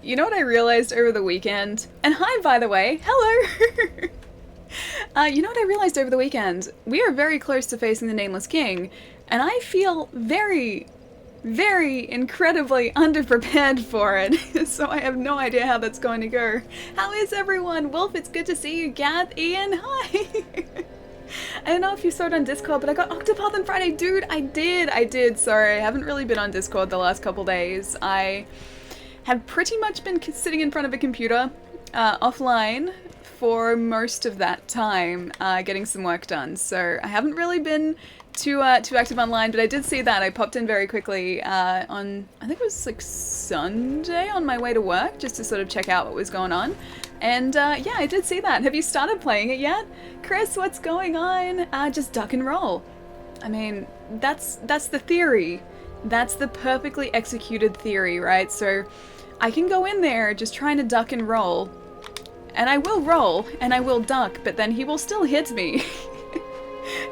You know what I realized over the weekend? And hi, by the way. Hello! You know what I realized over the weekend? We are very close to facing the Nameless King, and I feel very, very incredibly underprepared for it. So I have no idea how that's going to go. How is everyone? Wolf, it's good to see you. Gath, Ian, hi! I don't know if you saw it on Discord, but I got Octopath on Friday. Dude, I did. Sorry, I haven't really been on Discord the last couple days. I have pretty much been sitting in front of a computer, offline, for most of that time, getting some work done. So I haven't really been too active online, but I did see that. I popped in very quickly on, I think it was like Sunday on my way to work, just to sort of check out what was going on. And yeah, I did see that. Have you started playing it yet? Chris, what's going on? Just duck and roll. I mean, that's the theory. That's the perfectly executed theory, right? So I can go in there just trying to duck and roll, and I will roll, and I will duck, but then he will still hit me.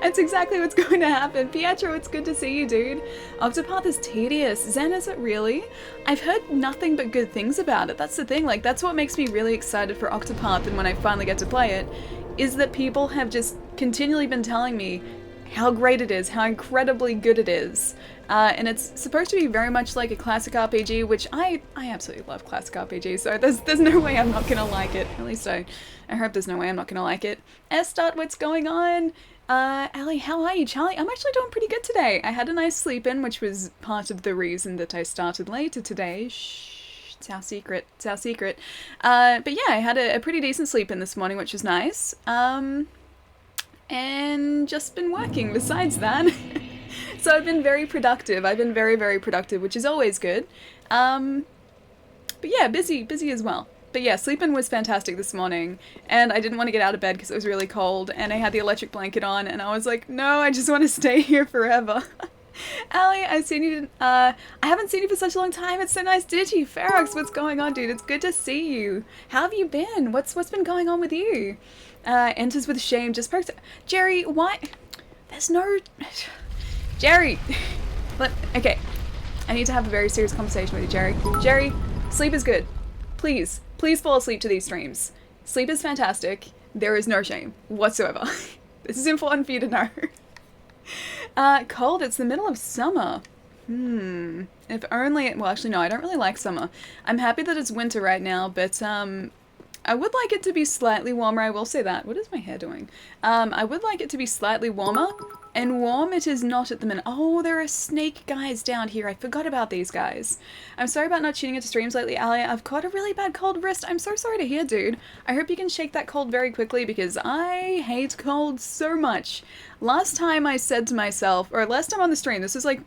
That's exactly what's going to happen. Pietro, it's good to see you, dude. Octopath is tedious. Zen, is it really? I've heard nothing but good things about it. That's the thing. Like, that's what makes me really excited for Octopath, and when I finally get to play it, is that people have just continually been telling me how great it is, how incredibly good it is. And it's supposed to be very much like a classic RPG, which I absolutely love classic RPGs, so there's no way I'm not gonna like it. At least I hope there's no way I'm not gonna like it. Estot, what's going on? Ellie, how are you? Charlie, I'm actually doing pretty good today. I had a nice sleep in, which was part of the reason that I started later today. Shh, it's our secret. It's our secret. But yeah, I had a pretty decent sleep in this morning, which was nice. And just been working besides that. So I've been very productive. I've been very, very productive, which is always good. But yeah, busy as well. But yeah, sleeping was fantastic this morning, and I didn't want to get out of bed because it was really cold, and I had the electric blanket on, and I was like, no, I just want to stay here forever. Allie, I've seen you, I haven't seen you for such a long time. It's so nice. Digi, Ferox, what's going on, dude? It's good to see you. How have you been? What's been going on with you? Enters with shame, just perks. Jerry, why? There's no... Jerry! Okay. I need to have a very serious conversation with you, Jerry. Jerry, sleep is good. Please fall asleep to these streams. Sleep is fantastic. There is no shame whatsoever. This is important for you to know. Cold, it's the middle of summer. If only... Well, actually, no, I don't really like summer. I'm happy that it's winter right now, but, I would like it to be slightly warmer, I will say that. What is my hair doing? I would like it to be slightly warmer, and warm it is not at the minute. Oh, there are snake guys down here. I forgot about these guys. I'm sorry about not tuning into streams lately, Ali. I've caught a really bad cold wrist. I'm so sorry to hear, dude. I hope you can shake that cold very quickly, because I hate cold so much. Last time I said to myself, or last time on the stream, this was like,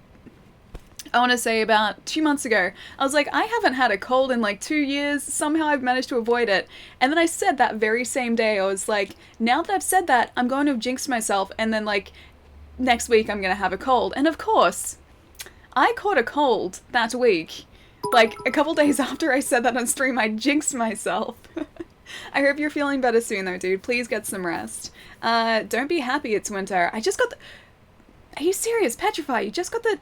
I want to say about 2 months ago, I was like, I haven't had a cold in like 2 years, somehow I've managed to avoid it. And then I said that very same day, I was like, now that I've said that, I'm going to have jinxed myself, and then like, next week I'm going to have a cold. And of course, I caught a cold that week. Like, a couple days after I said that on stream, I jinxed myself. I hope you're feeling better soon though, dude. Please get some rest. Don't be happy it's winter. I just got the... Are you serious? Petrify, you just got the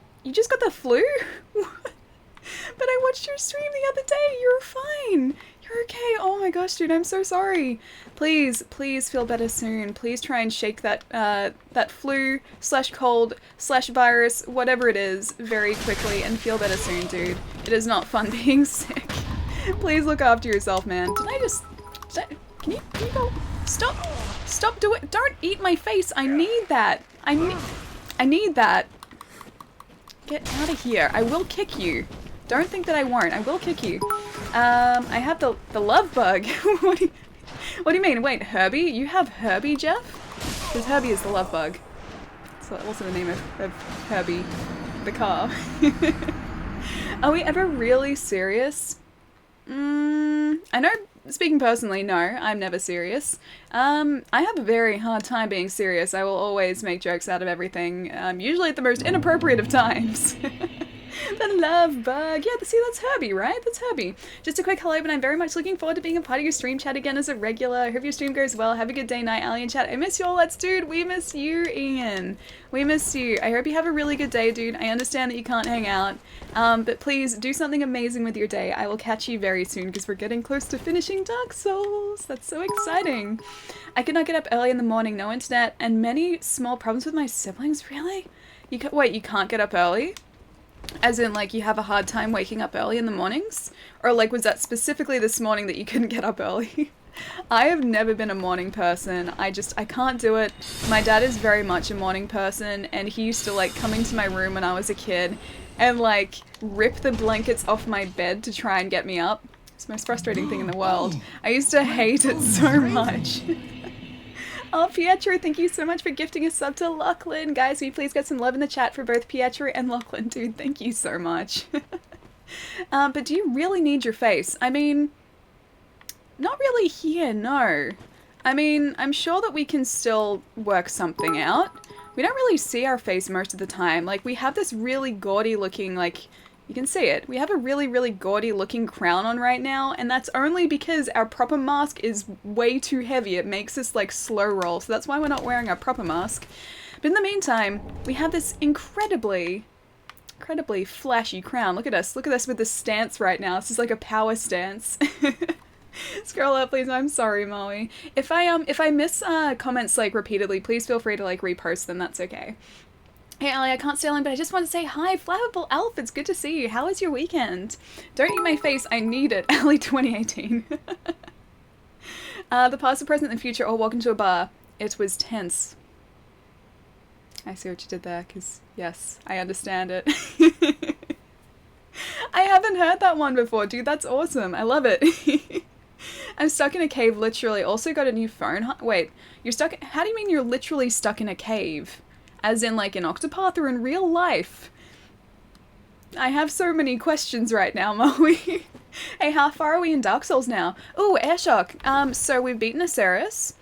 flu? But I watched your stream the other day. You're fine. You're okay. Oh my gosh, dude, I'm so sorry. Please feel better soon. Please try and shake that that flu / cold / virus, whatever it is, very quickly and feel better soon, dude. It is not fun being sick. Please look after yourself, man. Can you go? Stop doing it. Don't eat my face. I need that. I need that. Get out of here. I will kick you. Don't think that I won't. I will kick you. I have the love bug. What do you mean? Wait, Herbie? You have Herbie, Jeff? Because Herbie is the love bug. That's also the name of Herbie, the car. Are we ever really serious? I know, speaking personally, no, I'm never serious. I have a very hard time being serious. I will always make jokes out of everything, usually at the most inappropriate of times. The love bug. Yeah, see, that's Herbie, right? That's Herbie. Just a quick hello, but I'm very much looking forward to being a part of your stream chat again as a regular. I hope your stream goes well. Have a good day, night, Alien chat. I miss you all. Let's, dude. We miss you, Ian. We miss you. I hope you have a really good day, dude. I understand that you can't hang out, but please do something amazing with your day. I will catch you very soon because we're getting close to finishing Dark Souls. That's so exciting. I could not get up early in the morning, no internet, and many small problems with my siblings. Really? Wait, you can't get up early? As in, like, you have a hard time waking up early in the mornings? Or, like, was that specifically this morning that you couldn't get up early? I have never been a morning person. I can't do it. My dad is very much a morning person, and he used to, like, come into my room when I was a kid and, like, rip the blankets off my bed to try and get me up. It's the most frustrating thing in the world. I used to hate it so much. Oh, Pietro, thank you so much for gifting a sub to Lachlan. Guys, will you please get some love in the chat for both Pietro and Lachlan, dude? Thank you so much. But do you really need your face? I mean, not really here, no. I mean, I'm sure that we can still work something out. We don't really see our face most of the time. Like, we have this really gaudy looking, like, you can see it. We have a really, really gaudy looking crown on right now, and that's only because our proper mask is way too heavy. It makes us, like, slow roll, so that's why we're not wearing our proper mask. But in the meantime, we have this incredibly flashy crown. Look at us with this stance right now. This is like a power stance. Scroll up, please. I'm sorry, Molly. If I miss comments, like, repeatedly, please feel free to, like, repost them. That's okay. Hey Ali, I can't stay long, but I just want to say hi, Flammable Elf, it's good to see you. How was your weekend? Don't eat my face, I need it. Ali 2018. The past, the present, and the future all walk into a bar. It was tense. I see what you did there, because, yes, I understand it. I haven't heard that one before, dude, that's awesome. I love it. I'm stuck in a cave, literally. Also got a new phone. Wait, you're stuck? How do you mean you're literally stuck in a cave? As in, like, in Octopath or in real life? I have so many questions right now, Molly. Hey, how far are we in Dark Souls now? Ooh, Airshock. So we've beaten Aceris.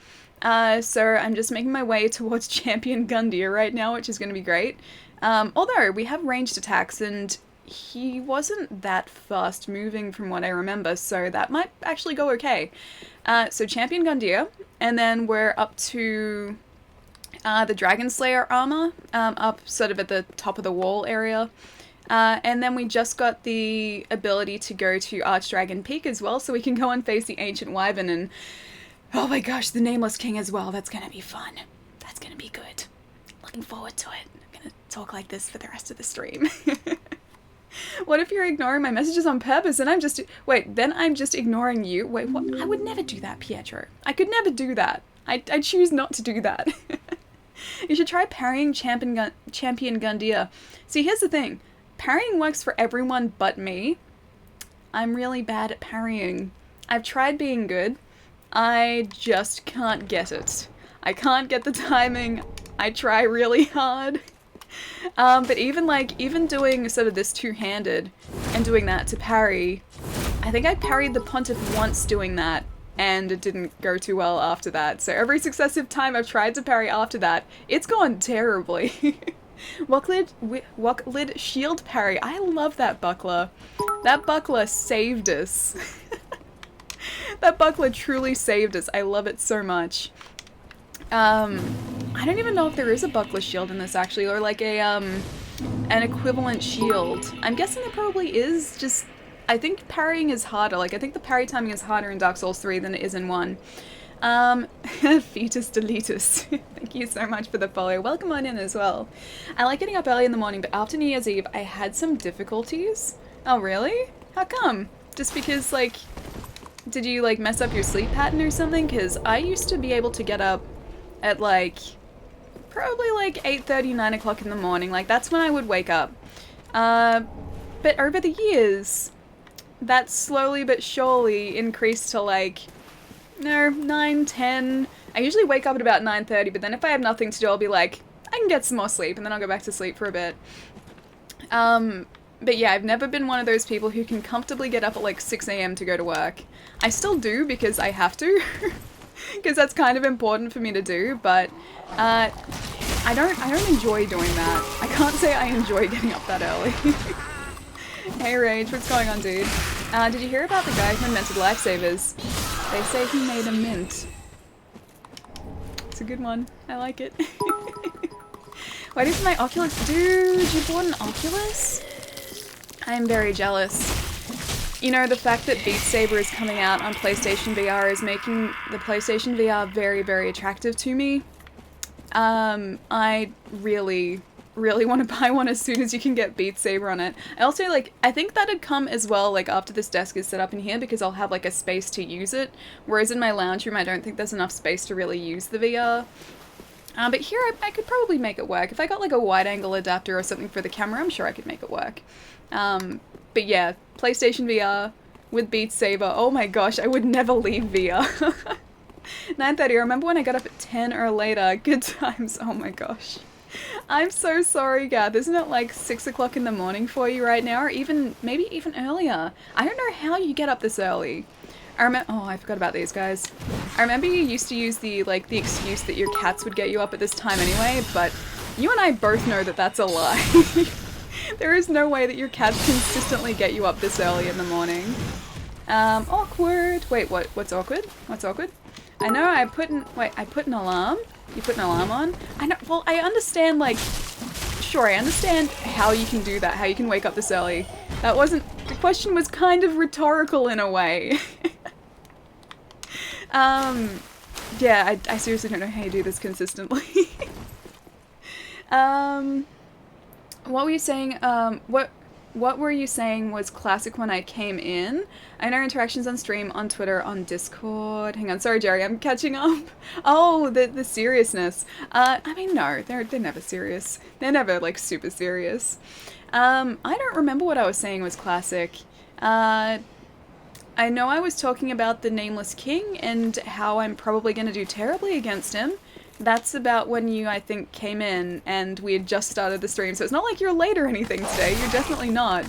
So I'm just making my way towards Champion Gundyr right now, which is going to be great. Although, we have ranged attacks, and he wasn't that fast moving from what I remember, so that might actually go okay. So Champion Gundyr, and then we're up to... the Dragon Slayer armor, up sort of at the top of the wall area. And then we just got the ability to go to Archdragon Peak as well, so we can go and face the Ancient Wyvern and, oh my gosh, the Nameless King as well. That's gonna be fun. That's gonna be good. Looking forward to it. I'm gonna talk like this for the rest of the stream. What if you're ignoring my messages on purpose and I'm just... Wait, then I'm just ignoring you? Wait, what? I would never do that, Pietro. I could never do that. I choose not to do that. You should try parrying Champion Gundyr. See, here's the thing. Parrying works for everyone but me. I'm really bad at parrying. I've tried being good. I just can't get it. I can't get the timing. I try really hard. But even doing sort of this two-handed and doing that to parry, I think I parried the Pontiff once doing that. And it didn't go too well after that. So every successive time I've tried to parry after that, it's gone terribly. Walklid shield parry. I love that buckler. That buckler saved us. That buckler truly saved us. I love it so much. I don't even know if there is a buckler shield in this actually, or like a an equivalent shield. I'm guessing there probably is, just I think parrying is harder. Like, I think the parry timing is harder in Dark Souls 3 than it is in 1. Fetus deletus. Thank you so much for the follow. Welcome on in as well. I like getting up early in the morning, but after New Year's Eve, I had some difficulties. Oh, really? How come? Just because, like, did you, like, mess up your sleep pattern or something? Because I used to be able to get up at, like, probably, like, 8:30, 9 o'clock in the morning. Like, that's when I would wake up. But over the years... that slowly but surely increased to like, no, 9, 10. I usually wake up at about 9:30, but then if I have nothing to do, I'll be like, I can get some more sleep, and then I'll go back to sleep for a bit. But yeah, I've never been one of those people who can comfortably get up at like 6 AM to go to work. I still do because I have to, because that's kind of important for me to do, but I don't enjoy doing that. I can't say I enjoy getting up that early. Hey Rage, what's going on, dude? Did you hear about the guy who invented lifesavers? They say he made a mint. It's a good one. I like it. Why did my Oculus? Dude, you bought an Oculus? I'm very jealous. You know, the fact that Beat Saber is coming out on PlayStation VR is making the PlayStation VR very, very attractive to me. I really want to buy one as soon as you can get Beat Saber on it. I also, like, I think that'd come as well, like, after this desk is set up in here, because I'll have, like, a space to use it, whereas in my lounge room I don't think there's enough space to really use the VR. But here I could probably make it work. If I got, like, a wide-angle adapter or something for the camera, I'm sure I could make it work. But yeah, PlayStation VR with Beat Saber. Oh my gosh, I would never leave VR. 9:30, I remember when I got up at 10 or later. Good times, oh my gosh. I'm so sorry, Gath. Isn't it like 6 o'clock in the morning for you right now? Or even, maybe even earlier? I don't know how you get up this early. Oh, I forgot about these guys. I remember you used to use the excuse that your cats would get you up at this time anyway, but you and I both know that that's a lie. There is no way that your cats consistently get you up this early in the morning. Awkward. Wait, what's awkward? What's awkward? I know I put an alarm. You put an alarm on? I know, well, I understand, like, sure, I understand how you can do that, how you can wake up this early. That wasn't, the question was kind of rhetorical in a way. Yeah, I seriously don't know how you do this consistently. What were you saying? What were you saying was classic when I came in? I know interactions on stream, on Twitter, on Discord. Hang on, sorry Jerry, I'm catching up. Oh, the seriousness. I mean, no, they're never serious. They're never, like, super serious. I don't remember what I was saying was classic. I know I was talking about the Nameless King and how I'm probably going to do terribly against him. That's about when you, I think, came in and we had just started the stream, so it's not like you're late or anything today. You're definitely not.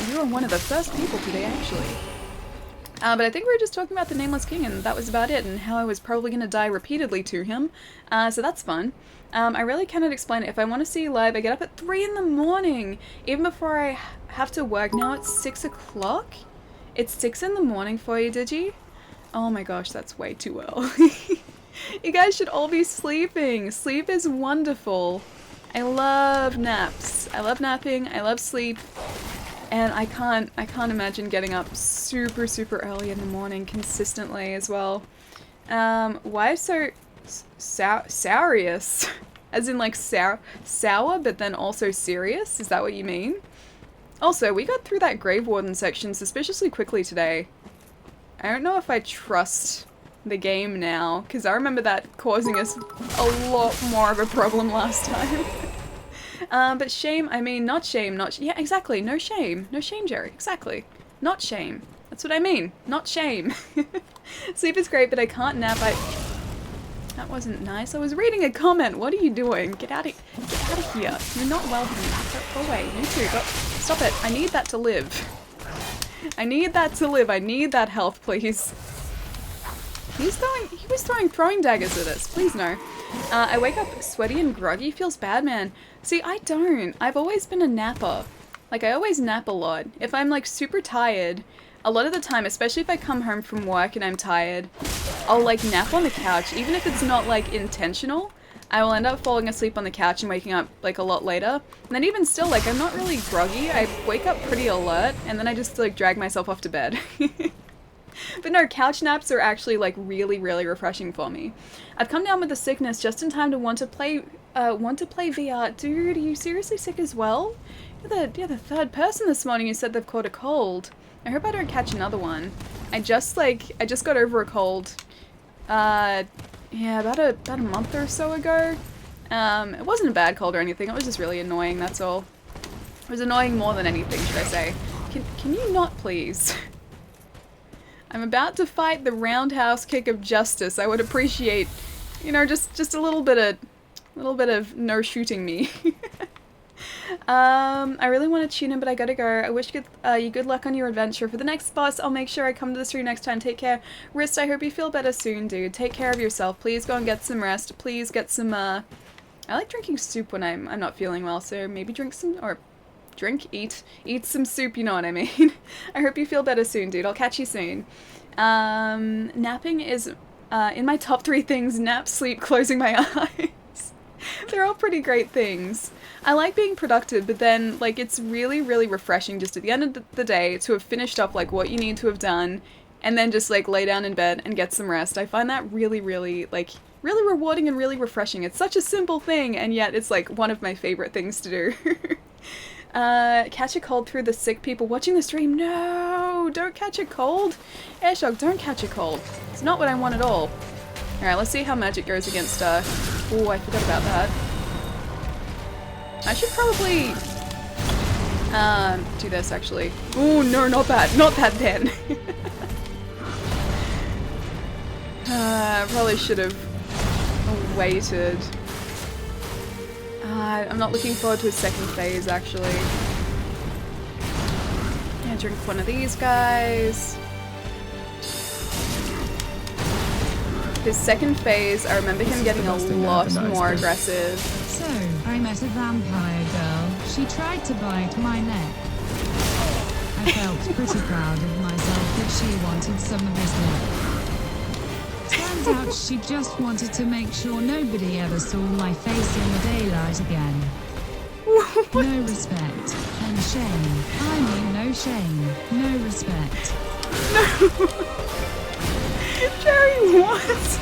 You were one of the first people today, actually. But I think we were just talking about the Nameless King, and that was about it, and how I was probably going to die repeatedly to him. So that's fun. I really cannot explain it. If I want to see you live, I get up at 3 in the morning, even before I have to work. Now it's 6 o'clock? It's 6 in the morning for you, Digi? Oh my gosh, that's way too early. You guys should all be sleeping. Sleep is wonderful. I love naps. I love napping. I love sleep. And I can't imagine getting up super, super early in the morning consistently as well. Why so sourious? As in like sour, but then also serious? Is that what you mean? Also, we got through that Grave Warden section suspiciously quickly today. I don't know if I trust the game now, because I remember that causing us a lot more of a problem last time. But shame, I mean, not shame, yeah, exactly, no shame, Jerry, exactly, not shame, that's what I mean, not shame. Sleep is great, but I can't nap. That wasn't nice. I was reading a comment. What are you doing? Get out of here. You're not welcome. Go away. You too. Go. Stop it. I need that to live. I need that to live. I need that health, please. He was throwing daggers at us. Please no. I wake up sweaty and groggy. Feels bad, man. See, I don't. I've always been a napper. Like, I always nap a lot. If I'm, like, super tired, a lot of the time, especially if I come home from work and I'm tired, I'll, like, nap on the couch. Even if it's not, like, intentional, I will end up falling asleep on the couch and waking up, like, a lot later. And then even still, like, I'm not really groggy. I wake up pretty alert, and then I just, like, drag myself off to bed. But no, couch naps are actually, like, really, really refreshing for me. I've come down with the sickness just in time to want to play VR. Dude, are you seriously sick as well? You're the third person this morning who said they've caught a cold. I hope I don't catch another one. I just got over a cold, yeah, about a month or so ago. It wasn't a bad cold or anything, it was just really annoying, that's all. It was annoying more than anything, should I say. Can you not, please? I'm about to fight the roundhouse kick of justice. I would appreciate, you know, just a little bit of no shooting me. I really want to tune in, but I gotta go. I wish you good luck on your adventure. For the next boss, I'll make sure I come to the stream next time. Take care. Wrist, I hope you feel better soon, dude. Take care of yourself. Please go and get some rest. Please get some, I like drinking soup when I'm not feeling well, so maybe drink some, or drink, eat some soup, you know what I mean. I hope you feel better soon, dude. I'll catch you soon. Napping is in my top 3 things: nap, sleep, closing my eyes. They're all pretty great things. I like being productive, but then, like, it's really, really refreshing just at the end of the day to have finished up, like, what you need to have done, and then just, like, lay down in bed and get some rest. I find that really, really, like, really rewarding and really refreshing. It's such a simple thing, and yet it's, like, one of my favorite things to do. Catch a cold through the sick people watching the stream. No! Don't catch a cold! Airshock, don't catch a cold. It's not what I want at all. Alright, let's see how magic goes against, oh, I forgot about that. I should probably, do this, actually. Oh, no, not that. Not that, then. Probably should have waited. I'm not looking forward to a second phase, actually. Yeah, drink one of these guys. His second phase, I remember him getting a lot more aggressive. So, I met a vampire girl. She tried to bite my neck. I felt pretty proud of myself that she wanted some of his neck. Turns out she just wanted to make sure nobody ever saw my face in the daylight again. No respect and shame. I mean no shame, no respect. No! Jerry, what?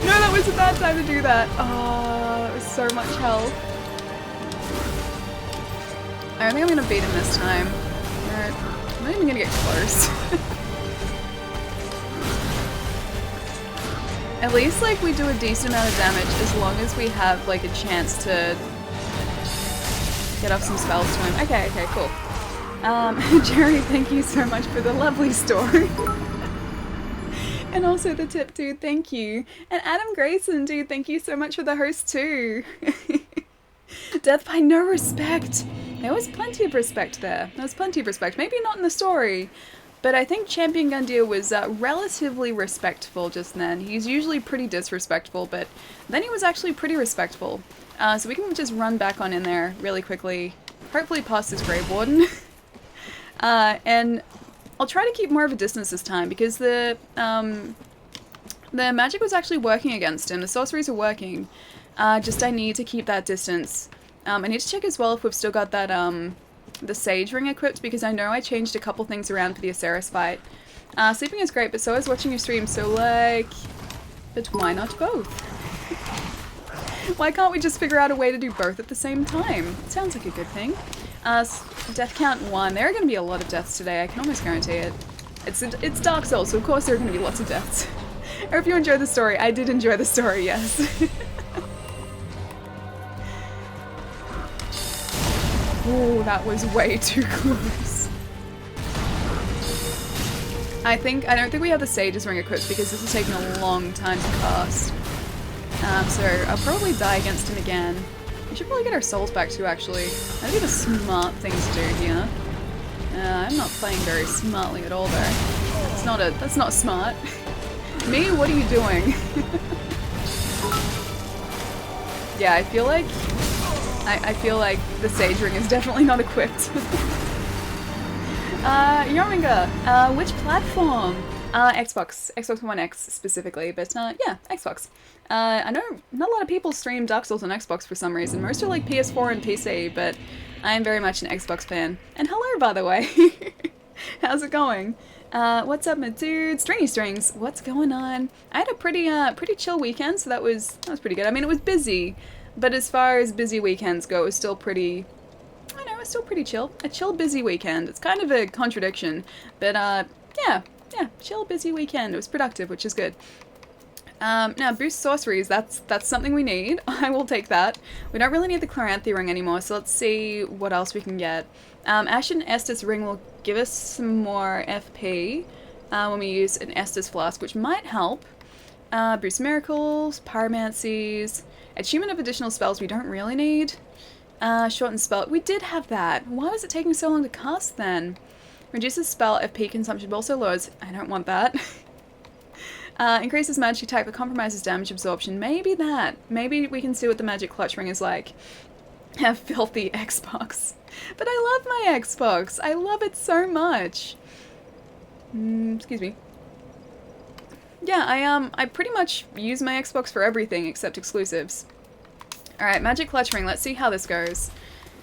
No, that was a bad time to do that. Oh, it was so much health. I don't think I'm gonna beat him this time. I'm not even gonna get close. At least, like, we do a decent amount of damage as long as we have, like, a chance to get off some spells to him. Okay, cool. Jerry, thank you so much for the lovely story. And also the tip, dude, thank you. And Adam Grayson, dude, thank you so much for the host, too. Death by no respect. There was plenty of respect there. There was plenty of respect. Maybe not in the story, but I think Champion Gundyr was relatively respectful just then. He's usually pretty disrespectful, but then he was actually pretty respectful. So we can just run back on in there really quickly. Hopefully past this Grave Warden. And I'll try to keep more of a distance this time because the magic was actually working against him. The sorceries are working. Just I need to keep that distance. I need to check as well if we've still got that the Sage Ring equipped because I know I changed a couple things around for the Aceris fight. Sleeping is great, but so is watching your stream. So like, but why not both? Why can't we just figure out a way to do both at the same time? It sounds like a good thing. Death count 1. There are going to be a lot of deaths today, I can almost guarantee it. It's Dark Souls, so of course there are going to be lots of deaths. I hope you enjoyed the story. I did enjoy the story, yes. Oh, that was way too close. I don't think we have the Sage's Ring equipped because this is taking a long time to cast. So I'll probably die against him again. We should probably get our souls back too, actually. That'd be the smart thing to do here. I'm not playing very smartly at all, though. That's not smart. Me? What are you doing? Yeah, I feel like the Sage Ring is definitely not equipped. Yoringa, which platform? Xbox One X specifically, but yeah, Xbox. I know not a lot of people stream Dark Souls on Xbox for some reason. Most are like PS4 and PC, but I am very much an Xbox fan. And hello, by the way. How's it going? What's up, my dude? Stringy Strings, what's going on? I had a pretty chill weekend, so that was pretty good. I mean, it was busy, but as far as busy weekends go, it was still pretty, I don't know, it was still pretty chill. A chill, busy weekend. It's kind of a contradiction, but yeah, chill, busy weekend. It was productive, which is good. Now, boost sorceries, that's something we need. I will take that. We don't really need the Chloranthy ring anymore, so let's see what else we can get. Ashen Estus ring will give us some more FP when we use an Estus flask, which might help. Boost miracles, pyromancies, achievement of additional spells we don't really need. Shorten spell, we did have that. Why was it taking so long to cast then? Reduces spell FP consumption, but also lowers, I don't want that. Increases magic attack but compromises damage absorption. Maybe that. Maybe we can see what the magic clutch ring is like. Have filthy Xbox. But I love my Xbox. I love it so much. Excuse me. Yeah, I pretty much use my Xbox for everything except exclusives. Alright, Magic Clutch Ring. Let's see how this goes.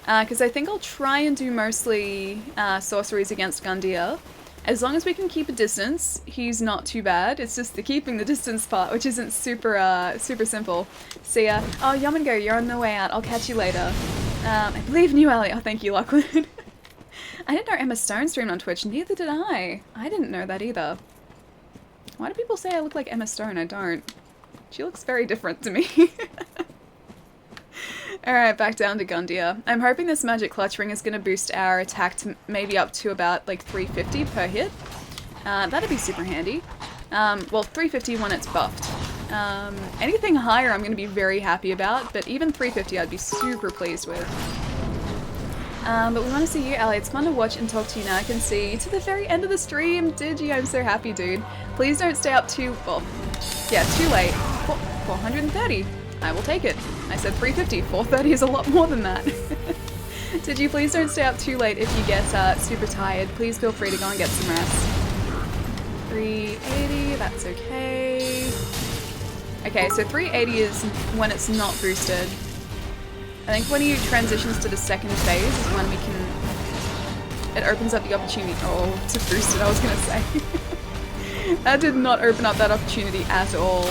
Because I think I'll try and do mostly sorceries against Gundyr. As long as we can keep a distance, he's not too bad. It's just the keeping the distance part, which isn't super simple. See ya. Oh, Yomingo, you're on the way out. I'll catch you later. I believe in you, Ellie. Oh, thank you, Lachlan. I didn't know Emma Stone streamed on Twitch. Neither did I. I didn't know that either. Why do people say I look like Emma Stone? I don't. She looks very different to me. Alright, back down to Gundyr. I'm hoping this Magic Clutch Ring is going to boost our attack to maybe up to about like 350 per hit. That'd be super handy. Well, 350 when it's buffed. Anything higher I'm going to be very happy about, but even 350 I'd be super pleased with. But we want to see you, Ellie. It's fun to watch and talk to you now. I can see you to the very end of the stream. Did you? I'm so happy, dude. Please don't stay up too, well, yeah, too late. 430. I will take it. I said 350. 430 is a lot more than that. Did you? Please don't stay up too late if you get super tired. Please feel free to go and get some rest. 380, that's okay. Okay, so 380 is when it's not boosted. I think when he transitions to the second phase is when we can... It opens up the opportunity... Oh, to boost it, I was gonna say. That did not open up that opportunity at all.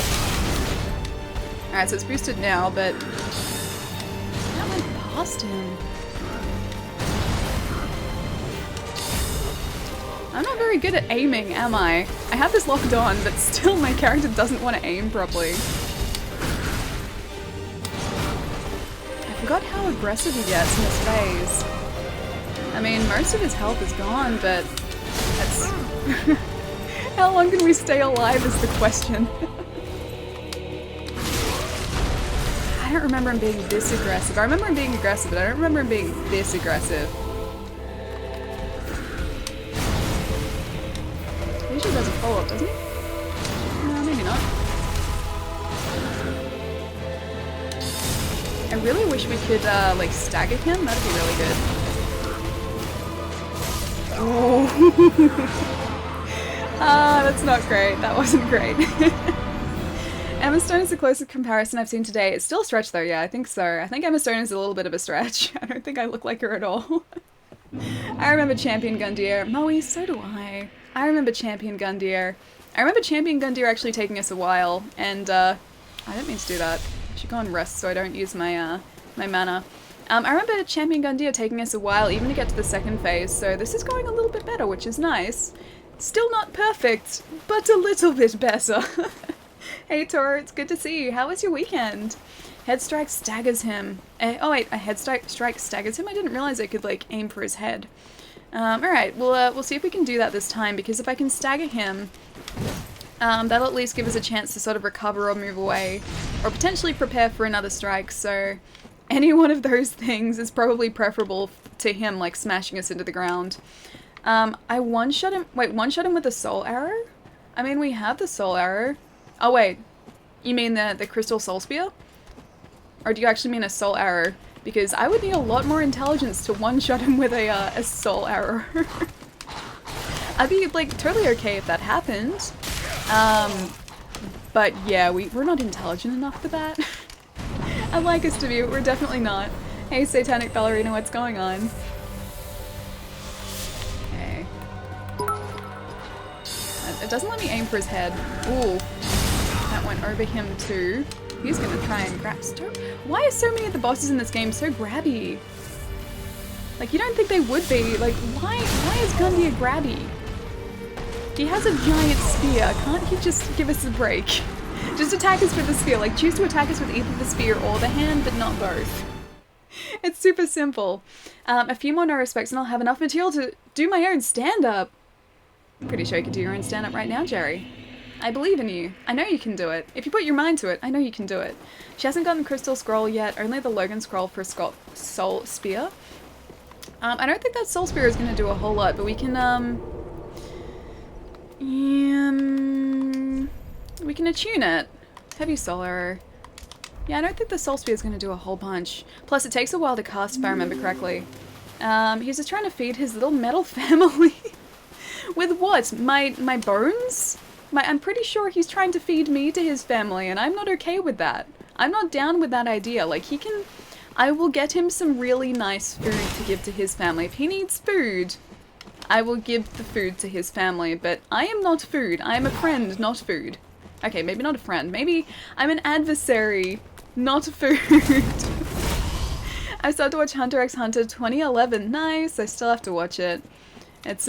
Alright, so it's boosted now, but... That went past him. I'm not very good at aiming, am I? I have this locked on, but still my character doesn't want to aim properly. I forgot how aggressive he gets in this phase. I mean, most of his health is gone, but that's... How long can we stay alive is the question. I don't remember him being this aggressive. I remember him being aggressive, but I don't remember him being this aggressive. He usually does a follow-up, doesn't he? No, maybe not. I really wish we could, like, stagger him. That'd be really good. Oh. Ah, that's not great. That wasn't great. Emma Stone is the closest comparison I've seen today. It's still a stretch, though. Yeah, I think so. I think Emma Stone is a little bit of a stretch. I don't think I look like her at all. I remember Champion Gundyr. Moe, so do I. I remember Champion Gundyr. I remember Champion Gundyr actually taking us a while, and I didn't mean to do that. I should go and rest so I don't use my my mana. I remember Champion Gundyr taking us a while even to get to the second phase, so this is going a little bit better, which is nice. Still not perfect, but a little bit better. Hey Tor, it's good to see you. How was your weekend? Head strike staggers him. Oh wait, a head strike staggers him? I didn't realize I could like aim for his head. Alright, we'll see if we can do that this time, because if I can stagger him, that'll at least give us a chance to sort of recover or move away, or potentially prepare for another strike, so any one of those things is probably preferable to him, like, smashing us into the ground. I one-shot him- wait, one-shot him with a soul arrow? I mean, we have the soul arrow. Oh wait, you mean the crystal soul spear? Or do you actually mean a soul arrow? Because I would need a lot more intelligence to one-shot him with a soul arrow. I'd be, like, totally okay if that happened. But yeah, we're not intelligent enough for that. I'd like us to be, but we're definitely not. Hey, Satanic Ballerina, what's going on? Okay. It doesn't let me aim for his head. Ooh. That went over him too. He's gonna try and grab stuff. Why are so many of the bosses in this game so grabby? Like, you don't think they would be. Like, why is Gundyr grabby? He has a giant spear. Can't he just give us a break? Just attack us with the spear. Like, choose to attack us with either the spear or the hand, but not both. It's super simple. A few more no respects and I'll have enough material to do my own stand-up. I'm pretty sure you could do your own stand-up right now, Jerry. I believe in you. I know you can do it. If you put your mind to it, I know you can do it. She hasn't gotten Crystal Scroll yet, only the Logan Scroll for Soul Spear. I don't think that Soul Spear is going to do a whole lot, but we can, we can attune it. Heavy Soul Arrow. Yeah, I don't think the Soul Spear is going to do a whole bunch. Plus, it takes a while to cast, if I remember correctly. He's just trying to feed his little metal family. With what? My bones? I'm pretty sure he's trying to feed me to his family, and I'm not okay with that. I'm not down with that idea. Like, I will get him some really nice food to give to his family. If he needs food, I will give the food to his family, but I am not food. I am a friend, not food. Okay, maybe not a friend. Maybe I'm an adversary, not food. I started to watch Hunter x Hunter 2011. Nice. I still have to watch it. It's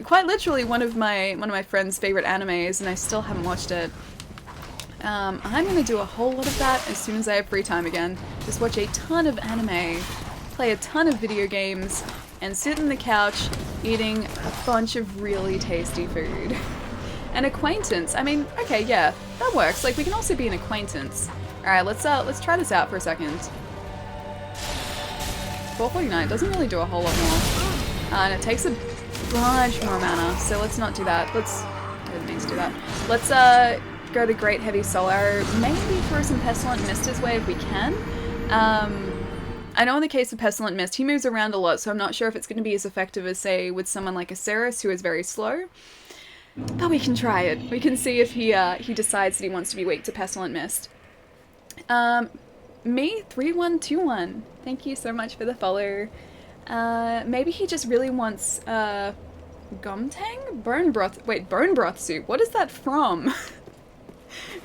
quite literally one of my friend's favorite animes, and I still haven't watched it. I'm gonna do a whole lot of that as soon as I have free time again. Just watch a ton of anime, play a ton of video games, and sit on the couch eating a bunch of really tasty food. An acquaintance. I mean, okay, yeah, that works. Like, we can also be an acquaintance. Alright, let's try this out for a second. 449 doesn't really do a whole lot more. And it takes a bunch more mana, so let's not do that. I didn't mean to do that. Let's go to Great Heavy Soul Arrow. Maybe throw some Pestilent Mist his way if we can. I know in the case of Pestilent Mist, he moves around a lot, so I'm not sure if it's going to be as effective as, say, with someone like Aceris, who is very slow. But we can try it. We can see if he decides that he wants to be weak to Pestilent Mist. Me3121. Thank you so much for the follow. Maybe he just really wants Gomtang? Bone broth. Wait, bone broth soup. What is that from?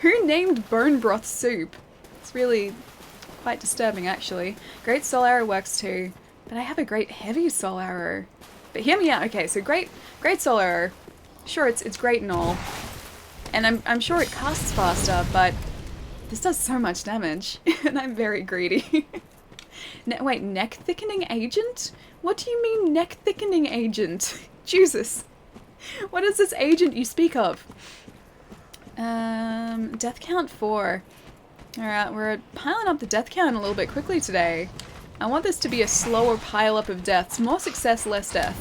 Who named bone broth soup? It's really quite disturbing, actually. Great Soul Arrow works too, but I have a Great Heavy Soul Arrow. But hear me out. Okay, so Great Soul Arrow. Sure, it's great and all, and I'm sure it casts faster, but this does so much damage, and I'm very greedy. Wait, neck thickening agent? What do you mean neck thickening agent? Jesus. What is this agent you speak of? Death count 4. Alright, we're piling up the death count a little bit quickly today. I want this to be a slower pile up of deaths. More success, less death.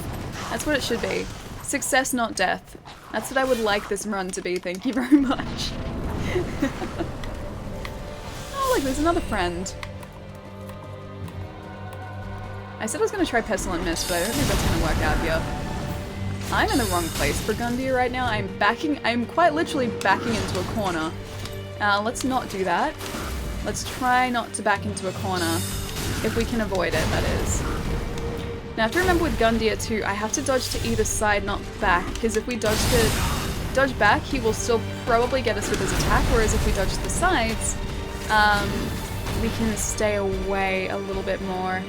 That's what it should be. Success, not death. That's what I would like this run to be, thank you very much. Oh look, there's another friend. I said I was going to try Pestilent Mist, but I don't think that's going to work out here. I'm in the wrong place for Gundyr right now. I'm quite literally backing into a corner. Let's not do that. Let's try not to back into a corner. If we can avoid it, that is. Now I have to remember with Gundyr too, I have to dodge to either side, not back, because if we dodge back, he will still probably get us with his attack, whereas if we dodge to the sides, we can stay away a little bit more.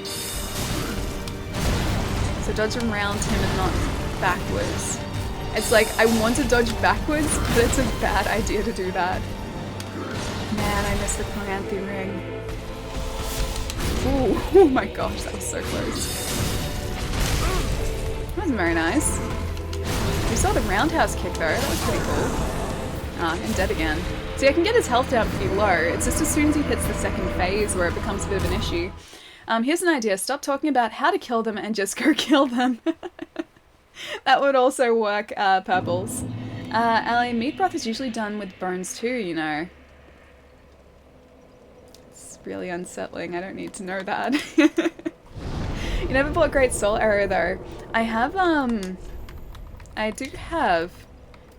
So dodge around him and not backwards. It's like, I want to dodge backwards, but it's a bad idea to do that. Man, I missed the Chloranthy ring. Ooh, oh my gosh, that was so close. That wasn't very nice. We saw the roundhouse kick though, that was pretty cool. Ah, I'm dead again. See, I can get his health down pretty low, it's just as soon as he hits the second phase where it becomes a bit of an issue. Here's an idea, stop talking about how to kill them and just go kill them. That would also work, Purples. Ally, meat broth is usually done with bones too, you know. It's really unsettling, I don't need to know that. You never bought Great Soul Arrow though. I do have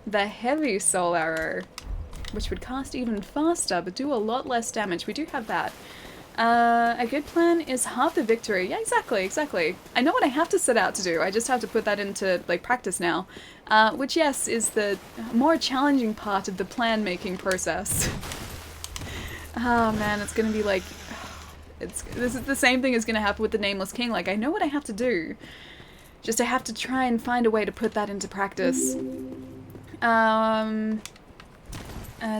the Heavy Soul Arrow, which would cast even faster, but do a lot less damage. We do have that. A good plan is half the victory. Yeah, exactly. I know what I have to set out to do. I just have to put that into, like, practice now. Which, yes, is the more challenging part of the plan-making process. Oh, man, it's gonna be like... This is the same thing as gonna happen with the Nameless King. Like, I know what I have to do. Just I have to try and find a way to put that into practice.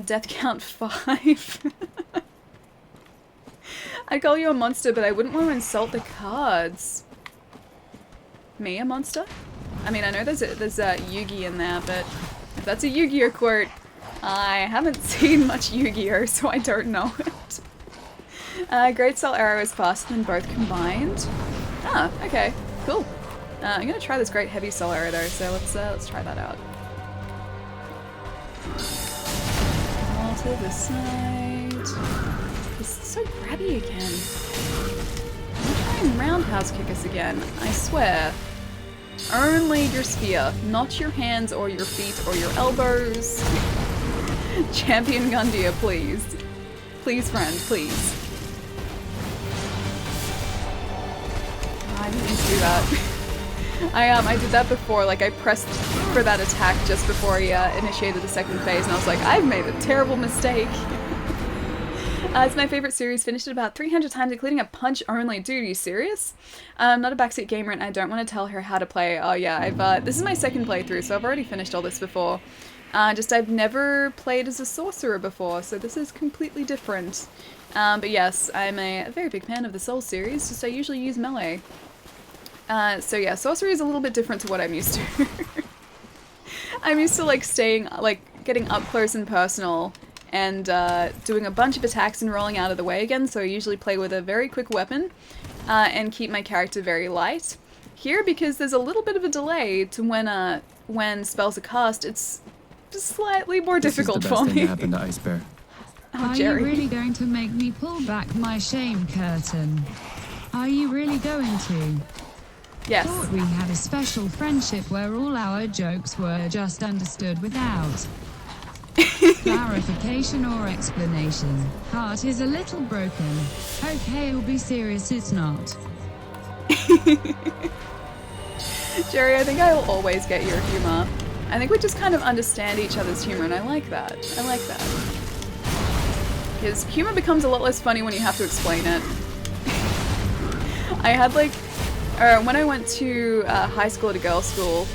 Death count 5. I'd call you a monster, but I wouldn't want to insult the cards. Me, a monster? I mean, I know there's Yugi in there, but if that's a Yu-Gi-Oh quote, I haven't seen much Yu-Gi-Oh, so I don't know it. Great Soul Arrow is faster than both combined. Ah, okay, cool. I'm gonna try this Great Heavy Soul Arrow though, so let's try that out. All to the side. so grabby again. I'm gonna try and roundhouse kick us again, I swear. Only your spear, not your hands or your feet or your elbows. Champion Gundyr, please. Please, friend, please. I didn't need to do that. I did that before, like I pressed for that attack just before he initiated the second phase, and I was like, I've made a terrible mistake. It's my favorite series, finished it about 300 times, including a punch only. Dude, are you serious? I'm not a backseat gamer and I don't want to tell her how to play. Oh yeah, this is my second playthrough, so I've already finished all this before. Just I've never played as a sorcerer before, so this is completely different. But yes, I'm a very big fan of the Souls series, just I usually use melee. So yeah, sorcery is a little bit different to what I'm used to. I'm used to like getting up close and personal and doing a bunch of attacks and rolling out of the way again, so I usually play with a very quick weapon and keep my character very light. Here, because there's a little bit of a delay to when spells are cast, it's just slightly more difficult for me. This is the best thing to happen to Ice Bear. Oh, Are Jerry. you really going to make me pull back my shame curtain? Are you really going to? Yes. Thought we had a special friendship where all our jokes were just understood without clarification or explanation. Heart is a little broken. Okay, I'll be serious, it's not. Jerry, I think I will always get your humor. I think we just kind of understand each other's humor, and I like that. I like that. Because humor becomes a lot less funny when you have to explain it. I had like, when I went to high school at a girls' school,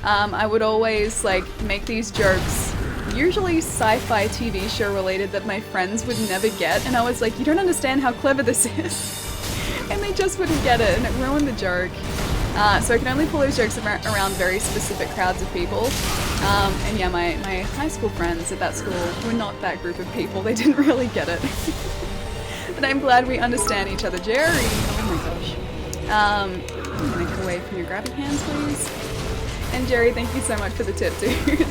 I would always like make these jokes, usually sci-fi TV show related, that my friends would never get, and I was like, you don't understand how clever this is. And they just wouldn't get it, and it ruined the joke. So I can only pull those jokes around very specific crowds of people. And yeah, my high school friends at that school were not that group of people. They didn't really get it. But I'm glad we understand each other. Jerry! Oh my gosh. I'm gonna get away from your grabby hands, please. And Jerry, thank you so much for the tip, dude.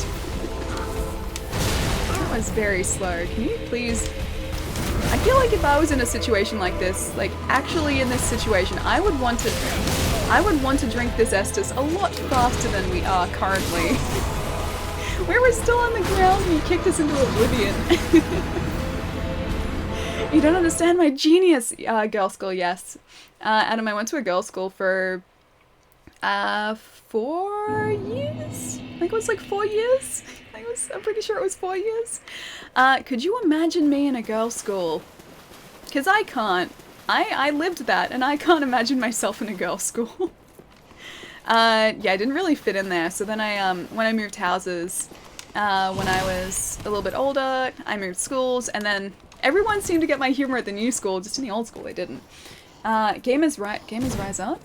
That was very slow. Can you please... I feel like if I was in a situation like this, like actually in this situation, I would want to drink this Estus a lot faster than we are currently. We were still on the ground and you kicked us into oblivion. You don't understand my genius, girls' school, yes. Adam, I went to a girls' school for 4 years? I think it was like 4 years. I'm pretty sure it was 4 years. Could you imagine me in a girls' school? Because I can't. I lived that, and I can't imagine myself in a girls' school. Yeah, I didn't really fit in there. So then when I moved houses, when I was a little bit older, I moved schools, and then everyone seemed to get my humor at the new school. Just in the old school, they didn't. Gamers Rise Up.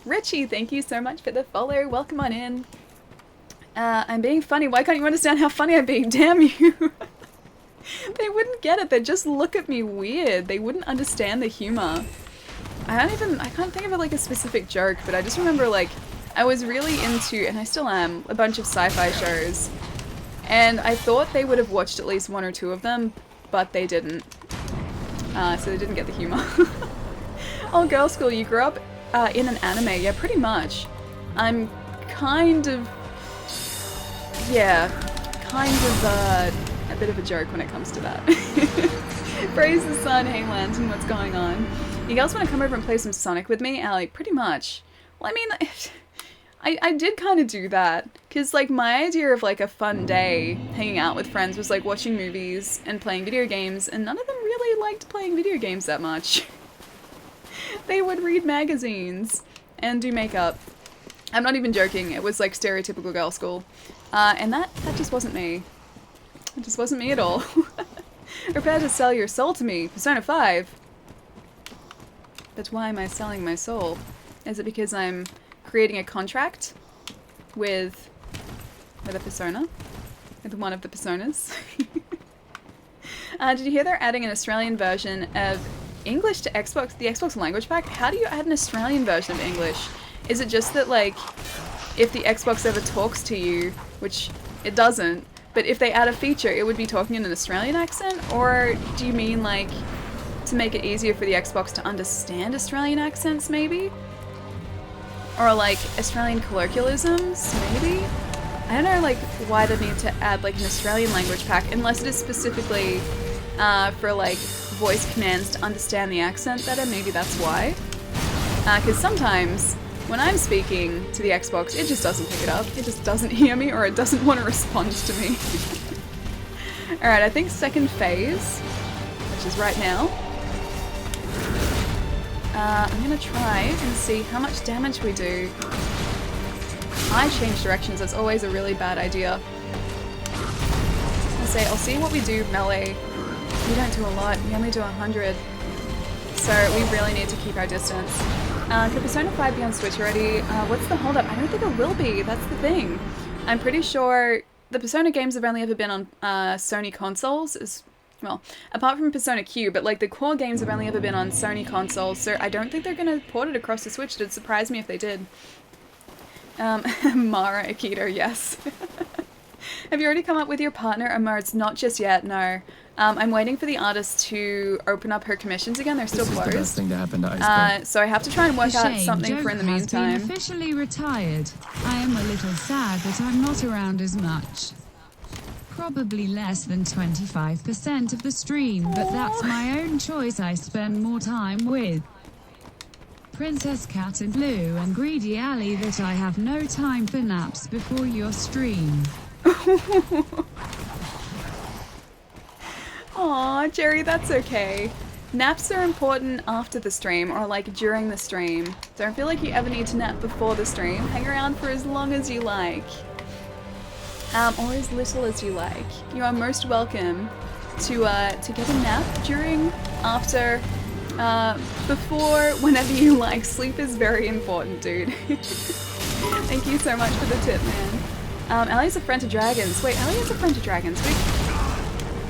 Richie, thank you so much for the follow. Welcome on in. I'm being funny. Why can't you understand how funny I'm being? Damn you. They wouldn't get it. They'd just look at me weird. They wouldn't understand the humor. I can't think of like a specific joke, but I just remember like I was really into, and I still am, a bunch of sci-fi shows. And I thought they would have watched at least 1 or 2 of them, but they didn't. So they didn't get the humor. Oh, girls' school, you grew up in an anime. Yeah, pretty much. I'm kind of... Yeah, kind of a bit of a joke when it comes to that. Praise the sun, hey Lantern, what's going on? You guys want to come over and play some Sonic with me? Allie, pretty much. Well, I mean, I did kind of do that. Because, like, my idea of, like, a fun day hanging out with friends was, like, watching movies and playing video games, and none of them really liked playing video games that much. They would read magazines and do makeup. I'm not even joking, it was, like, stereotypical girl school. And that just wasn't me. It just wasn't me at all. Prepare to sell your soul to me. Persona 5. But why am I selling my soul? Is it because I'm creating a contract with a persona? With one of the personas? Did you hear they're adding an Australian version of English to Xbox, the Xbox language pack? How do you add an Australian version of English? Is it just that, like, if the Xbox ever talks to you, which it doesn't, But if they add a feature, it would be talking in an Australian accent? Or do you mean, like, to make it easier for the Xbox to understand Australian accents, maybe? Or, like, Australian colloquialisms, maybe? I don't know, like, why they need to add, like, an Australian language pack, unless it is specifically for, like, voice commands to understand the accent better. Maybe that's why. Because sometimes, when I'm speaking to the Xbox, it just doesn't pick it up. It just doesn't hear me, or it doesn't want to respond to me. Alright, I think second phase, which is right now. I'm gonna try and see how much damage we do. I change directions, that's always a really bad idea. I'll see what we do melee. We don't do a lot, we only do 100. So we really need to keep our distance. Could Persona 5 be on Switch already? What's the holdup? I don't think it will be, that's the thing. I'm pretty sure the Persona games have only ever been on Sony consoles, well, apart from Persona Q, but like the core games have only ever been on Sony consoles, so I don't think they're going to port it across the Switch. It'd surprise me if they did. Mara Akito, yes. Have you already come up with your partner emotes? Not just yet, no. I'm waiting for the artist to open up her commissions again. They're still closed. This is the best thing to happen to Iceberg. So I have to try and work out something for in the meantime. Been officially retired. I am a little sad that I'm not around as much. Probably less than 25% of the stream, but that's my own choice. I spend more time with Princess Cat and Blue and Greedy Alley that I have no time for naps before your stream. Aw, Jerry, that's okay. Naps are important after the stream, or like during the stream. Don't feel like you ever need to nap before the stream. Hang around for as long as you like. Or as little as you like. You are most welcome to get a nap during, after, before, whenever you like. Sleep is very important, dude. Thank you so much for the tip, man. Allie's a friend to dragons. Wait, Allie is a friend to dragons.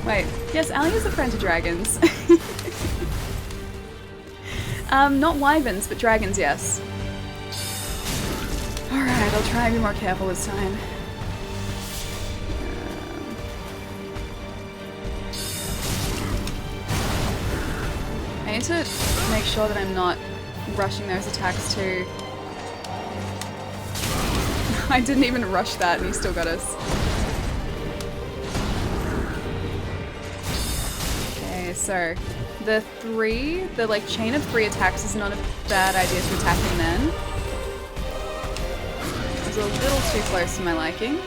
Wait, yes, Allie is a friend to dragons. Not wyverns, but dragons, yes. Alright, I'll try and be more careful this time. I need to make sure that I'm not rushing those attacks too. I didn't even rush that and he still got us. Okay, so the like chain of 3 attacks is not a bad idea to attack him then. It was a little too close to my liking.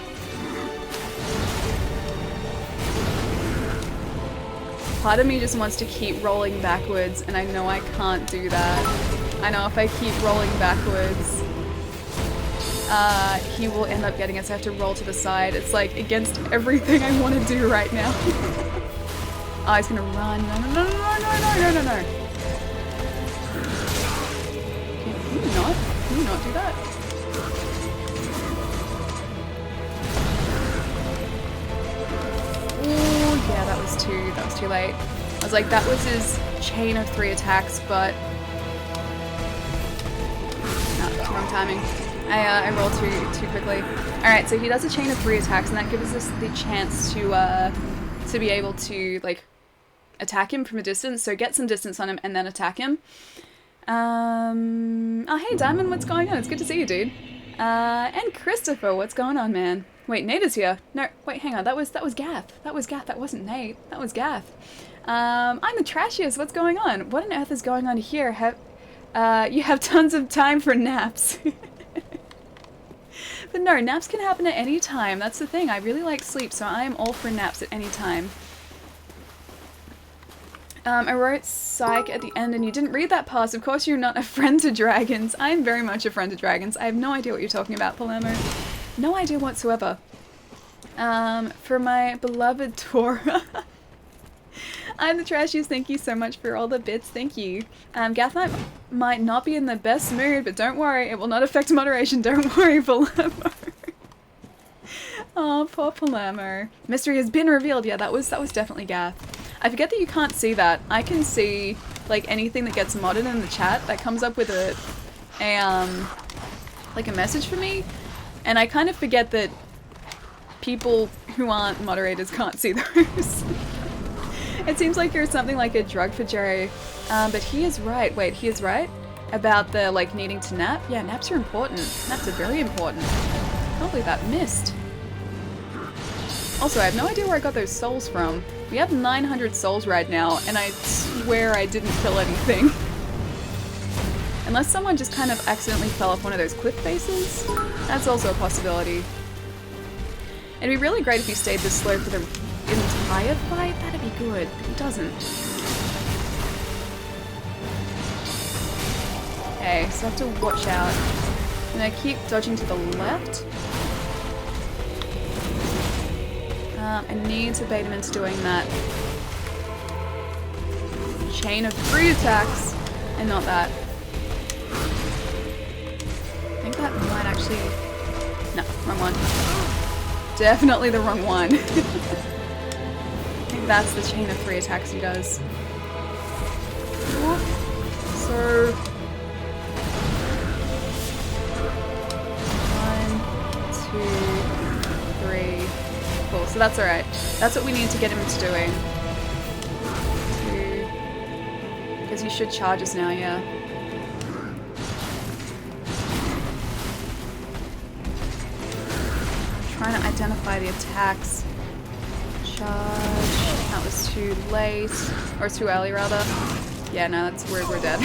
Part of me just wants to keep rolling backwards, and I know I can't do that. I know if I keep rolling backwards, he will end up getting us. I have to roll to the side. It's like against everything I want to do right now. Oh, he's gonna run. No, no, no, no, no, no, no, no, no. Can you not? Can you not do that? Ooh, yeah, that was too late. I was like, that was his chain of 3 attacks, but no, wrong timing. I rolled too quickly. Alright, so he does a chain of 3 attacks, and that gives us the chance to be able to, like, attack him from a distance, so get some distance on him and then attack him. Oh, hey, Diamond, what's going on? It's good to see you, dude. And Christopher, what's going on, man? Wait, Nate is here. No, wait, hang on. That was Gath. That was Gath. That wasn't Nate. That was Gath. I'm the trashiest. What's going on? What on earth is going on here? You have tons of time for naps. But no, naps can happen at any time. That's the thing. I really like sleep, so I am all for naps at any time. I wrote psych at the end and you didn't read that past. Of course you're not a friend to dragons. I am very much a friend to dragons. I have no idea what you're talking about, Palermo. No idea whatsoever. For my beloved Tora. I'm the trashiest. Thank you so much for all the bits. Thank you. Gath might not be in the best mood, but don't worry. It will not affect moderation. Don't worry, Palermo. Oh, poor Palermo. Mystery has been revealed. Yeah, that was definitely Gath. I forget that you can't see that. I can see, like, anything that gets modded in the chat that comes up with like a message for me. And I kind of forget that people who aren't moderators can't see those. It seems like you're something like a drug for Jerry, but he is right. Wait, he is right about the like needing to nap. Yeah, naps are important. Naps are very important. Can't believe that missed. Also, I have no idea where I got those souls from. We have 900 souls right now, and I swear I didn't kill anything. Unless someone just kind of accidentally fell off one of those cliff faces. That's also a possibility. It'd be really great if he stayed this slow for the entire fight. That'd be good, but he doesn't. Okay, so I have to watch out. I'm gonna keep dodging to the left. I need to bait him into doing that. Chain of 3 attacks, and not that. I think that might actually... No, wrong one. Definitely the wrong one. I think that's the chain of 3 attacks he does. So... 1, 2, 3... Cool, so that's alright. That's what we need to get him into doing. 2... Because he should charge us now, yeah. Trying to identify the attacks. Charge. That was too late. Or too early, rather. Yeah, no, that's we're dead.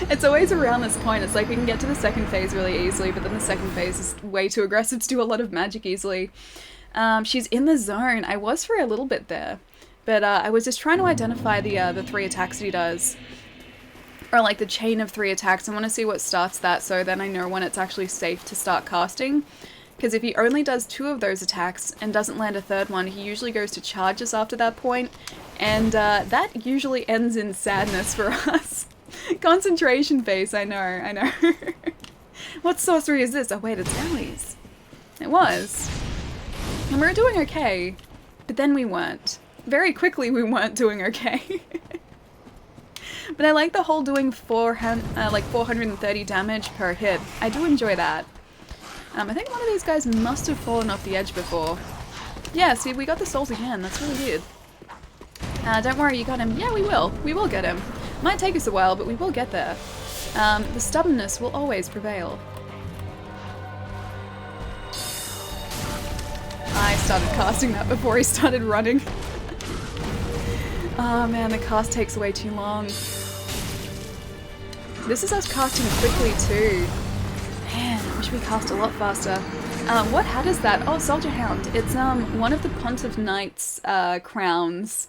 It's always around this point. It's like we can get to the second phase really easily, but then the second phase is way too aggressive to do a lot of magic easily. She's in the zone. I was for a little bit there. But I was just trying to identify the 3 attacks that he does. Or like the chain of 3 attacks. I want to see what starts that, so then I know when it's actually safe to start casting. Because if he only does 2 of those attacks and doesn't land a 3rd one, he usually goes to charge us after that point. And that usually ends in sadness for us. Concentration phase, I know. What sorcery is this? Oh wait, it's Ellie's. It was. And we were doing okay, but then we weren't. Very quickly we weren't doing okay. But I like the whole doing 430 damage per hit. I do enjoy that. I think one of these guys must have fallen off the edge before. Yeah, see, we got the souls again. That's really weird. Don't worry, you got him. Yeah, we will. We will get him. Might take us a while, but we will get there. The stubbornness will always prevail. I started casting that before he started running. Oh man, the cast takes way too long. This is us casting quickly too. Man, I wish we cast a lot faster. What hat is that? Oh, Soldier Hound. It's one of the Pontiff Knight's crowns.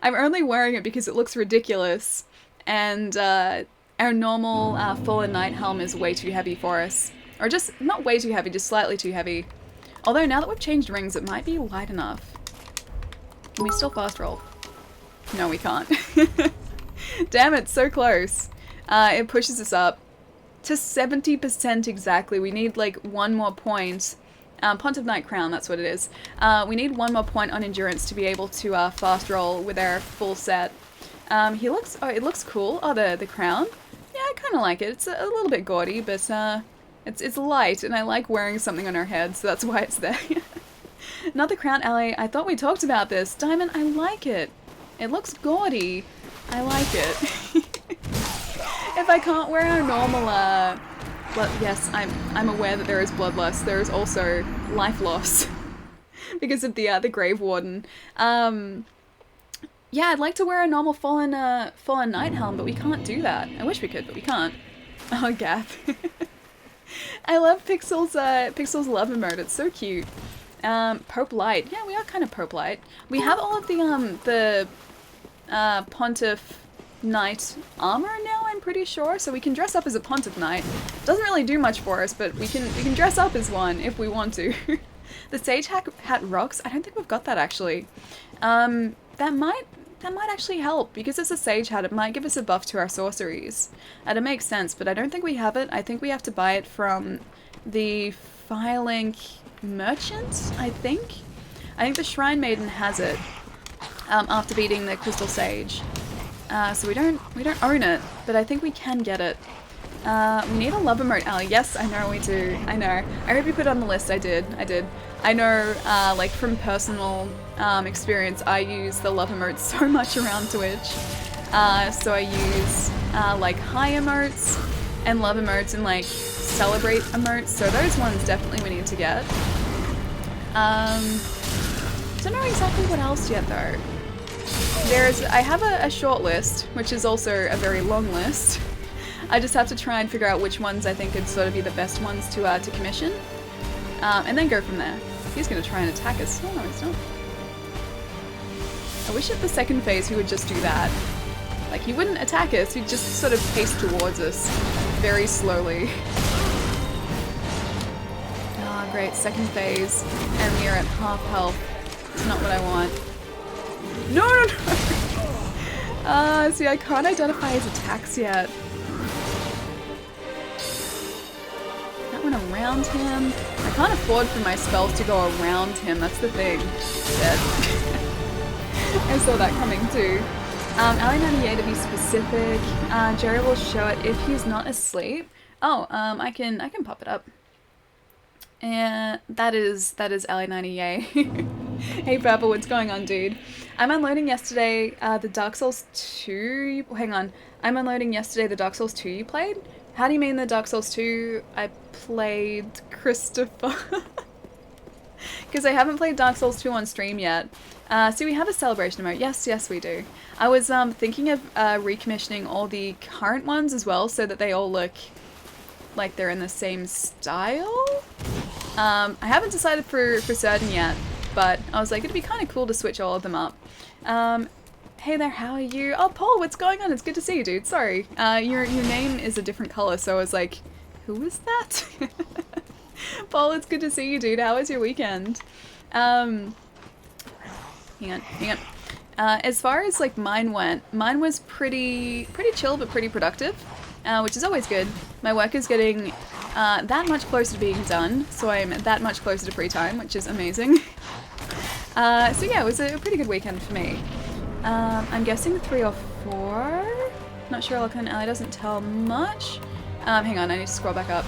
I'm only wearing it because it looks ridiculous. And our normal Fallen Knight helm is way too heavy for us. Or just, not way too heavy, just slightly too heavy. Although now that we've changed rings, it might be light enough. Can we still fast roll? No, we can't. Damn it, so close. It pushes us up to 70% exactly. We need like 1 more point. Pontiff Knight Crown, that's what it is. We need 1 more point on endurance to be able to fast roll with our full set. He looks, oh, it looks cool. Oh, the crown. Yeah, I kind of like it. It's a little bit gaudy, but it's light, and I like wearing something on our head, so that's why it's there. Another crown ally. I thought we talked about this. Diamond, I like it. It looks gaudy. I like it. If I can't wear our normal, but yes, I'm aware that there is bloodlust. There is also life loss because of the Grave Warden. Yeah, I'd like to wear a normal Fallen Knight helm, but we can't do that. I wish we could, but we can't. Oh, Gath. I love Pixel's love emote. It's so cute. Pope Light. Yeah, we are kind of Pope Light. We have all of the Pontiff Knight armor now, I'm pretty sure, so we can dress up as a Pontiff Knight. Doesn't really do much for us, but we can dress up as one if we want to. The Sage Hat rocks. I don't think we've got that actually. That might actually help because it's a Sage Hat. It might give us a buff to our sorceries. It makes sense, but I don't think we have it. I think we have to buy it from the Firelink merchant. I think the Shrine Maiden has it after beating the Crystal Sage. So we don't own it, but I think we can get it. We need a love emote, Ali. Yes, I know we do. I know. I hope you put it on the list. I did. I know, like, from personal experience, I use the love emotes so much around Twitch. So I use, like, high emotes and love emotes and, like, celebrate emotes. So those ones definitely we need to get. Don't know exactly what else yet, though. I have a short list, which is also a very long list. I just have to try and figure out which ones I think would sort of be the best ones to commission, and then go from there. He's going to try and attack us. Oh, no, he's not. I wish at the second phase he would just do that. Like, he wouldn't attack us, he'd just sort of pace towards us very slowly. Ah, great, second phase, and we are at half health. It's not what I want. No, no, no! See, I can't identify his attacks yet. That went around him. I can't afford for my spells to go around him, that's the thing. Dead. I saw that coming too. Ali98 to be specific. Jerry will show it if he's not asleep. Oh, I can pop it up. And that is Ali98. Hey Purple, what's going on, dude? I'm unloading yesterday the Dark Souls 2. Hang on. I'm unloading yesterday the Dark Souls 2 you played? How do you mean the Dark Souls 2? I played Christopher. Because I haven't played Dark Souls 2 on stream yet. See, we have a celebration emote. Yes, yes, we do. I was thinking of recommissioning all the current ones as well, so that they all look like they're in the same style. I haven't decided for certain yet, but I was like, it'd be kind of cool to switch all of them up. Hey there, how are you? Oh, Paul, what's going on? It's good to see you, dude. Sorry. Your name is a different color, so I was like, who is that? Paul, it's good to see you, dude. How was your weekend? Hang on. As far as like mine went, mine was pretty chill but pretty productive, which is always good. My work is getting that much closer to being done, so I'm that much closer to free time, which is amazing. So yeah, it was a pretty good weekend for me. I'm guessing 3 or 4. Not sure. Lachlan Alley doesn't tell much. Hang on, I need to scroll back up.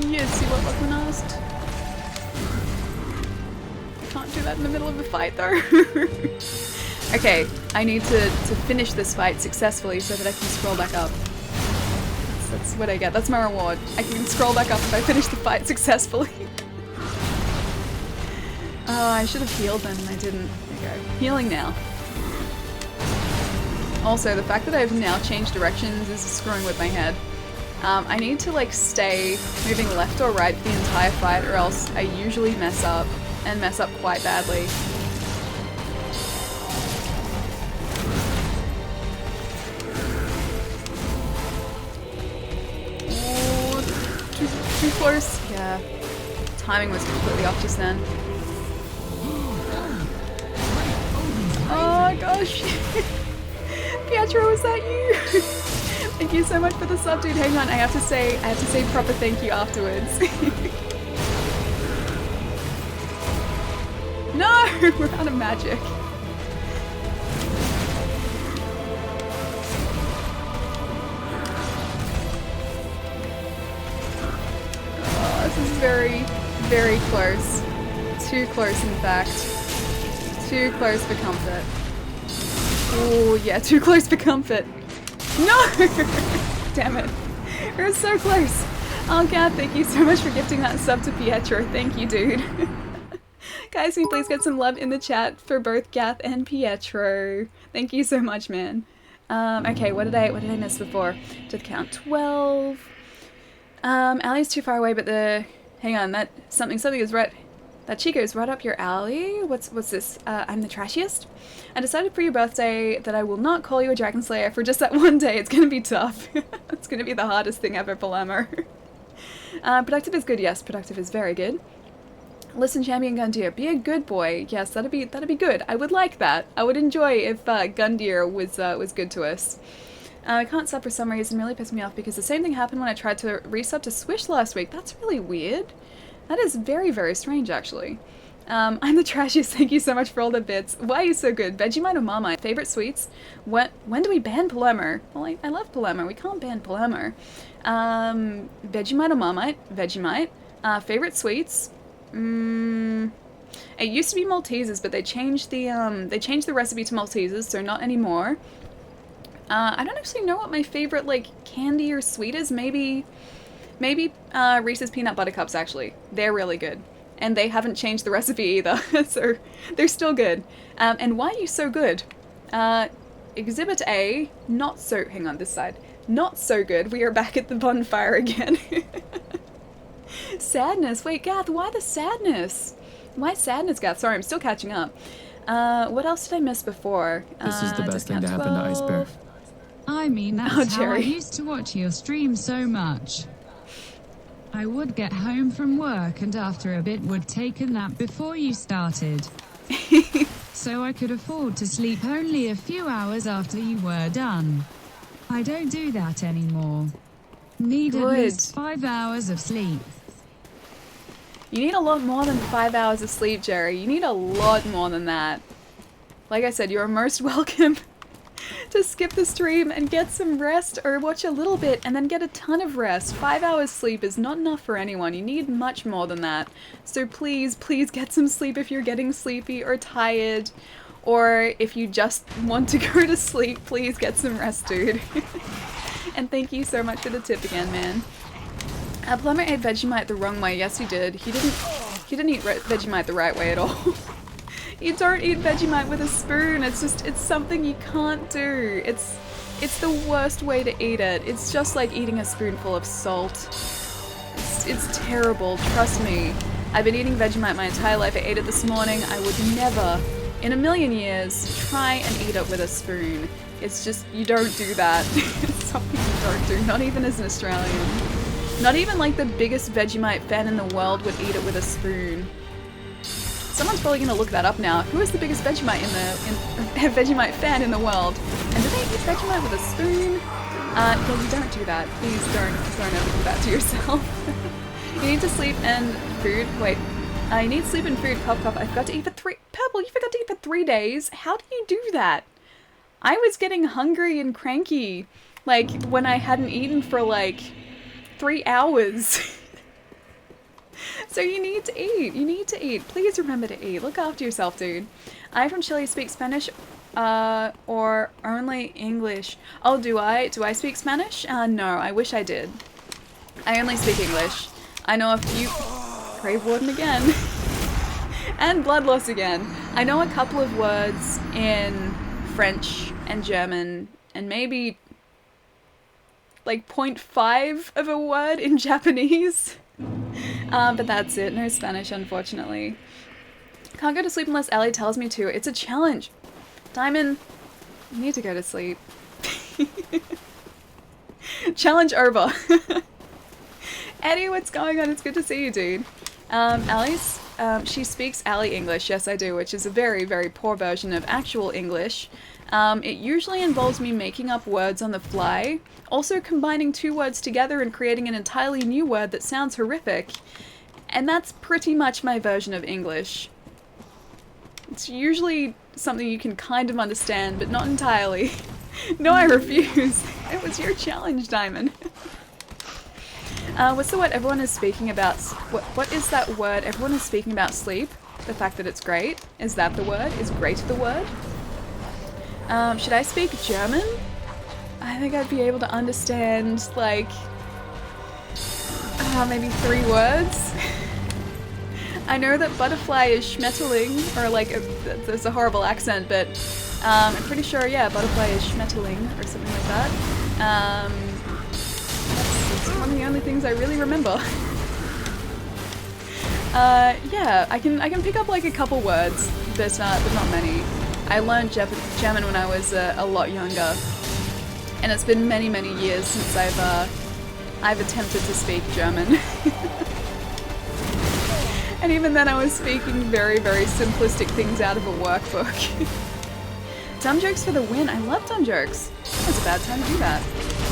Yes, see what Lachlan asked. I can't do that in the middle of a fight though. Okay, I need to finish this fight successfully so that I can scroll back up. That's what I get. That's my reward. I can scroll back up if I finish the fight successfully. Oh, I should have healed then and I didn't. There we go. Healing now. Also, the fact that I've now changed directions is screwing with my head. I need to like stay moving left or right the entire fight or else I usually mess up and mess up quite badly. Ooh, too close. Yeah. Timing was completely off just then. Oh gosh. Pietro, is that you? Thank you so much for the sub, dude. Hang on, I have to say proper thank you afterwards. No, we're out of magic. Oh, this is very, very close. Too close, in fact. Too close for comfort. Oh, yeah, too close for comfort. No! Damn it. We were so close. Oh, Gath, thank you so much for gifting that sub to Pietro. Thank you, dude. Guys, can you please get some love in the chat for both Gath and Pietro? Thank you so much, man. Okay, what did I miss before? Did count 12. Alley's too far away, but hang on, that something is right. That Chico's right up your alley. What's this? I'm the trashiest. I decided for your birthday that I will not call you a Dragon Slayer for just that one day. It's gonna be tough. It's gonna be the hardest thing ever, Palermo. Productive is good. Yes, productive is very good. Listen, Champion Gundyr, be a good boy. Yes, that'd be good. I would like that. I would enjoy if Gundyr was good to us. I can't sub for some reason. Really pissed me off because the same thing happened when I tried to resub to Swish last week. That's really weird. That is very, very strange, actually. I'm the trashiest. Thank you so much for all the bits. Why are you so good? Vegemite or Marmite? Favorite sweets? When do we ban Palermo? Well, I love Palermo. We can't ban Palermo. Vegemite or Marmite? Vegemite. Favorite sweets? It used to be Maltesers, but they changed the recipe to Maltesers, so not anymore. I don't actually know what my favorite like candy or sweet is. Maybe Reese's Peanut Butter Cups. Actually, they're really good. And they haven't changed the recipe either, so they're still good. And why are you so good? Exhibit A, not so... Hang on, this side. Not so good. We are back at the bonfire again. Sadness. Wait, Gath, why the sadness? Why sadness, Gath? Sorry, I'm still catching up. What else did I miss before? This is the best thing to happen to Ice Bear. I mean, that's how I Jerry. used to watch your stream so much. I would get home from work and after a bit would take a nap before you started. So I could afford to sleep only a few hours after you were done. I don't do that anymore. Need at least 5 hours of sleep. You need a lot more than 5 hours of sleep, Jerry. You need a lot more than that. Like I said, you're most welcome to skip the stream and get some rest, or watch a little bit and then get a ton of rest. 5 hours sleep is not enough for anyone. You need much more than that. So please, please get some sleep if you're getting sleepy or tired, or if you just want to go to sleep, please get some rest, dude. And thank you so much for the tip again, man. Palermo ate Vegemite the wrong way. Yes, he did. He didn't eat Vegemite the right way at all. You don't eat Vegemite with a spoon. It's something you can't do. It's the worst way to eat it. It's just like eating a spoonful of salt. It's terrible, trust me. I've been eating Vegemite my entire life. I ate it this morning. I would never, in a million years, try and eat it with a spoon. It's just, you don't do that. It's something you don't do, not even as an Australian. Not even like the biggest Vegemite fan in the world would eat it with a spoon. Someone's probably going to look that up now. Who is the biggest Vegemite Vegemite fan in the world? And do they eat Vegemite with a spoon? Yeah, you don't do that. Please don't ever do that to yourself. You need to sleep and food. Wait, I need sleep and food. Cop. I forgot to eat for 3. Purple, you forgot to eat for 3 days. How do you do that? I was getting hungry and cranky, like when I hadn't eaten for like 3 hours. So you need to eat. You need to eat. Please remember to eat. Look after yourself, dude. I from Chile speak Spanish or only English. Oh, do I? Do I speak Spanish? No, I wish I did. I only speak English. I know a few... Grave Warden again. And Blood Loss again. I know a couple of words in French and German and maybe like 0.5 of a word in Japanese. But that's it. No Spanish, unfortunately. Can't go to sleep unless Ellie tells me to. It's a challenge. Diamond, you need to go to sleep. Challenge over. Eddie, what's going on? It's good to see you, dude. Allie's, she speaks Allie English. Yes, I do, which is a very, very poor version of actual English. It usually involves me making up words on the fly, also combining 2 words together and creating an entirely new word that sounds horrific. And that's pretty much my version of English. It's usually something you can kind of understand, but not entirely. No, I refuse. It was your challenge, Diamond. What's the word everyone is speaking about? What is that word everyone is speaking about? Sleep? The fact that it's great? Is that the word? Is great the word? Should I speak German? I think I'd be able to understand, like, maybe 3 words. I know that butterfly is Schmetterling, or like, there's a horrible accent, but I'm pretty sure, yeah, butterfly is Schmetterling, or something like that. That's one of the only things I really remember. Yeah, I can pick up like a couple words, but not many. I learned German when I was a lot younger, and it's been many, many years since I've attempted to speak German. And even then I was speaking very, very simplistic things out of a workbook. Dumb jokes for the win. I love dumb jokes. That was a bad time to do that.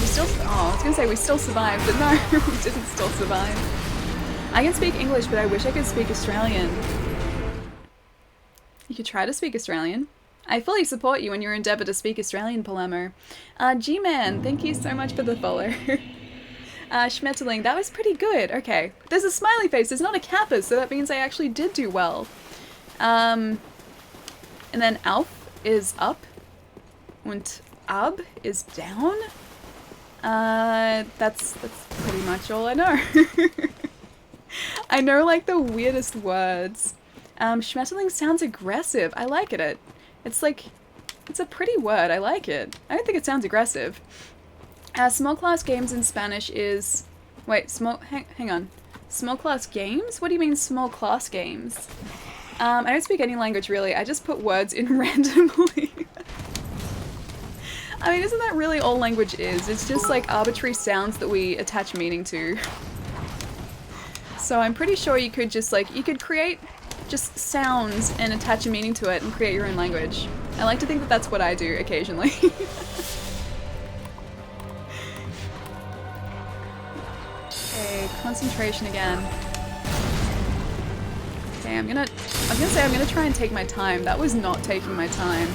We still, I was gonna say we still survived, but no, we didn't still survive. I can speak English, but I wish I could speak Australian. You could try to speak Australian. I fully support you in your endeavour to speak Australian, Palermo. G-Man, thank you so much for the follow. Schmetterling, that was pretty good. Okay. There's a smiley face. There's not a kappa, so that means I actually did do well. And then Alf is up. Und Ab is down. That's pretty much all I know. I know, like, the weirdest words. Schmetterling sounds aggressive. I like it. It's like, it's a pretty word. I like it. I don't think it sounds aggressive. Small class games in Spanish is... Wait, hang on. Small class games? What do you mean small class games? I don't speak any language really. I just put words in randomly. I mean, isn't that really all language is? It's just like arbitrary sounds that we attach meaning to. So I'm pretty sure you could just like, you could create just sounds and attach a meaning to it and create your own language. I like to think that that's what I do occasionally. Okay, concentration again. Okay, I was gonna say I'm gonna try and take my time. That was not taking my time.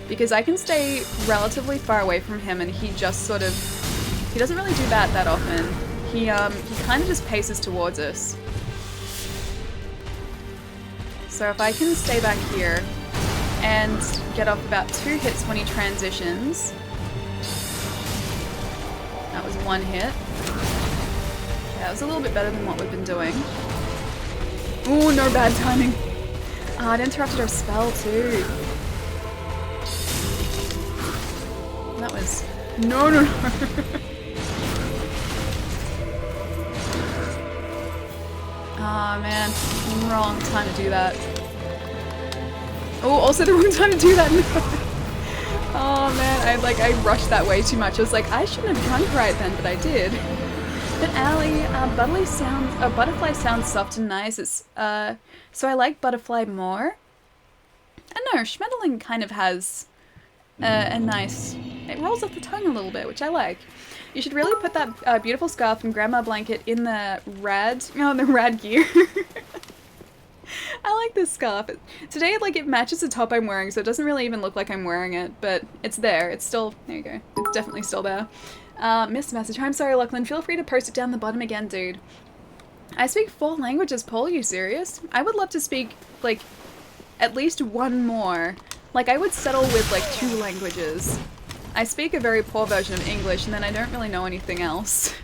Because I can stay relatively far away from him and he just sort of... He doesn't really do that often. He kind of just paces towards us. So if I can stay back here and get off about 2 hits when he transitions. That was 1 hit. Okay, that was a little bit better than what we've been doing. Ooh, no bad timing. Ah, it interrupted our spell too. That was... No. Aw, man. Wrong time to do that. Oh, also the wrong time to do that. Oh, man. I rushed that way too much. I was like, I shouldn't have drunk right then, but I did. But Allie, butterfly sounds soft and nice. It's, so I like butterfly more. I don't know, Schmetterling kind of has a nice... It rolls off the tongue a little bit, which I like. You should really put that beautiful scarf and grandma blanket in the rad gear. I like this scarf. Today, like, it matches the top I'm wearing, so it doesn't really even look like I'm wearing it, but it's there. It's still... There you go. It's definitely still there. Missed message. I'm sorry, Lachlan. Feel free to post it down the bottom again, dude. I speak 4 languages, Paul. Are you serious? I would love to speak, like, at least 1 more. Like, I would settle with, like, 2 languages. I speak a very poor version of English, and then I don't really know anything else.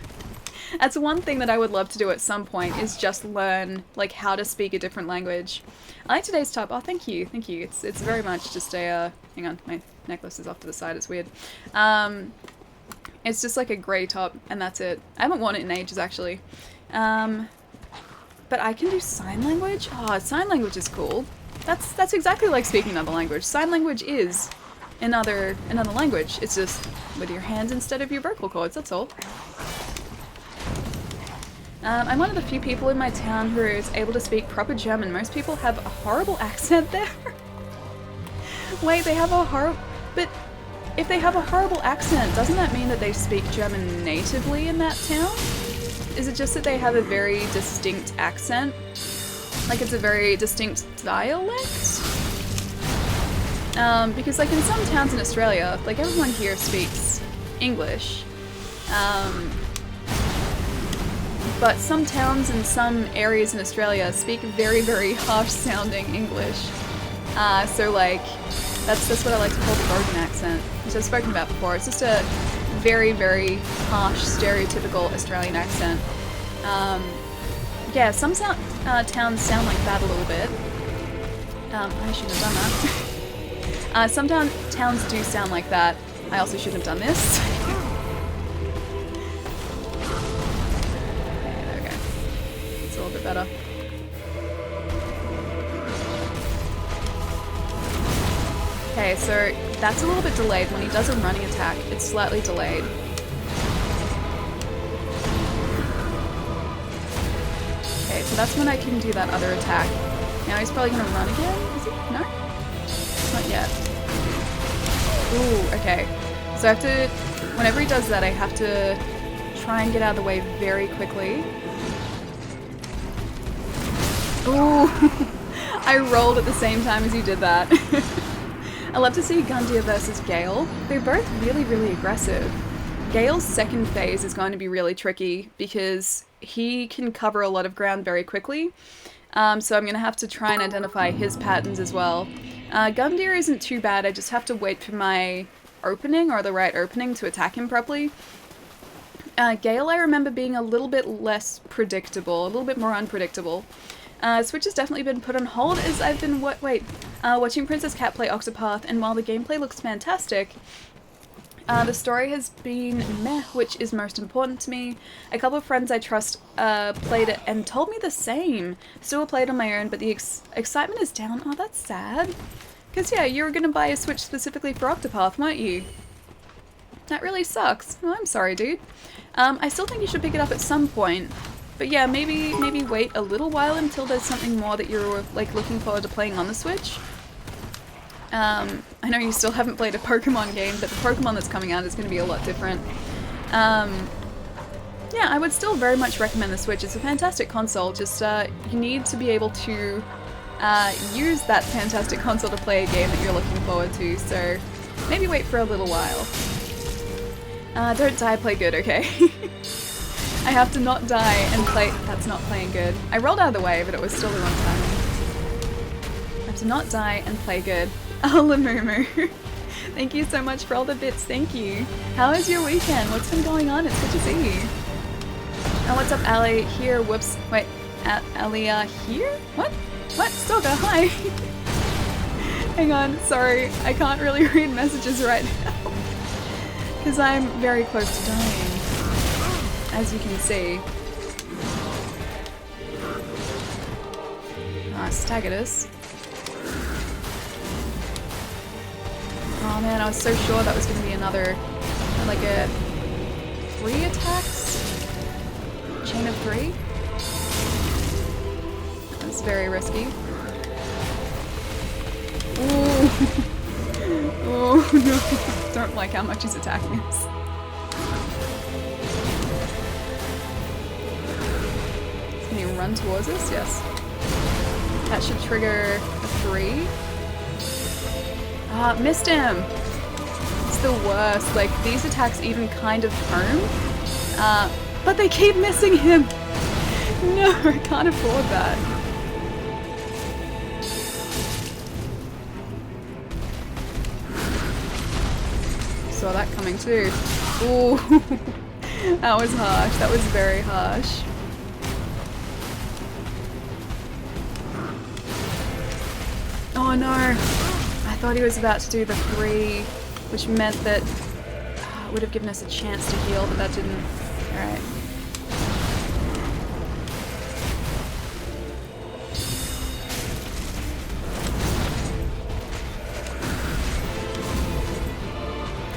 That's one thing that I would love to do at some point, is just learn, like, how to speak a different language. I like today's top. Oh, thank you. Thank you. It's very much just a, hang on, my necklace is off to the side. It's weird. It's just like a grey top, and that's it. I haven't worn it in ages, actually. But I can do sign language? Oh, sign language is cool. That's exactly like speaking another language. Sign language is another language. It's just with your hands instead of your vocal cords, that's all. I'm one of the few people in my town who is able to speak proper German. Most people have a horrible accent there. Wait, they have a horrible... But if they have a horrible accent, doesn't that mean that they speak German natively in that town? Is it just that they have a very distinct accent? Like it's a very distinct dialect? Because like in some towns in Australia, like everyone here speaks English. But some towns and some areas in Australia speak very, very harsh sounding English. So like, that's what I like to call the Brogan accent, which I've spoken about before. It's just a very, very harsh, stereotypical Australian accent. Yeah, some towns sound like that a little bit. I shouldn't have done that. Some towns do sound like that. I also shouldn't have done this. Okay, there we go. It's a little bit better. Okay, so that's a little bit delayed. When he does a running attack, it's slightly delayed. Okay, so that's when I can do that other attack. Now he's probably gonna run again? Is he? No? Not yet. Ooh, okay. So I have to... Whenever he does that, I have to try and get out of the way very quickly. Ooh! I rolled at the same time as you did that. I love to see Gundyr versus Gale. They're both really, really aggressive. Gale's second phase is going to be really tricky because he can cover a lot of ground very quickly. So I'm going to have to try and identify his patterns as well. Gundyr isn't too bad, I just have to wait for my opening, or the right opening, to attack him properly. Gale I remember being a little bit less predictable, a little bit more unpredictable. Switch has definitely been put on hold as I've been watching Princess Cat play Octopath, and while the gameplay looks fantastic, the story has been meh, which is most important to me. A couple of friends I trust played it and told me the same. Still played on my own, but the excitement is down. Oh, that's sad. Because yeah, you were going to buy a Switch specifically for Octopath, weren't you? That really sucks. Oh, I'm sorry, dude. I still think you should pick it up at some point. But yeah, maybe wait a little while until there's something more that you're like looking forward to playing on the Switch. I know you still haven't played a Pokemon game, but the Pokemon that's coming out is going to be a lot different. Yeah, I would still very much recommend the Switch. It's a fantastic console, just you need to be able to use that fantastic console to play a game that you're looking forward to, so maybe wait for a little while. Don't die, play good, okay? I have to not die and play- that's not playing good. I rolled out of the way, but it was still the wrong timing. I have to not die and play good. Oh, Lamumu. Thank you so much for all the bits, thank you. How was your weekend? What's been going on? It's good to see you. Oh, what's up, Ali? Here, whoops. Wait, Alia here? What? What? Stalker, hi! Hang on, sorry. I can't really read messages right now. Because I'm very close to dying. As you can see. Staggerus. Oh man, I was so sure that was going to be another, like a 3 attacks? Chain of 3? That's very risky. Ooh. Oh no, don't like how much he's attacking us. Can he run towards us? Yes. That should trigger a 3. Ah, missed him! It's the worst. Like, these attacks even kind of home. But they keep missing him! No, I can't afford that. Saw that coming too. Ooh. That was harsh. That was very harsh. Oh no! I thought he was about to do the 3, which meant that it would have given us a chance to heal, but that didn't. Alright.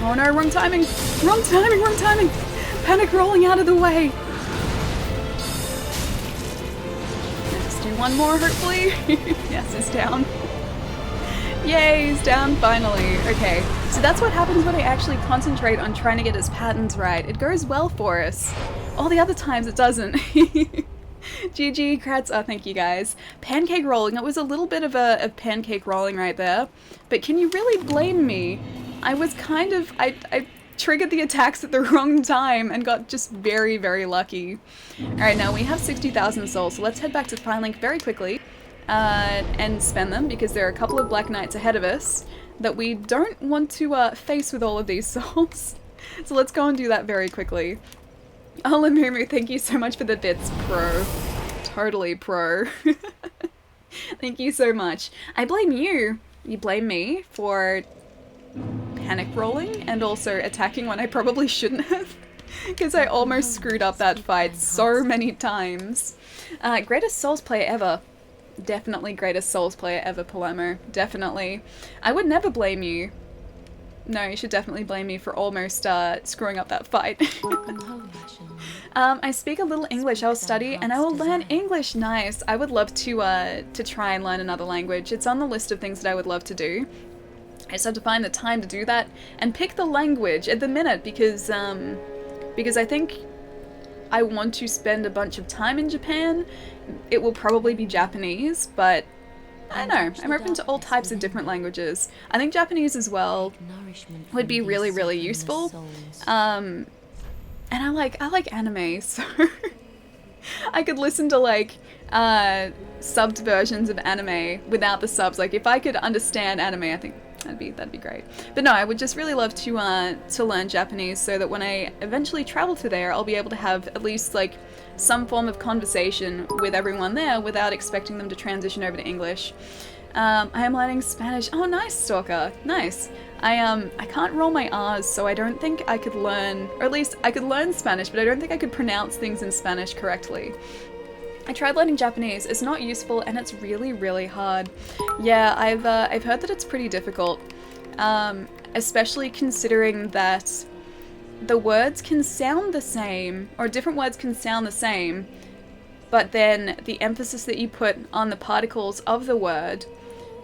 Oh no, wrong timing! Wrong timing, wrong timing! Panic rolling out of the way! Let's do one more, hopefully. Yes, it's down. Yay, he's down finally. Okay, so that's what happens when I actually concentrate on trying to get his patterns right. It goes well for us. All the other times it doesn't. GG, crats. Oh, thank you guys. Pancake rolling. It was a little bit of a pancake rolling right there. But can you really blame me? I was kind of... I triggered the attacks at the wrong time and got just very, very lucky. Alright, now we have 60,000 souls, so let's head back to Firelink very quickly. And spend them, because there are a couple of Black Knights ahead of us that we don't want to face with all of these souls. So let's go and do that very quickly. Oh, Lamumu, thank you so much for the bits, pro. Totally pro. Thank you so much. I blame you. You blame me for panic rolling and also attacking when I probably shouldn't have. Because I almost screwed up that fight so many times. Greatest Souls player ever. Definitely greatest Souls player ever, Palermo. Definitely. I would never blame you. No, you should definitely blame me for almost screwing up that fight. I speak a little English. I will study and I will learn English. Nice. I would love to try and learn another language. It's on the list of things that I would love to do. I just have to find the time to do that and pick the language at the minute because I think I want to spend a bunch of time in Japan. It will probably be Japanese, but I don't know, I'm open to all types of different languages. I think Japanese as well would be really, really useful. And I like anime, so I could listen to like subbed versions of anime without the subs. Like if I could understand anime, I think that'd be great. But no, I would just really love to learn Japanese so that when I eventually travel to there, I'll be able to have at least like some form of conversation with everyone there without expecting them to transition over to English. I am learning Spanish. Oh, nice, Stalker. Nice. I can't roll my R's, so I don't think I could learn, or at least I could learn Spanish, but I don't think I could pronounce things in Spanish correctly. I tried learning Japanese. It's not useful, and it's really, really hard. Yeah, I've heard that it's pretty difficult, especially considering that the words can sound the same, or different words can sound the same, but then the emphasis that you put on the particles of the word,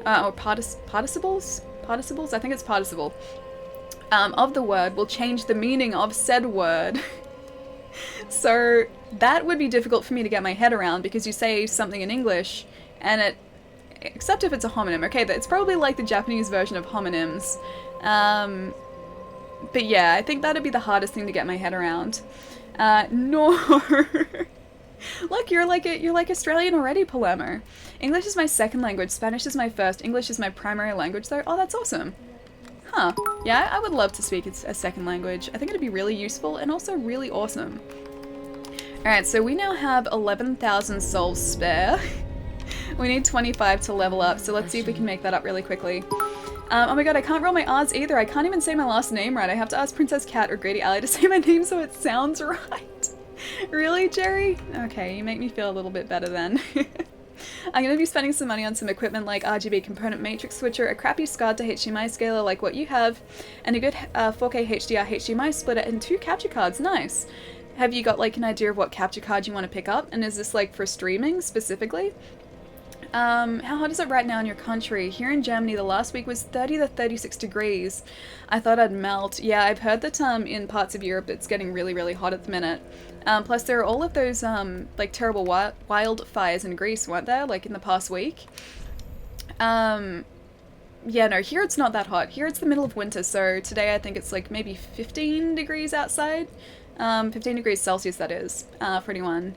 or participles? Participles? I think it's participle. Of the word will change the meaning of said word. So that would be difficult for me to get my head around, because you say something in English and it, except if it's a homonym, okay, it's probably like the Japanese version of homonyms. But yeah, I think that'd be the hardest thing to get my head around. No. Look, you're like Australian already, Palermo. English is my second language, Spanish is my first, English is my primary language though. Oh, that's awesome. Huh. Yeah, I would love to speak a second language. I think it'd be really useful and also really awesome. Alright, so we now have 11,000 souls spare. We need 25 to level up, so let's see if we can make that up really quickly. Oh my god, I can't roll my R's either. I can't even say my last name right. I have to ask Princess Cat or Grady Alley to say my name so it sounds right. Really, Jerry? Okay, you make me feel a little bit better then. I'm going to be spending some money on some equipment like RGB component matrix switcher, a crappy SCART to HDMI scaler like what you have, and a good 4K HDR HDMI splitter and 2 capture cards. Nice. Have you got like an idea of what capture card you want to pick up? And is this like for streaming specifically? How hot is it right now in your country? Here in Germany, the last week was 30 to 36 degrees. I thought I'd melt. Yeah, I've heard that in parts of Europe it's getting really, really hot at the minute. Plus there are all of those like terrible wildfires in Greece, weren't there? Like in the past week. Yeah, no, here it's not that hot. Here it's the middle of winter, so today I think it's like maybe 15 degrees outside. 15 degrees Celsius, that is, for anyone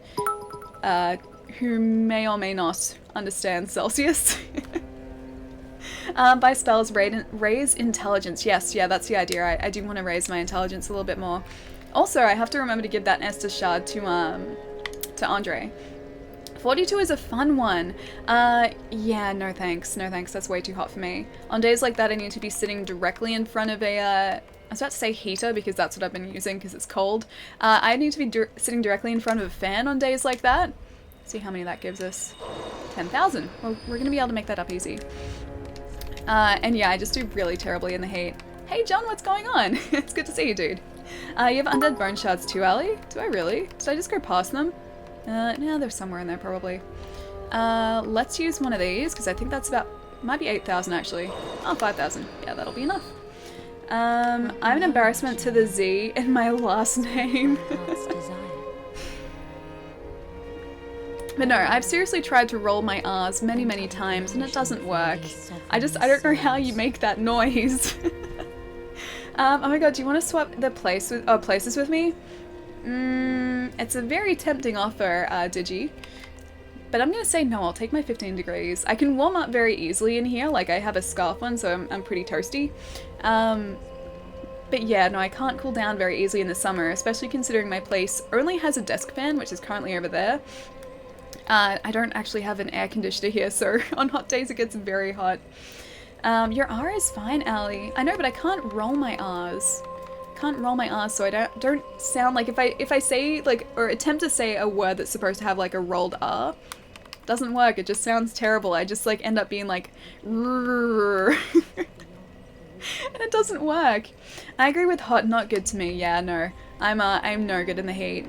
who may or may not understand Celsius. By spells, raise intelligence. Yes, yeah, that's the idea. I do want to raise my intelligence a little bit more. Also, I have to remember to give that Estus shard to Andre. 42 is a fun one. Yeah, no thanks. No thanks, that's way too hot for me. On days like that, I need to be sitting directly in front of a, I was about to say heater because that's what I've been using because it's cold. I need to be sitting directly in front of a fan on days like that. See how many that gives us. 10,000. Well, we're going to be able to make that up easy. And yeah, I just do really terribly in the heat. Hey John, what's going on? It's good to see you, dude. You have undead bone shards too, Ali? Do I really? Did I just go past them? No, they're somewhere in there probably. Let's use one of these because I think that's about, might be 8,000 actually. Oh, 5,000. Yeah, that'll be enough. I'm an embarrassment to the Z in my last name. But no, I've seriously tried to roll my R's many, many times and it doesn't work. I don't know how you make that noise. Oh my god, do you want to swap the places with me? It's a very tempting offer, Digi. But I'm gonna say no, I'll take my 15 degrees. I can warm up very easily in here, like I have a scarf on, so I'm pretty toasty. But yeah, no, I can't cool down very easily in the summer, especially considering my place only has a desk fan, which is currently over there. I don't actually have an air conditioner here, so on hot days it gets very hot. Your R is fine, Ali. I know, but I can't roll my R's. Can't roll my R's, so I don't sound like if I say like or attempt to say a word that's supposed to have like a rolled R, doesn't work. It just sounds terrible. I just like end up being like and it doesn't work. I agree with hot, not good to me. Yeah, no. I'm no good in the heat.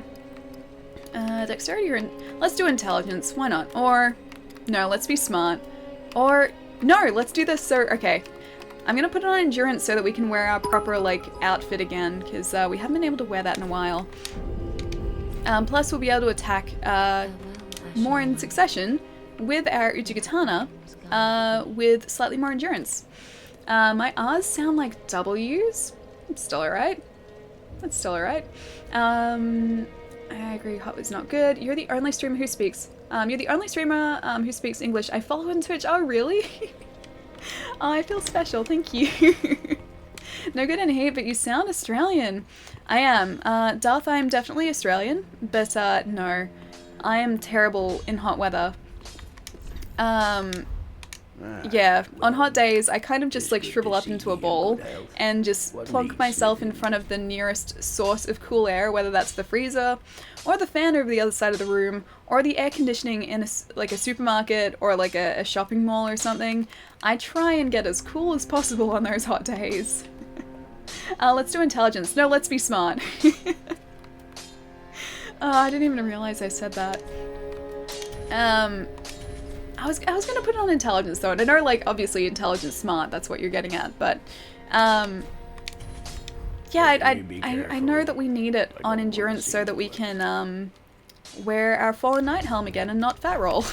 Dexterity or let's do intelligence. Why not? Or no, let's be smart. Or no, let's do this. So okay. I'm gonna put it on endurance so that we can wear our proper like outfit again because we haven't been able to wear that in a while. Plus we'll be able to attack more in succession with our Uchigatana with slightly more endurance. My R's sound like W's. It's still alright. That's still alright. I agree, hot was not good. You're the only streamer who speaks. You're the only streamer who speaks English. I follow on Twitch. Oh, really? Oh, I feel special. Thank you. No good in heat, but you sound Australian. I am. Darth, I am definitely Australian, but no. I am terrible in hot weather. Yeah, on hot days, I kind of just like shrivel up into a ball and just plonk myself in front of the nearest source of cool air, whether that's the freezer, or the fan over the other side of the room, or the air conditioning in like a supermarket or like a shopping mall or something. I try and get as cool as possible on those hot days. Let's do intelligence. No, let's be smart. I didn't even realize I said that. I was gonna put it on intelligence though, and I know like obviously intelligence smart, that's what you're getting at, but yeah, I know that we need it on endurance so that we can wear our Fallen Knight helm again and not fat roll.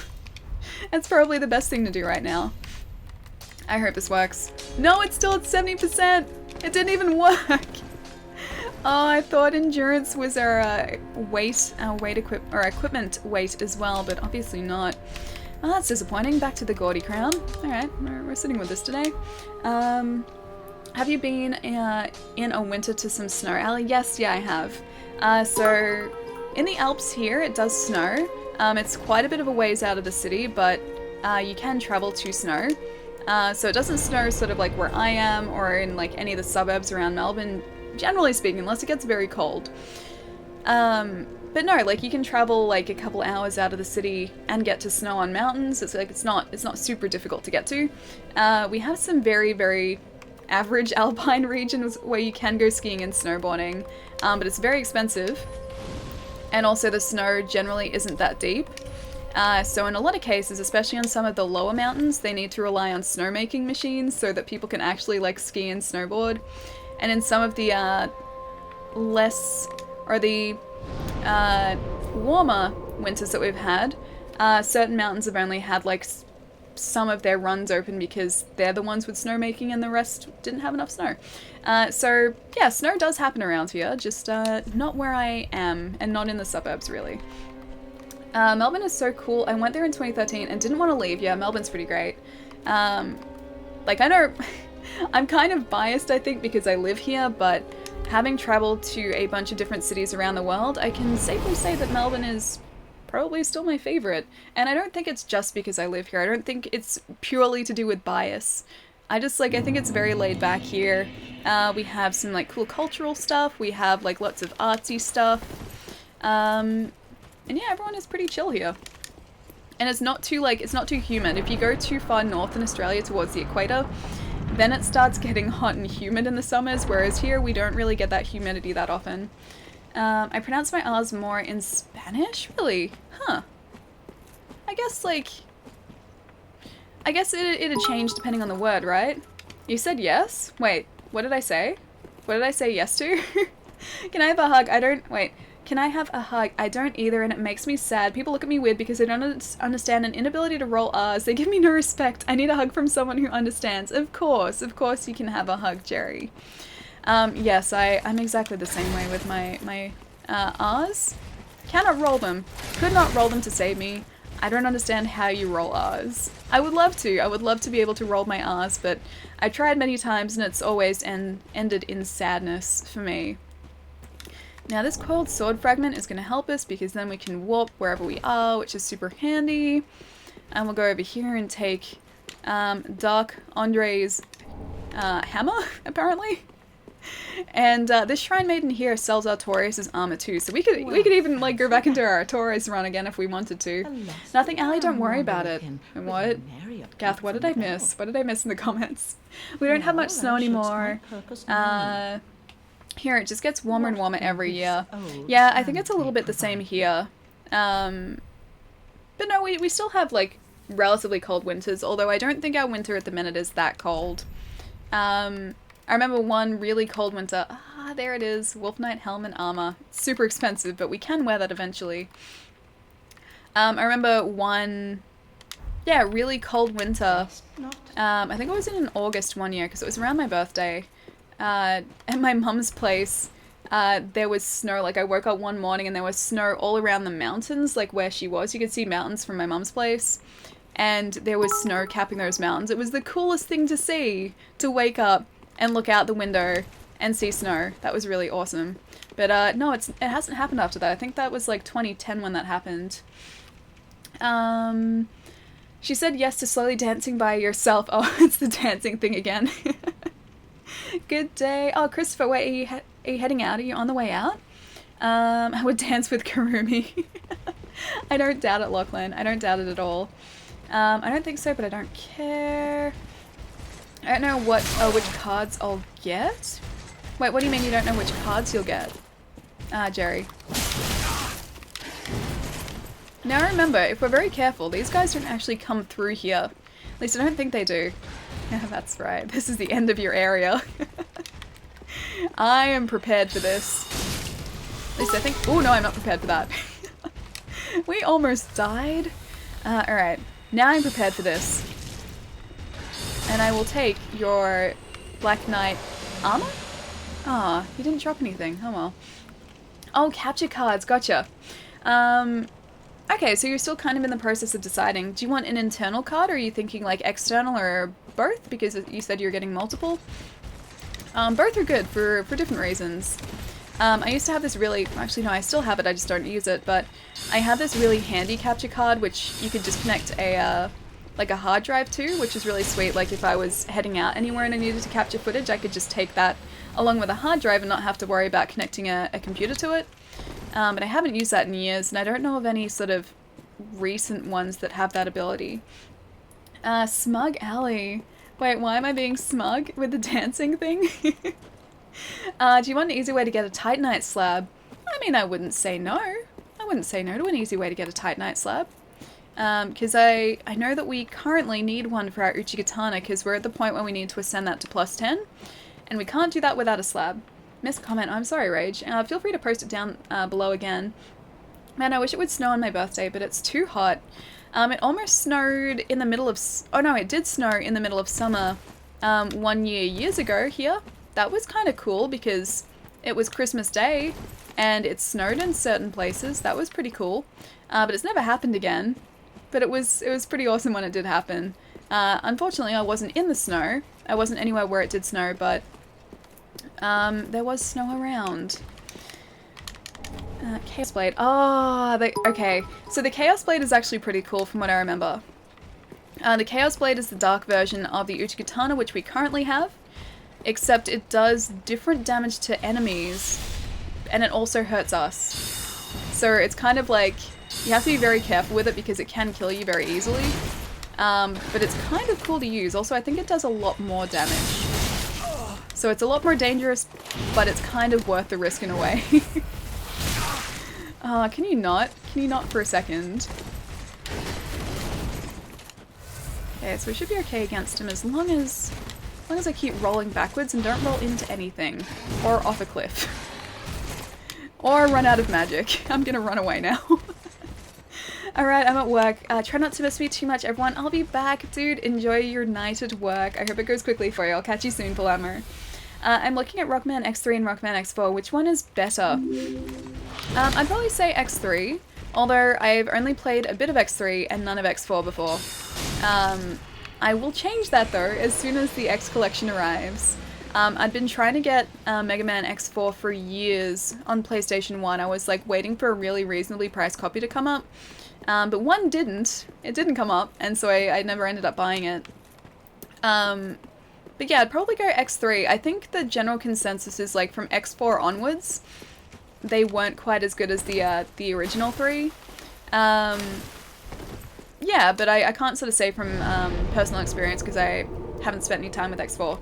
That's probably the best thing to do right now. I hope this works. No, it's still at 70%! It didn't even work! Oh, I thought endurance was our equipment weight as well, but obviously not. Oh, that's disappointing. Back to the gaudy crown. Alright, we're sitting with this today. Have you been in a winter to some snow, Ali? Yes, yeah, I have. So, in the Alps here, it does snow. It's quite a bit of a ways out of the city, but you can travel to snow. So it doesn't snow sort of like where I am or in like any of the suburbs around Melbourne, generally speaking, unless it gets very cold. But no, like you can travel like a couple hours out of the city and get to snow on mountains. It's like it's not super difficult to get to. We have some very, very average alpine regions where you can go skiing and snowboarding, but it's very expensive. And also the snow generally isn't that deep. So in a lot of cases, especially on some of the lower mountains, they need to rely on snowmaking machines so that people can actually like ski and snowboard. And in some of the warmer winters that we've had, certain mountains have only had like some of their runs open because they're the ones with snowmaking and the rest didn't have enough snow. So yeah, snow does happen around here, just not where I am and not in the suburbs really. Melbourne is so cool. I went there in 2013 and didn't want to leave. Yeah, Melbourne's pretty great. Like I know I'm kind of biased, I think, because I live here, but having traveled to a bunch of different cities around the world, I can safely say that Melbourne is probably still my favorite. And I don't think it's just because I live here. I don't think it's purely to do with bias. I think it's very laid back here. We have some like cool cultural stuff. We have like lots of artsy stuff. And yeah, everyone is pretty chill here. And it's not too humid. If you go too far north in Australia towards the equator, then it starts getting hot and humid in the summers, whereas here we don't really get that humidity that often. I pronounce my R's more in Spanish? Really? Huh. I guess it'd change depending on the word, right? You said yes? Wait, what did I say? What did I say yes to? Can I have a hug? Can I have a hug? I don't either, and it makes me sad. People look at me weird because they don't understand an inability to roll R's. They give me no respect. I need a hug from someone who understands. Of course you can have a hug, Jerry. Yes, I'm exactly the same way with my R's. Cannot roll them. Could not roll them to save me. I don't understand how you roll R's. I would love to. I would love to be able to roll my R's, but I've tried many times and it's always ended in sadness for me. Now this coiled sword fragment is going to help us because then we can warp wherever we are, which is super handy. And we'll go over here and take Dark Andre's hammer, apparently. And this Shrine Maiden here sells Artorias' armor too, so we could even like go back into our Artorias run again if we wanted to. Nothing, Ali, don't worry about it. And what? Gath, what did I miss? What did I miss in the comments? We don't have much snow anymore. Here, it just gets warmer and warmer every year. Yeah, I think it's a little bit the same here. But no, we still have, like, relatively cold winters, although I don't think our winter at the minute is that cold. I remember one really cold winter. There it is. Wolf Knight helm and armor. It's super expensive, but we can wear that eventually. I remember one yeah, really cold winter. I think I was in August one year because it was around my birthday. At my mum's place, there was snow. Like, I woke up one morning and there was snow all around the mountains, like where she was. You could see mountains from my mum's place. And there was snow capping those mountains. It was the coolest thing to see, to wake up and look out the window and see snow. That was really awesome. But no, it hasn't happened after that. I think that was like 2010 when that happened. She said yes to slowly dancing by yourself. Oh, it's the dancing thing again. Good day. Oh, Christopher, wait, are you heading out? Are you on the way out? I would dance with Karumi. I don't doubt it, Lachlan. I don't doubt it at all. I don't think so, but I don't care. I don't know which cards I'll get. Wait, what do you mean you don't know which cards you'll get? Jerry. Now remember, if we're very careful, these guys don't actually come through here. At least I don't think they do. Yeah, that's right. This is the end of your area. I am prepared for this. At least I think... Oh, no, I'm not prepared for that. We almost died. Alright. Now I'm prepared for this. And I will take your Black Knight armor? Ah, you didn't drop anything. Oh well. Oh, capture cards. Gotcha. Okay, so you're still kind of in the process of deciding. Do you want an internal card, or are you thinking like external, or both? Because you said you're getting multiple. Both are good for different reasons. I used to have this really... Actually, no, I still have it. I just don't use it. But I have this really handy capture card, which you could just connect a like a hard drive to, which is really sweet. Like if I was heading out anywhere and I needed to capture footage, I could just take that along with a hard drive and not have to worry about connecting a computer to it. But I haven't used that in years, and I don't know of any sort of recent ones that have that ability. Smug Alley. Wait, why am I being smug with the dancing thing? Do you want an easy way to get a Titanite slab? I mean, I wouldn't say no. I wouldn't say no to an easy way to get a Titanite slab. Because I know that we currently need one for our Uchigatana, because we're at the point where we need to ascend that to +10. And we can't do that without a slab. Missed comment. I'm sorry, Rage. Feel free to post it down below again. Man, I wish it would snow on my birthday, but it's too hot. It almost snowed in the middle of... Oh no, it did snow in the middle of summer 1 year, years ago here. That was kind of cool because it was Christmas Day and it snowed in certain places. That was pretty cool. But it's never happened again. But it was pretty awesome when it did happen. Unfortunately, I wasn't in the snow. I wasn't anywhere where it did snow, but there was snow around. Chaos Blade. Oh, okay. So the Chaos Blade is actually pretty cool from what I remember. The Chaos Blade is the dark version of the Uchigatana, which we currently have. Except it does different damage to enemies, and it also hurts us. So it's kind of like, you have to be very careful with it because it can kill you very easily. But it's kind of cool to use. Also, I think it does a lot more damage. So it's a lot more dangerous, but it's kind of worth the risk in a way. Can you not? Can you not for a second? Okay, so we should be okay against him as long as I keep rolling backwards and don't roll into anything. Or off a cliff. Or run out of magic. I'm gonna run away now. Alright, I'm at work. Try not to miss me too much, everyone. I'll be back, dude. Enjoy your night at work. I hope it goes quickly for you. I'll catch you soon, Palamo. I'm looking at Rockman X3 and Rockman X4. Which one is better? I'd probably say X3, although I've only played a bit of X3 and none of X4 before. I will change that though as soon as the X collection arrives. I'd been trying to get Mega Man X4 for years on PlayStation 1. I was like waiting for a really reasonably priced copy to come up. But one didn't. It didn't come up, and so I never ended up buying it. But yeah, I'd probably go X3. I think the general consensus is like from X4 onwards, they weren't quite as good as the original 3. Yeah, but I can't sort of say from personal experience because I haven't spent any time with X4.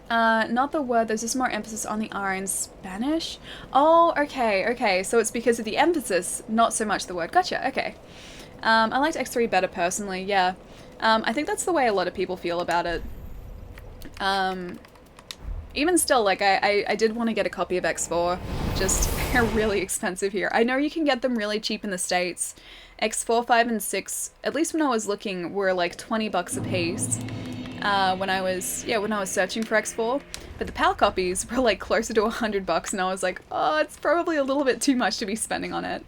Not the word, there's just more emphasis on the R in Spanish. Oh, okay, so it's because of the emphasis, not so much the word. Gotcha, okay. I liked X3 better personally, yeah. I think that's the way a lot of people feel about it. Even still, like, I did want to get a copy of X4, just they're really expensive here. I know you can get them really cheap in the States, X4, 5, and 6, at least when I was looking, were like $20 a piece. When I was searching for X4, but the PAL copies were like closer to $100, and I was like, oh, it's probably a little bit too much to be spending on it.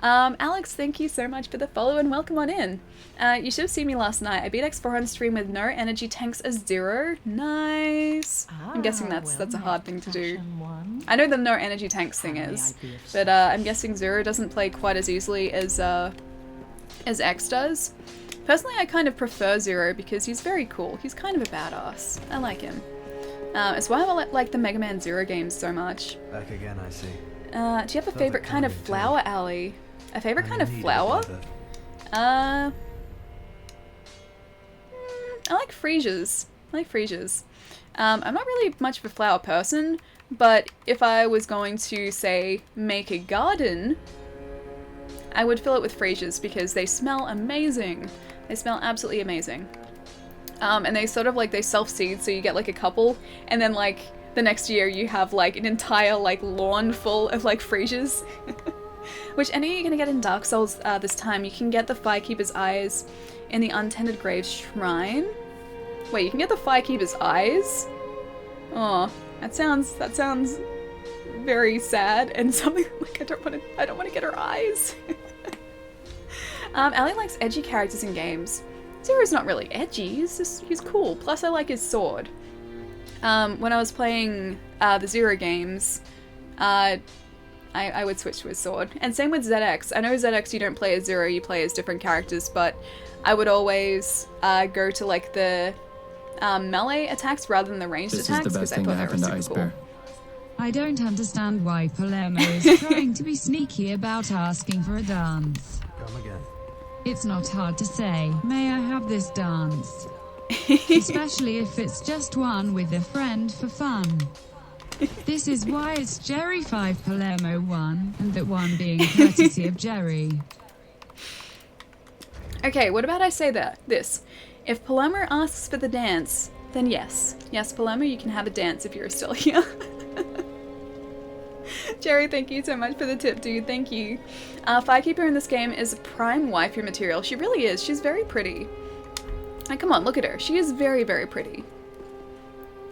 Alex, thank you so much for the follow and welcome on in. You should have seen me last night. I beat X4 on stream with no energy tanks as 0. Nice. I'm guessing that's a hard thing to do. I know the no energy tanks thing is, but I'm guessing 0 doesn't play quite as easily as X does. Personally, I kind of prefer 0 because he's very cool. He's kind of a badass. I like him. It's why I like the Mega Man 0 games so much. Back again, I see. Do you have a favorite kind of flower, Ali? A favorite kind of flower? I like freesias. I'm not really much of a flower person, but if I was going to, say, make a garden, I would fill it with freesias because they smell amazing. They smell absolutely amazing. And they sort of like, they self-seed, so you get like a couple, and then like the next year you have like an entire like lawn full of like freesias. Which I know you're gonna get in Dark Souls this time. You can get the Firekeeper's Eyes in the Untended Grave Shrine. Wait, you can get the Firekeeper's Eyes? Oh, that sounds very sad and something like I don't want to get her eyes. Ali likes edgy characters in games. Zero's not really edgy. He's cool. Plus, I like his sword. When I was playing the Zero games, I would switch to his sword. And same with ZX. I know ZX you don't play as Zero, you play as different characters, but I would always go to like the melee attacks rather than the ranged attacks because I thought they were super cool. I don't understand why Palermo is trying to be sneaky about asking for a dance. Come again. It's not hard to say, may I have this dance? Especially if it's just one with a friend for fun. This is why it's Jerry 5 Palermo 1, and that 1 being courtesy of Jerry. Okay, what about I say this? If Palermo asks for the dance, then yes. Yes, Palermo, you can have a dance if you're still here. Jerry, thank you so much for the tip, dude. Thank you. Firekeeper in this game is prime waifu material. She really is. She's very pretty. Like, come on, look at her. She is very, very pretty.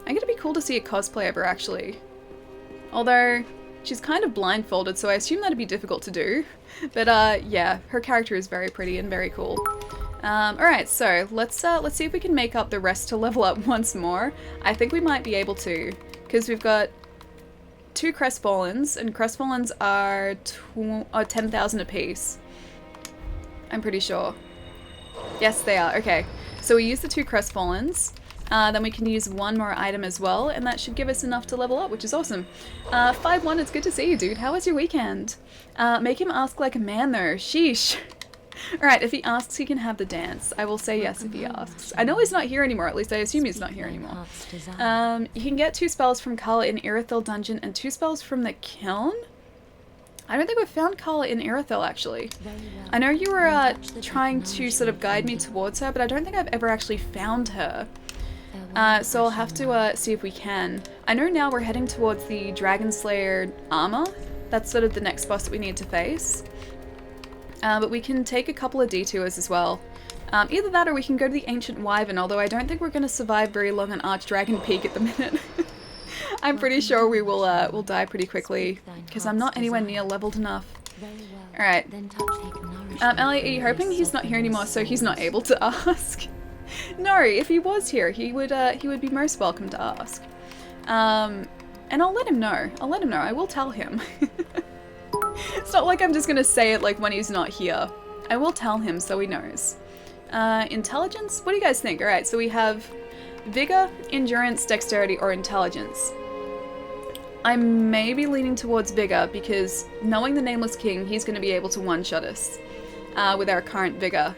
I'm gonna be cool to see a cosplay of her, actually. Although, she's kind of blindfolded, so I assume that'd be difficult to do. But, yeah, her character is very pretty and very cool. Alright, so let's see if we can make up the rest to level up once more. I think we might be able to, because we've got 2 Crestfallens, and Crestfallens are 10,000 apiece. I'm pretty sure. Yes, they are. Okay, so we use the 2 Crestfallens. Then we can use 1 more item as well, and that should give us enough to level up, which is awesome. 5-1, it's good to see you, dude. How was your weekend? Make him ask like a man, though. Sheesh. Alright, if he asks, he can have the dance. I will say yes if he asks. I know he's not here anymore, at least I assume he's not here anymore. You can get 2 spells from Carla in Irithyll Dungeon and 2 spells from the Kiln? I don't think we've found Carla in Irithyll, actually. I know you were trying to sort of guide me towards her, but I don't think I've ever actually found her. So I'll have to see if we can. I know now we're heading towards the Dragon Slayer armor. That's sort of the next boss that we need to face. But we can take a couple of detours as well. Either that or we can go to the Ancient Wyvern, although I don't think we're going to survive very long on Archdragon Peak at the minute. I'm pretty sure we will die pretty quickly, because I'm not anywhere near leveled enough. Alright. Ellie, are you hoping he's not here anymore so he's not able to ask? No, if he was here, he would be most welcome to ask. And I'll let him know. I will tell him. It's not like I'm just gonna say it like when he's not here. I will tell him so he knows. Intelligence? What do you guys think? Alright, so we have Vigor, Endurance, Dexterity, or Intelligence. I may be leaning towards Vigor because knowing the Nameless King, he's going to be able to one-shot us with our current Vigor.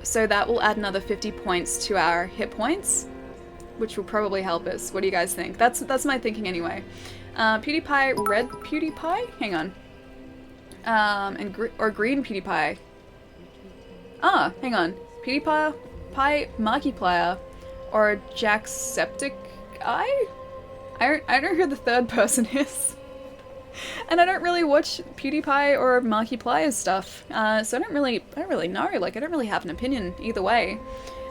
So that will add another 50 points to our hit points, which will probably help us. What do you guys think? That's my thinking anyway. PewDiePie, red PewDiePie? Hang on. Or green PewDiePie. Ah, hang on. PewDiePie, Markiplier, or Jacksepticeye? I don't know who the third person is. And I don't really watch PewDiePie or Markiplier's stuff, so I don't really know. Like, I don't really have an opinion either way.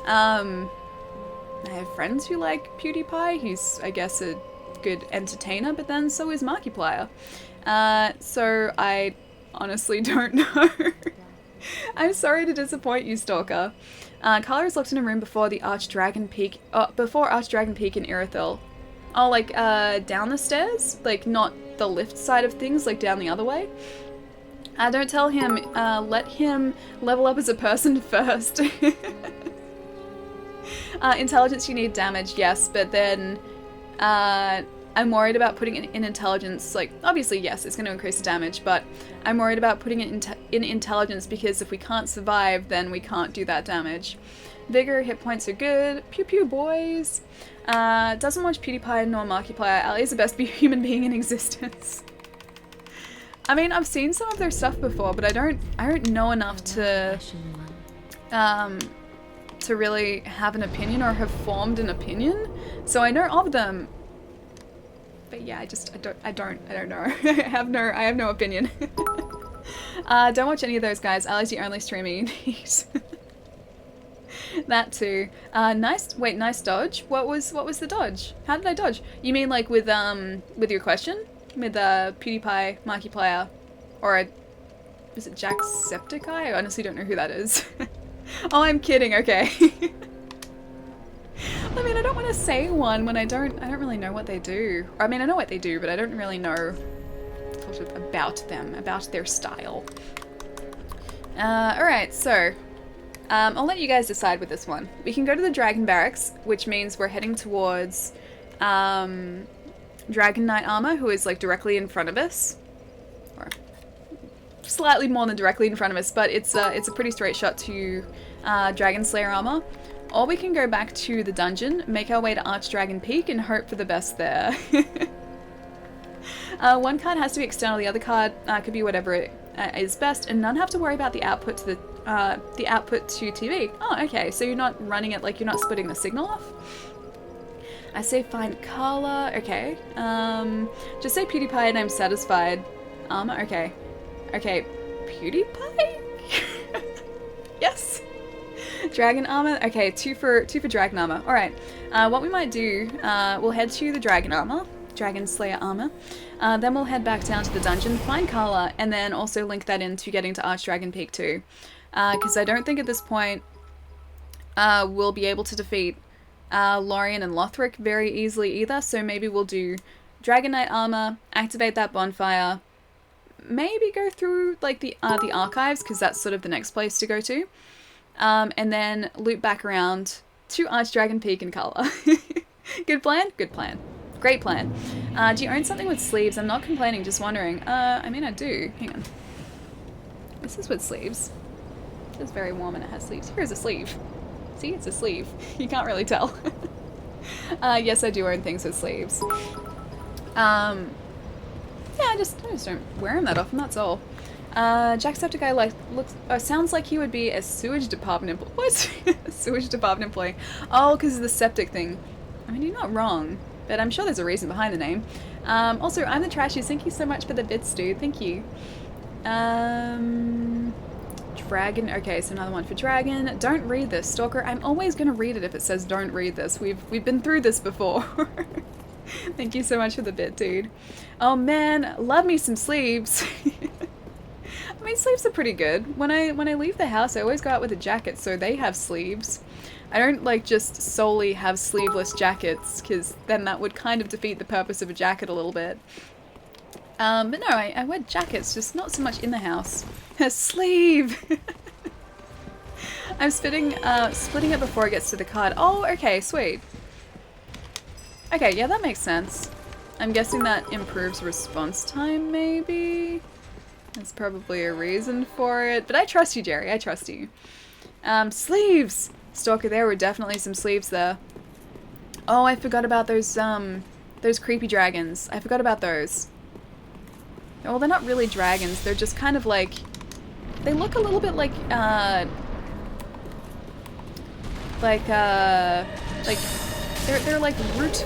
I have friends who like PewDiePie. He's, I guess, a good entertainer, but then so is Markiplier. So I honestly don't know. I'm sorry to disappoint you, Stalker. Carla is locked in a room before the Archdragon Peak. Before Archdragon Peak in Irithyll. Oh, like down the stairs, like not the lift side of things, like down the other way. Don't tell him. Let him level up as a person first. Intelligence, you need damage, yes, but then I'm worried about putting it in intelligence. Like, obviously, yes, it's going to increase the damage, but I'm worried about putting it in intelligence because if we can't survive, then we can't do that damage. Vigor, hit points are good. Pew pew, boys. Doesn't watch PewDiePie nor Markiplier. Ali is the best human being in existence. I mean, I've seen some of their stuff before, but I don't know enough to really have an opinion or have formed an opinion. So I know of them, but yeah, I don't know. I have no opinion. Don't watch any of those guys. Ali's the only streamer you need. That too. Nice dodge. What was the dodge? How did I dodge? You mean like with your question? With PewDiePie, Markiplier, or is it Jacksepticeye? I honestly don't know who that is. Oh, I'm kidding. Okay. I mean, I don't want to say one when I don't really know what they do. I mean, I know what they do, but I don't really know sort of about them, about their style. Alright, so I'll let you guys decide with this one. We can go to the Dragon Barracks, which means we're heading towards Dragon Knight Armor, who is like directly in front of us. Or slightly more than directly in front of us, but it's a pretty straight shot to Dragon Slayer Armor. Or we can go back to the dungeon, make our way to Archdragon Peak, and hope for the best there. One card has to be external, the other card could be whatever it is best, and none have to worry about the output to TV. Oh, okay, so you're not running it, like you're not splitting the signal off? I say find Carla, okay. Just say PewDiePie and I'm satisfied. Armor, okay. Okay, PewDiePie? Yes! Dragon armor? Okay, two for dragon armor. Alright, what we might do, we'll head to the dragon armor, Dragon Slayer armor, then we'll head back down to the dungeon, find Carla, and then also link that into getting to Archdragon Peak too. Because I don't think at this point we'll be able to defeat Lorien and Lothric very easily either, so maybe we'll do Dragon Knight armor, activate that bonfire, maybe go through like the archives, because that's sort of the next place to go to. And then loop back around to Archdragon Peak and Carla. Good plan? Good plan. Great plan. Do you own something with sleeves? I'm not complaining, just wondering. I mean, I do. Hang on. This is with sleeves. It's very warm and it has sleeves. Here's a sleeve. See, it's a sleeve. You can't really tell. Yes, I do own things with sleeves. Yeah, I just don't wear them that often, that's all. Jacksepticeye sounds like he would be a sewage department employee. What? Sewage department employee. Oh, because of the septic thing. I mean, you're not wrong, but I'm sure there's a reason behind the name. Also, I'm the Trashies. Thank you so much for the bits, dude. Thank you. Dragon. Okay, so another one for Dragon. Don't read this, Stalker. I'm always going to read it if it says don't read this. We've been through this before. Thank you so much for the bit, dude. Oh man, love me some sleeves. I mean, sleeves are pretty good. When I leave the house, I always go out with a jacket, so they have sleeves. I don't like just solely have sleeveless jackets, because then that would kind of defeat the purpose of a jacket a little bit. But no, I wear jackets, just not so much in the house. A sleeve! I'm splitting it before it gets to the card. Oh, okay, sweet. Okay, yeah, that makes sense. I'm guessing that improves response time, maybe? There's probably a reason for it, but I trust you, Jerry. I trust you. Sleeves! Stalker, there were definitely some sleeves there. Oh, I forgot about those creepy dragons. I forgot about those. Well, they're not really dragons. They're just kind of like... They look a little bit like, they're like roots,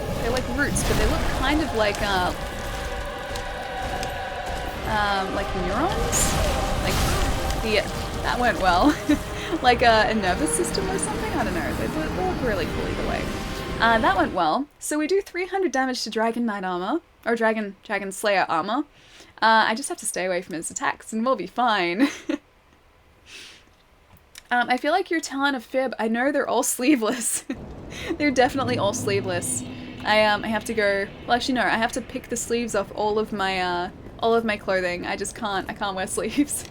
but they look kind of like, like neurons? Like, that went well. Like a nervous system or something? I don't know. They look really cool either way. That went well. So we do 300 damage to Dragon Knight armor, or Dragon Slayer armor. I just have to stay away from his attacks and we'll be fine. I feel like you're telling a fib. I know they're all sleeveless. They're definitely all sleeveless. I have to go, well actually no, I have to pick the sleeves off all of my clothing. I can't wear sleeves.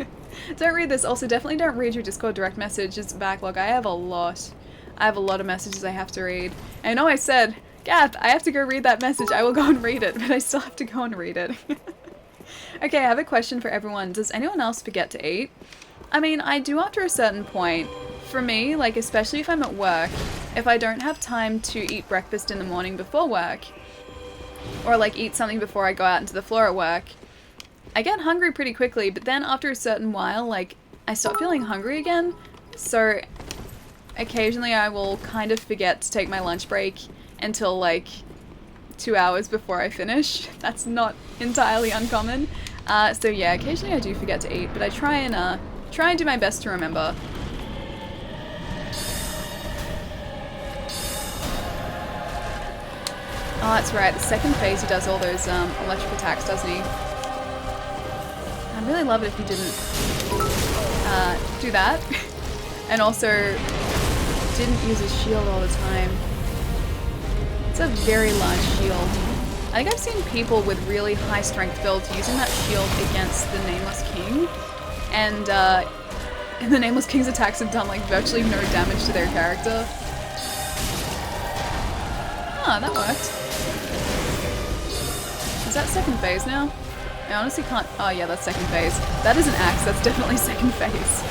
Don't read this. Also, definitely don't read your Discord direct messages backlog. I have a lot of messages I have to read. I know I said, Gath, I have to go read that message. I will go and read it, but I still have to go and read it. Okay, I have a question for everyone. Does anyone else forget to eat? I mean, I do after a certain point. For me, like, especially if I'm at work, if I don't have time to eat breakfast in the morning before work, or like eat something before I go out into the floor at work, I get hungry pretty quickly, but then after a certain while, like, I stop feeling hungry again. So occasionally I will kind of forget to take my lunch break until like 2 hours before I finish. That's not entirely uncommon. So yeah, occasionally I do forget to eat, but I try and do my best to remember. Oh, that's right. The second phase he does all those electric attacks, doesn't he? I'd really love it if he didn't do that. And also didn't use his shield all the time. It's a very large shield. I think I've seen people with really high strength builds using that shield against the Nameless King. And the Nameless King's attacks have done like virtually no damage to their character. Ah, that worked. Is that second phase now? I honestly can't. Oh yeah, that's second phase. That is an axe, that's definitely second phase.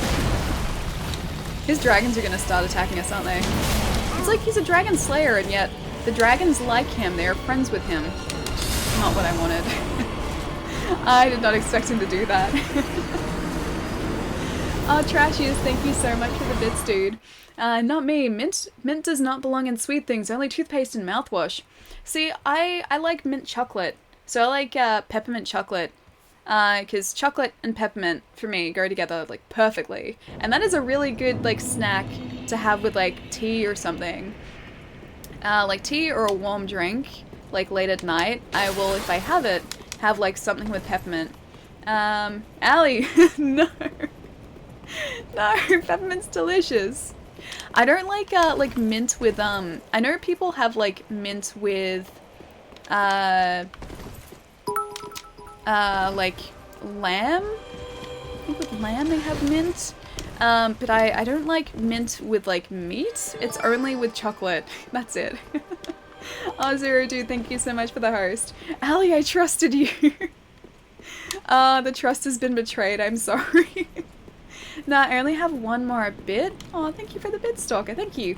His dragons are gonna start attacking us, aren't they? It's like he's a dragon slayer and yet the dragons like him, they are friends with him. Not what I wanted. I did not expect him to do that. Oh, Trashiest, thank you so much for the bits, dude. Not me. Mint does not belong in sweet things, only toothpaste and mouthwash. See, I like mint chocolate. So I like peppermint chocolate, because chocolate and peppermint, for me, go together, like, perfectly. And that is a really good, like, snack to have with, like, tea or something. Like tea or a warm drink, like, late at night. I will, if I have it, have, like, something with peppermint. Allie, no. No, peppermint's delicious. I don't like mint with, I know people have, like, mint with, like lamb? I think with lamb they have mint. But I don't like mint with like meat. It's only with chocolate. That's it. Oh, Zero Dude, thank you so much for the host. Allie, I trusted you. The trust has been betrayed. I'm sorry. Nah, I only have one more bit. Oh, thank you for the bit, Stalker. Thank you.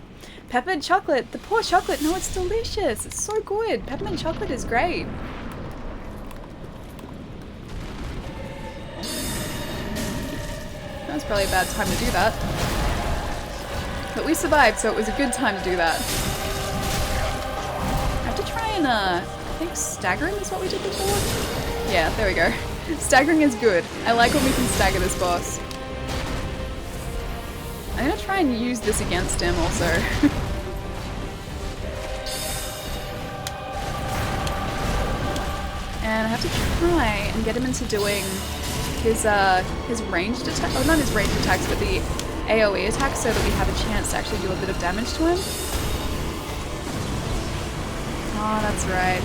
Peppermint chocolate. The poor chocolate. No, it's delicious. It's so good. Peppermint chocolate is great. That was probably a bad time to do that. But we survived, so it was a good time to do that. I have to try and, I think staggering is what we did before? Yeah, there we go. Staggering is good. I like when we can stagger this boss. I'm gonna try and use this against him also. And I have to try and get him into doing his ranged attack, oh not his ranged attacks, but the AoE attacks so that we have a chance to actually do a bit of damage to him. Oh, that's right.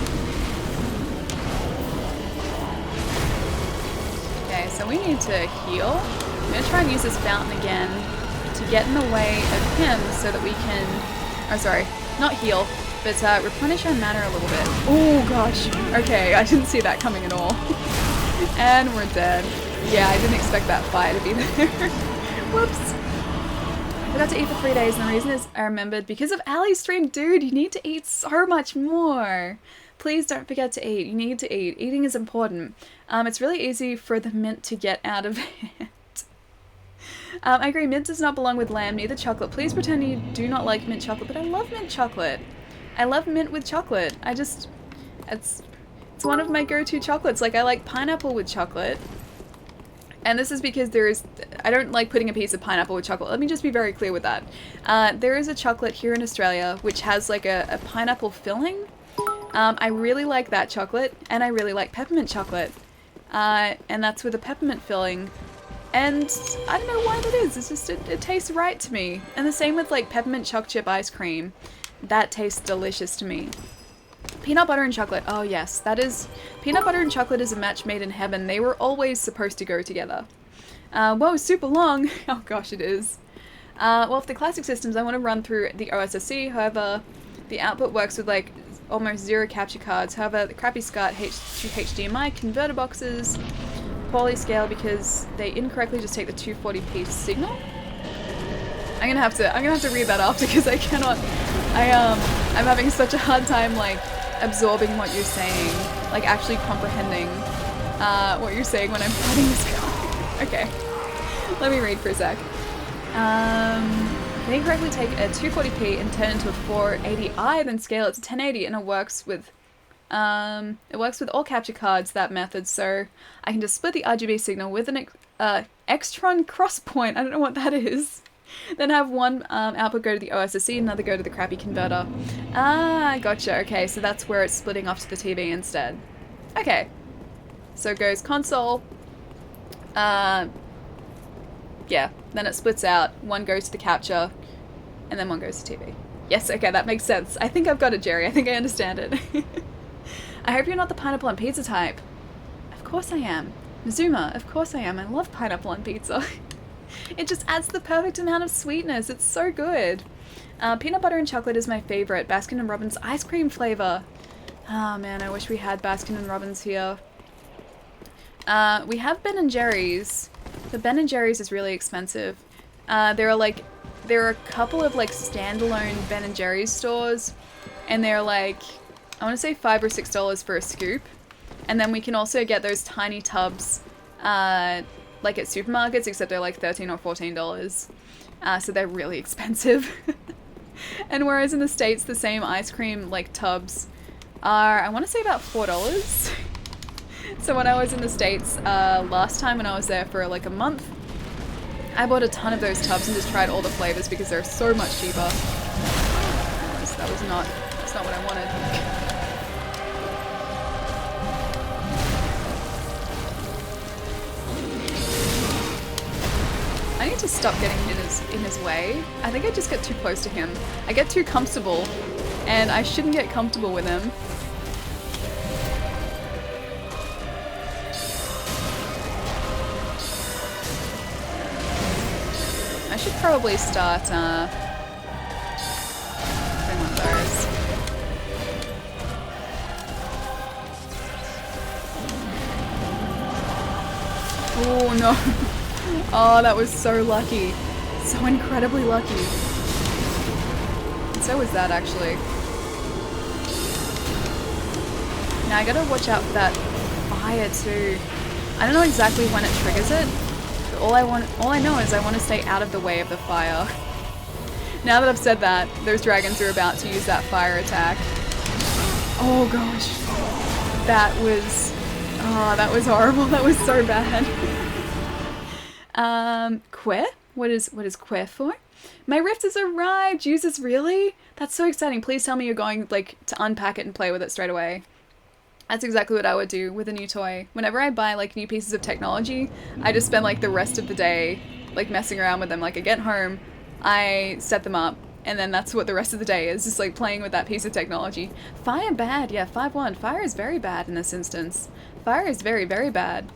Okay, so we need to heal. I'm gonna try and use this fountain again to get in the way of him so that we can, oh sorry, not heal, but replenish our mana a little bit. Oh gosh, okay, I didn't see that coming at all. And we're dead. Yeah, I didn't expect that fire to be there. Whoops. I forgot to eat for 3 days, and the reason is I remembered because of Allie's stream. Dude, you need to eat so much more. Please don't forget to eat. You need to eat. Eating is important. It's really easy for the mint to get out of it. I agree, mint does not belong with lamb, neither chocolate. Please pretend you do not like mint chocolate, but I love mint chocolate. I love mint with chocolate. It's one of my go-to chocolates. Like, I like pineapple with chocolate. And this is because I don't like putting a piece of pineapple with chocolate. Let me just be very clear with that. There is a chocolate here in Australia which has like a pineapple filling. I really like that chocolate, and I really like peppermint chocolate. And that's with a peppermint filling. And I don't know why that is. It's just, it tastes right to me. And the same with like peppermint choc chip ice cream. That tastes delicious to me. Peanut butter and chocolate. Oh yes, that is... Peanut butter and chocolate is a match made in heaven. They were always supposed to go together. Whoa, super long. Oh gosh, it is. Well, for the classic systems, I want to run through the OSSC. However, the output works with like almost 0 capture cards. However, the crappy SCART to HDMI converter boxes poorly scale because they incorrectly just take the 240p signal. I'm gonna have to read that after because I cannot. I'm having such a hard time like absorbing what you're saying, like actually comprehending what you're saying when I'm writing this code. Okay, let me read for a sec. They correctly take a 240p and turn it into a 480i, then scale it to 1080, and it works with all capture cards, that method, so I can just split the RGB signal with an Extron crosspoint. I don't know what that is. Then have one output go to the OSSC, another go to the crappy converter. Ah, gotcha. Okay, so that's where it's splitting off to the TV instead. Okay. So it goes console. Yeah, then it splits out. One goes to the capture, and then one goes to TV. Yes, okay, that makes sense. I think I've got it, Jerry. I think I understand it. I hope you're not the pineapple on pizza type. Of course I am. Mizuma, of course I am. I love pineapple on pizza. It just adds the perfect amount of sweetness. It's so good. Peanut butter and chocolate is my favorite. Baskin & Robbins ice cream flavor. Oh man, I wish we had Baskin & Robbins here. We have Ben & Jerry's. The Ben & Jerry's is really expensive. There are a couple of like standalone Ben & Jerry's stores, and they're like, I want to say $5 or $6 for a scoop. And then we can also get those tiny tubs, like at supermarkets, except they're like $13 or $14. So they're really expensive. And whereas in the States, the same ice cream like tubs are, I want to say about $4. So when I was in the States last time when I was there for like a month, I bought a ton of those tubs and just tried all the flavors because they're so much cheaper. That's not what I wanted. I need to stop getting in his way. I think I just get too close to him. I get too comfortable, and I shouldn't get comfortable with him. I should probably start doing one of those. Oh no. Oh, that was so lucky. So incredibly lucky. And so was that, actually. Now I gotta watch out for that fire too. I don't know exactly when it triggers it, but all I know is I want to stay out of the way of the fire. Now that I've said that, those dragons are about to use that fire attack. Oh gosh. That was horrible. That was so bad. Queer? What is queer for? My rift has arrived! Jesus, really? That's so exciting. Please tell me you're going, like, to unpack it and play with it straight away. That's exactly what I would do with a new toy. Whenever I buy, like, new pieces of technology, I just spend, like, the rest of the day, like, messing around with them. Like, I get home, I set them up, and then that's what the rest of the day is, just, like, playing with that piece of technology. Fire bad, yeah, 5-1. Fire is very bad in this instance. Fire is very, very bad.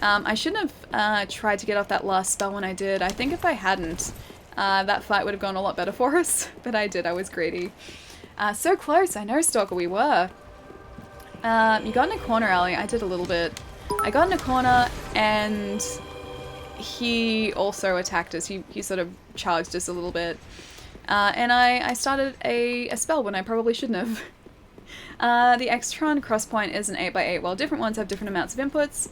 I shouldn't have tried to get off that last spell when I did. I think if I hadn't, that fight would have gone a lot better for us. But I did, I was greedy. So close, I know, Stalker, we were. You got in a corner, Ali. I did a little bit. I got in a corner, and he also attacked us. He sort of charged us a little bit. And I started a spell when I probably shouldn't have. The Extron crosspoint is an 8x8, while different ones have different amounts of inputs.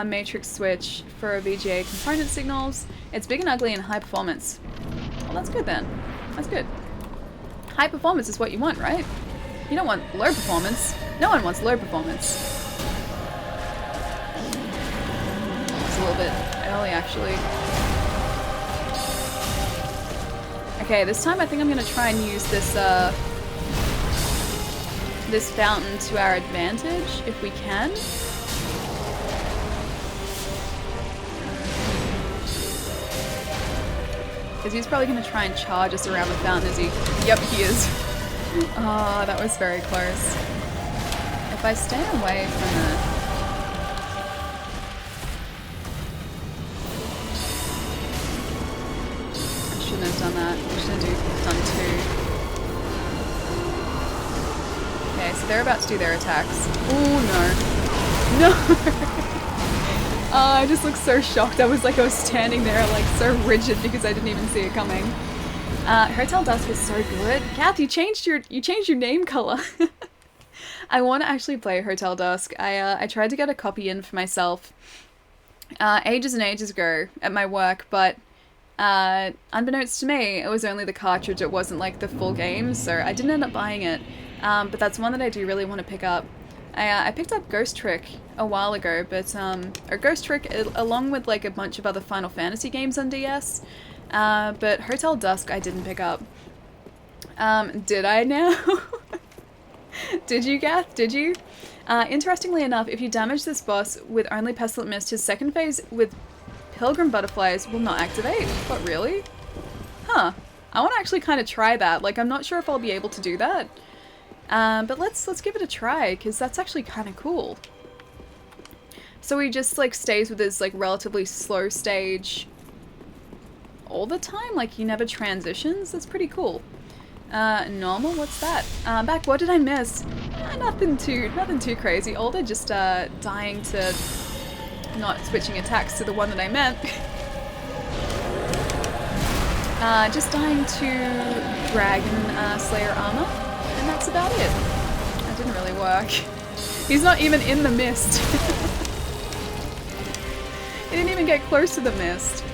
Matrix switch for VGA component signals. It's big and ugly and high performance. Well, that's good then. That's good. High performance is what you want, right? You don't want low performance. No one wants low performance. It's a little bit early, actually. Okay, this time I think I'm gonna try and use this, this fountain to our advantage, if we can. Because he's probably gonna try and charge us around the fountain, is he? Yep, he is. Oh, that was very close. If I stay away from the... Shouldn't have done that. I should have done two. Okay, so they're about to do their attacks. Oh no. No! I just looked so shocked. I was standing there like so rigid because I didn't even see it coming. Hotel Dusk is so good. Kath, you changed your name color. I want to actually play Hotel Dusk. I tried to get a copy in for myself ages and ages ago at my work, but unbeknownst to me, it was only the cartridge, it wasn't like the full game, so I didn't end up buying it. But that's one that I do really want to pick up. I picked up Ghost Trick a while ago, but or Ghost Trick along with like a bunch of other Final Fantasy games on DS, but Hotel Dusk I didn't pick up. Did I now? Did you, Gath? Did you? Interestingly enough, if you damage this boss with only Pestilent Mist, his second phase with Pilgrim Butterflies will not activate. What, really? Huh. I want to actually kind of try that. Like, I'm not sure if I'll be able to do that. But let's give it a try, because that's actually kind of cool. So he just, like, stays with his, like, relatively slow stage all the time? Like, he never transitions? That's pretty cool. Normal? What's that? Back, what did I miss? Nothing too crazy. Older just, dying to... not switching attacks to the one that I meant. Just dying to Dragon Slayer armor, and that's about it. That didn't really work. He's not even in the mist. He didn't even get close to the mist.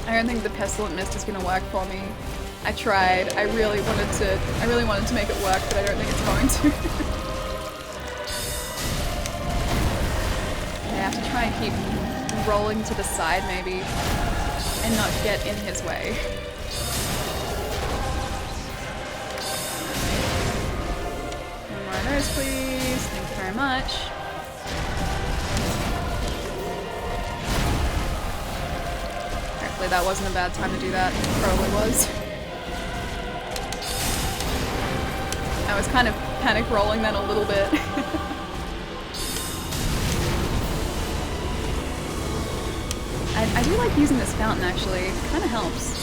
I don't think the Pestilent Mist is gonna work for me. I tried. I really wanted to make it work, but I don't think it's going to. I have to try and keep rolling to the side, maybe, and not get in his way. One more of those, please. Thank you very much. Hopefully that wasn't a bad time to do that. It probably was. I was kind of panic rolling then a little bit. I do like using this fountain, actually. It kind of helps.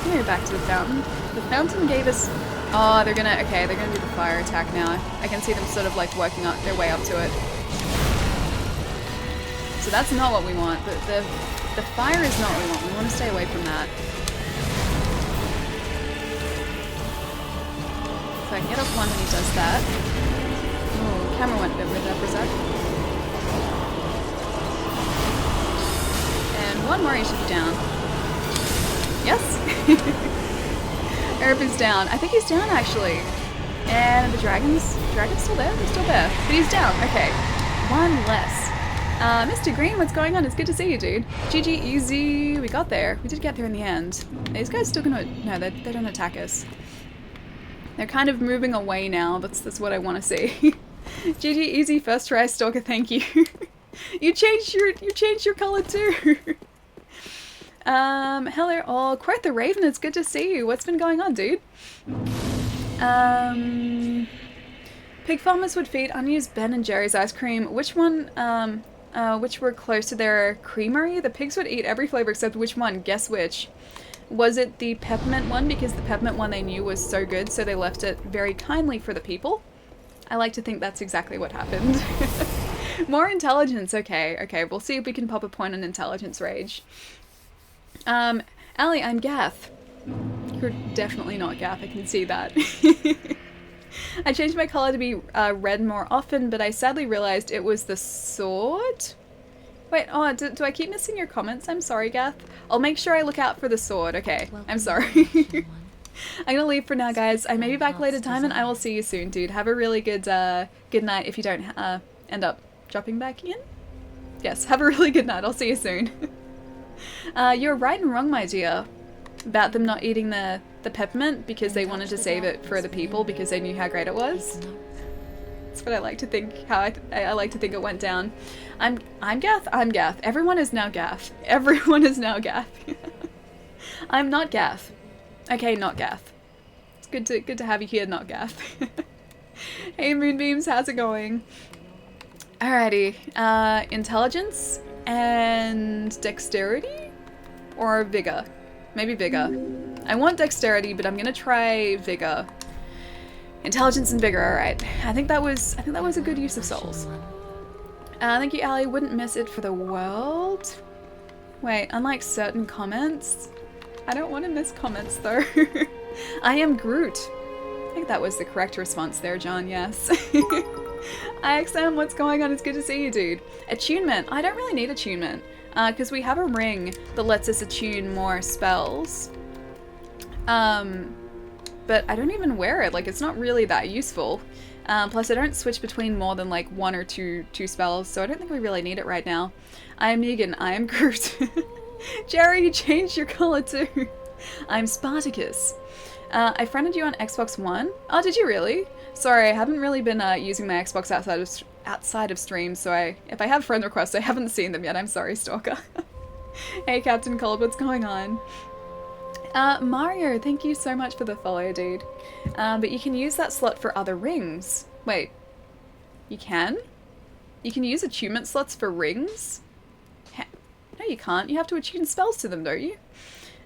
Maybe back to the fountain. The fountain gave us... Oh, they're gonna do the fire attack now. I can see them sort of like working up their way up to it. So that's not what we want. The fire is not what we want. We want to stay away from that. So I can get up one when he does that. Oh, camera went a bit weird there for a sec. And one more, he should be down. Yes? Erb is down. I think he's down, actually. And the dragon's still there? He's still there. But he's down. Okay. One less. Mr. Green, what's going on? It's good to see you, dude. GG, easy. We got there. We did get there in the end. These guys still gonna... No, they don't attack us. They're kind of moving away now. That's what I want to see. GG, easy. First try, Stalker. Thank you. You changed your color too. Hello all. Quote the Raven, it's good to see you. What's been going on, dude? Pig farmers would feed unused Ben and Jerry's ice cream. Which one, which were close to their creamery? The pigs would eat every flavor except which one? Guess which. Was it the peppermint one? Because the peppermint one they knew was so good, so they left it very kindly for the people. I like to think that's exactly what happened. More intelligence. Okay, we'll see if we can pop a point on intelligence rage. Ali, I'm Gath. You're definitely not Gath, I can see that. I changed my color to be red more often, but I sadly realized it was the sword. Wait, oh, do I keep missing your comments? I'm sorry, Gath. I'll make sure I look out for the sword. Okay, I'm sorry. I'm gonna leave for now, guys. I may be back later time, and I will see you soon, dude. Have a really good good night if you don't end up dropping back in. Yes, have a really good night. I'll see you soon. You're right and wrong, my dear, about them not eating the peppermint because they wanted to save it for other people because they knew how great it was. That's what I like to think. How I like to think it went down. I'm Gath. I'm Gath. Everyone is now Gath. Everyone is now Gath. I'm not Gath. Okay, not Gath. It's good to have you here, not Gath. Hey Moonbeams, how's it going? Alrighty. Intelligence and dexterity? Or vigor? Maybe vigor. I want dexterity, but I'm gonna try vigor. Intelligence and vigor, alright. I think that was a good use of souls. Thank you, Ali. Wouldn't miss it for the world. Wait, unlike certain comments, I don't want to miss comments though. I am Groot. I think that was the correct response there, John, yes. IXM, what's going on? It's good to see you, dude. Attunement. I don't really need attunement, because we have a ring that lets us attune more spells. But I don't even wear it. Like, it's not really that useful. Plus, I don't switch between more than, like, one or two spells, so I don't think we really need it right now. I am Negan. I am Groot. Jerry, you changed your color too. I'm Spartacus. I friended you on Xbox One. Oh, did you really? Sorry, I haven't really been using my Xbox outside of stream, so if I have friend requests, I haven't seen them yet. I'm sorry, Stalker. Hey, Captain Cold, what's going on? Mario, thank you so much for the follow, dude. But you can use that slot for other rings. Wait, you can? You can use attunement slots for rings? No, you can't. You have to attune spells to them, don't you?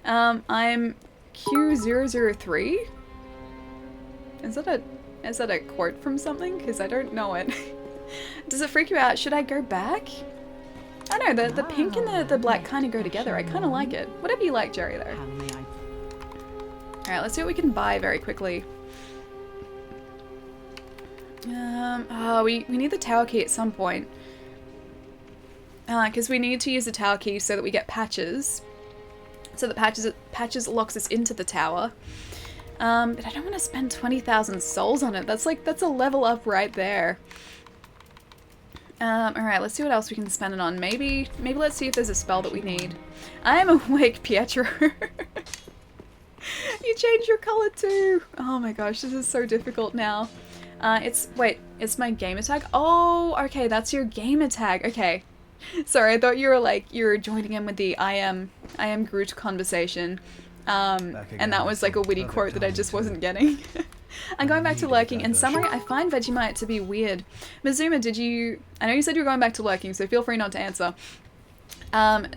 I'm Q003. Is that a quote from something? Because I don't know it. Does it freak you out? Should I go back? I don't know, the pink and the black kind of go together. I kind of like it. Whatever you like, Jerry, though. Alright, let's see what we can buy very quickly. We need the tower key at some point. Because we need to use the tower key so that we get patches. So that patches locks us into the tower. But I don't want to spend 20,000 souls on it. That's a level up right there. Alright, let's see what else we can spend it on. Maybe let's see if there's a spell that we need. I am awake, Pietro. You changed your color too. Oh my gosh, this is so difficult now. It's my gamer tag? Oh, okay, that's your gamer tag. Okay. Sorry, I thought you were joining in with the I am Groot conversation. And that was like a witty quote that I just wasn't getting. I'm going back to lurking. In summary, I find Vegemite to be weird. Mizuma, I know you said you were going back to lurking, so feel free not to answer.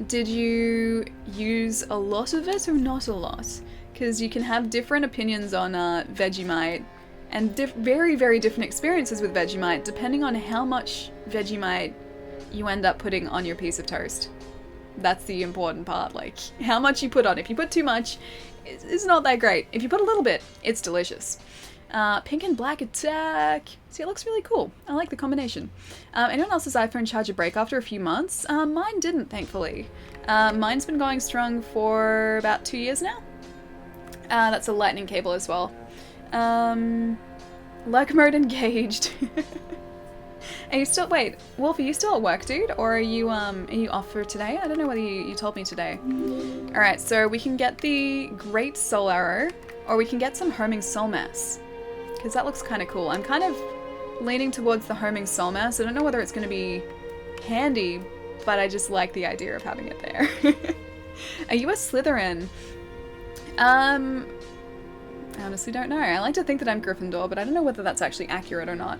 Did you use a lot of it or not a lot? Because you can have different opinions on Vegemite and very, very different experiences with Vegemite depending on how much Vegemite you end up putting on your piece of toast. That's the important part, like how much you put on. If you put too much, it's not that great. If you put a little bit, it's delicious. Pink and black attack. See, it looks really cool. I like the combination. Anyone else's iPhone charger break after a few months? Mine didn't, thankfully. Mine's been going strong for about 2 years now. That's a lightning cable as well. Lurk mode engaged. Are you still, wait, Wolf, are you still at work, dude? Or are you off for today? I don't know whether you told me today. Alright, so we can get the Great Soul Arrow, or we can get some Homing Soul Mass. Because that looks kind of cool. I'm kind of leaning towards the Homing Soul Mass. I don't know whether it's going to be handy, but I just like the idea of having it there. Are you a Slytherin? I honestly don't know. I like to think that I'm Gryffindor, but I don't know whether that's actually accurate or not.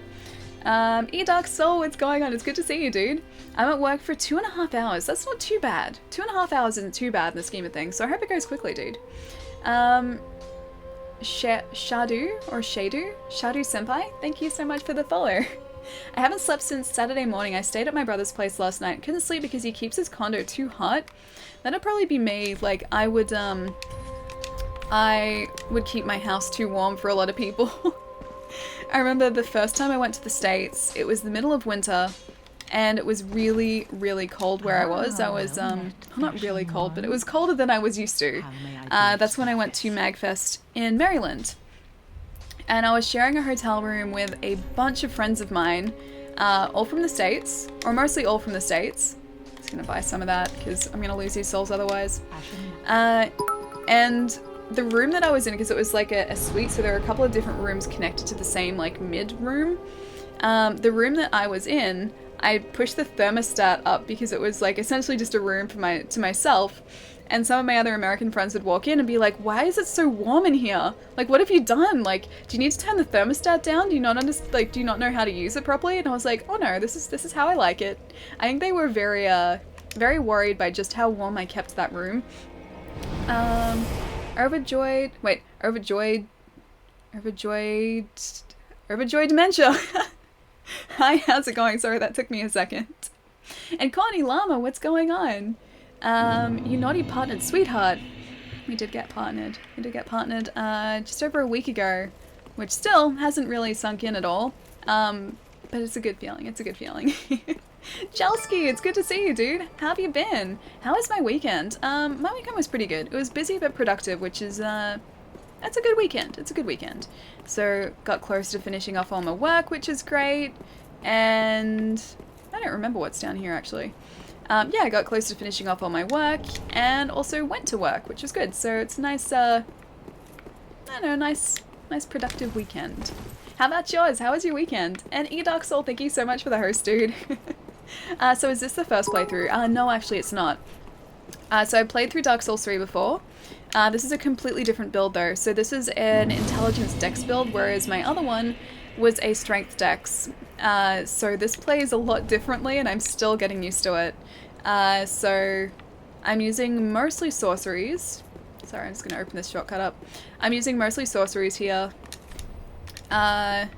Dark Soul, what's going on? It's good to see you, dude. I'm at work for 2.5 hours. That's not too bad. 2.5 hours isn't too bad in the scheme of things, so I hope it goes quickly, dude. Shadu Senpai, thank you so much for the follow. I haven't slept since Saturday morning. I stayed at my brother's place last night. Couldn't sleep because he keeps his condo too hot. That'd probably be me. Like, I would keep my house too warm for a lot of people. I remember the first time I went to the States, it was the middle of winter, and it was really, really cold where I was. I was, not really cold, but it was colder than I was used to. That's when I went to MagFest in Maryland. And I was sharing a hotel room with a bunch of friends of mine, all from the States, or mostly all from the States. Just gonna buy some of that, because I'm gonna lose these souls otherwise. And the room that I was in, because it was like a suite, so there were a couple of different rooms connected to the same like mid-room. The room that I was in, I pushed the thermostat up because it was like essentially just a room for to myself. And some of my other American friends would walk in and be like, why is it so warm in here? Like, what have you done? Like, do you need to turn the thermostat down? Do you not do you not know how to use it properly? And I was like, oh no, this is how I like it. I think they were very, very worried by just how warm I kept that room. Overjoyed Dementia. Hi, how's it going? Sorry, that took me a second. And Connie Llama, what's going on? You naughty partnered sweetheart. We did get partnered. Just over a week ago, which still hasn't really sunk in at all. But it's a good feeling. Jelsky, it's good to see you, dude. How have you been? How was my weekend? My weekend was pretty good. It was busy but productive, which is, that's a good weekend. So, got close to finishing off all my work, which is great. And I don't remember what's down here, actually. Yeah, I got close to finishing off all my work, and also went to work, which was good. So it's a nice, I don't know, nice productive weekend. How about yours? How was your weekend? And Dark Soul, thank you so much for the host, dude. So is this the first playthrough? No, actually it's not. So I played through Dark Souls 3 before. This is a completely different build though. So this is an intelligence dex build, whereas my other one was a strength dex. So this plays a lot differently, and I'm still getting used to it. So I'm using mostly sorceries. Sorry, I'm just gonna open this shortcut up. I'm using mostly sorceries here. Can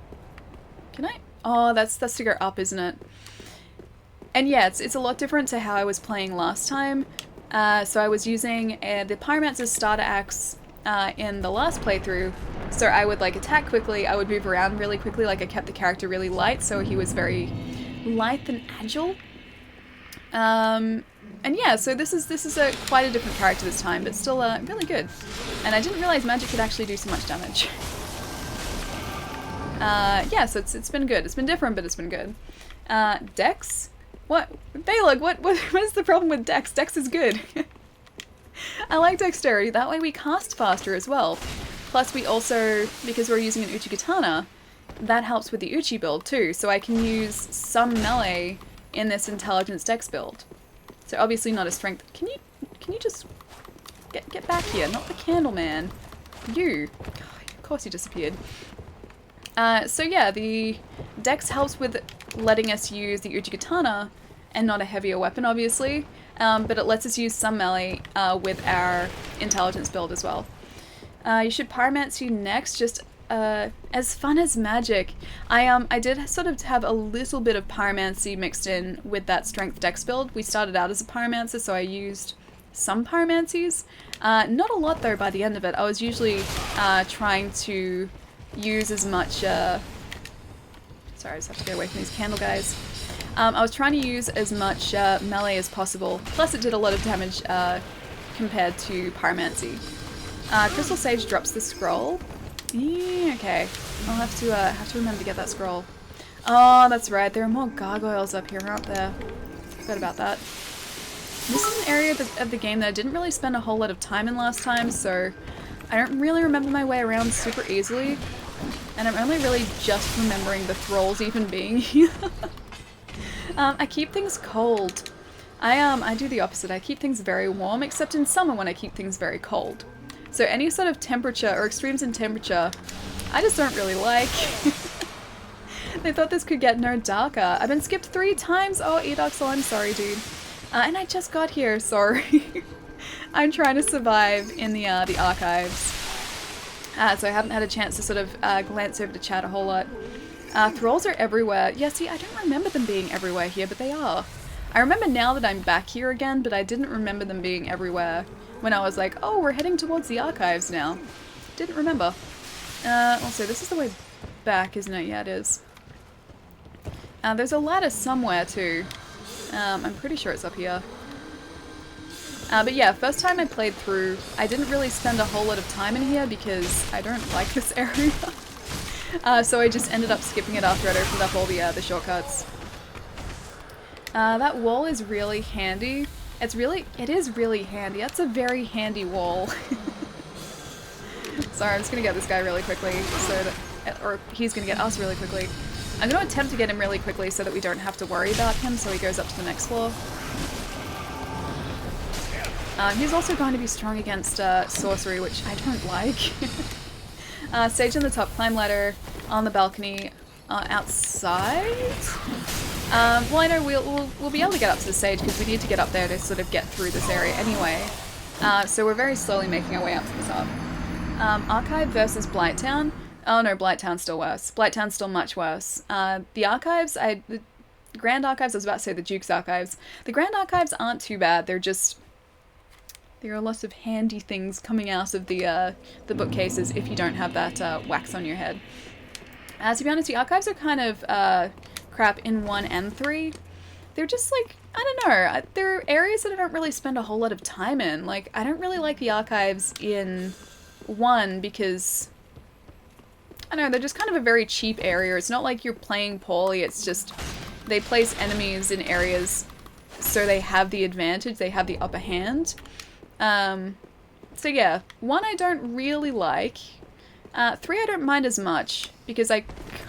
I? Oh, that's to go up, isn't it? And yeah, it's a lot different to how I was playing last time. So I was using the Pyromancer's starter axe in the last playthrough. So I would like attack quickly, I would move around really quickly, like I kept the character really light, so he was very lithe and agile. And yeah, so this is quite a different character this time, but still really good. And I didn't realize magic could actually do so much damage. Yeah, so it's been good. It's been different, but it's been good. Dex? What? Balog, what is the problem with Dex? Dex is good. I like dexterity, that way we cast faster as well. Plus we also, because we're using an Uchi Katana, that helps with the Uchi build too, so I can use some melee in this intelligence dex build. So obviously not a strength. Can you just get back here? Not the candle man. You. Of course you disappeared. So yeah, the dex helps with letting us use the Uchi Katana and not a heavier weapon obviously, but it lets us use some melee with our intelligence build as well. You should pyromancy next, just as fun as magic. I did sort of have a little bit of pyromancy mixed in with that strength dex build. We started out as a pyromancer, so I used some pyromancies. Not a lot though by the end of it. I was usually trying to use as much... Sorry, I just have to get away from these candle guys. I was trying to use as much melee as possible, plus it did a lot of damage compared to pyromancy. Crystal Sage drops the scroll. Yeah, okay. I'll have to remember to get that scroll. Oh, that's right. There are more gargoyles up here, aren't there? Forgot about that. This is an area of the game that I didn't really spend a whole lot of time in last time, so I don't really remember my way around super easily. And I'm only really just remembering the thralls even being here. I keep things cold. I do the opposite. I keep things very warm, except in summer when I keep things very cold. So any sort of temperature or extremes in temperature, I just don't really like. They thought this could get no darker. I've been skipped 3 times. Oh, Edoxel, I'm sorry, dude. And I just got here, sorry. I'm trying to survive in the archives. So I haven't had a chance to sort of glance over the chat a whole lot. Thralls are everywhere. Yeah, see, I don't remember them being everywhere here, but they are. I remember now that I'm back here again, but I didn't remember them being everywhere when I was like, oh, we're heading towards the archives now. Didn't remember. Also, this is the way back, isn't it? Yeah, it is. There's a ladder somewhere too. I'm pretty sure it's up here. But yeah, first time I played through, I didn't really spend a whole lot of time in here because I don't like this area. So I just ended up skipping it after I'd opened up all the shortcuts. That wall is really handy. It is really handy. That's a very handy wall. Sorry, I'm just gonna get this guy really quickly so that, or he's gonna get us really quickly. I'm gonna attempt to get him really quickly so that we don't have to worry about him so he goes up to the next floor. He's also going to be strong against sorcery, which I don't like. Stage on the top, climb ladder, on the balcony, outside? Well, I know we'll be able to get up to the stage because we need to get up there to sort of get through this area anyway. So we're very slowly making our way up to the top. Archive versus Blighttown. Oh no, Blighttown's still worse. Blighttown's still much worse. The archives, the Grand Archives, I was about to say the Duke's Archives. The Grand Archives aren't too bad, there are lots of handy things coming out of the bookcases if you don't have that wax on your head. To be honest, the archives are kind of crap in 1 and 3. They're just like, I don't know, they're areas that I don't really spend a whole lot of time in. Like, I don't really like the archives in 1 because, I don't know, they're just kind of a very cheap area. It's not like you're playing poorly, it's just they place enemies in areas so they have the advantage, they have the upper hand. So yeah, 1 I don't really like. 3 I don't mind as much, because I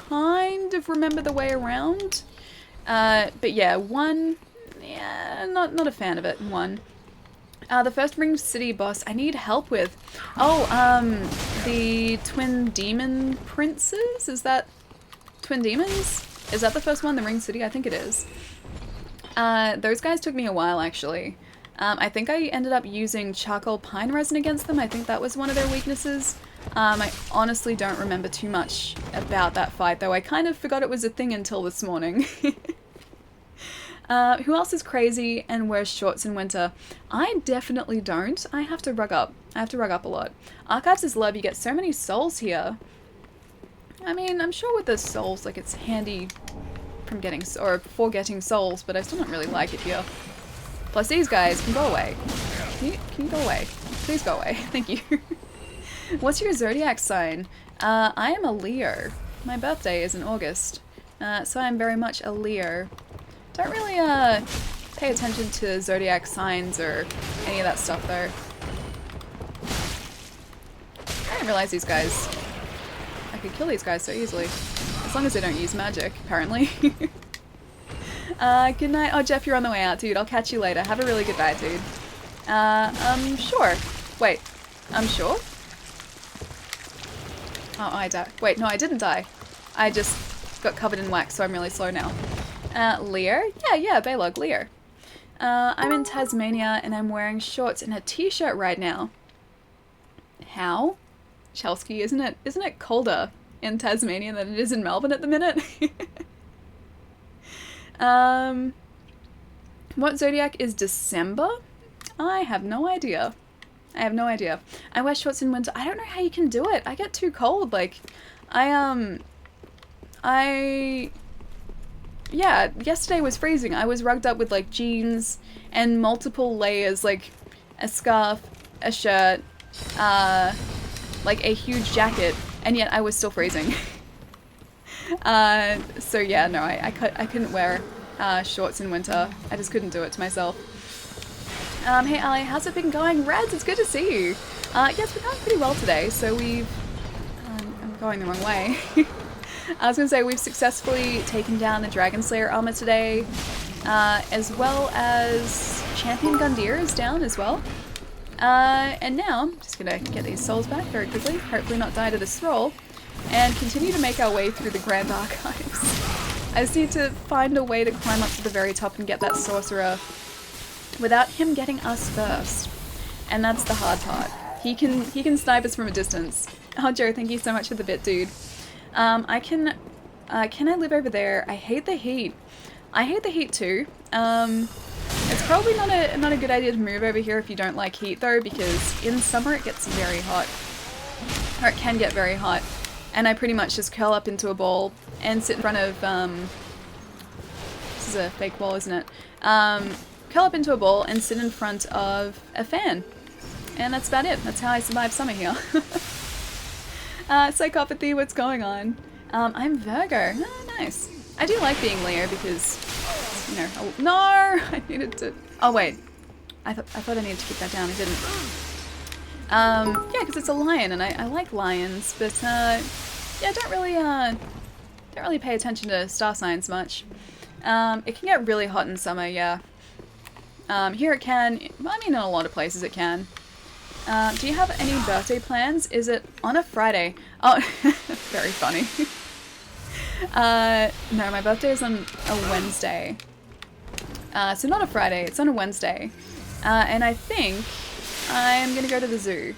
kind of remember the way around. But yeah, 1, yeah, not a fan of it, 1. The first Ring City boss I need help with. Oh, the Twin Demon Princes? Is that Twin Demons? Is that the first one, the Ring City? I think it is. Those guys took me a while, actually. I think I ended up using charcoal pine resin against them. I think that was one of their weaknesses. I honestly don't remember too much about that fight, though. I kind of forgot it was a thing until this morning. Who else is crazy and wears shorts in winter? I definitely don't. I have to rug up. I have to rug up a lot. Archives is love. You get so many souls here. I mean, I'm sure with the souls, like, it's handy from getting, or for getting souls, but I still don't really like it here. Plus these guys can go away. Can you go away? Please go away. Thank you. What's your zodiac sign? I am a Leo. My birthday is in August. So I'm very much a Leo. Don't really pay attention to zodiac signs or any of that stuff though. I didn't realize these guys, I could kill these guys so easily. As long as they don't use magic, apparently. Good night. Oh, Jeff, you're on the way out, dude. I'll catch you later. Have a really good night, dude. Sure. Wait. Sure? Oh, I died. Wait, no, I didn't die. I just got covered in wax, so I'm really slow now. Lear? Yeah, Baylog, Lear. I'm in Tasmania, and I'm wearing shorts and a t-shirt right now. How? Chelsky, isn't it colder in Tasmania than it is in Melbourne at the minute? What zodiac is December? I have no idea. I wear shorts in winter. I don't know how you can do it. I get too cold. Like, yeah, yesterday was freezing. I was rugged up with, like, jeans and multiple layers, like a scarf, a shirt, like a huge jacket, and yet I was still freezing. So yeah, no, I couldn't wear shorts in winter. I just couldn't do it to myself. Hey Ali, how's it been going? Reds, it's good to see you. Yeah, it's been going pretty well today, so we've... I'm going the wrong way. I was gonna say, we've successfully taken down the Dragon Slayer armor today, as well as Champion Gundyr is down as well. And now, I'm just gonna get these souls back very quickly, hopefully not die to this roll, and continue to make our way through the Grand Archives. I just need to find a way to climb up to the very top and get that sorcerer without him getting us first. And that's the hard part. He can snipe us from a distance. Oh, Joe, thank you so much for the bit, dude. Can I live over there? I hate the heat. I hate the heat too. It's probably not a good idea to move over here if you don't like heat though, because in summer it gets very hot. Or it can get very hot. And I pretty much just curl up into a ball and sit in front of is a fake wall, isn't it? Curl up into a ball and sit in front of a fan. And that's about it. That's how I survive summer here. Psychopathy, what's going on? I'm Virgo. Oh, nice. I do like being Leo because, you know, no, I needed to. Oh wait, I thought I needed to keep that down. I didn't. Yeah, because it's a lion, and I like lions, but yeah, don't really pay attention to star signs much. It can get really hot in summer, yeah. Here it can. Well, I mean, in a lot of places it can. Do you have any birthday plans? Is it on a Friday? Oh, very funny. No, my birthday is on a Wednesday. So not a Friday, it's on a Wednesday. And I think I'm gonna go to the zoo.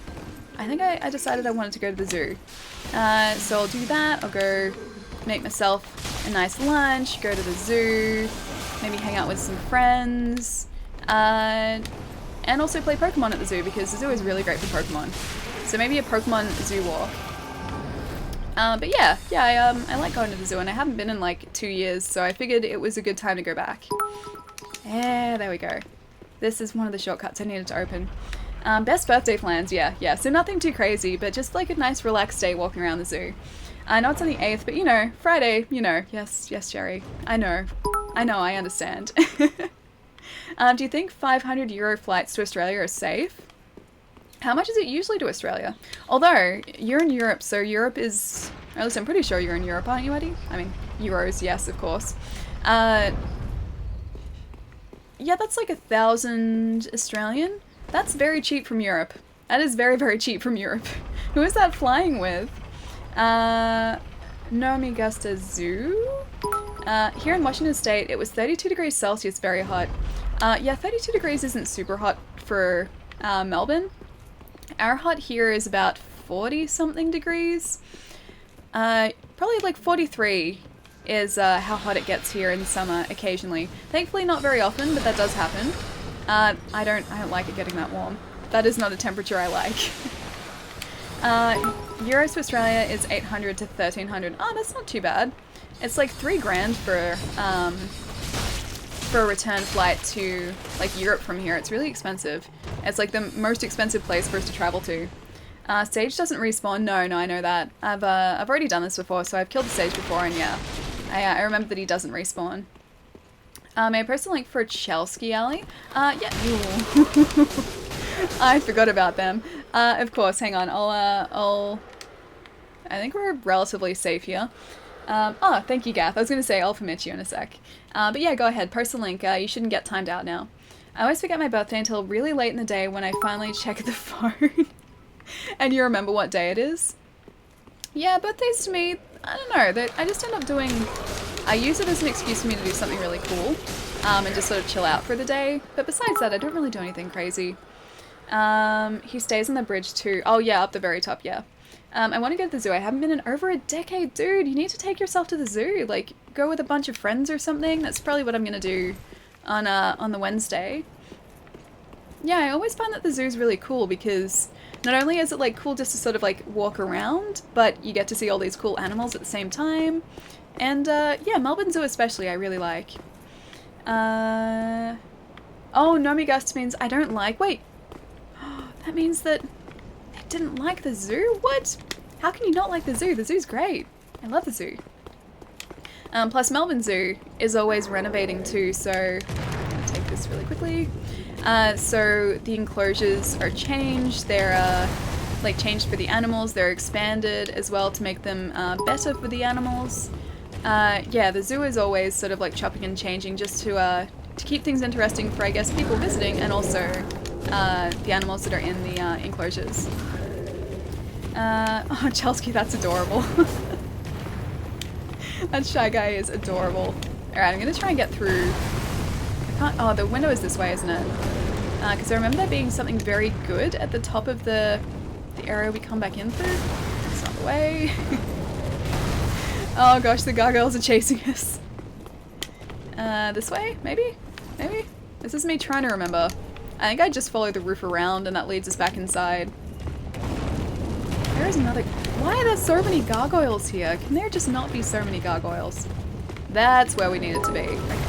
I think I decided I wanted to go to the zoo. So I'll do that, I'll go make myself a nice lunch, go to the zoo, maybe hang out with some friends, and also play Pokemon at the zoo because the zoo is really great for Pokemon. So maybe a Pokemon zoo walk. But yeah, I like going to the zoo, and I haven't been in like 2 years, so I figured it was a good time to go back. Yeah, there we go. This is one of the shortcuts I needed to open. Best birthday plans, yeah. So nothing too crazy, but just like a nice relaxed day walking around the zoo. I know it's on the 8th, but you know, Friday, you know. Yes, Jerry. I know, I understand. Do you think €500 flights to Australia are safe? How much is it usually to Australia? Although, you're in Europe, so Europe is... Or at least I'm pretty sure you're in Europe, aren't you, Eddie? I mean, euros, yes, of course. Yeah, that's like 1,000 Australian. That's very cheap from Europe. That is very, very cheap from Europe. Who is that flying with? Nomi Gusta Zoo? Here in Washington State, it was 32 degrees Celsius, very hot. Yeah, 32 degrees isn't super hot for Melbourne. Our hot here is about 40-something degrees. Probably like 43 is how hot it gets here in summer occasionally. Thankfully not very often, but that does happen. I don't like it getting that warm. That is not a temperature I like. Euros to Australia is 800 to 1,300. Oh, that's not too bad. It's like $3,000 for a return flight to like Europe from here. It's really expensive. It's like the most expensive place for us to travel to. Sage doesn't respawn. No, I know that. I've already done this before, so I've killed the Sage before, and yeah, I remember that he doesn't respawn. May I post a link for Chelsea Alley? Yeah. I forgot about them. Of course. Hang on. I think we're relatively safe here. Oh, thank you, Gath. I was going to say I'll permit you in a sec. But yeah, go ahead. Post a link. You shouldn't get timed out now. I always forget my birthday until really late in the day when I finally check the phone. And you remember what day it is? Yeah, birthdays to me, I don't know. I just end up doing... I use it as an excuse for me to do something really cool. And just sort of chill out for the day. But besides that, I don't really do anything crazy. He stays on the bridge too. Oh yeah, up the very top, yeah. I want to go to the zoo. I haven't been in over a decade. Dude, you need to take yourself to the zoo. Like, go with a bunch of friends or something. That's probably what I'm going to do on the Wednesday. Yeah, I always find that the zoo's really cool because not only is it like cool just to sort of like walk around, but you get to see all these cool animals at the same time. And yeah, Melbourne Zoo especially I really like. Oh, Nomi Gust means I don't like... Wait. That means that I didn't like the zoo? What? How can you not like the zoo? The zoo's great. I love the zoo. Plus Melbourne Zoo is always renovating too, so I'm gonna take this really quickly. So the enclosures are changed. They're like changed for the animals. They're expanded as well to make them better for the animals. Yeah, the zoo is always sort of like chopping and changing just to keep things interesting for, I guess, people visiting and also the animals that are in the enclosures. Oh, Chelsea, that's adorable. That Shy Guy is adorable. Alright, I'm gonna try and get through. I can't... Oh, the window is this way, isn't it? Because I remember there being something very good at the top of the area we come back in through. That's not the way. Oh gosh, the gargoyles are chasing us. This way? Maybe? Maybe? This is me trying to remember. I think I just followed the roof around and that leads us back inside. There is another... Why are there so many gargoyles here? Can there just not be so many gargoyles? That's where we needed to be. Okay.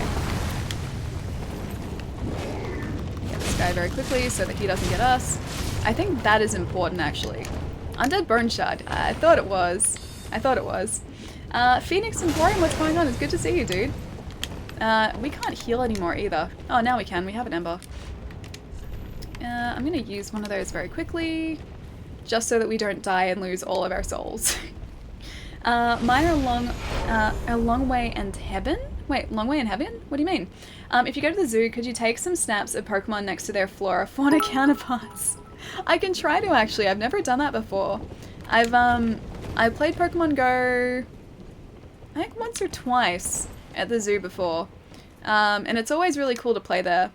guy very quickly so that he doesn't get us. I think that is important, actually. Undead Bone Shard. I thought it was. I thought it was. Phoenix Emporium, what's going on? It's good to see you, dude. We can't heal anymore either. Oh, now we can. We have an Ember. I'm going to use one of those very quickly, just so that we don't die and lose all of our souls. Mine are a long way and heaven? Wait, long way in heaven? What do you mean? If you go to the zoo, could you take some snaps of Pokemon next to their flora fauna counterparts? I can try to, actually. I've never done that before. I played Pokemon Go, I think once or twice at the zoo before. And it's always really cool to play there.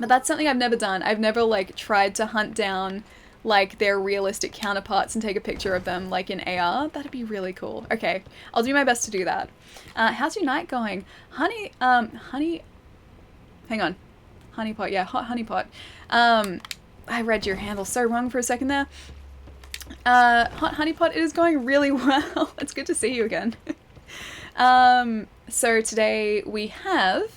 But that's something I've never done. I've never, like, tried to hunt down, like, their realistic counterparts and take a picture of them, like, in AR. That'd be really cool. Okay, I'll do my best to do that. How's your night going? Honey, hang on. Honeypot, yeah, hot honeypot. I read your handle so wrong for a second there. Hot honeypot, it is going really well. It's good to see you again. So today we have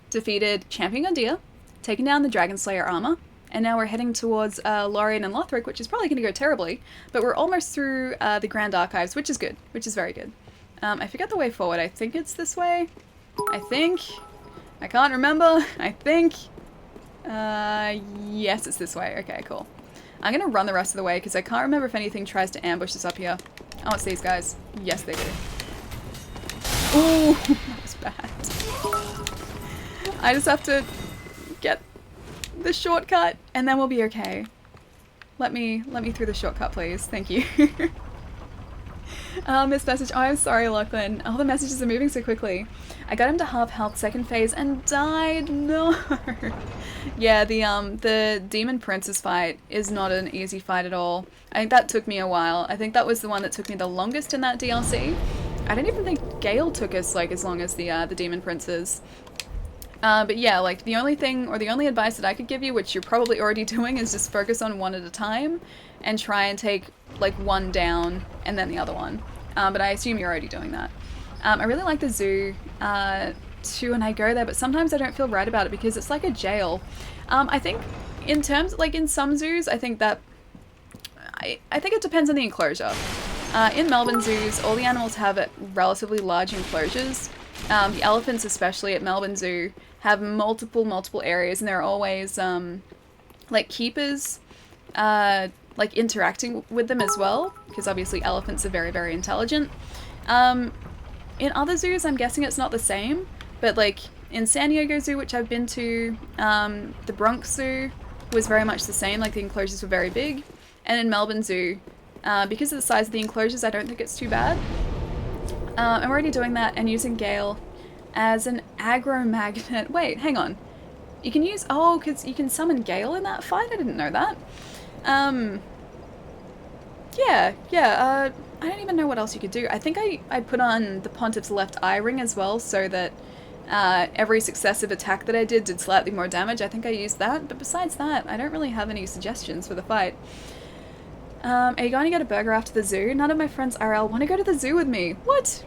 defeated Champion Gundyr, taken down the Dragon Slayer armor, and now we're heading towards Lorien and Lothric, which is probably going to go terribly, but we're almost through the Grand Archives, which is good, which is very good. I forget the way forward. I think it's this way. I think. I can't remember. I think. Yes, it's this way. Okay, cool. I'm going to run the rest of the way because I can't remember if anything tries to ambush us up here. Oh, it's these guys. Yes, they do. Ooh, that was bad. I just have to get the shortcut and then we'll be okay. Let me through the shortcut, please. Thank you. Missed message. Oh, I'm sorry, Lachlan. All the messages are moving so quickly. I got him to half health second phase and died. No. Yeah, the Demon Princess fight is not an easy fight at all. I think that took me a while. I think that was the one that took me the longest in that DLC. I don't even think Gale took us like as long as the Demon Princes. But yeah, like the only thing or the only advice that I could give you, which you're probably already doing, is just focus on one at a time and try and take like one down and then the other one. But I assume you're already doing that. I really like the zoo too when I go there, but sometimes I don't feel right about it because it's like a jail. I think in terms, like in some zoos, I think that, I think it depends on the enclosure. In Melbourne zoos, all the animals have relatively large enclosures. The elephants, especially at Melbourne Zoo, have multiple areas, and there are always like keepers like interacting with them as well, because obviously elephants are very intelligent. In other zoos, I'm guessing it's not the same, but like in San Diego Zoo, which I've been to, the Bronx Zoo was very much the same, like the enclosures were very big. And in Melbourne Zoo, because of the size of the enclosures, I don't think it's too bad. I'm already doing that and using Gale as an aggro magnet. Wait, hang on. You can use, oh, because you can summon Gale in that fight? I didn't know that. Yeah, I don't even know what else you could do. I think I put on the Pontiff's left eye ring as well, so that every successive attack that I did slightly more damage. I think I used that, but besides that, I don't really have any suggestions for the fight. Are you going to get a burger after the zoo? None of my friends IRL want to go to the zoo with me. What?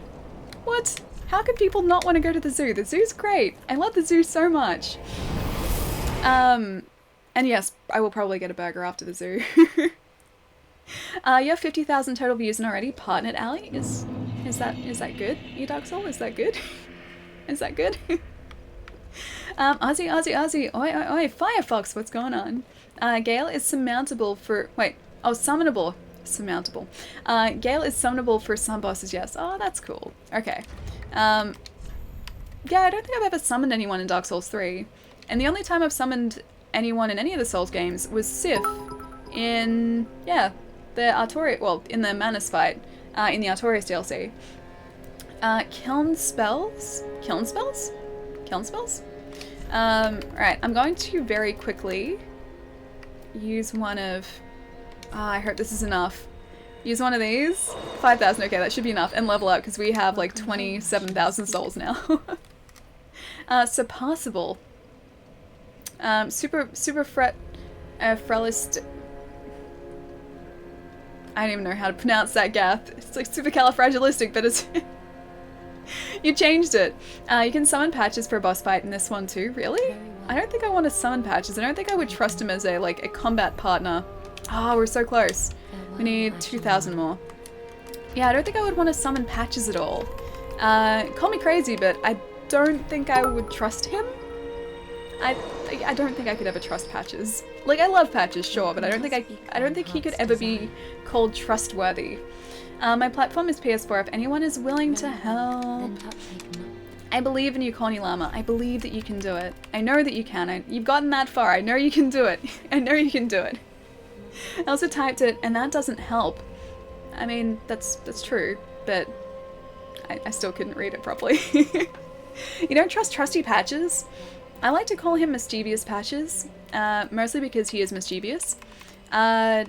What? How could people not want to go to the zoo? The zoo's great. I love the zoo so much. And yes, I will probably get a burger after the zoo. You have 50,000 total views and already partnered, Ali. Is that good? You Dark Soul, is that good? Is that good? Ozzy, oi, Firefox, what's going on? Gale is surmountable for, wait, oh, summonable. Surmountable. Gale is summonable for some bosses, yes. Oh, that's cool. Okay. Yeah, I don't think I've ever summoned anyone in Dark Souls 3. And the only time I've summoned anyone in any of the Souls games was Sif in, yeah, the Artorias, well, in the Manus fight, in the Artorias DLC. Kiln spells? Kiln spells? Kiln spells? Alright, I'm going to very quickly use one of, I hope this is enough. Use one of these. 5,000, okay, that should be enough. And level up, because we have like 27,000 souls now. Surpassable. Super frelist. I don't even know how to pronounce that, Gath. It's like supercalifragilistic, but it's... You changed it. You can summon patches for a boss fight in this one too, really? I don't think I want to summon Patches. I don't think I would trust him as a combat partner. Oh, we're so close. We need 2,000 more. Yeah, I don't think I would want to summon Patches at all. Call me crazy, but I don't think I would trust him. I don't think I could ever trust Patches. Like, I love Patches, sure, but I don't think he could ever be called trustworthy. My platform is PS4 if anyone is willing to help. I believe in you, Corny Llama. I believe that you can do it. I know that you can. You've gotten that far. I know you can do it. I know you can do it. I also typed it, and that doesn't help. I mean, that's true, but I still couldn't read it properly. You don't trust trusty Patches? I like to call him Mischievous Patches, mostly because he is mischievous. But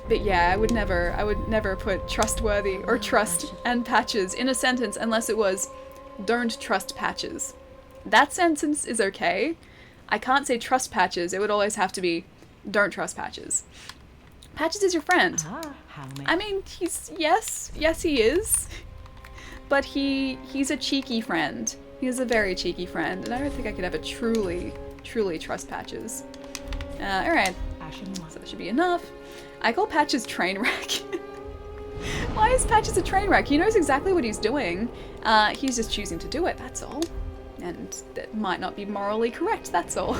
yeah, I would never put trustworthy or trust and Patches in a sentence unless it was don't trust Patches. That sentence is okay. I can't say trust Patches. It would always have to be don't trust Patches. Patches is your friend. I mean, yes he is. But he's a cheeky friend. He's a very cheeky friend, and I don't think I could ever truly trust Patches. Alright. So that should be enough. I call Patches Trainwreck. Why is Patches a train wreck? He knows exactly what he's doing. He's just choosing to do it, that's all. And that might not be morally correct, that's all.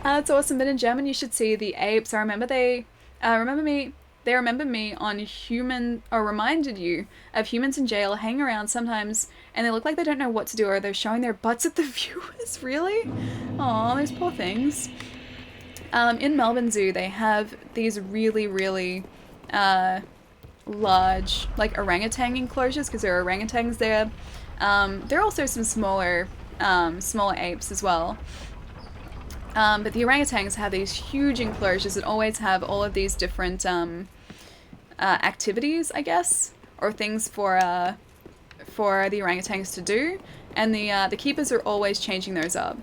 It's awesome, but in German you should see the apes. I remember they remember me on reminded you of humans in jail hang around sometimes and they look like they don't know what to do or they're showing their butts at the viewers. Really? Aw, those poor things. In Melbourne Zoo they have these really large orangutan enclosures because there are orangutans there. There are also some smaller apes as well. But the orangutans have these huge enclosures that always have all of these different activities, I guess, or things for the orangutans to do, and the keepers are always changing those up.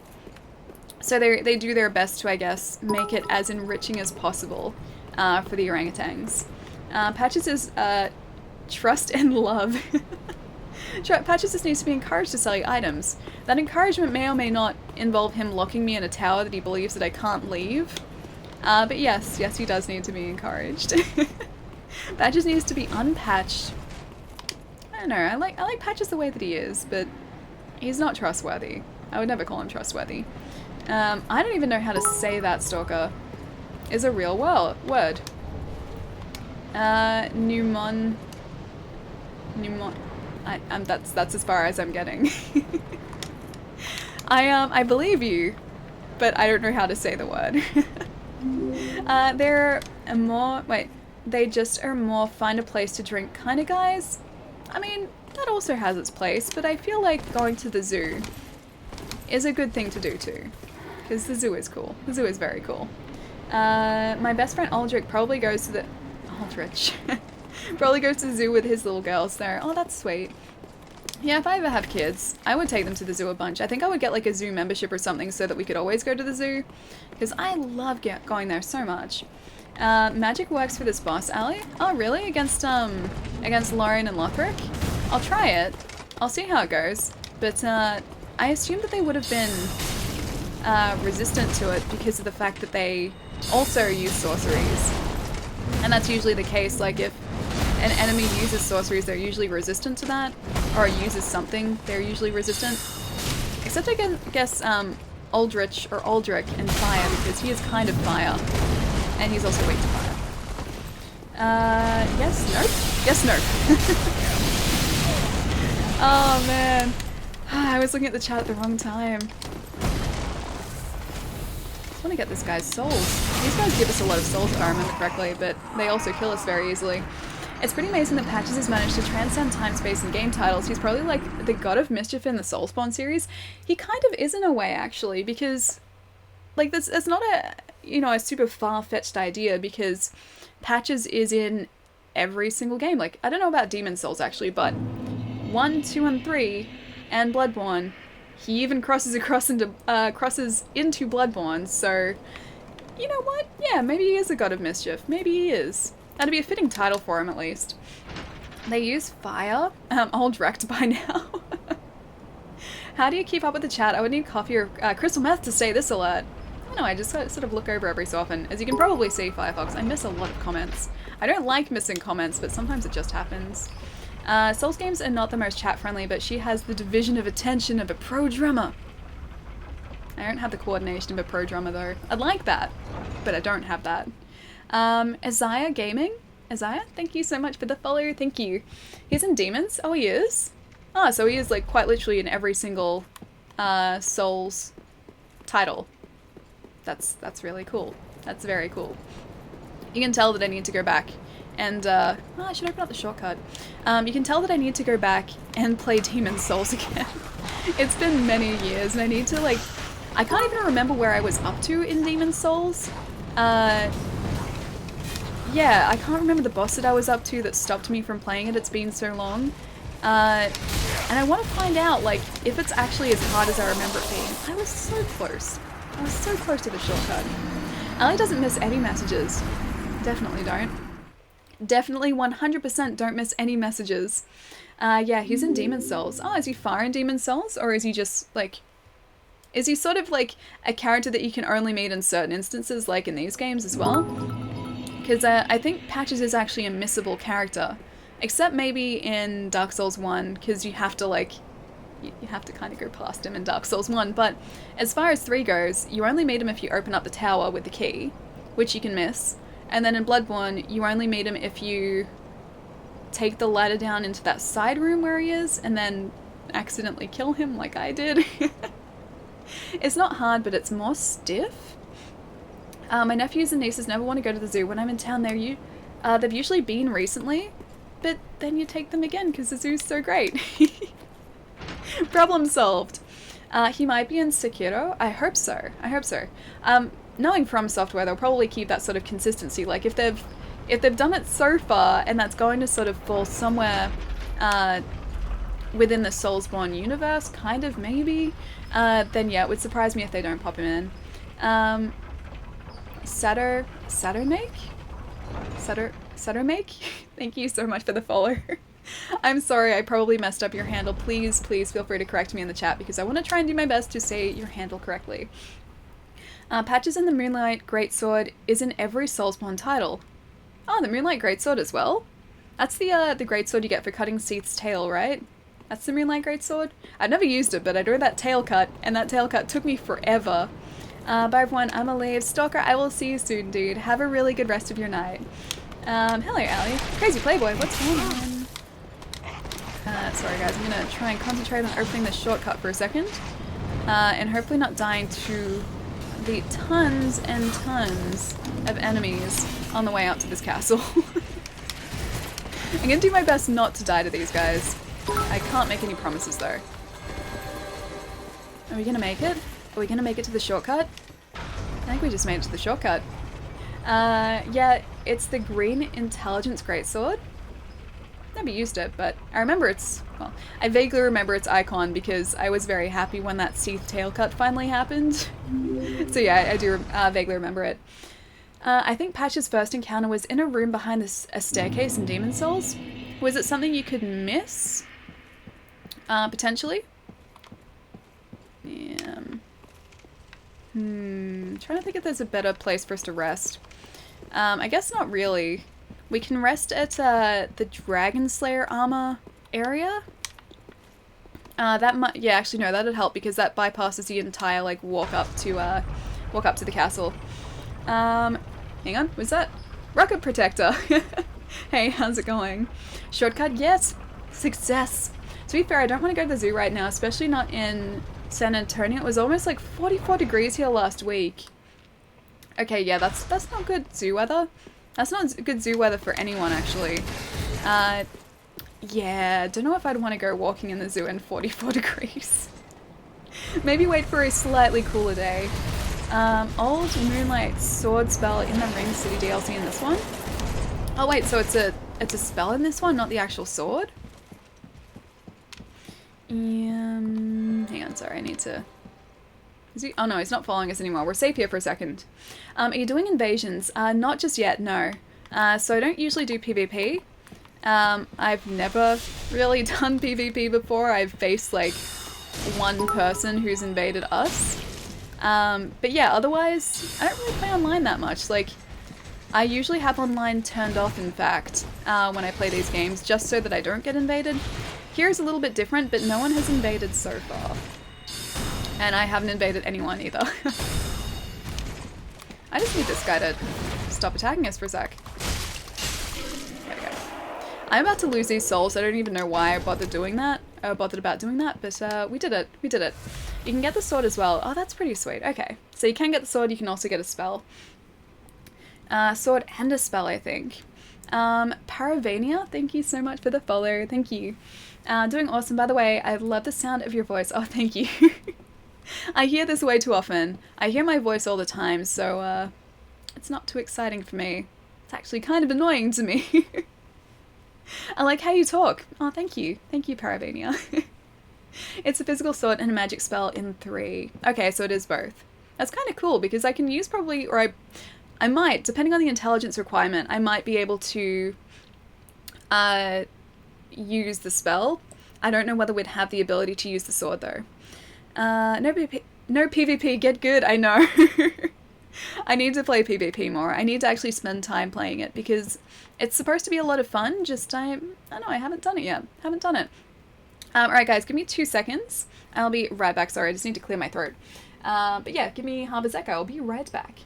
So they do their best to, I guess, make it as enriching as possible for the orangutans. Patches is trust and love. Patches just needs to be encouraged to sell you items. That encouragement may or may not involve him locking me in a tower that he believes that I can't leave. But yes, he does need to be encouraged. Patches needs to be unpatched. I don't know, I like Patches the way that he is, but he's not trustworthy. I would never call him trustworthy. I don't even know how to say that, Stalker. Is a real word. Pneumon. That's as far as I'm getting. I believe you, but I don't know how to say the word. They just are more find a place to drink kind of guys. I mean, that also has its place, but I feel like going to the zoo is a good thing to do too. Because the zoo is cool. The zoo is very cool. My best friend Aldrich probably goes to the... Aldrich. Probably goes to the zoo with his little girls there. Oh, that's sweet. Yeah, if I ever have kids, I would take them to the zoo a bunch. I think I would get a zoo membership or something so that we could always go to the zoo. Because I love going there so much. Magic works for this boss, Ali. Oh, really? Against Lorien and Lothric? I'll try it. I'll see how it goes. But, I assume that they would have been, resistant to it because of the fact that they also use sorceries. And that's usually the case, if an enemy uses sorceries, they're usually resistant to that, or uses something, they're usually resistant. Except I guess, Aldrich or Aldrich and fire, because he is kind of fire. And he's also weak to fire. Yes, nope? Yes, nope. Oh, man. I was looking at the chat at the wrong time. I want to get this guy's souls. These guys give us a lot of souls if I remember correctly, but they also kill us very easily. It's pretty amazing that Patches has managed to transcend time, space, and game titles. He's probably the god of mischief in the Soulspawn series. He kind of is in a way, actually, because it's not a super far-fetched idea, because Patches is in every single game. I don't know about Demon Souls, actually, but 1, 2, and 3, and Bloodborne. He even crosses into Bloodborne, so you know what? Yeah, maybe he is a god of mischief. Maybe he is. That'd be a fitting title for him, at least. They use fire. Old wrecked by now. How do you keep up with the chat? I would need coffee or crystal meth to stay this alert. I don't know, I just sort of look over every so often. As you can probably see, Firefox, I miss a lot of comments. I don't like missing comments, but sometimes it just happens. Souls games are not the most chat-friendly, but she has the division of attention of a pro drummer. I don't have the coordination of a pro drummer, though. I'd like that, but I don't have that. Isaiah Gaming? Isaiah, thank you so much for the follow, thank you. He's in Demons? Oh, he is? Oh, so he is, like, quite literally in every single, Souls title. That's really cool. That's very cool. You can tell that I need to go back and, I should open up the shortcut. You can tell that I need to go back and play Demon's Souls again. It's been many years, and I need to, like, I can't even remember where I was up to in Demon's Souls. Yeah, I can't remember the boss that I was up to that stopped me from playing it. It's been so long. And I want to find out, like, if it's actually as hard as I remember it being. I was so close. I was so close to the shortcut. Ali doesn't miss any messages. Definitely don't. Definitely 100% don't miss any messages. Yeah, he's in Demon's Souls. Oh, is he far in Demon's Souls? Or is he just, like... Is he sort of, like, a character that you can only meet in certain instances, like in these games as well? Because I think Patches is actually a missable character. Except maybe in Dark Souls 1, because you have to, like... You have to kind of go past him in Dark Souls 1, but as far as 3 goes, you only meet him if you open up the tower with the key, which you can miss. And then in Bloodborne, you only meet him if you take the ladder down into that side room where he is, and then accidentally kill him like I did. It's not hard, but it's more stiff. My nephews and nieces never want to go to the zoo. When I'm in town, they've usually been recently, but then you take them again because the zoo's so great. Problem solved. He might be in Sekiro. I hope so. I hope so. Knowing From Software, they'll probably keep that sort of consistency. Like if they've done it so far, and that's going to sort of fall somewhere within the Soulsborne universe, kind of maybe, then yeah, it would surprise me if they don't pop him in. Saturnake? Thank you so much for the follow. I'm sorry, I probably messed up your handle. Please feel free to correct me in the chat because I want to try and do my best to say your handle correctly. Patches in the Moonlight Greatsword is in every Soulsborne title. Oh, the Moonlight Greatsword as well? That's the greatsword you get for cutting Seath's tail, right? That's the Moonlight Greatsword? I've never used it, but I know that tail cut, and that tail cut took me forever. Bye everyone, I'm Aleve. Stalker, I will see you soon, dude. Have a really good rest of your night. Hello, Allie. Crazy Playboy, what's going on? Sorry guys, I'm gonna try and concentrate on opening this shortcut for a second. And hopefully not dying to the tons and tons of enemies on the way out to this castle. I'm gonna do my best not to die to these guys. I can't make any promises though. Are we gonna make it? Are we gonna make it to the shortcut? I think we just made it to the shortcut. Yeah, it's the Green Intelligence Greatsword. Never used it, but I remember well, I vaguely remember its icon because I was very happy when that Seath tail cut finally happened. So yeah, I do vaguely remember it. I think Patch's first encounter was in a room behind a staircase in Demon's Souls. Was it something you could miss? Potentially? Yeah. Trying to think if there's a better place for us to rest. I guess not really. We can rest at the Dragon Slayer armor area. That might, yeah, actually no, that'd help because that bypasses the entire like walk up to the castle. Hang on, was that Rocket Protector? Hey, how's it going? Shortcut, yes, success. To be fair, I don't want to go to the zoo right now, especially not in San Antonio. It was almost like 44 degrees here last week. Okay, yeah, that's not good zoo weather. That's not good zoo weather for anyone, actually. Yeah, don't know if I'd want to go walking in the zoo in 44 degrees. Maybe wait for a slightly cooler day. Old Moonlight Sword spell in the Ring City DLC in this one. Oh wait, so it's a spell in this one, not the actual sword? Hang on, sorry, I need to... Is he? Oh no, he's not following us anymore. We're safe here for a second. Are you doing invasions? Not just yet, no. So I don't usually do PvP. I've never really done PvP before. I've faced like one person who's invaded us. But yeah, otherwise, I don't really play online that much. Like, I usually have online turned off, in fact, when I play these games, just so that I don't get invaded. Here's a little bit different, but no one has invaded so far. And I haven't invaded anyone either. I just need this guy to stop attacking us for a sec. There we go. I'm about to lose these souls. I don't even know why I bothered about doing that, but we did it. We did it. You can get the sword as well. Oh, that's pretty sweet. Okay. So you can get the sword, you can also get a spell. Sword and a spell, I think. Paravania, thank you so much for the follow. Thank you. Doing awesome. By the way, I love the sound of your voice. Oh, thank you. I hear this way too often. I hear my voice all the time, so it's not too exciting for me. It's actually kind of annoying to me. I like how you talk. Oh, thank you. Thank you, Paravania. It's a physical sword and a magic spell in 3. Okay, so it is both. That's kind of cool because I can use probably, or I might, depending on the intelligence requirement, I might be able to use the spell. I don't know whether we'd have the ability to use the sword though. No PvP, get good, I know. I need to play PvP more. I need to actually spend time playing it because it's supposed to be a lot of fun, just I don't know, I haven't done it yet. Haven't done it. Alright guys, give me 2 seconds. I'll be right back. Sorry, I just need to clear my throat. But yeah, give me half a sec. I'll be right back.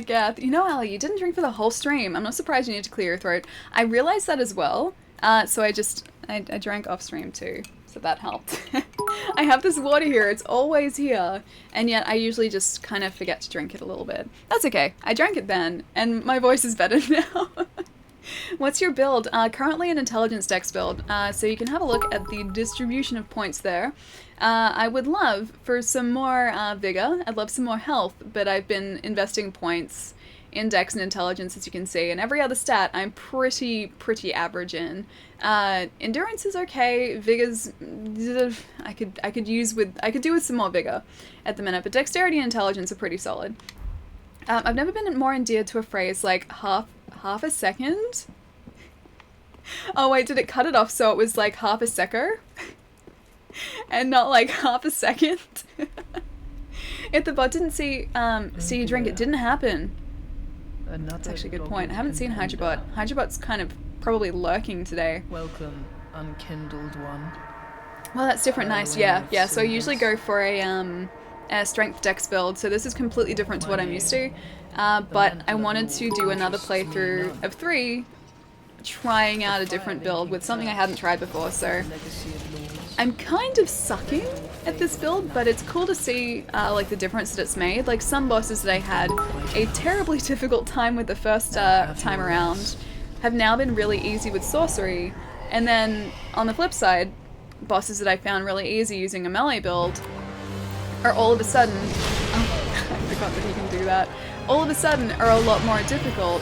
Gath, you know, Ali, you didn't drink for the whole stream. I'm not surprised you need to clear your throat. I realized that as well, so I drank off stream too, so that helped. I have this water here, it's always here, and yet I usually just kind of forget to drink it a little bit. That's okay, I drank it then, and my voice is better now. What's your build? Currently an intelligence dex build, so you can have a look at the distribution of points there. I would love for some more vigor, I'd love some more health, but I've been investing points in dex and intelligence, as you can see, and every other stat I'm pretty average in. Endurance is okay, vigor's I could do with some more vigor at the minute, but dexterity and intelligence are pretty solid. I've never been more endeared to a phrase like half a second. Oh wait, did it cut it off so it was like half a secco? And not like half a second? If the bot didn't see you drink, it didn't happen. That's actually a good point. I haven't seen Hydrobot. Hydrobot's kind of probably lurking today. Welcome, unkindled one. Well, that's different. Nice. Yeah. So I usually go for a strength dex build, so this is completely different to what I'm used to. But I wanted to do another playthrough of 3, trying out a different build with something I hadn't tried before, so I'm kind of sucking at this build, but it's cool to see like the difference that it's made. Like some bosses that I had a terribly difficult time with the first time around have now been really easy with sorcery, and then on the flip side, bosses that I found really easy using a melee build are all of a sudden, oh, I forgot that he can do that, all of a sudden are a lot more difficult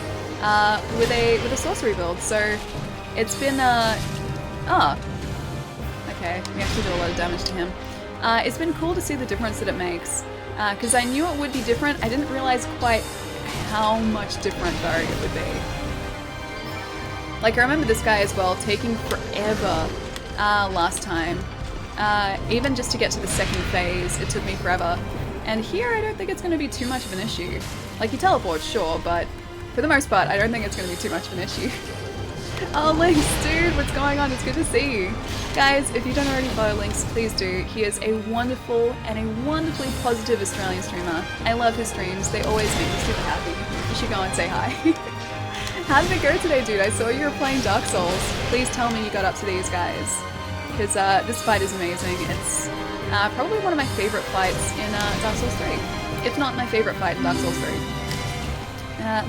with a sorcery build. So It's been, okay, we have to do a lot of damage to him. It's been cool to see the difference that it makes, because I knew it would be different. I didn't realize quite how much different, though, it would be. Like, I remember this guy as well taking forever last time. Even just to get to the second phase, it took me forever. And here, I don't think it's going to be too much of an issue. Like, he teleports, sure, but for the most part, I don't think it's going to be too much of an issue. Oh, Lynx, dude, what's going on? It's good to see you. Guys, if you don't already follow Lynx, please do. He is a wonderful and a wonderfully positive Australian streamer. I love his streams. They always make me super happy. You should go and say hi. How did it go today, dude? I saw you were playing Dark Souls. Please tell me you got up to these guys. Because this fight is amazing. It's probably one of my favorite fights in Dark Souls 3. If not my favorite fight in Dark Souls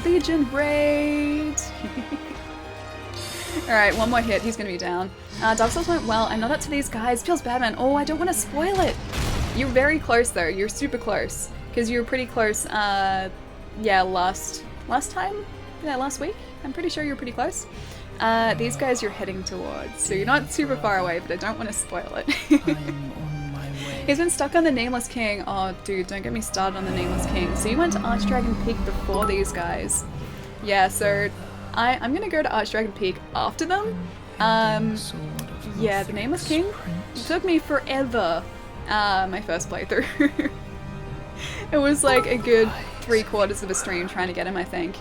3. Legion Raid! Alright, one more hit, he's gonna be down. Dark Souls went well, I'm not up to these guys. Feels bad, man. Oh, I don't want to spoil it! You're very close, though. You're super close. Because you were pretty close, yeah, last time? Yeah, last week? I'm pretty sure you're pretty close. These guys you're heading towards, so you're not super far away, but I don't want to spoil it. I'm on my way. He's been stuck on the Nameless King. Oh, dude, don't get me started on the Nameless King. So you went to Archdragon Peak before these guys. Yeah, so I'm gonna go to Archdragon Peak after them. Yeah, the Nameless King took me forever. My first playthrough. It was like a good 3/4 of a stream trying to get him, I think.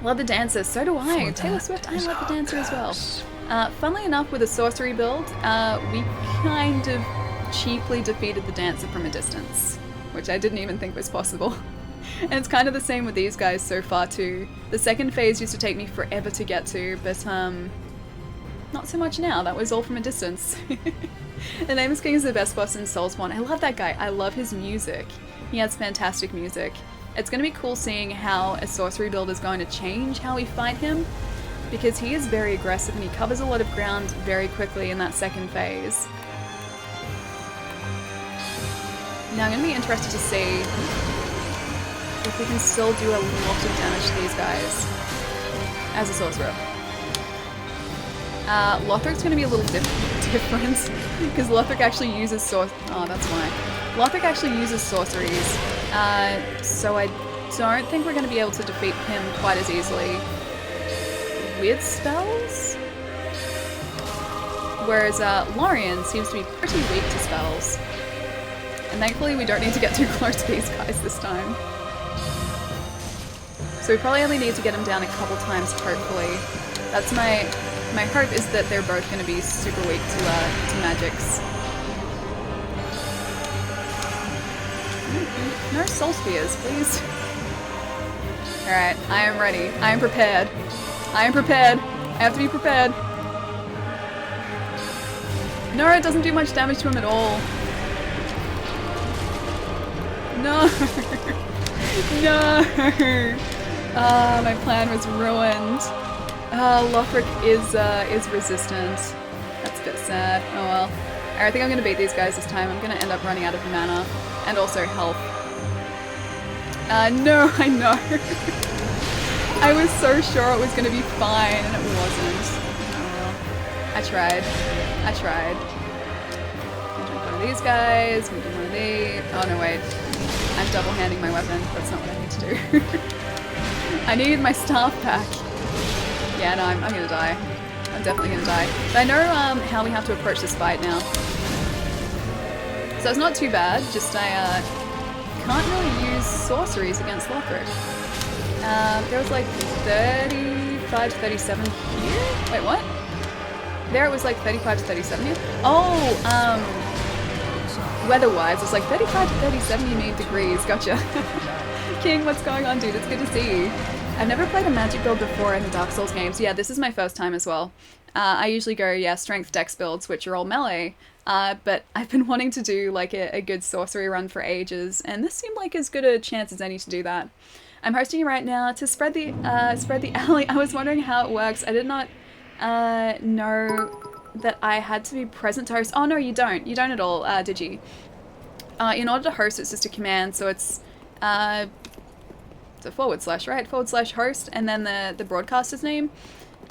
Love the dancer, so do I. Taylor Swift, I love the dancer as well. Funnily enough, with a sorcery build, we kind of cheaply defeated the dancer from a distance, which I didn't even think was possible. And it's kind of the same with these guys so far too. The second phase used to take me forever to get to, but not so much now. That was all from a distance. The Nameless King is the best boss in Soulspawn. I love that guy. I love his music. He has fantastic music. It's going to be cool seeing how a sorcery build is going to change how we fight him, because he is very aggressive and he covers a lot of ground very quickly in that second phase. Now I'm going to be interested to see if we can still do a lot of damage to these guys as a sorcerer. Lothric's going to be a little different, because Lothric actually uses oh, that's why. Lothric actually uses sorceries, so I don't think we're going to be able to defeat him quite as easily with spells. Whereas Lorien seems to be pretty weak to spells. And thankfully we don't need to get too close to these guys this time. So we probably only need to get him down a couple times, hopefully. That's my hope, is that they're both going to be super weak to magics. No soul spears, please. Alright, I am ready. I am prepared. I am prepared. I have to be prepared. No, it doesn't do much damage to him at all. No! No! Ah, my plan was ruined. Lothric is resistant. That's a bit sad. Oh well. Alright, I think I'm gonna beat these guys this time. I'm gonna end up running out of mana. And also health. No, I know. I was so sure it was gonna be fine, and it wasn't. Oh well. I tried. I tried. I'm gonna do one of these guys, I'm gonna do one of these. Oh no, wait. I'm double-handing my weapon. That's not what I need to do. I need my staff pack. Yeah, no, I'm gonna die. I'm definitely gonna die. But I know how we have to approach this fight now. So it's not too bad, just I can't really use sorceries against Lothric. There was like 35 to 37 here? Wait, what? There it was like 35 to 37 here? Oh, weather-wise, it's like 35 to 37 you mean degrees, gotcha. King, what's going on, dude? It's good to see you. I've never played a magic build before in the Dark Souls games. Yeah, this is my first time as well. I usually go, yeah, strength dex builds, which are all melee. But I've been wanting to do like a good sorcery run for ages, and this seemed like as good a chance as any to do that. I'm hosting you right now to spread the alley. I was wondering how it works. I did not know that I had to be present to host. Oh no, you don't. You don't at all, did you? In order to host, it's just a command, so it's a /, right? /host, and then the broadcaster's name.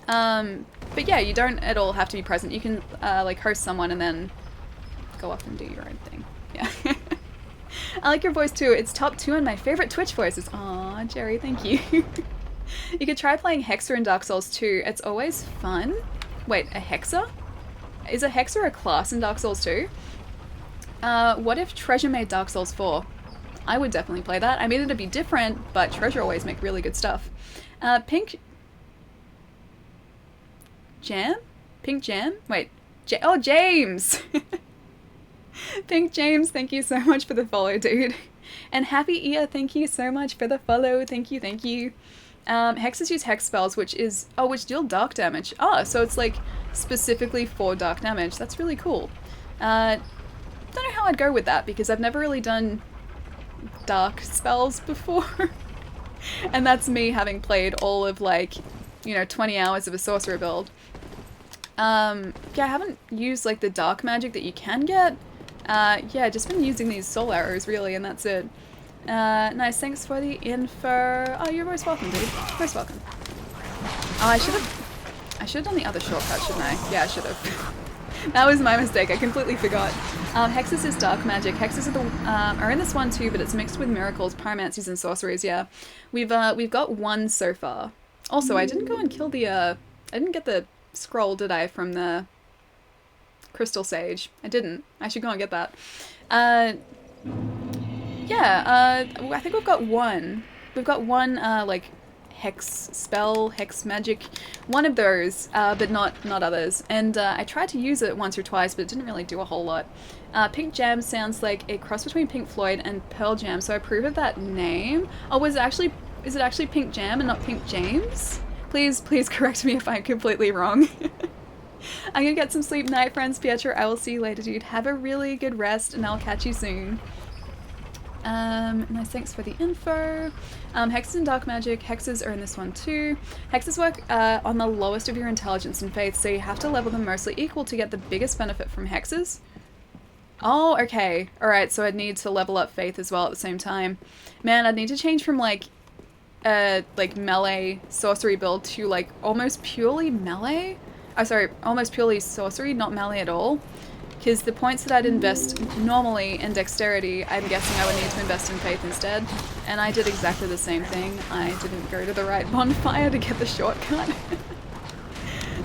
But yeah, you don't at all have to be present. You can like host someone and then go off and do your own thing. Yeah. I like your voice too. It's top 2 on my favorite Twitch voices. Aw, Jerry, thank you. You could try playing Hexer in Dark Souls 2. It's always fun. Wait, a Hexer? Is a Hexer a class in Dark Souls 2? What if Treasure made Dark Souls 4? I would definitely play that. I mean, it'd be different, but Treasure always make really good stuff. Pink Jam? Pink Jam? Wait. Oh, James! Pink James, thank you so much for the follow, dude. And Happy Ear, thank you so much for the follow. Thank you, thank you. Hexes use hex spells, which deal dark damage. Oh, so it's like specifically for dark damage. That's really cool. Don't know how I'd go with that because I've never really done dark spells before. And that's me having played all of 20 hours of a sorcerer build. Yeah, I haven't used the dark magic that you can get. Yeah, just been using these soul arrows really, and that's it. Nice, thanks for the info. Oh, you're most welcome, dude. Most welcome. Oh, I should have done the other shortcut, shouldn't I? Yeah, I should have. That was my mistake. I completely forgot. Hexes is dark magic. Hexes are in this one too, but it's mixed with miracles, pyromancies, and sorceries. Yeah, we've got one so far. Also, I didn't go and kill the. I didn't get the scroll, did I, from the crystal sage? I didn't. I should go and get that. Yeah. I think we've got one. We've got one hex spell, hex magic, one of those, but not others. And I tried to use it once or twice, but it didn't really do a whole lot. Pink Jam sounds like a cross between Pink Floyd and Pearl Jam, so I approve of that name. Oh, is it actually Pink Jam and not Pink James? Please correct me if I'm completely wrong. I'm gonna get some sleep. Night, friends. Pietro, I will see you later, dude. Have a really good rest, and I'll catch you soon. Nice, thanks for the info. Hexes and dark magic. Hexes are in this one too. Hexes work on the lowest of your intelligence and faith, so you have to level them mostly equal to get the biggest benefit from hexes. Oh, okay. Alright, so I'd need to level up faith as well at the same time. Man, I'd need to change from melee sorcery build to almost purely melee? Oh, sorry, almost purely sorcery, not melee at all. Because the points that I'd invest normally in dexterity, I'm guessing I would need to invest in faith instead. And I did exactly the same thing. I didn't go to the right bonfire to get the shortcut.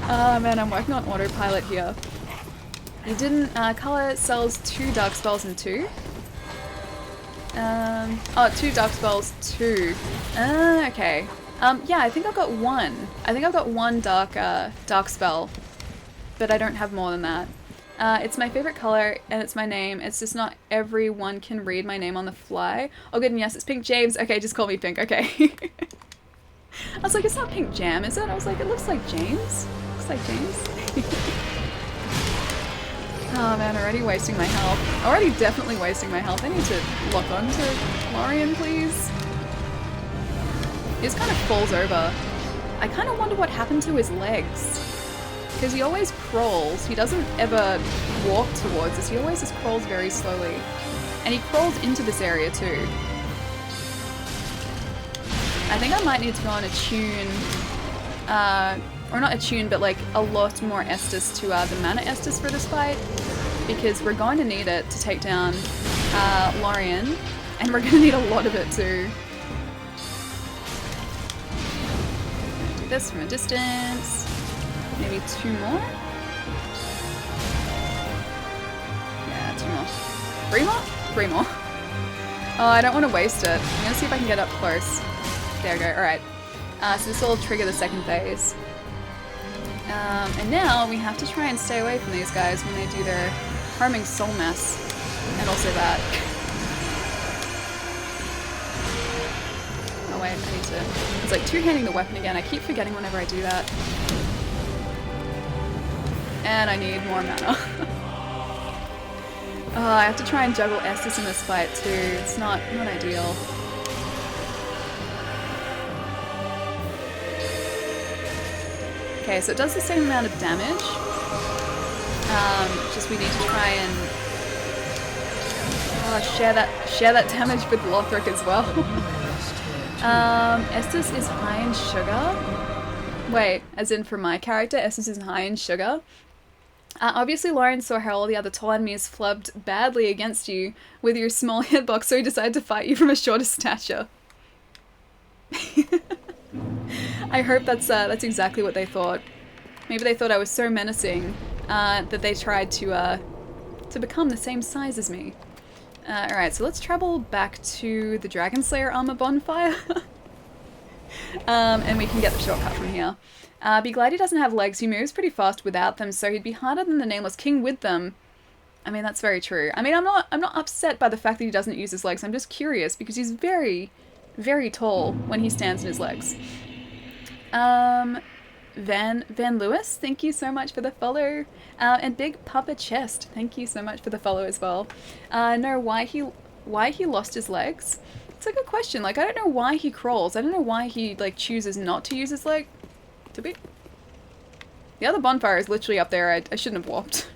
Oh man, I'm working on autopilot here. You didn't, color sells 2 dark spells in 2. 2 dark spells, 2. Okay. Yeah, I think I've got 1. I think I've got 1 dark spell. But I don't have more than that. It's my favorite color, and it's my name. It's just not everyone can read my name on the fly. Oh good, and yes, it's Pink James. Okay, just call me Pink, okay. I was like, it's not Pink Jam, is it? I was like, it looks like James. Looks like James. Oh man, already wasting my health. Already definitely wasting my health. I need to lock on to Lorien, please. He just kind of falls over. I kind of wonder what happened to his legs. Because he always crawls. He doesn't ever walk towards us. He always just crawls very slowly. And he crawls into this area too. I think I might need to go and attune, or not attune, but a lot more Estus to the mana Estus for this fight. Because we're going to need it to take down Lorien. And we're going to need a lot of it too. Do this from a distance. Maybe 2 more? Yeah, 2 more. 3 more? 3 more. Oh, I don't want to waste it. I'm gonna see if I can get up close. There we go, alright. So this will trigger the second phase. And now we have to try and stay away from these guys when they do their harming soul mess. And also that. Oh wait, I need to... It's like two-handing the weapon again. I keep forgetting whenever I do that. And I need more mana. Oh, I have to try and juggle Estus in this fight too. It's not ideal. Okay, so it does the same amount of damage. Just we need to try and share that damage with Lothric as well. Estus is high in sugar. Wait, as in for my character, essence is high in sugar? Obviously, Lauren saw how all the other tall enemies flubbed badly against you with your small hitbox, so he decided to fight you from a shorter stature. I hope that's exactly what they thought. Maybe they thought I was so menacing that they tried to become the same size as me. Alright, so let's travel back to the Dragon Slayer armor bonfire. And we can get the shortcut from here. Be glad he doesn't have legs. He moves pretty fast without them, so he'd be harder than the Nameless King with them. I mean, that's very true. I mean, I'm not upset by the fact that he doesn't use his legs. I'm just curious because he's very, very tall when he stands in his legs. Van Lewis, thank you so much for the follow. And Big Papa Chest, thank you so much for the follow as well. No, why he lost his legs? It's a good question. Like, I don't know why he crawls. I don't know why he, like, chooses not to use his leg. To be... The other bonfire is literally up there. I shouldn't have walked.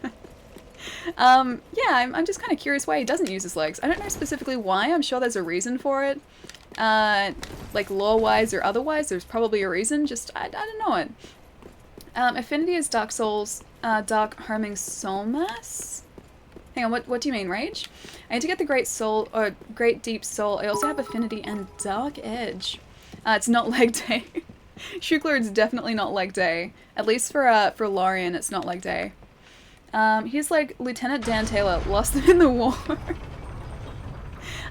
Yeah, I'm just kind of curious why he doesn't use his legs. I don't know specifically why. I'm sure there's a reason for it. Like, lore-wise or otherwise, there's probably a reason. Just, I don't know it. Affinity is Dark Souls, Dark Homing Soul Mass? Hang on, what do you mean, Rage? I need to get the Great Soul, or Great Deep Soul. I also have Affinity and Dark Edge. It's not leg day. Shukler, it's definitely not leg day. At least for Lorien, it's not leg day. He's like Lieutenant Dan Taylor, lost them in the war.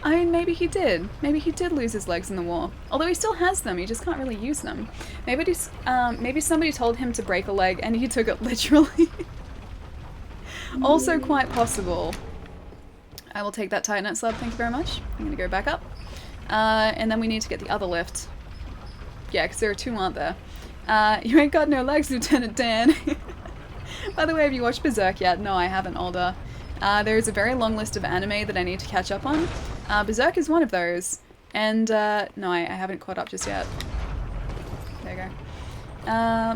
I mean, maybe he did. Maybe he did lose his legs in the war. Although he still has them, he just can't really use them. Maybe somebody told him to break a leg and he took it literally. Also quite possible. I will take that Titanite slab, thank you very much. I'm gonna go back up. And then we need to get the other lift. Yeah, because there are two, aren't there? You ain't got no legs, Lieutenant Dan. By the way, have you watched Berserk yet? No, I haven't, Older. There is a very long list of anime that I need to catch up on. Berserk is one of those. And, no, I haven't caught up just yet. There you go.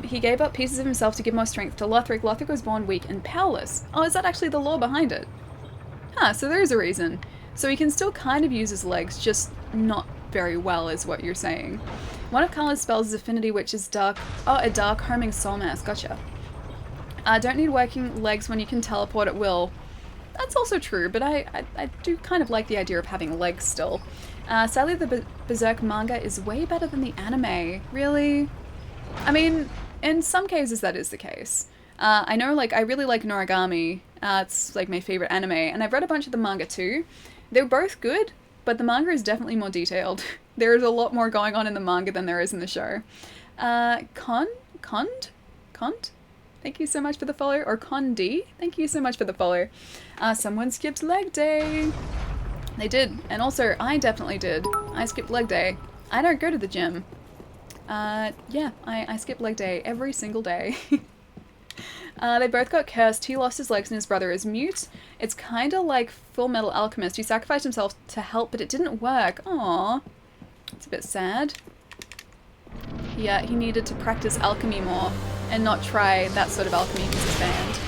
He gave up pieces of himself to give more strength to Lothric. Lothric was born weak and powerless. Oh, is that actually the lore behind it? Huh, so there is a reason. So he can still kind of use his legs, just not very well is what you're saying. One of Kala's spells is Affinity, which is dark... Oh, a Dark Homing Soul Mass. Gotcha. Don't need working legs when you can teleport at will. That's also true, but I do kind of like the idea of having legs still. Sadly, the Berserk manga is way better than the anime. Really? I mean, in some cases that is the case. I know, like, I really like Noragami. It's, like, my favorite anime, and I've read a bunch of the manga too. They're both good, but the manga is definitely more detailed. There is a lot more going on in the manga than there is in the show. Cont? Thank you so much for the follow. Or Condi, thank you so much for the follow. Someone skipped leg day. They did. And also, I definitely did. I skipped leg day. I don't go to the gym. Yeah, I skip leg day every single day. They both got cursed. He lost his legs and his brother is mute. It's kind of like Full Metal Alchemist. He sacrificed himself to help, but it didn't work. Aww. It's a bit sad. Yeah, he needed to practice alchemy more and not try that sort of alchemy because he's banned.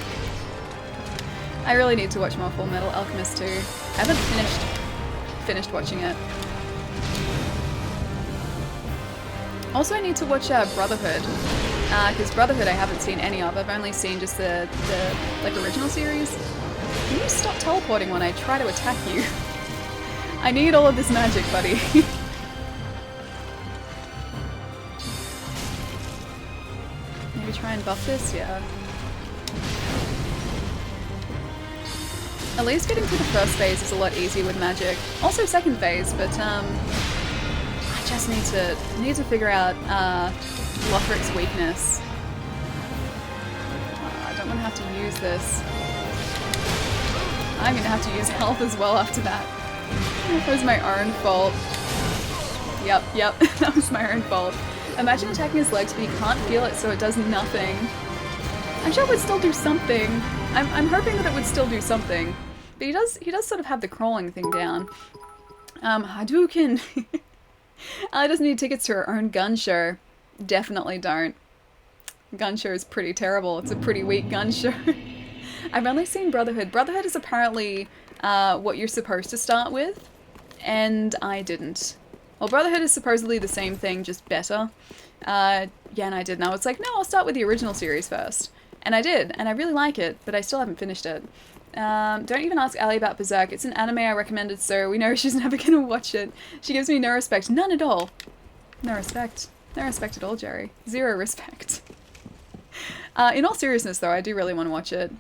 I really need to watch more Full Metal Alchemist too. I haven't finished watching it. Also, I need to watch Brotherhood. Because Brotherhood I haven't seen any of. I've only seen just the like original series. Can you stop teleporting when I try to attack you? I need all of this magic, buddy. Maybe try and buff this? Yeah. At least getting to the first phase is a lot easier with magic. Also second phase, but I just need to figure out Lothric's weakness. I don't want to have to use this. I'm gonna have to use health as well after that. That was my own fault. Yep, that was my own fault. Imagine attacking his legs, but he can't feel it, so it does nothing. I'm sure it would still do something. I'm hoping that it would still do something. But he does sort of have the crawling thing down. Hadouken! Ali doesn't need tickets to her own gun show. Definitely don't. Gun show is pretty terrible. It's a pretty weak gun show. I've only seen Brotherhood. Brotherhood is apparently what you're supposed to start with, and I didn't. Well, Brotherhood is supposedly the same thing, just better. Yeah, and I did. And I was like, no, I'll start with the original series first. And I did, and I really like it, but I still haven't finished it. Don't even ask Ali about Berserk. It's an anime I recommended, so we know she's never gonna watch it. She gives me no respect. None at all. No respect. No respect at all, Jerry. Zero respect. In all seriousness, though, I do really want to watch it.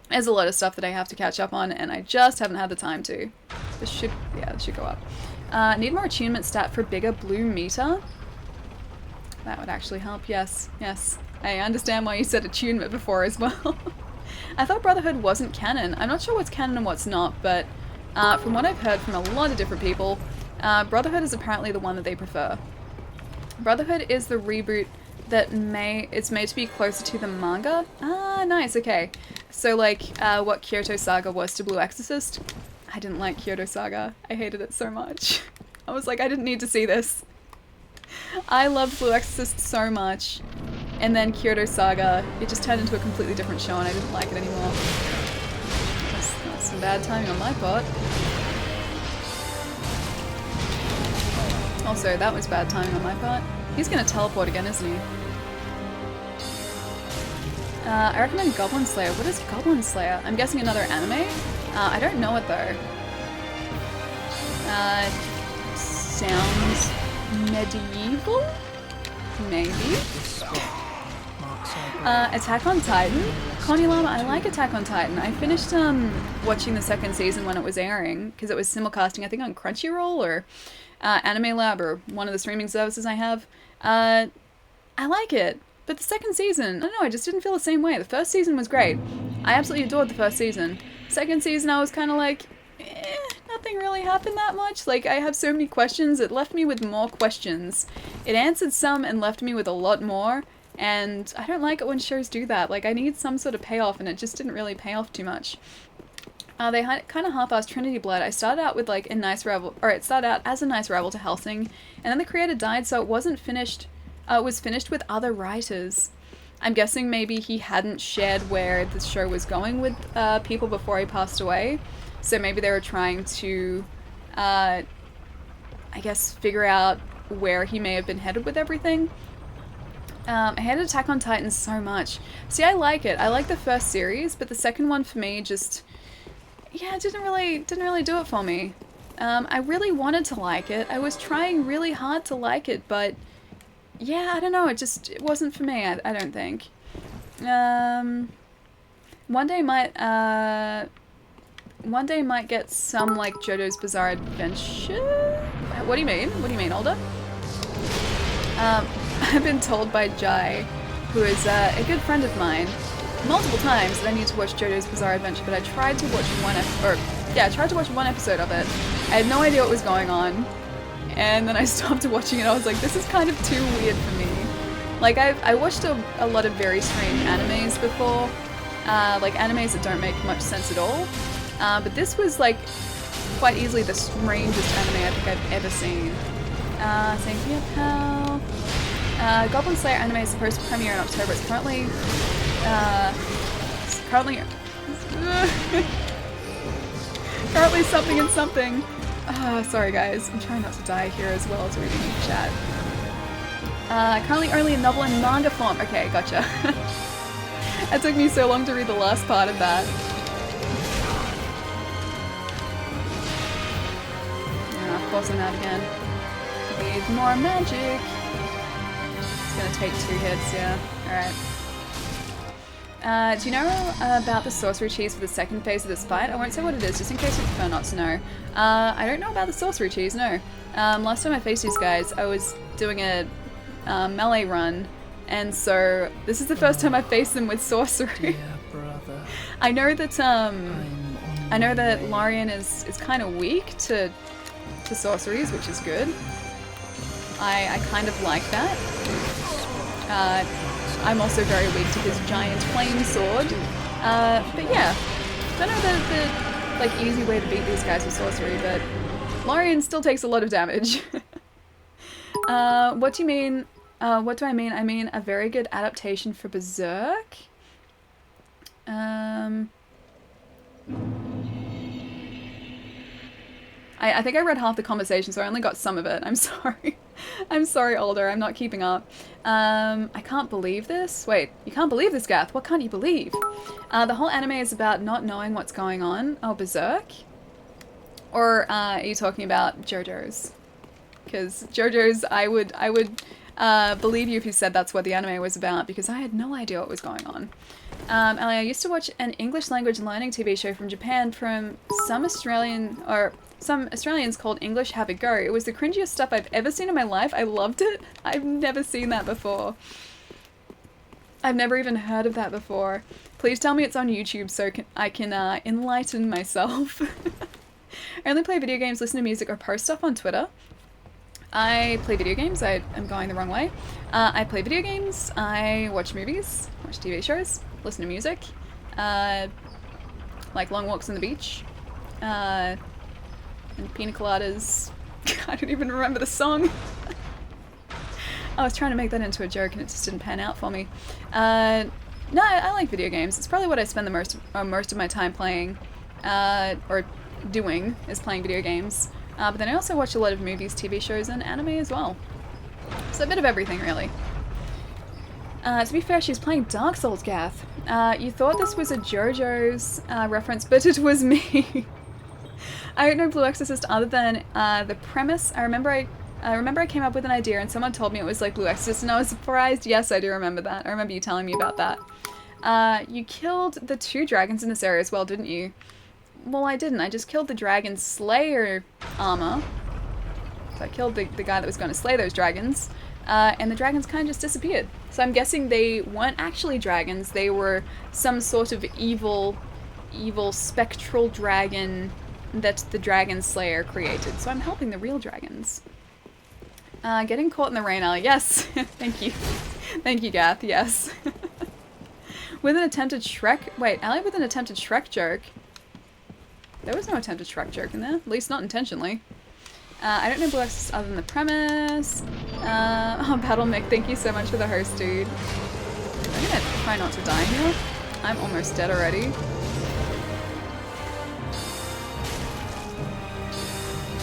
There's a lot of stuff that I have to catch up on, and I just haven't had the time to. This should go up. Need more attunement stat for bigger blue meter? That would actually help, yes. Yes. I understand why you said attunement before as well. I thought Brotherhood wasn't canon. I'm not sure what's canon and what's not, but from what I've heard from a lot of different people, Brotherhood is apparently the one that they prefer. Brotherhood is the reboot that it's made to be closer to the manga. Ah, nice, okay. So like what Kyoto Saga was to Blue Exorcist. I didn't like Kyoto Saga. I hated it so much. I was like, I didn't need to see this. I loved Blue Exorcist so much. And then Kyoto Saga, it just turned into a completely different show and I didn't like it anymore. That's some bad timing on my part. Also, that was bad timing on my part. He's gonna teleport again, isn't he? I recommend Goblin Slayer. What is Goblin Slayer? I'm guessing another anime? I don't know it though. Sounds medieval? Maybe? Attack on Titan? Connie Llama, I like Attack on Titan. I finished watching the second season when it was airing, because it was simulcasting, I think on Crunchyroll or Anime Lab or one of the streaming services I have. I like it, but the second season, I don't know, I just didn't feel the same way. The first season was great. I absolutely adored the first season. Second season I was kind of like, nothing really happened that much. Like, I have so many questions, it left me with more questions. It answered some and left me with a lot more. And I don't like it when shows do that. Like, I need some sort of payoff, and it just didn't really pay off too much. They had kind of half-assed Trinity Blood. I started out with like a nice rival, or it started out as a nice rival to Helsing, and then the creator died, so it wasn't finished. It was finished with other writers. I'm guessing maybe he hadn't shared where the show was going with people before he passed away, so maybe they were trying to, I guess, figure out where he may have been headed with everything. I hated Attack on Titan so much. See, I like it. I like the first series, but the second one for me just, yeah, it didn't really do it for me. I really wanted to like it. I was trying really hard to like it, but yeah, I don't know. It wasn't for me. I don't think. One day might get some like JoJo's Bizarre Adventure. What do you mean? What do you mean, Older? I've been told by Jai, who is a good friend of mine, multiple times that I need to watch JoJo's Bizarre Adventure, but I tried to watch one episode of it. I had no idea what was going on, and then I stopped watching it. I was like, this is kind of too weird for me. Like, I watched a lot of very strange animes before, like animes that don't make much sense at all, but this was like quite easily the strangest anime I think I've ever seen. Thank you, pal. Goblin Slayer anime is supposed to premiere in October. It's currently currently something and something. Sorry guys, I'm trying not to die here as well as reading the chat. Currently only in novel and manga form. Okay, gotcha. It took me so long to read the last part of that. Yeah, of course I'm out again. Need more magic. It's gonna take 2 hits, yeah. Alright. Do you know about the sorcery cheese for the second phase of this fight? I won't say what it is, just in case you prefer not to know. I don't know about the sorcery cheese, no. Last time I faced these guys, I was doing a melee run, and so this is the first time I faced them with sorcery. I know that Lorien is kind of weak to sorceries, which is good. I kind of like that. I'm also very weak to his giant flame sword. But yeah, don't know the like easy way to beat these guys with sorcery, but Lorien still takes a lot of damage. What do you mean? What do I mean? I mean a very good adaptation for Berserk. I think I read half the conversation, so I only got some of it. I'm sorry. I'm sorry, Older. I'm not keeping up. I can't believe this. Wait, you can't believe this, Gath. What can't you believe? The whole anime is about not knowing what's going on. Oh, Berserk? Or are you talking about JoJo's? Because JoJo's, I would believe you if you said that's what the anime was about, because I had no idea what was going on. Ellie, I used to watch an English language learning TV show from Japan from some Australians called English Have a Go. It was the cringiest stuff I've ever seen in my life. I loved it. I've never seen that before. I've never even heard of that before. Please tell me it's on YouTube so I can enlighten myself. I only play video games, listen to music, or post stuff on Twitter. I play video games. I am going the wrong way. I play video games. I watch movies, watch TV shows, listen to music, like long walks on the beach, and pina coladas. I don't even remember the song. I was trying to make that into a joke and it just didn't pan out for me. No, I like video games. It's probably what I spend the most of my time playing, or doing, is playing video games. But then I also watch a lot of movies, TV shows, and anime as well. So a bit of everything, really. To be fair, she's playing Dark Souls, Gath. You thought this was a JoJo's reference, but it was me. I don't know Blue Exorcist other than the premise. I remember I came up with an idea and someone told me it was like Blue Exorcist and I was surprised. Yes, I do remember that. I remember you telling me about that. You killed the 2 dragons in this area as well, didn't you? Well, I didn't. I just killed the Dragon Slayer armor. So I killed the guy that was going to slay those dragons. And the dragons kind of just disappeared. So I'm guessing they weren't actually dragons. They were some sort of evil spectral dragon that the Dragon Slayer created. So I'm helping the real dragons. Getting caught in the rain, Ali. Yes. Thank you. Thank you, Gath. Yes. With an attempted Shrek... Wait, Ali with an attempted Shrek joke. There was no attempted Shrek joke in there. At least not intentionally. I don't know Blue Exorcist other than the premise. Oh, Battle Mick, thank you so much for the host, dude. I'm gonna try not to die here. I'm almost dead already.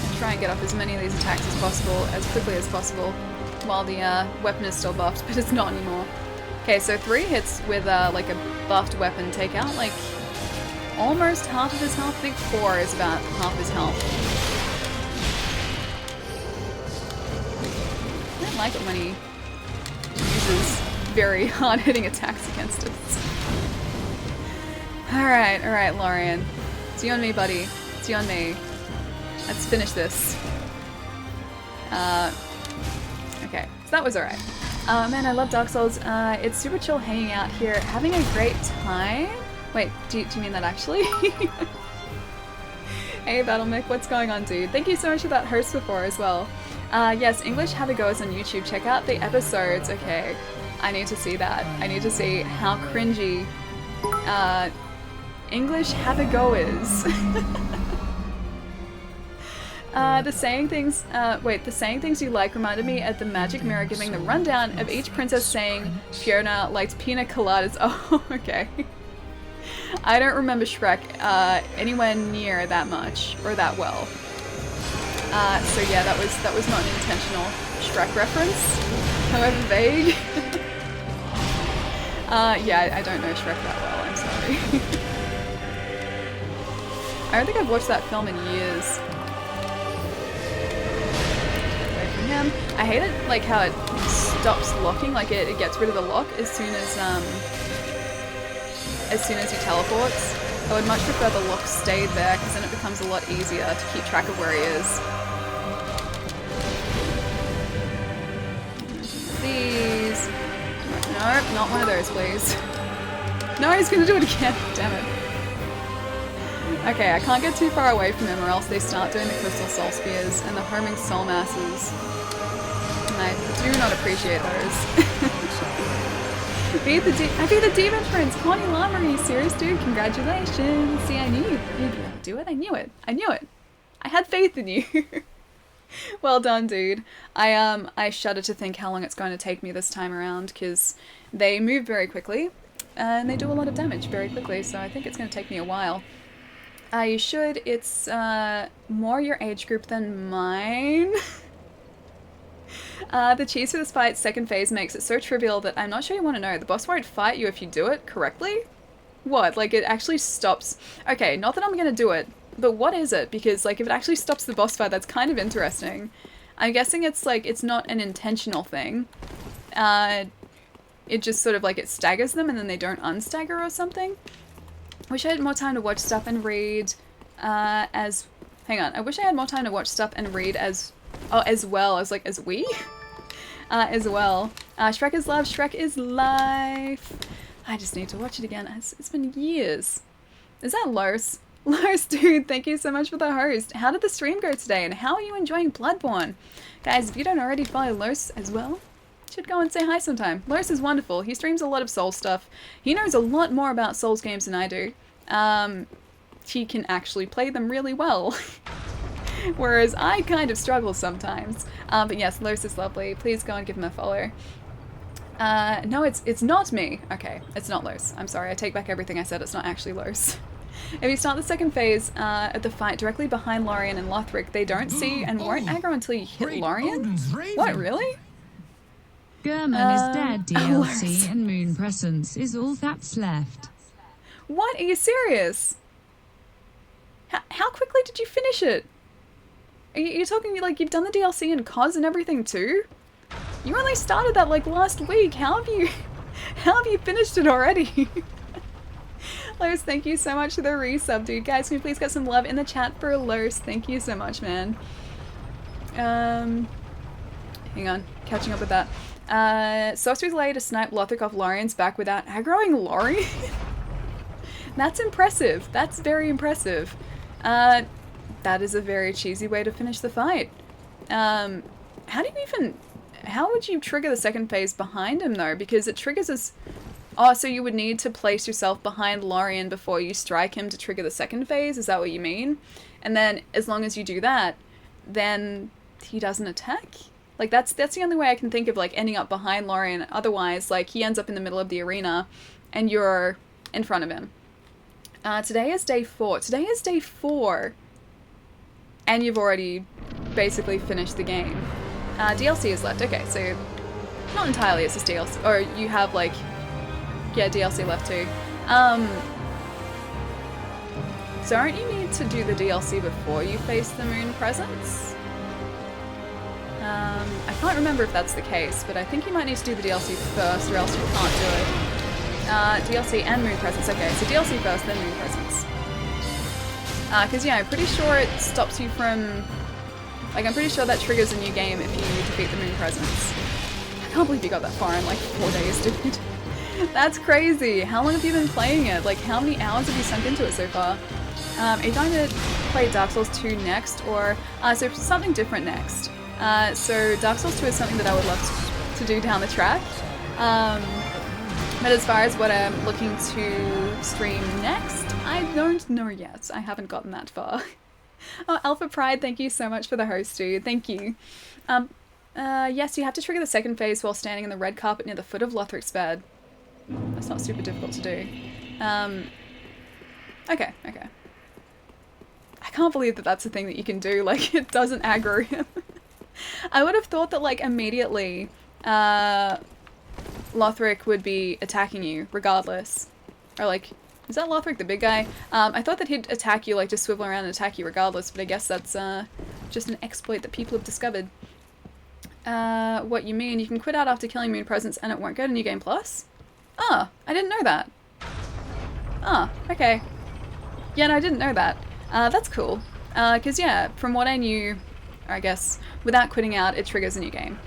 And try and get off as many of these attacks as possible, as quickly as possible, while the weapon is still buffed, but it's not anymore. Okay, so 3 hits with like a buffed weapon take out like almost half of his health. I think 4 is about half his health. I don't like it when he uses very hard-hitting attacks against us. Alright, Lorian. It's you and me, buddy. It's you and me. Let's finish this. Okay, so that was alright. Man, I love Dark Souls. It's super chill hanging out here, having a great time. Wait, do you mean that actually? Hey, Battle Mick, what's going on, dude? Thank you so much for that host before as well. Yes, English Have a Go is on YouTube. Check out the episodes. Okay, I need to see that. I need to see how cringy English Have a Go is. The saying things you like reminded me of the Magic Mirror giving the rundown of each princess saying Fiona liked pina coladas. Oh, okay. I don't remember Shrek anywhere near that much or that well. So yeah, that was not an intentional Shrek reference, however vague. Yeah, I don't know Shrek that well. I'm sorry. I don't think I've watched that film in years. Away from him. I hate it, like how it stops locking, like it gets rid of the lock as soon as he teleports. I would much prefer the lock stayed there, because then it becomes a lot easier to keep track of where he is. These. Nope, not one of those, please. No, he's gonna do it again. Damn it. Okay, I can't get too far away from him or else they start doing the Crystal Soul Spears and the homing Soul Masses. And I do not appreciate those. I beat the Demon Prince! Connie Lamar, are you serious, dude? Congratulations! See, I knew you'd do it. I knew it. I had faith in you. Well done, dude. I shudder to think how long it's going to take me this time around, because they move very quickly, and they do a lot of damage very quickly, so I think it's going to take me a while. You should. It's more your age group than mine. The cheese for this fight's second phase makes it so trivial that I'm not sure you want to know. The boss won't fight you if you do it correctly? What? Like, it actually stops... Okay, not that I'm gonna do it, but what is it? Because, like, if it actually stops the boss fight, that's kind of interesting. I'm guessing it's, like, it's not an intentional thing. It just sort of, like, it staggers them and then they don't unstagger or something. Wish I had more time to watch stuff and read, as... Hang on. I wish I had more time to watch stuff and read as... Oh, as well. I was like, as we? As well. Shrek is love. Shrek is life. I just need to watch it again. It's been years. Is that Lars? Lars, dude, thank you so much for the host. How did the stream go today, and how are you enjoying Bloodborne? Guys, if you don't already follow Lars as well, you should go and say hi sometime. Lars is wonderful. He streams a lot of Souls stuff. He knows a lot more about Souls games than I do. He can actually play them really well. Whereas I kind of struggle sometimes. But yes, Lars is lovely. Please go and give him a follow. No, it's not me. Okay, it's not Lars. I'm sorry, I take back everything I said. It's not actually Lars. If you start the second phase of the fight directly behind Lorien and Lothric, they don't see and won't aggro until you hit Lorien? What, really? German is dead Lars. DLC and Moon Presence is all that's left. What? Are you serious? How quickly did you finish it? You're talking like you've done the DLC and COS and everything too? You only started that like last week. How have you finished it already? Lars, thank you so much for the resub, dude. Guys, can we please get some love in the chat for Lars? Thank you so much, man. Hang on, catching up with that. Sorcerer's Lay to snipe Lothric off Lorien's back without aggroing Lorien? That's impressive. That's very impressive. That is a very cheesy way to finish the fight. How would you trigger the second phase behind him though? Because it triggers us... Oh, so you would need to place yourself behind Lorien before you strike him to trigger the second phase? Is that what you mean? And then, as long as you do that, then he doesn't attack? Like, that's the only way I can think of, like, ending up behind Lorien. Otherwise, like, he ends up in the middle of the arena, and you're in front of him. Today is day 4. Today is day 4. And you've already basically finished the game. DLC is left. Okay, so not entirely it's just DLC. Or you have, like... Yeah, DLC left too. So aren't you need to do the DLC before you face the Moon Presence? I can't remember if that's the case, but I think you might need to do the DLC first or else you can't do it. DLC and Moon Presence. Okay, so DLC first, then Moon Presence. Because yeah, I'm pretty sure it stops you from... Like, I'm pretty sure that triggers a new game if you defeat the Moon Presence. I can't believe you got that far in like 4 days, dude. That's crazy. How long have you been playing it? Like, how many hours have you sunk into it so far? Are you going to play Dark Souls 2 next, or... so something different next. So Dark Souls 2 is something that I would love to do down the track. But as far as what I'm looking to stream next, I don't know yet. I haven't gotten that far. Oh, Alpha Pride, thank you so much for the host, dude. Thank you. Yes, you have to trigger the second phase while standing in the red carpet near the foot of Lothric's bed. That's not super difficult to do. Okay. I can't believe that that's a thing that you can do. Like, it doesn't aggro him. I would have thought that, like, immediately, Lothric would be attacking you, regardless. Or, like, is that Lothric, the big guy? I thought that he'd attack you, like, just swivel around and attack you regardless, but I guess that's, just an exploit that people have discovered. What you mean? You can quit out after killing Moon Presence and it won't go to New Game Plus? Oh, I didn't know that. Oh, okay. Yeah, no, I didn't know that. That's cool. Because, yeah, from what I knew, or I guess, without quitting out, it triggers a new game.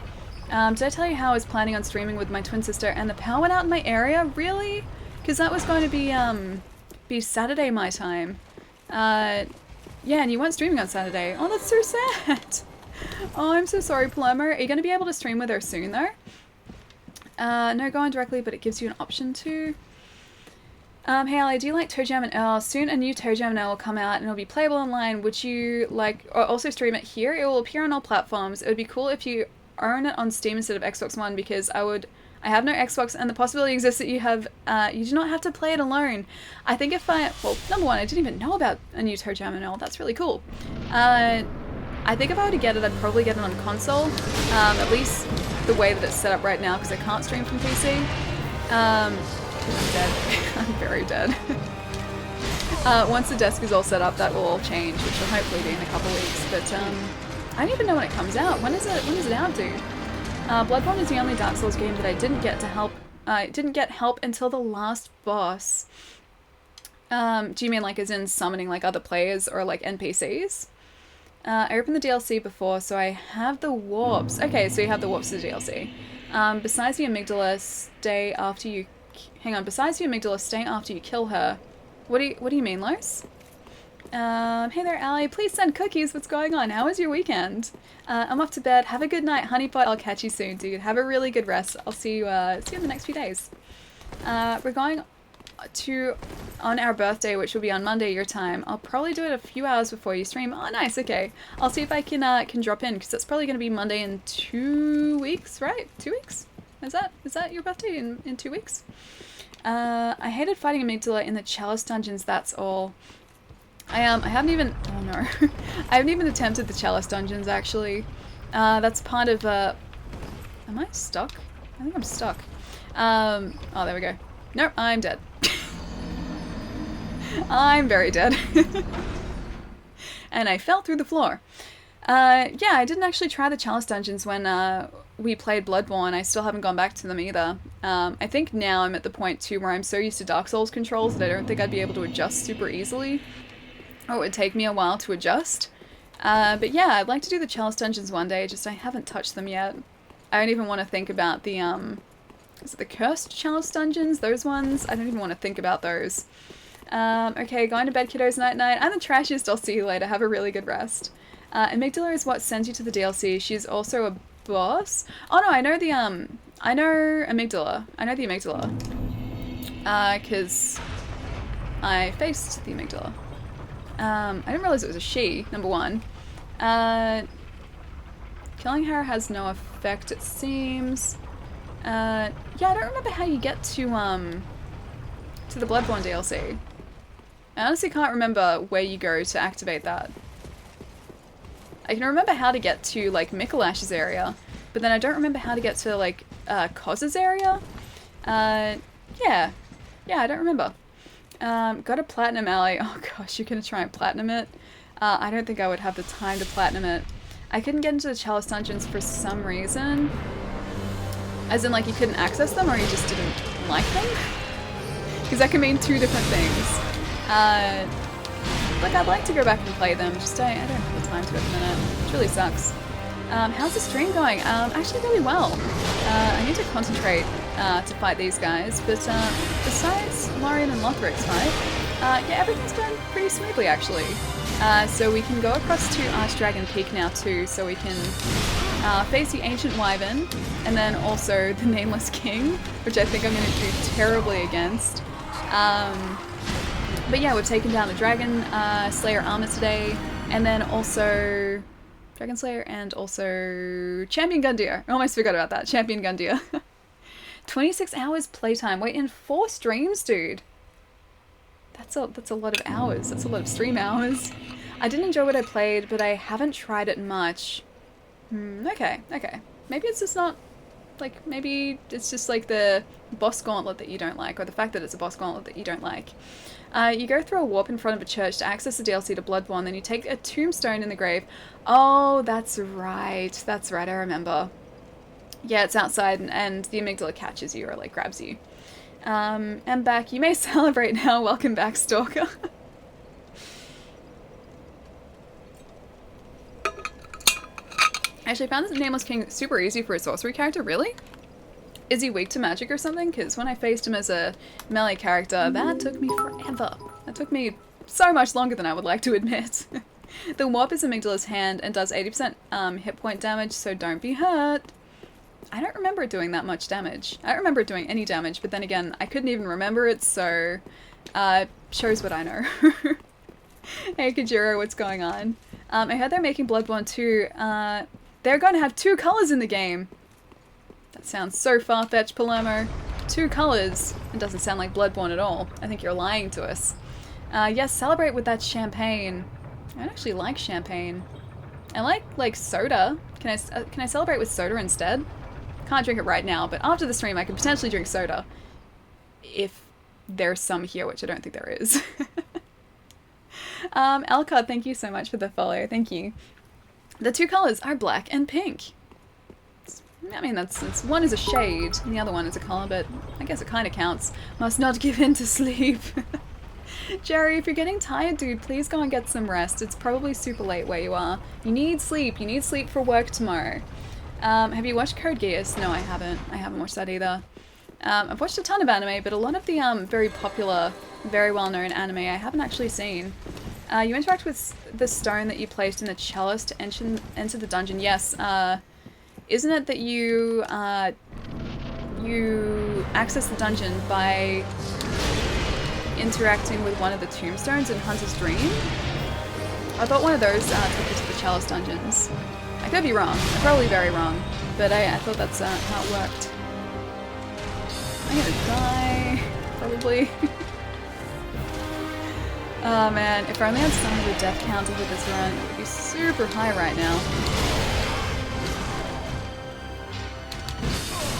Did I tell you how I was planning on streaming with my twin sister and the power went out in my area? Really? Because that was going to be Saturday my time. Yeah, and you weren't streaming on Saturday. Oh, that's so sad. Oh, I'm so sorry, Plumber. Are you going to be able to stream with her soon, though? No, go on directly, but it gives you an option to. Hey Ali, do you like Toe Jam and Earl? Soon a new Toe Jam and Earl will come out and it'll be playable online. Would you like, or also stream it here? It will appear on all platforms. It would be cool if you own it on Steam instead of Xbox One because I I have no Xbox, and the possibility exists that you do not have to play it alone. I think well, number one, I didn't even know about a new Toe Jam ML. That's really cool. I think if I were to get it, I'd probably get it on console. At least the way that it's set up right now, because I can't stream from PC. I'm dead. I'm very dead. Once the desk is all set up, that will all change, which will hopefully be in a couple weeks. But I don't even know when it comes out. When is it out, dude? Bloodborne is the only Dark Souls game that I didn't get help until the last boss. Do you mean like as in summoning like other players or like NPCs? I opened the DLC before, so I have the warps. Okay, so you have the warps to the DLC. Besides the amygdala, stay after you kill her. What do you mean, Los? Hey there, Allie. Please send cookies. What's going on? How was your weekend? I'm off to bed. Have a good night, honeypot. I'll catch you soon, dude. Have a really good rest. I'll see you in the next few days. We're going on our birthday, which will be on Monday your time. I'll probably do it a few hours before you stream. Oh, nice. Okay. I'll see if I can drop in, because that's probably going to be Monday in 2 weeks, right? 2 weeks? Is that your birthday in 2 weeks? I hated fighting amygdala in the chalice dungeons, that's all. I haven't even, oh no, I haven't even attempted the chalice dungeons, actually. That's part of, am I stuck? I think I'm stuck. Oh, there we go. Nope, I'm dead. I'm very dead. And I fell through the floor. Yeah, I didn't actually try the chalice dungeons when, we played Bloodborne. I still haven't gone back to them either. I think now I'm at the point too where I'm so used to Dark Souls controls that I don't think I'd be able to adjust super easily. Or it would take me a while to adjust. But yeah, I'd like to do the chalice dungeons one day, just I haven't touched them yet. I don't even want to think about the, is it the cursed chalice dungeons? Those ones? I don't even want to think about those. Okay, going to bed, kiddos, night-night. I'm the trashiest, I'll see you later. Have a really good rest. Amygdala is what sends you to the DLC. She's also a boss? Oh no, I know the, I know Amygdala. I know the Amygdala. Cause I faced the Amygdala. I didn't realize it was a she, number one. Killing her has no effect, it seems. Yeah, I don't remember how you get to the Bloodborne DLC. I honestly can't remember where you go to activate that. I can remember how to get to, like, Mikolash's area, but then I don't remember how to get to, like, Koz's area. Yeah, I don't remember. Got a platinum alley. Oh gosh, you're gonna try and platinum it? I don't think I would have the time to platinum it. I couldn't get into the chalice dungeons for some reason. As in, like, you couldn't access them, or you just didn't like them? Because that can mean two different things. Like, I'd like to go back and play them, just I don't have the time to at the minute, which really sucks. How's the stream going? Actually really well. I need to concentrate to fight these guys, but besides Lorian and Lothric's fight, yeah, everything's going pretty smoothly actually. So we can go across to Archdragon Peak now too, so we can face the Ancient Wyvern, and then also the Nameless King, which I think I'm going to do terribly against. But yeah, we've taken down the Dragon Slayer armor today, and then also Dragon Slayer and also Champion Gundyr. I almost forgot about that. Champion Gundyr. 26 hours playtime. Wait, in 4 streams, dude. That's a lot of hours. That's a lot of stream hours. I did enjoy what I played, but I haven't tried it much. Okay. Maybe it's just not, like, maybe it's just like the boss gauntlet that you don't like, or the fact that it's a boss gauntlet that you don't like. You go through a warp in front of a church to access the DLC to Bloodborne, then you take a tombstone in the grave. Oh, that's right, I remember. Yeah, it's outside, and the amygdala catches you, or, like, grabs you. I'm back. You may celebrate now. Welcome back, Stalker. Actually, I found this Nameless King super easy for a sorcery character, really? Is he weak to magic or something? Because when I faced him as a melee character, that took me forever. That took me so much longer than I would like to admit. The warp is Amygdala's hand and does 80% hit point damage, so don't be hurt. I don't remember it doing that much damage. I don't remember it doing any damage, but then again, I couldn't even remember it, so shows what I know. Hey Kajiro, what's going on? I heard they're making Bloodborne 2. They're going to have 2 colors in the game. That sounds so far-fetched, Palermo. 2 colors. It doesn't sound like Bloodborne at all. I think you're lying to us. Yes, celebrate with that champagne. I don't actually like champagne. I like soda. Can I celebrate with soda instead? Can't drink it right now, but after the stream I could potentially drink soda. If there's some here, which I don't think there is. Elka, thank you so much for the follow. Thank you. The 2 colors are black and pink. I mean, that's one is a shade and the other one is a color, but I guess it kind of counts. Must not give in to sleep. Jerry, if you're getting tired, dude, please go and get some rest. It's probably super late where you are. You need sleep. You need sleep for work tomorrow. Have you watched Code Geass? No, I haven't. I haven't watched that either. I've watched a ton of anime, but a lot of the very popular, very well-known anime I haven't actually seen. You interact with the stone that you placed in the chalice to enter the dungeon. Yes. Isn't it that you access the dungeon by interacting with one of the tombstones in Hunter's Dream? I thought one of those took you to the chalice dungeons. I could be wrong. I'm probably very wrong, but I thought that's how it worked. I'm gonna die, probably. Oh man, if I only had some of the death counter with this run, it would be super high right now.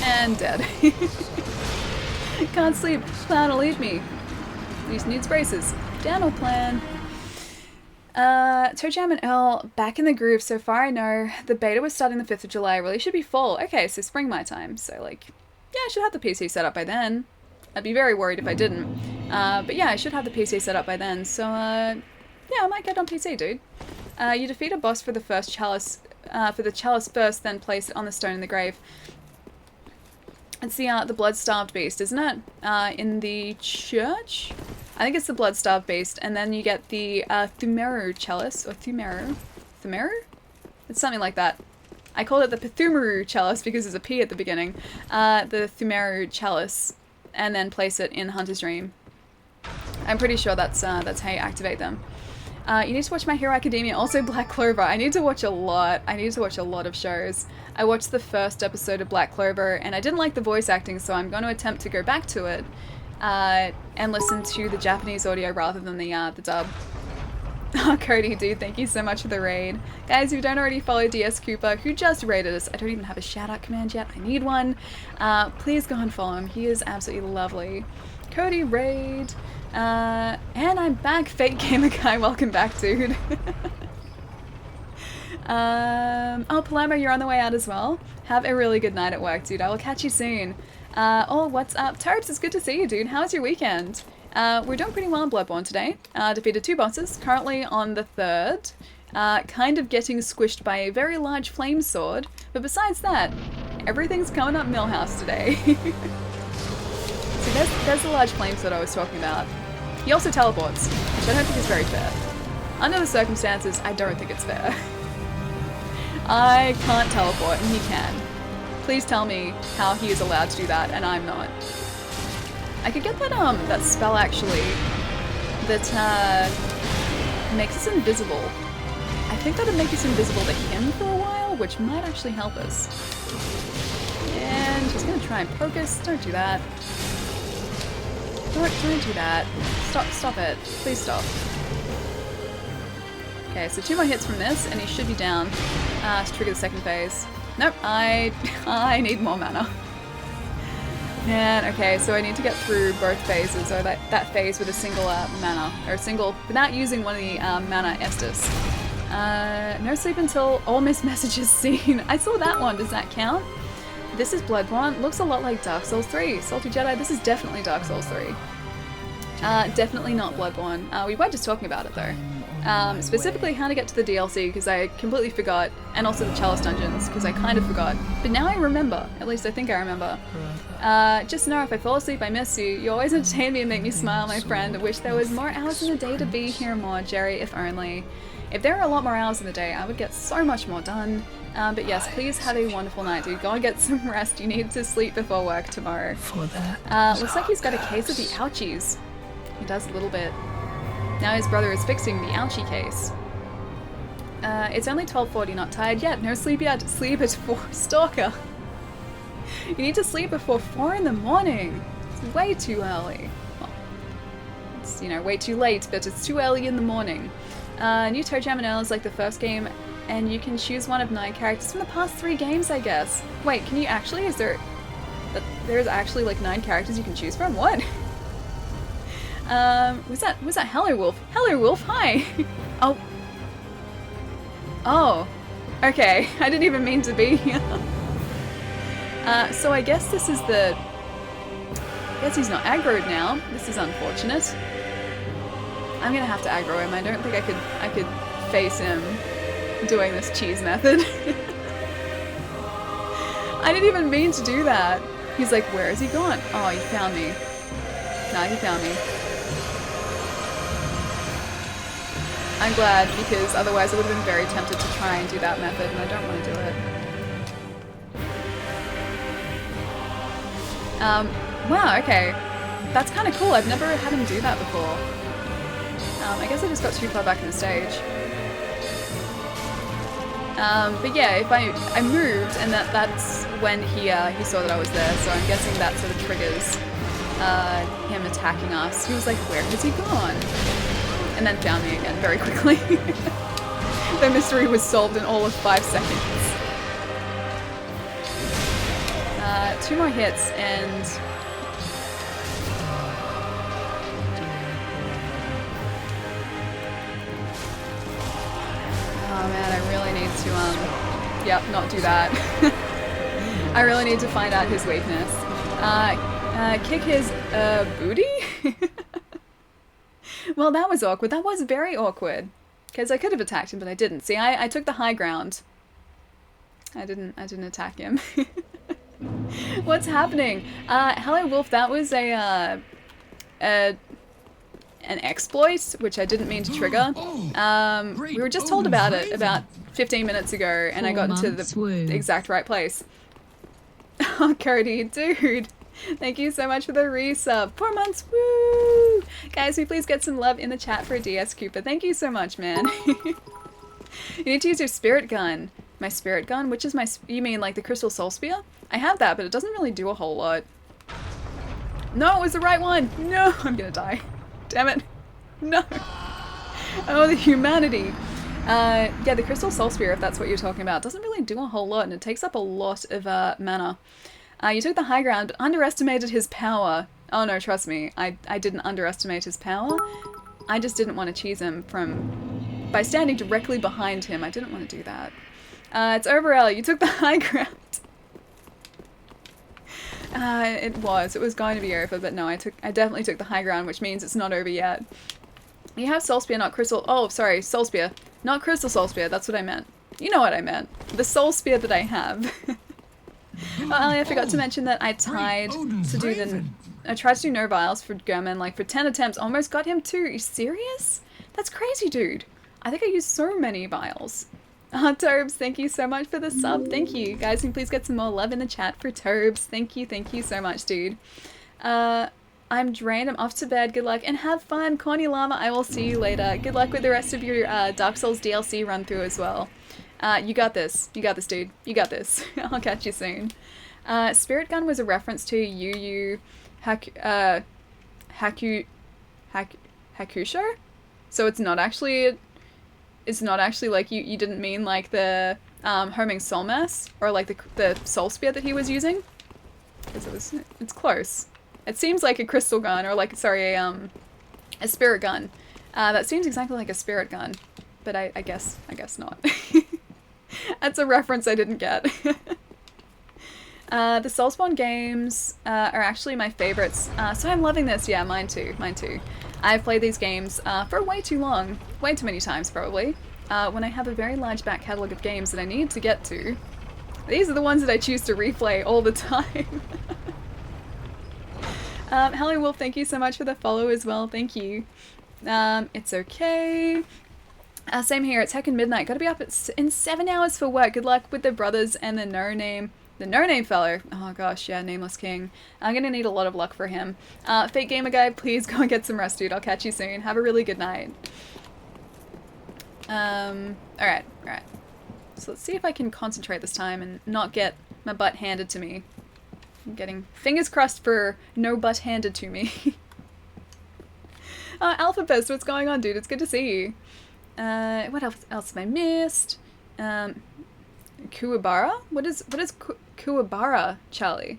And dead. Can't sleep. Plan will leave me. Use needs braces. Down'll plan. Toe Jam and Earl back in the groove. So far I know the beta was starting the 5th of July. Really should be fall. Okay, so spring my time. So like, yeah, I should have the PC set up by then. I'd be very worried if I didn't. But yeah, I should have the PC set up by then. So yeah, I might get on PC, dude. You defeat a boss for the first chalice, for the chalice first, then place it on the stone in the grave. It's the blood-starved beast, isn't it? In the church? I think it's the blood-starved beast, and then you get the Thumeru chalice, or Thumeru? Thumeru? It's something like that. I called it the Pthumeru chalice because there's a P at the beginning. The Thumeru chalice, and then place it in Hunter's Dream. I'm pretty sure that's how you activate them. You need to watch My Hero Academia, also Black Clover. I need to watch a lot. I need to watch a lot of shows. I watched the first episode of Black Clover, and I didn't like the voice acting, so I'm going to attempt to go back to it and listen to the Japanese audio rather than the dub. Oh, Cody, dude, thank you so much for the raid. Guys, if you don't already follow DS Cooper, who just raided us, I don't even have a shout-out command yet. I need one. Please go and follow him. He is absolutely lovely. Cody, raid. And I'm back, Fake Gamer Guy. Welcome back, dude. Oh, Palermo, you're on the way out as well. Have a really good night at work, dude. I will catch you soon. Oh, what's up? Terps, it's good to see you, dude. How was your weekend? We're doing pretty well in Bloodborne today. Defeated 2 bosses, currently on the 3rd. Kind of getting squished by a very large flame sword. But besides that, everything's coming up Millhouse today. See, there's the large flame sword I was talking about. He also teleports, which I don't think is very fair. Under the circumstances, I don't think it's fair. I can't teleport, and he can. Please tell me how he is allowed to do that, and I'm not. I could get that spell, actually, that makes us invisible. I think that'd make us invisible to him for a while, which might actually help us. And she's gonna try and poke us. Don't do that. Don't do that. Stop it. Please stop. Okay, so 2 more hits from this, and he should be down to trigger the second phase. Nope, I need more mana. Man, okay, so I need to get through both phases, or that phase with a single mana, or without using one of the mana Estus. No sleep until all missed messages seen. I saw that one, does that count? This is Bloodborne. Looks a lot like Dark Souls 3. Salty Jedi, this is definitely Dark Souls 3. Definitely not Bloodborne. We were just talking about it though. Specifically how to get to the DLC, because I completely forgot, and also the Chalice Dungeons, because I kind of forgot. But now I remember. At least I think I remember. Just know if I fall asleep, I miss you. You always entertain me and make me smile, my friend. I wish there was more hours in the day to be here more, Jerry, if only. If there were a lot more hours in the day, I would get so much more done. But yes, please have a wonderful night, dude. Go and get some rest. You need to sleep before work tomorrow. Looks like he's got a case of the ouchies. He does a little bit. Now his brother is fixing the ouchie case. It's only 12:40, not tired yet. No sleep yet. Sleep at 4. Stalker. You need to sleep before 4 in the morning. It's way too early. Well, it's, you know, way too late, but it's too early in the morning. New Toe Jam and Earl is like the first game, and you can choose one of 9 characters from the past 3 games, I guess. Wait, can you actually? Is there... There's actually like 9 characters you can choose from? What? Was that Hello Wolf? Hello Wolf, hi! Oh. Oh. Okay, I didn't even mean to be here. So I guess this is the... I guess he's not aggroed now. This is unfortunate. I'm gonna have to aggro him. I don't think I could face him doing this cheese method. I didn't even mean to do that. He's like, where has he gone? Oh, he found me. Nah, he found me. I'm glad, because otherwise I would have been very tempted to try and do that method, and I don't want to do it. Wow, okay. That's kind of cool. I've never had him do that before. I guess I just got too far back in the stage. But yeah, if I moved, and that's when he saw that I was there, so I'm guessing that sort of triggers him attacking us. He was like, where has he gone? And then found me again very quickly. The mystery was solved in all of 5 seconds. 2 more hits, and... Oh man, I really need to, yep, not do that. I really need to find out his weakness. Kick his, booty? Well, that was awkward. That was very awkward. Because I could have attacked him, but I didn't. See, I took the high ground. I didn't attack him. What's happening? Hello Wolf, that was an exploit, which I didn't mean to trigger. We were just told about it about 15 minutes ago, and I got into the exact right place. Oh, Cody, dude. Thank you so much for the resub. 4 months, woo! Guys, will you please get some love in the chat for DS Cooper? Thank you so much, man. You need to use your spirit gun. My spirit gun? Which is my... You mean like the Crystal Soul Spear? I have that, but it doesn't really do a whole lot. No, it was the right one! No! I'm gonna die. Damn it. No! Oh, the humanity. Yeah, the Crystal Soul Spear, if that's what you're talking about, doesn't really do a whole lot, and it takes up a lot of mana. You took the high ground, underestimated his power. Oh no, trust me, I didn't underestimate his power. I just didn't want to cheese him by standing directly behind him. I didn't want to do that. It's over, Ellie. You took the high ground. It was going to be over, but no, I definitely took the high ground, which means it's not over yet. You have Soul Spear, not Crystal... Oh, sorry, Soul Spear. Not Crystal Soul Spear, that's what I meant. You know what I meant. The Soul Spear that I have. Oh, Ellie, I forgot to mention that I tried to do no vials for German, like for 10 attempts, almost got him too. Are you serious? That's crazy, dude. I think I used so many vials. Turbs, thank you so much for the sub. Thank you. Guys, can you please get some more love in the chat for Turbs? Thank you so much, dude. I'm drained. I'm off to bed. Good luck and have fun. Corny Llama, I will see you later. Good luck with the rest of your Dark Souls DLC run through as well. You got this. You got this, dude. You got this. I'll catch you soon. Spirit Gun was a reference to Yu Yu Hakusho? So it's not actually like you didn't mean like the homing soul mass or like the soul spear that he was using? Because it's close. It seems like a crystal gun or like, sorry, a spirit gun. That seems exactly like a spirit gun, but I guess not. That's a reference I didn't get. The Soulspawn games are actually my favorites, so I'm loving this. Yeah, mine too. I've played these games for way too long, way too many times probably, when I have a very large back catalogue of games that I need to get to. These are the ones that I choose to replay all the time. Hello Wolf, thank you so much for the follow as well, thank you. It's okay. Same here, it's heckin' midnight. Gotta be up in 7 hours for work. Good luck with the brothers and the no-name fellow. Oh gosh, yeah, Nameless King. I'm gonna need a lot of luck for him. Fake Gamer Guy, please go and get some rest, dude. I'll catch you soon. Have a really good night. Alright. So let's see if I can concentrate this time and not get my butt handed to me. I'm getting fingers crossed for no butt handed to me. Alphabest, what's going on, dude? It's good to see you. What else have I missed? Kuwabara? What is Kuwabara, Charlie?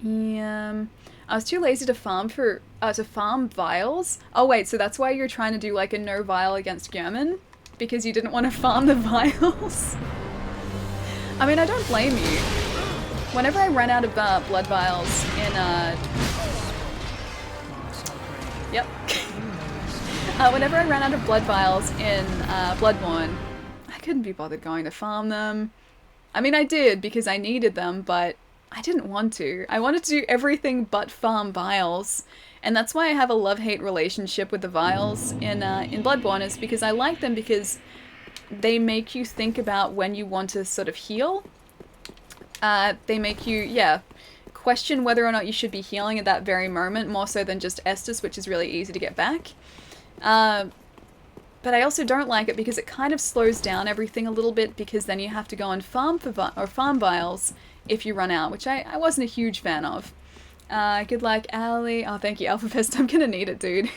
I was too lazy to farm vials. Oh wait, so that's why you're trying to do like a no vial against German? Because you didn't want to farm the vials? I mean, I don't blame you. Whenever I run out of blood vials in Yep. Whenever I ran out of blood vials in Bloodborne, I couldn't be bothered going to farm them. I mean, I did because I needed them, but I didn't want to. I wanted to do everything but farm vials, and that's why I have a love-hate relationship with the vials in Bloodborne, is because I like them because they make you think about when you want to sort of heal. They make you, yeah, question whether or not you should be healing at that very moment, more so than just Estus, which is really easy to get back. But I also don't like it because it kind of slows down everything a little bit, because then you have to go and farm farm vials if you run out, which I wasn't a huge fan of. Good luck, Ali. Oh, thank you, Alphafest. I'm gonna need it, dude.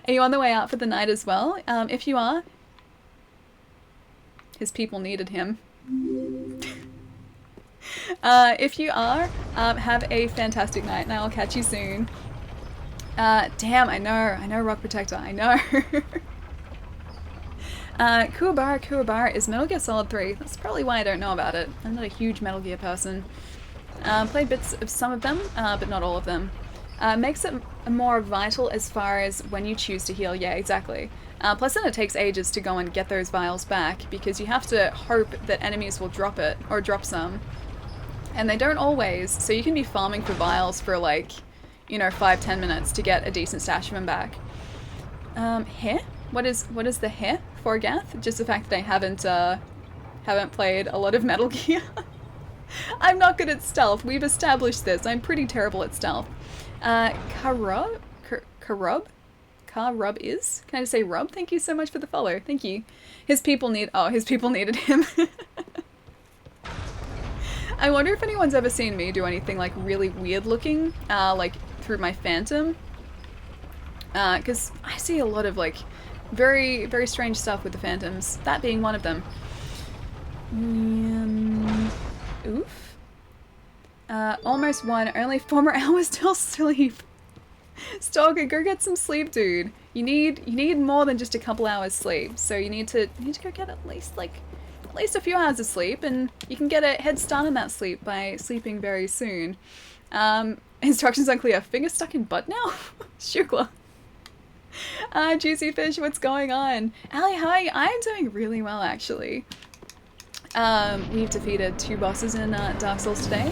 Are you on the way out for the night as well? If you are, his people needed him. If you are, have a fantastic night, and I will catch you soon. Damn, I know, Rock Protector, I know. Kuwabara is Metal Gear Solid 3. That's probably why I don't know about it. I'm not a huge Metal Gear person. Played bits of some of them, but not all of them. Makes it more vital as far as when you choose to heal. Yeah, exactly. Plus then it takes ages to go and get those vials back, because you have to hope that enemies will drop it, or drop some. And they don't always, so you can be farming for vials for like, you know, 5-10 minutes to get a decent stash of them back. Hair? What is the hair for Gath? Just the fact that I haven't played a lot of Metal Gear. I'm not good at stealth. We've established this. I'm pretty terrible at stealth. Karub is? Can I just say Rub? Thank you so much for the follow. Thank you. His people needed him. I wonder if anyone's ever seen me do anything like really weird looking, like through my Phantom. Because I see a lot of like very, very strange stuff with the Phantoms, that being one of them. Oof. Almost one, only 4 more hours till sleep. Stalker, go get some sleep, dude. You need more than just a couple hours sleep, so you need to go get at least a few hours of sleep, and you can get a head start on that sleep by sleeping very soon. Instructions unclear. Finger stuck in butt now? Shukla. Juicy Fish, what's going on? Ali, hi, I'm doing really well, actually. We've defeated 2 bosses in Dark Souls today.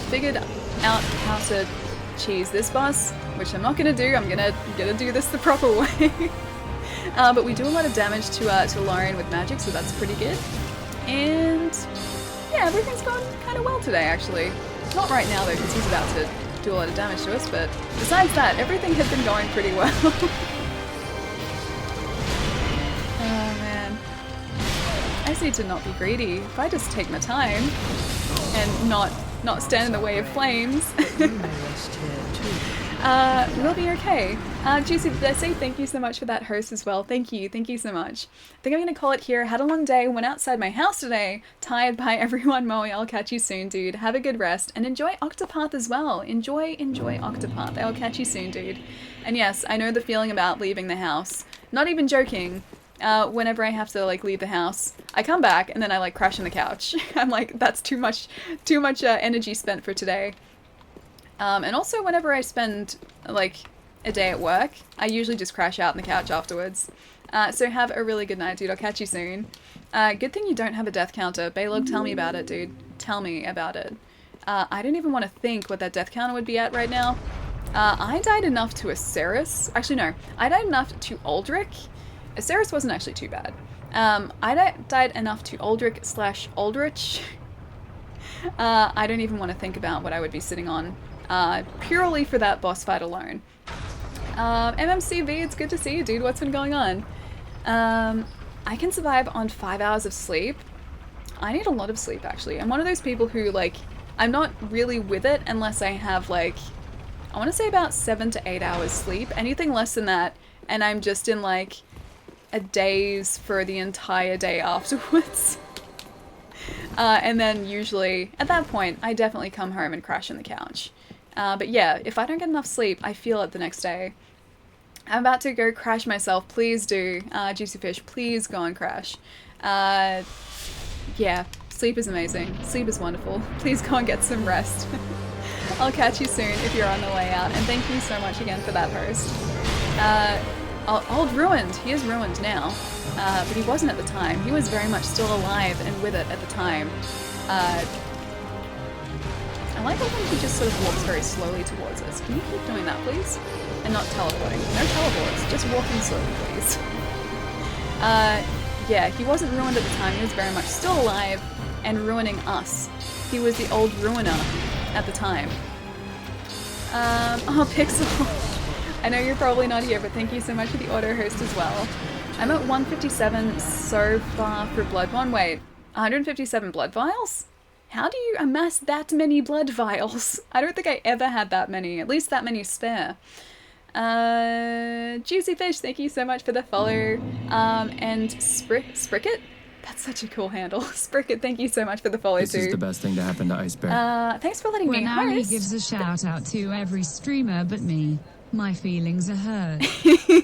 Figured out how to cheese this boss, which I'm not gonna do. I'm gonna do this the proper way. But we do a lot of damage to Lorien with magic, so that's pretty good. And yeah, everything's gone kind of well today, actually. Not right now though, because he's about to do a lot of damage to us, but besides that, everything has been going pretty well. Oh man. I just need to not be greedy. If I just take my time and not stand in the way of flames, we'll be okay. Juicy, did I say thank you so much for that host as well? Thank you so much. I think I'm gonna call it here. Had a long day, went outside my house today, tired by everyone mowing. I'll catch you soon, dude. Have a good rest, and enjoy Octopath as well. Enjoy Octopath. I'll catch you soon, dude. And yes, I know the feeling about leaving the house. Not even joking. Whenever I have to like leave the house, I come back and then I like crash on the couch. I'm like, that's too much energy spent for today. And also whenever I spend like a day at work, I usually just crash out on the couch afterwards. So have a really good night, dude. I'll catch you soon. Good thing you don't have a death counter. Baylog, tell me about it, dude. Tell me about it. I don't even want to think what that death counter would be at right now. I died enough to Aceris. Actually, no. I died enough to Aldrich. Aceris wasn't actually too bad. I died enough to Aldrich. I don't even want to think about what I would be sitting on. Purely for that boss fight alone. MMCV, it's good to see you, dude. What's been going on? I can survive on 5 hours of sleep. I need a lot of sleep, actually. I'm one of those people who, like, I'm not really with it unless I have like, I want to say about 7 to 8 hours sleep. Anything less than that, and I'm just in like a daze for the entire day afterwards. And then usually, at that point, I definitely come home and crash on the couch. But yeah, if I don't get enough sleep, I feel it the next day. I'm about to go crash myself. Please do. Juicy Fish, please go and crash. Yeah, sleep is amazing. Sleep is wonderful. Please go and get some rest. I'll catch you soon if you're on the way out. And thank you so much again for that host. Old Ruined. He is ruined now. But he wasn't at the time. He was very much still alive and with it at the time. I like it when he just sort of walks very slowly towards us. Can you keep doing that, please? And not teleporting. No teleports, just walking slowly, please. Yeah, he wasn't ruined at the time. He was very much still alive and ruining us. He was the old ruiner at the time. Oh, Pixel. I know you're probably not here, but thank you so much for the auto host as well. I'm at 157 so far for Bloodborne. Wait, 157 blood vials? How do you amass that many blood vials? I don't think I ever had that many, at least that many spare. Juicy Fish, thank you so much for the follow. And Spricket? That's such a cool handle. Spricket, thank you so much for the follow This too. is the best thing to happen to Ice Bear. Thanks for letting me When Ali host. gives a shout out to every streamer but me, my feelings are hurt.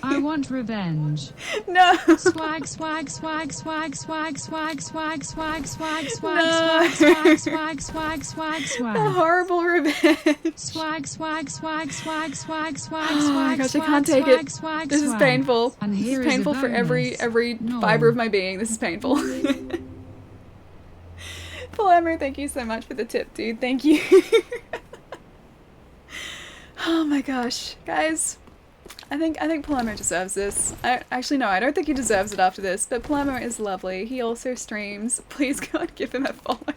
I want revenge. No. Swag, swag, swag, swag, swag, swag, swag, swag, swag, swag, swag, swag, swag, swag, swag, A swag. horrible revenge. Swag, swag, swag, swag, swag, swag, Oh my swag, gosh, I swag, can't take swag, it. swag, This is swag. painful. And This here is is a painful for every bonus. No. fiber of my being. This is painful. Palermo, thank you so much for the tip, dude. Thank you. Oh my gosh, guys. I think Palermo deserves this. Actually, no, I don't think he deserves it after this, but Palermo is lovely. He also streams. Please go and give him a follow.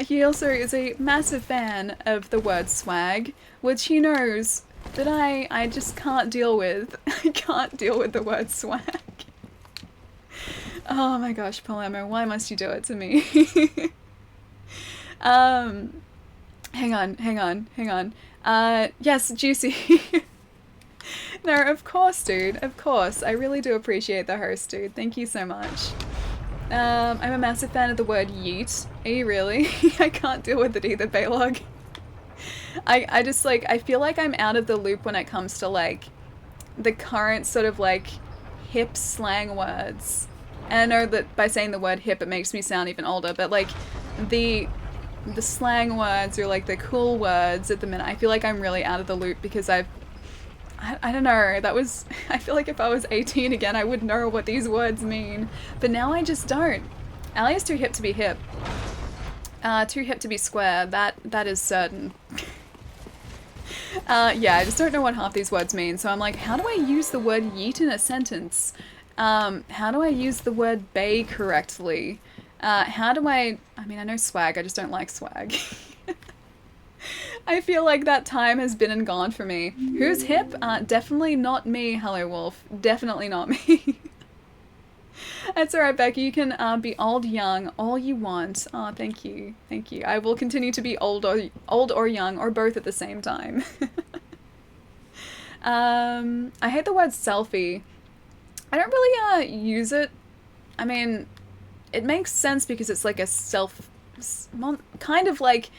He also is a massive fan of the word swag, which he knows that I just can't deal with. I can't deal with the word swag. Oh my gosh, Palermo, why must you do it to me? Hang on. Yes, Juicy. No, of course, dude. Of course. I really do appreciate the host, dude. Thank you so much. I'm a massive fan of the word yeet. Are you really? I can't deal with it either, Baylog. I just, like, I feel like I'm out of the loop when it comes to, like, the current sort of, like, hip slang words. And I know that by saying the word hip, it makes me sound even older, but, like, the slang words or, like, the cool words at the minute, I feel like I'm really out of the loop because I don't know, that was, I feel like if I was 18 again, I would know what these words mean. But now I just don't. Ali is too hip to be hip. Too hip to be square, that is certain. Yeah, I just don't know what half these words mean, so I'm like, how do I use the word yeet in a sentence? How do I use the word bay correctly? How do I mean, I know swag, I just don't like swag. I feel like that time has been and gone for me. Who's hip? Definitely not me, Hello Wolf. Definitely not me. That's alright, Becky. You can be old, young, all you want. Oh, thank you. Thank you. I will continue to be old or young, or both at the same time. I hate the word selfie. I don't really use it. I mean, it makes sense because it's like a kind of like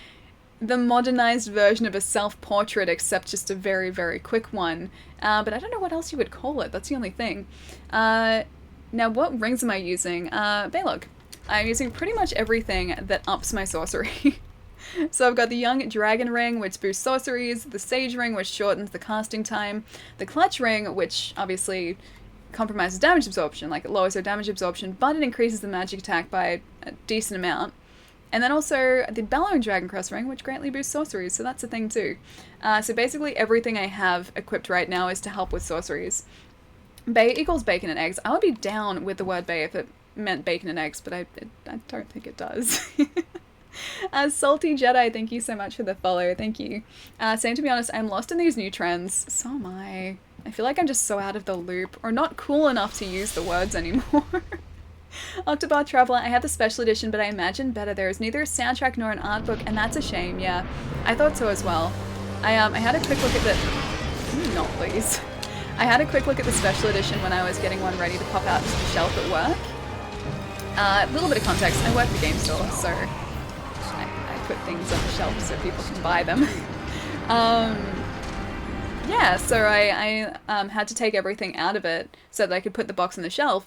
the modernized version of a self-portrait, except just a very, very quick one. But I don't know what else you would call it. That's the only thing. Now, what rings am I using? Baylog. I'm using pretty much everything that ups my sorcery. So I've got the Young Dragon Ring, which boosts sorceries, the Sage Ring, which shortens the casting time, the Clutch Ring, which obviously compromises damage absorption, like it lowers their damage absorption, but it increases the magic attack by a decent amount. And then also the Bellowing Dragon Crest Ring, which greatly boosts sorceries, so that's a thing too. So basically everything I have equipped right now is to help with sorceries. Bay equals bacon and eggs. I would be down with the word bay if it meant bacon and eggs, but I don't think it does. Salty Jedi, thank you so much for the follow. Thank you. Saying to be honest, I'm lost in these new trends. So am I. I feel like I'm just so out of the loop, or not cool enough to use the words anymore. Octopath Traveler, I have the special edition, but I imagine better. There is neither a soundtrack nor an art book, and that's a shame, yeah. I thought so as well. I had a quick look at the... Not please. I had a quick look at the special edition when I was getting one ready to pop out to the shelf at work. A little bit of context, I work the game store, so I put things on the shelf so people can buy them. Yeah, so I had to take everything out of it so that I could put the box on the shelf.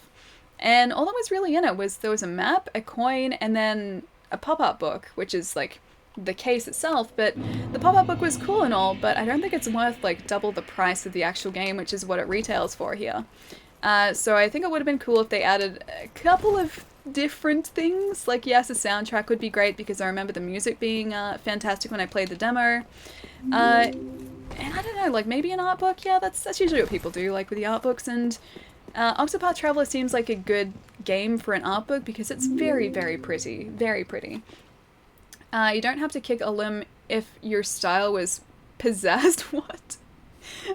And all that was really in it was there was a map, a coin, and then a pop-up book, which is like the case itself. But the pop-up book was cool and all, but I don't think it's worth like double the price of the actual game, which is what it retails for here. So I think it would have been cool if they added a couple of different things. Like, yes, a soundtrack would be great because I remember the music being fantastic when I played the demo. And I don't know, like maybe an art book. Yeah, that's usually what people do, like with the art books. And Octopath Traveler seems like a good game for an art book because it's very, very pretty. Very pretty. You don't have to kick a limb if your style was possessed. What?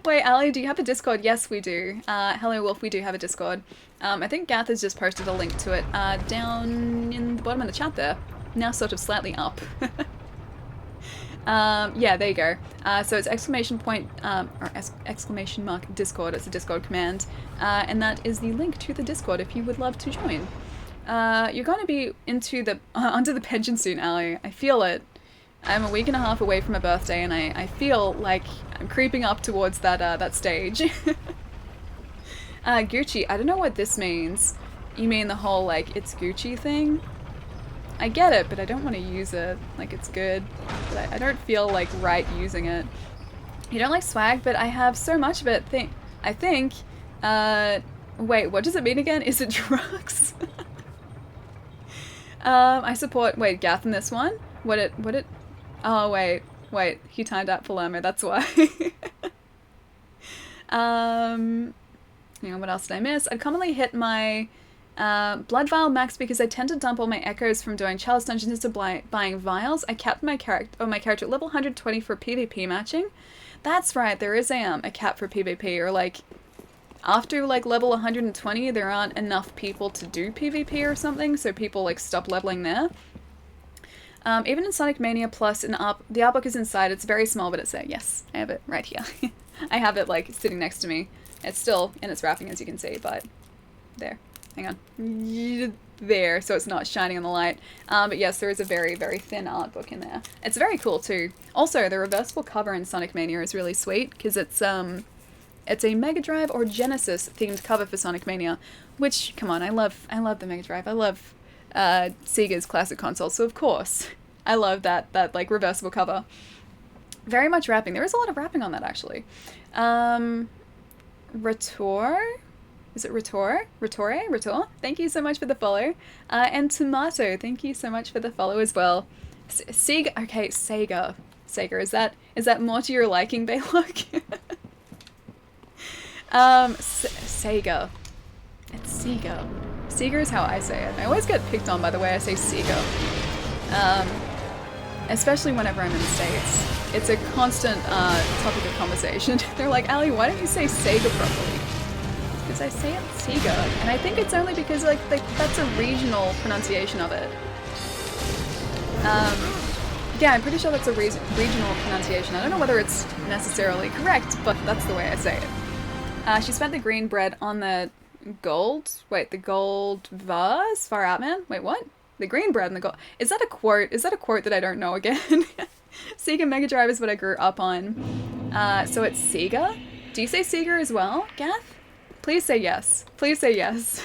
Wait, Ali, do you have a Discord? Yes, we do. Hello, Wolf, we do have a Discord. I think Gath has just posted a link to it down in the bottom of the chat there. Now sort of slightly up. Yeah, there you go. So it's exclamation point, or exclamation mark Discord. It's a Discord command. And that is the link to the Discord if you would love to join. You're going to be onto the pension soon, Ali. I feel it. I'm a week and a half away from my birthday, and I feel like I'm creeping up towards that stage. Gucci, I don't know what this means. You mean the whole, like, it's Gucci thing? I get it, but I don't want to use it. Like, it's good. But I don't feel, like, right using it. You don't like swag, but I have so much of it. I think, wait, what does it mean again? Is it drugs? I support, wait, Gath in this one? Oh, wait, he timed out Palermo, that's why. Hang on, what else did I miss? I'd commonly hit my blood vial max because I tend to dump all my echoes from doing Chalice Dungeons into buying vials. I capped my character at level 120 for PvP matching. That's right, there is a cap for PvP, or like, after like level 120 there aren't enough people to do PvP or something, so people like stop leveling there. Even in Sonic Mania Plus, the art book is inside. It's very small, but it's there. Yes, I have it right here. I have it like sitting next to me. It's still in its wrapping, as you can see, but there. Hang on. There, so it's not shining on the light. But yes, there is a very, very thin art book in there. It's very cool too. Also, the reversible cover in Sonic Mania is really sweet because it's a Mega Drive or Genesis themed cover for Sonic Mania, which, come on, I love the Mega Drive. I love Sega's classic console, so of course I love that like reversible cover. Very much rapping. There is a lot of rapping on that actually. Rator? Is it Rator? Rator? Thank you so much for the follow. And Tomato, thank you so much for the follow as well. Sega, okay, Sega, is that more to your liking, Baylock? Sega. It's Sega. Sega is how I say it. I always get picked on by the way I say Sega. Especially whenever I'm in the States. It's a constant topic of conversation. They're like, Ali, why don't you say Sega properly? Because I say it Sega. And I think it's only because like that's a regional pronunciation of it. Yeah, I'm pretty sure that's a regional pronunciation. I don't know whether it's necessarily correct, but that's the way I say it. She spent the green bread on the gold. Wait, the gold vase? Far out, man? Wait, what? The green bread and the gold. Is that a quote? Is that a quote that I don't know again? Sega Mega Drive is what I grew up on. So it's Sega? Do you say Sega as well, Gath? Please say yes. Please say yes.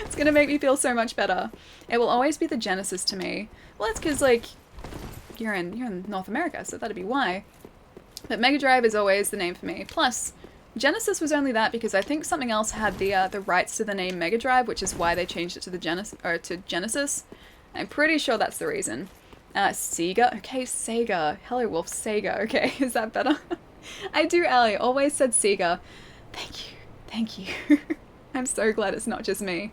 It's gonna make me feel so much better. It will always be the Genesis to me. Well, that's because, like, you're in North America, so that'd be why. But Mega Drive is always the name for me. Plus, Genesis was only that because I think something else had the rights to the name Mega Drive, which is why they changed it to the Genesis. I'm pretty sure that's the reason. Sega? Okay, Sega. Hello, Wolf. Sega. Okay, is that better? I do, Ali. Always said Sega. Thank you. Thank you. I'm so glad it's not just me.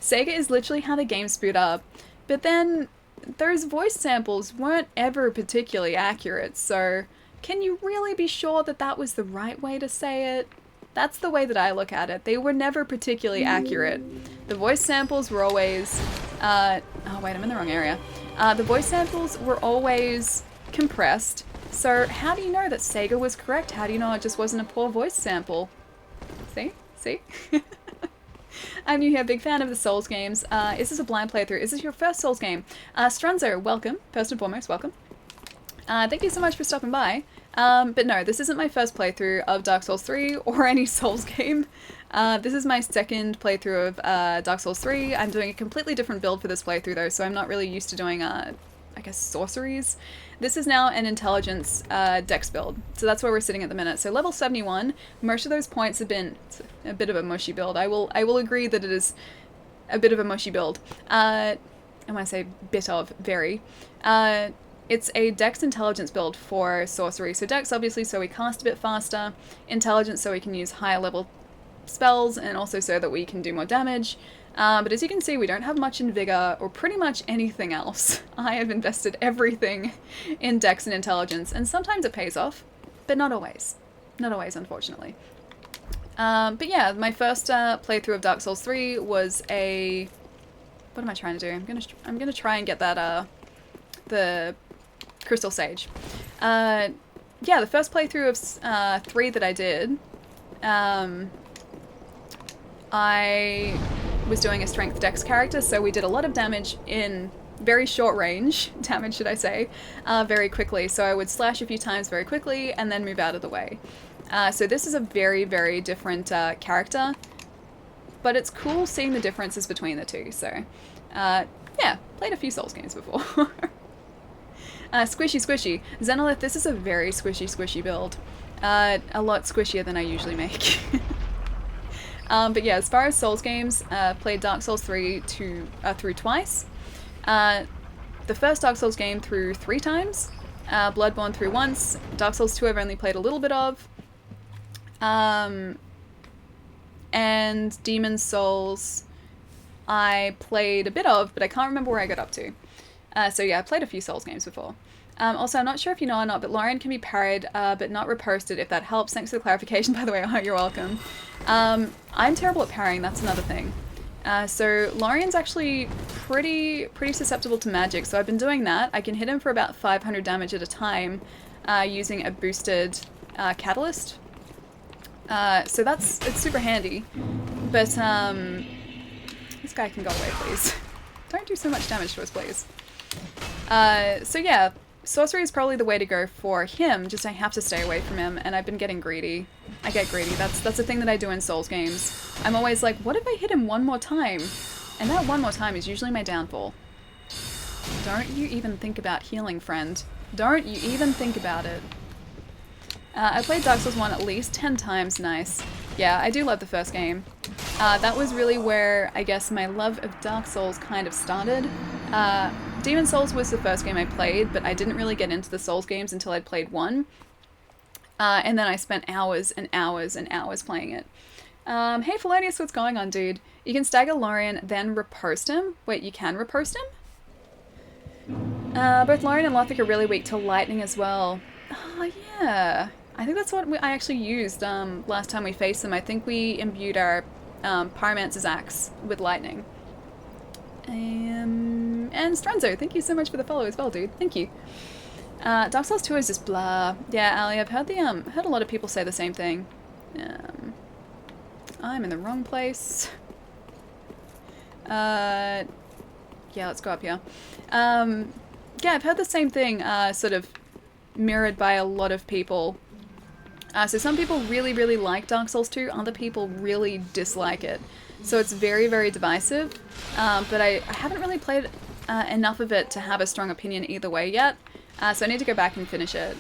Sega is literally how the game spewed up. But then, those voice samples weren't ever particularly accurate, so can you really be sure that that was the right way to say it? That's the way that I look at it. They were never particularly accurate. The voice samples were always... oh wait, I'm in the wrong area. The voice samples were always compressed. So how do you know that Sega was correct? How do you know it just wasn't a poor voice sample? See? See? I'm new here, big fan of the Souls games. Is this a blind playthrough? Is this your first Souls game? Strunzo, welcome. First and foremost, welcome. Thank you so much for stopping by. But no, this isn't my first playthrough of Dark Souls 3 or any Souls game. This is my second playthrough of Dark Souls 3. I'm doing a completely different build for this playthrough though, so I'm not really used to doing, I guess, sorceries. This is now an intelligence dex build, so that's where we're sitting at the minute. So level 71, most of those points have been a bit of a mushy build. I will agree that it is a bit of a mushy build. And when I say bit of, very. It's a dex intelligence build for sorcery. So dex obviously so we cast a bit faster, intelligence so we can use higher level spells, and also so that we can do more damage. But as you can see, we don't have much in vigor or pretty much anything else. I have invested everything in dex and intelligence, and sometimes it pays off, but not always. Not always, unfortunately. But yeah, my first playthrough of Dark Souls 3 was a... What am I trying to do? I'm gonna try and get that the Crystal Sage. Yeah, the first playthrough of 3 that I did, I was doing a strength dex character, so we did a lot of damage in very short range, damage should I say, very quickly. So I would slash a few times very quickly and then move out of the way. So this is a very, very different character, but it's cool seeing the differences between the two. So yeah, played a few Souls games before. Squishy squishy. Xenolith, this is a very squishy build. A lot squishier than I usually make. But yeah, as far as Souls games, played Dark Souls 3 through twice. The first Dark Souls game through 3 times. Bloodborne through once. Dark Souls 2 I've only played a little bit of. And Demon's Souls I played a bit of, but I can't remember where I got up to. So yeah, I played a few Souls games before. Also, I'm not sure if you know or not, but Lorian can be parried, but not riposted, if that helps. Thanks for the clarification, by the way. Oh, you're welcome. I'm terrible at parrying, that's another thing. So Lorian's actually pretty susceptible to magic, so I've been doing that. I can hit him for about 500 damage at a time using a boosted catalyst. So it's super handy. But this guy can go away, please. Don't do so much damage to us, please. So yeah, sorcery is probably the way to go for him, just I have to stay away from him, and I've been getting greedy. I get greedy, that's a thing that I do in Souls games. I'm always like, what if I hit him one more time? And that one more time is usually my downfall. Don't you even think about healing, friend. Don't you even think about it. I played Dark Souls 1 at least 10 times, nice. Yeah, I do love the first game. That was really where, I guess, my love of Dark Souls kind of started. Demon's Souls was the first game I played, but I didn't really get into the Souls games until I'd played 1. And then I spent hours and hours and hours playing it. Hey Felonius, what's going on, dude? You can stagger Lorian, then riposte him? Wait, you can riposte him? Both Lorian and Lothric are really weak to lightning as well. Oh, yeah. I think that's what I actually used last time we faced them. I think we imbued our Pyromancer's Axe with lightning. And Stranzo, thank you so much for the follow as well, dude. Thank you. Dark Souls 2 is just blah. Yeah, Ali, I've heard heard a lot of people say the same thing. I'm in the wrong place. Yeah, let's go up here. Yeah, I've heard the same thing, sort of mirrored by a lot of people. So some people really like Dark Souls 2, other people really dislike it. So it's very divisive, but I haven't really played enough of it to have a strong opinion either way yet, so I need to go back and finish it.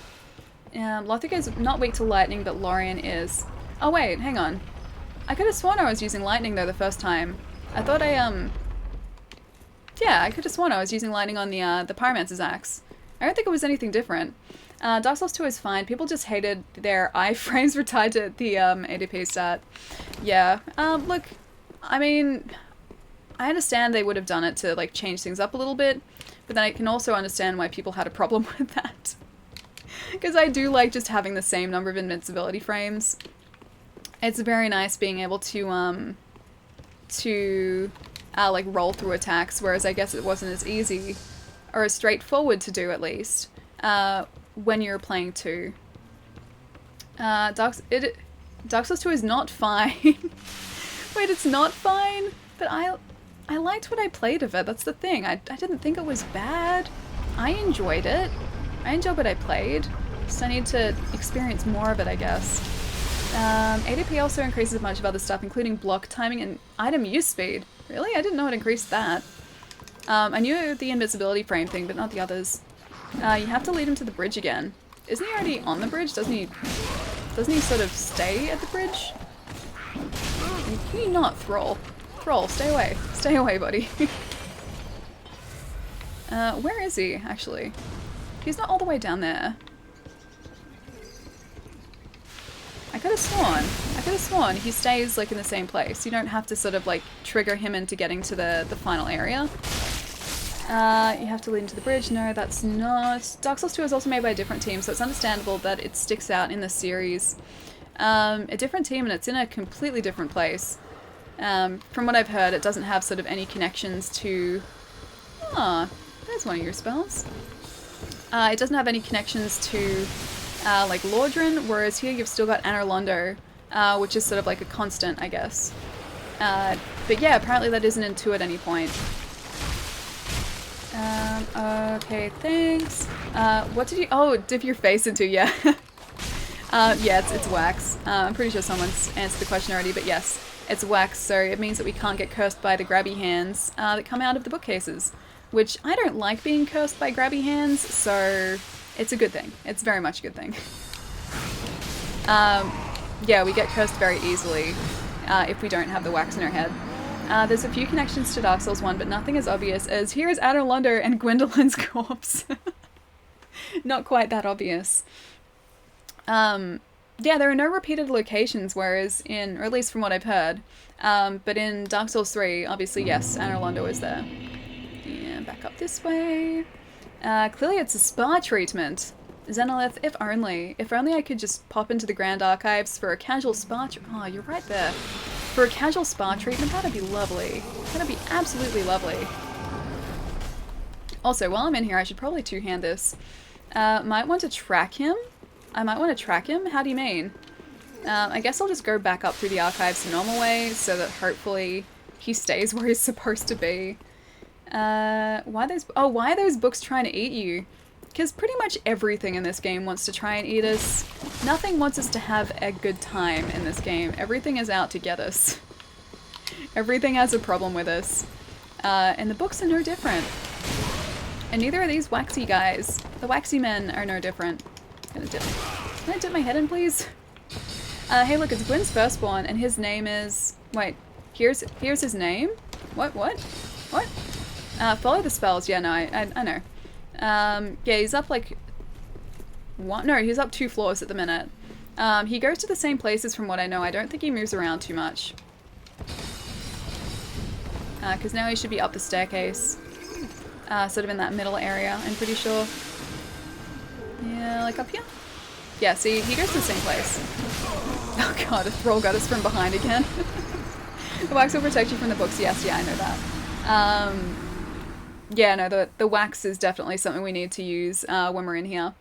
Lothric is not weak to lightning, but Lorian is. Oh wait, hang on. I could have sworn I was using lightning though the first time. I thought yeah, I could have sworn I was using lightning on the Pyromancer's Axe. I don't think it was anything different. Dark Souls 2 is fine. People just hated their iframes were tied to the ADP stat. Yeah. Look, I mean, I understand they would have done it to like change things up a little bit, but then I can also understand why people had a problem with that. Because I do like just having the same number of invincibility frames. It's very nice being able to like roll through attacks, whereas I guess it wasn't as easy or as straightforward to do, at least, when you're playing 2. Dark Souls 2 is not fine. Wait, it's not fine? But I liked what I played of it. That's the thing. I didn't think it was bad. I enjoyed it. I enjoyed what I played. Just I need to experience more of it, I guess. ADP also increases a bunch of other stuff, including block timing and item use speed. Really? I didn't know it increased that. I knew the invisibility frame thing, but not the others. You have to lead him to the bridge again. Isn't he already on the bridge? Doesn't he sort of stay at the bridge? Can you not, Thrall? Thrall, stay away. Stay away, buddy. Where is he, actually? He's not all the way down there. I could have sworn he stays, like, in the same place. You don't have to sort of, like, trigger him into getting to the final area. You have to lead into the bridge. No, that's not. Dark Souls 2 is also made by a different team, so it's understandable that it sticks out in the series. A different team, and it's in a completely different place. From what I've heard, it doesn't have sort of any connections to... Ah, there's one of your spells. It doesn't have any connections to, like, Lordran, whereas here you've still got Anor Londo, which is sort of like a constant, I guess. But yeah, apparently that isn't in 2 at any point. Okay, thanks. What did you... Oh, dip your face into, yeah. Yeah, it's wax. I'm pretty sure someone's answered the question already, but yes, it's wax, so it means that we can't get cursed by the grabby hands that come out of the bookcases, which I don't like being cursed by grabby hands, so it's a good thing. It's very much a good thing. Yeah, we get cursed very easily if we don't have the wax in our head. There's a few connections to Dark Souls 1, but nothing as obvious as here's Anor Londo and Gwendolyn's corpse. Not quite that obvious. Yeah, there are no repeated locations, whereas in, or at least from what I've heard, but in Dark Souls 3, obviously, yes, Anor Londo is there. Yeah, back up this way. Clearly it's a spa treatment. Xenolith, if only. If only I could just pop into the Grand Archives for a casual spa oh, you're right there. For a casual spa treatment, that'd be lovely. That'd be absolutely lovely. Also, while I'm in here, I should probably two-hand this. Might want to track him. I might want to track him. How do you mean? I guess I'll just go back up through the archives the normal way so that hopefully he stays where he's supposed to be. Why are those books trying to eat you? Because pretty much everything in this game wants to try and eat us. Nothing wants us to have a good time in this game. Everything is out to get us. Everything has a problem with us. And the books are no different. And neither are these waxy guys. The waxy men are no different. Can I dip my head in, please? Hey look, it's Gwynn's firstborn, and his name is... Wait, here's his name? What? Follow the spells. Yeah, no, I know. Yeah, he's up like... What? No, he's up 2 floors at the minute. He goes to the same places from what I know. I don't think he moves around too much. Because now he should be up the staircase. Sort of in that middle area, I'm pretty sure. Yeah, like up here? Yeah, see, he goes to the same place. Oh god, a thrall got us from behind again. The wax will protect you from the books. Yes, yeah, I know that. Yeah, no, the wax is definitely something we need to use when we're in here.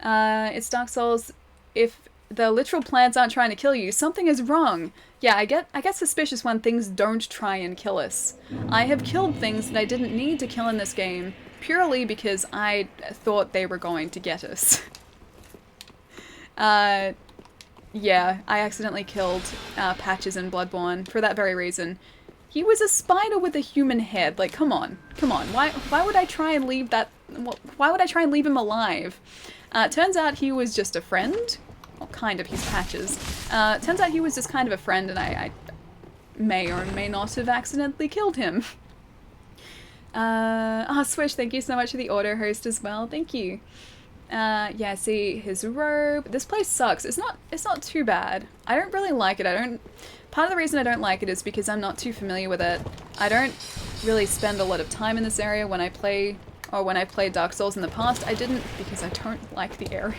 It's Dark Souls. If the literal plants aren't trying to kill you, something is wrong. Yeah, I get suspicious when things don't try and kill us. I have killed things that I didn't need to kill in this game, purely because I thought they were going to get us. Yeah, I accidentally killed Patches in Bloodborne for that very reason. He was a spider with a human head. Like, come on. Why would I try and leave that... Why would I try and leave him alive? Turns out he was just a friend. Well, kind of, he's Patches. Turns out he was just kind of a friend, and I may or may not have accidentally killed him. Swish, thank you so much for the auto host as well. Thank you. Yeah, see his robe. This place sucks. It's not too bad. I don't really like it. Part of the reason I don't like it is because I'm not too familiar with it. I don't really spend a lot of time in this area when I play, or when I played Dark Souls in the past. I didn't because I don't like the area.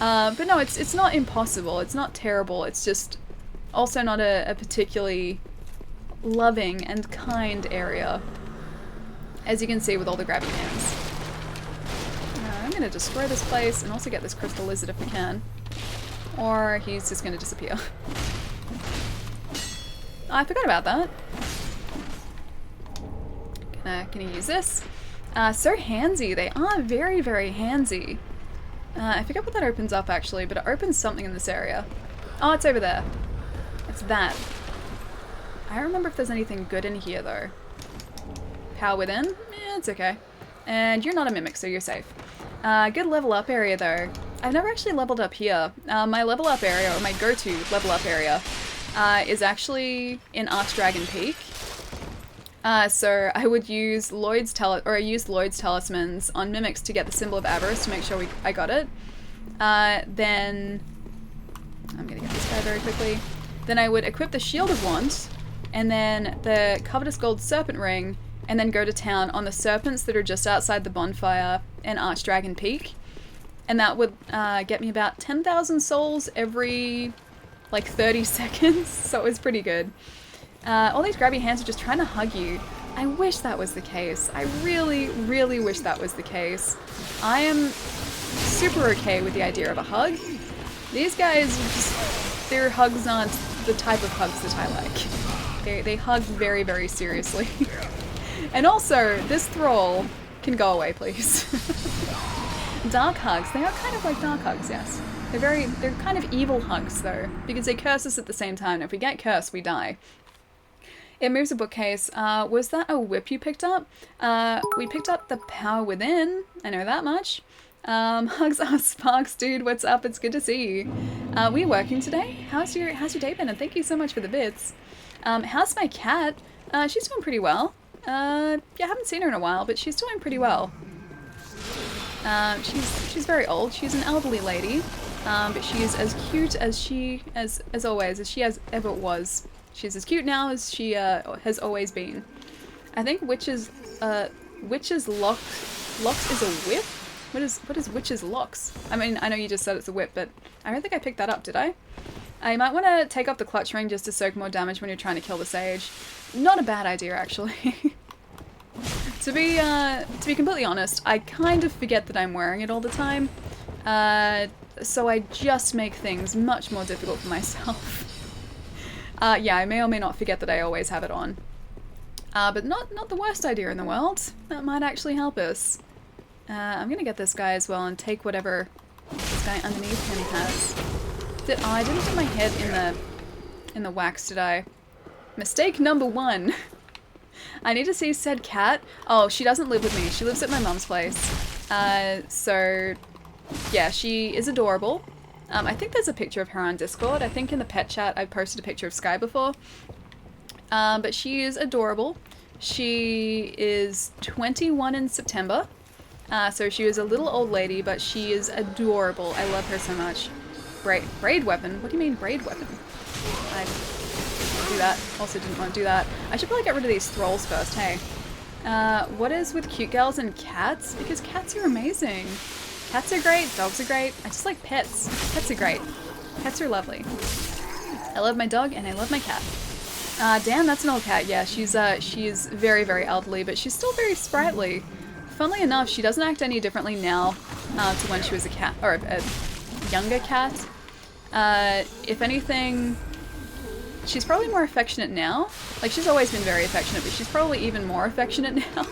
But no, it's not impossible. It's not terrible. It's just also not a particularly loving and kind area, as you can see with all the grabby hands. I'm going to destroy this place and also get this crystal lizard if we can. Or he's just going to disappear. Oh, I forgot about that. Can I use this? So handsy. They are very, very handsy. I forget what that opens up actually, but it opens something in this area. Oh, it's over there. It's that. I don't remember if there's anything good in here though. Power within? Eh, it's okay. And you're not a mimic, so you're safe. Good level up area though. I've never actually leveled up here. My level up area, or my go-to level up area, is actually in Archdragon Peak. So I would use I used Lloyd's talismans on mimics to get the symbol of avarice to make sure I got it. Then I'm gonna get this guy very quickly. Then I would equip the Shield of Want, and then the Covetous Gold Serpent Ring, and then go to town on the serpents that are just outside the bonfire in Archdragon Peak. And that would get me about 10,000 souls every like 30 seconds, so it was pretty good. All these grabby hands are just trying to hug you. I wish that was the case. I really, really wish that was the case. I am super okay with the idea of a hug. These guys, their hugs aren't the type of hugs that I like. They hug very, very seriously. And also, this thrall can go away, please. Dark hugs. They are kind of like dark hugs, yes. They're kind of evil hugs, though, because they curse us at the same time. And if we get cursed, we die. It moves a bookcase. Was that a whip you picked up? We picked up the Power Within. I know that much. Hugs are Sparks, dude. What's up? It's good to see you. We working today? How's your day been? And thank you so much for the bits. How's my cat? She's doing pretty well. Yeah, I haven't seen her in a while, but she's doing pretty well. She's very old. She's an elderly lady, but she's as cute as she ever was. She's as cute now as she has always been. I think witch's locks is a whip. What is witch's locks? I mean, I know you just said it's a whip, but I don't think I picked that up, did I? You might want to take up the clutch ring just to soak more damage when you're trying to kill the sage. Not a bad idea, actually. To be completely honest, I kind of forget that I'm wearing it all the time. So I just make things much more difficult for myself. Yeah, I may or may not forget that I always have it on. But not the worst idea in the world. That might actually help us. I'm gonna get this guy as well and take whatever this guy underneath him has. I didn't put my head in the wax, did I? Mistake number 1. I need to see said cat. Oh, she doesn't live with me. She lives at my mum's place. So yeah, she is adorable. I think there's a picture of her on Discord. I think in the pet chat I posted a picture of Sky before. But she is adorable. She is 21 in September. So she was a little old lady, but she is adorable. I love her so much. Braid weapon? What do you mean braid weapon? I didn't do that. Also didn't want to do that. I should probably get rid of these thralls first, hey. What is with cute girls and cats? Because cats are amazing. Cats are great, dogs are great. I just like pets. Pets are great. Pets are lovely. I love my dog and I love my cat. Damn, that's an old cat. Yeah, she's very, very elderly, but she's still very sprightly. Funnily enough, she doesn't act any differently now to when she was a cat, or a younger cat. If anything, she's probably more affectionate now. Like, she's always been very affectionate, but she's probably even more affectionate now.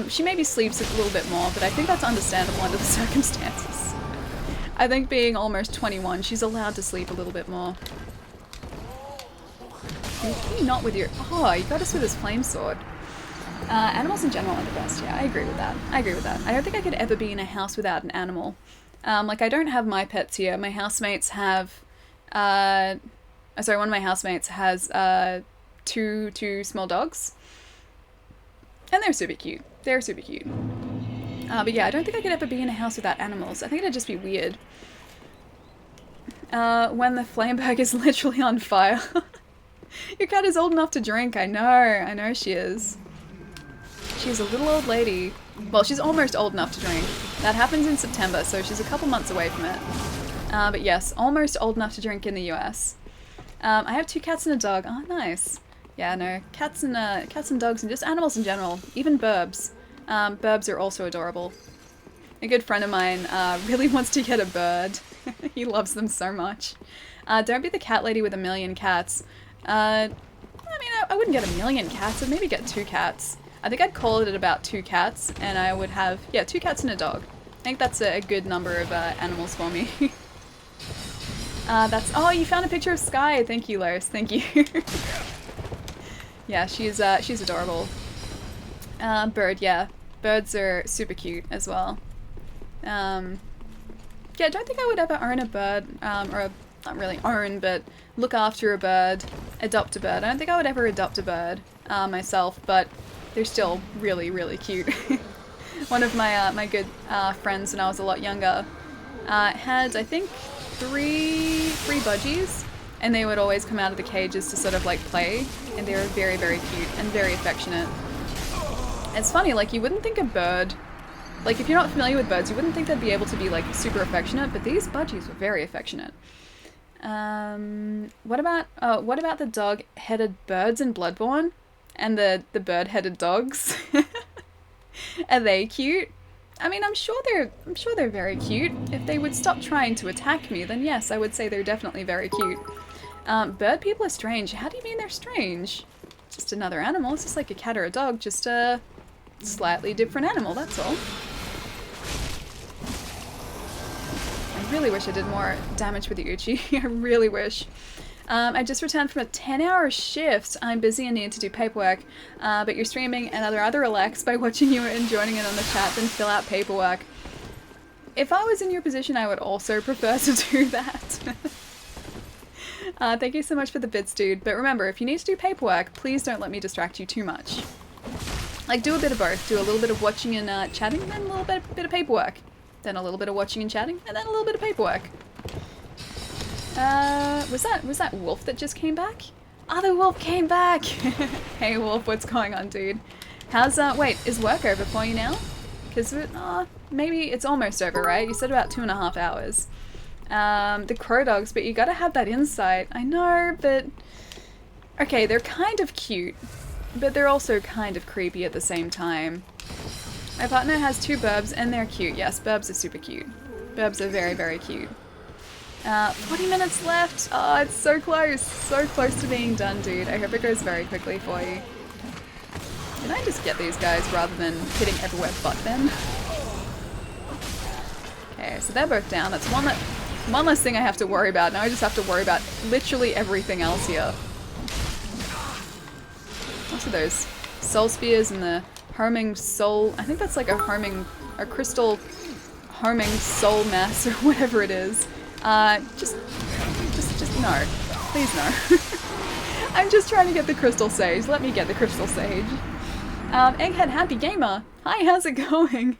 She maybe sleeps a little bit more, but I think that's understandable under the circumstances. I think being almost 21, she's allowed to sleep a little bit more. Can you not with your... Oh, you got us with his flame sword. Animals in general are the best. Yeah, I agree with that. I agree with that. I don't think I could ever be in a house without an animal. Like, I don't have my pets here. My housemates have... one of my housemates has two small dogs. And they're super cute. They're super cute. But yeah, I don't think I could ever be in a house without animals. I think it'd just be weird. When the Flameberg is literally on fire. Your cat is old enough to drink. I know she is. She's a little old lady. Well, she's almost old enough to drink. That happens in September, so she's a couple months away from it. But yes, almost old enough to drink in the US. I have 2 cats and a dog. Oh, nice. Yeah, no, cats and dogs and just animals in general, even burbs. Burbs are also adorable. A good friend of mine really wants to get a bird. He loves them so much. Don't be the cat lady with a million cats. I mean, I wouldn't get a million cats. I'd maybe get 2 cats. I think I'd call it at about 2 cats, and I would have, yeah, 2 cats and a dog. I think that's a good number of animals for me. Oh, you found a picture of Sky. Thank you, Lois. Thank you. Yeah, she's adorable. Bird, yeah. Birds are super cute as well. Yeah, I don't think I would ever own a bird, or not really own, but look after a bird, adopt a bird. I don't think I would ever adopt a bird myself, but they're still really, really cute. One of my good friends when I was a lot younger had, I think, three budgies, and they would always come out of the cages to sort of like play, and they were very, very cute and very affectionate. It's funny, like you wouldn't think a bird, like if you're not familiar with birds, you wouldn't think they'd be able to be like super affectionate, but these budgies were very affectionate. What about the dog-headed birds in Bloodborne? And the bird-headed dogs? Are they cute? I mean, I'm sure they're very cute. If they would stop trying to attack me, then yes, I would say they're definitely very cute. Bird people are strange. How do you mean they're strange? Just another animal. It's just like a cat or a dog, just a slightly different animal, that's all. I really wish I did more damage with the Uchi. I really wish. I just returned from a 10-hour shift. I'm busy and need to do paperwork, but you're streaming and I'd rather relax by watching you and joining in on the chat than fill out paperwork. If I was in your position, I would also prefer to do that. Thank you so much for the bits, dude. But remember, if you need to do paperwork, please don't let me distract you too much. Like, do a bit of both. Do a little bit of watching and chatting, and then a little bit of paperwork. Then a little bit of watching and chatting, and then a little bit of paperwork. Was that Wolf that just came back? Oh, the Wolf came back! Hey Wolf, what's going on, dude? How's, wait, is work over for you now? Because, maybe it's almost over, right? You said about 2.5 hours. The crow dogs, but you gotta have that insight. I know, but... Okay, they're kind of cute, but they're also kind of creepy at the same time. My partner has 2 burbs, and they're cute. Yes, burbs are super cute. Burbs are very, very cute. 40 minutes left! Oh, it's so close! So close to being done, dude. I hope it goes very quickly for you. Can I just get these guys rather than hitting everywhere but them? Okay, so they're both down. That's one less thing I have to worry about. Now I just have to worry about literally everything else here. What are those? Soul spears and the homing soul... I think that's like a crystal homing soul mass or whatever it is. Just no. Please no. I'm just trying to get the crystal sage. Let me get the crystal sage. Egghead Happy Gamer. Hi, how's it going?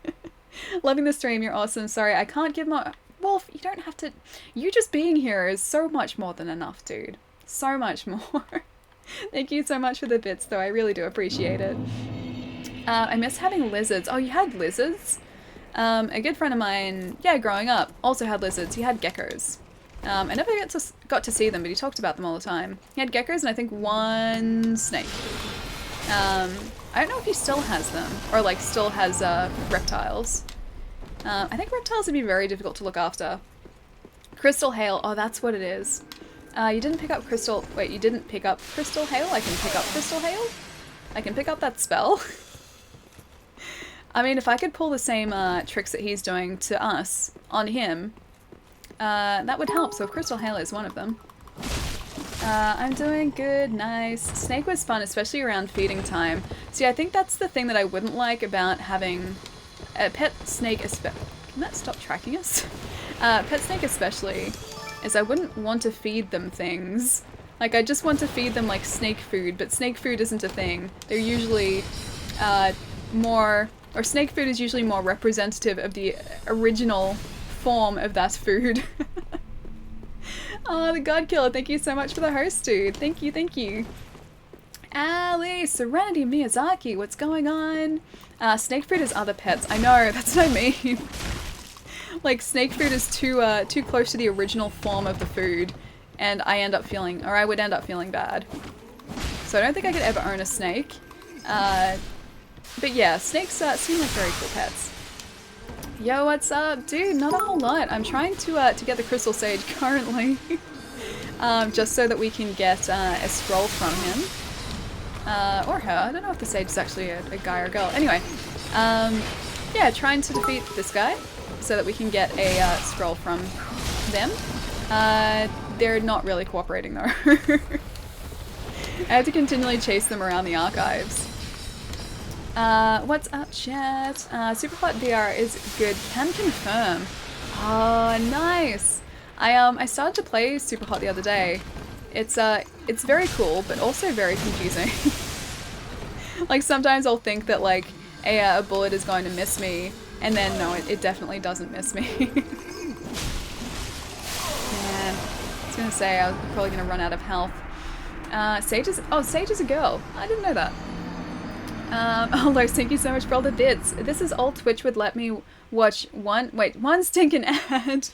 Loving the stream, you're awesome. Sorry, I can't give more... Wolf, you don't have to... You just being here is so much more than enough, dude. So much more. Thank you so much for the bits, though. I really do appreciate it. I miss having lizards. Oh, you had lizards? A good friend of mine, yeah, growing up, also had lizards. He had geckos. I never got to see them, but he talked about them all the time. He had geckos and I think 1 snake. I don't know if he still has them, or like still has reptiles. I think reptiles would be very difficult to look after. Crystal Hail, oh that's what it is. You didn't pick up Crystal, wait, you didn't pick up Crystal Hail? I can pick up Crystal Hail? I can pick up that spell? I mean, if I could pull the same tricks that he's doing to us on him, that would help. So Crystal Hail is one of them. I'm doing good, nice. Snake was fun, especially around feeding time. See, I think that's the thing that I wouldn't like about having a pet snake, can that stop tracking us? Pet snake especially, is I wouldn't want to feed them things. Like, I just want to feed them like snake food, but snake food isn't a thing. They're usually or snake food is usually more representative of the original form of that food. Oh, the God Killer, thank you so much for the host, dude. Thank you, thank you. Ali, Serenity Miyazaki, what's going on? Snake fruit is other pets. I know, that's what I mean. Like, snake fruit is too close to the original form of the food, and I would end up feeling bad. So I don't think I could ever own a snake. But yeah, snakes seem like very cool pets. Yo, what's up? Dude, not a whole lot. I'm trying to get the crystal sage currently. Just so that we can get a scroll from him. Or her. I don't know if the sage is actually a guy or girl. Anyway, yeah, trying to defeat this guy so that we can get a scroll from them. They're not really cooperating though. I have to continually chase them around the archives. What's up, chat? Superhot VR is good. Can confirm. Oh, nice. I started to play Superhot the other day. It's very cool, but also very confusing. Like, sometimes I'll think that, like, a bullet is going to miss me, and then, no, it definitely doesn't miss me. Man, I was gonna say, I was probably gonna run out of health. Sage is a girl. I didn't know that. Lois, thank you so much for all the bits. This is all Twitch would let me watch one stinking ad.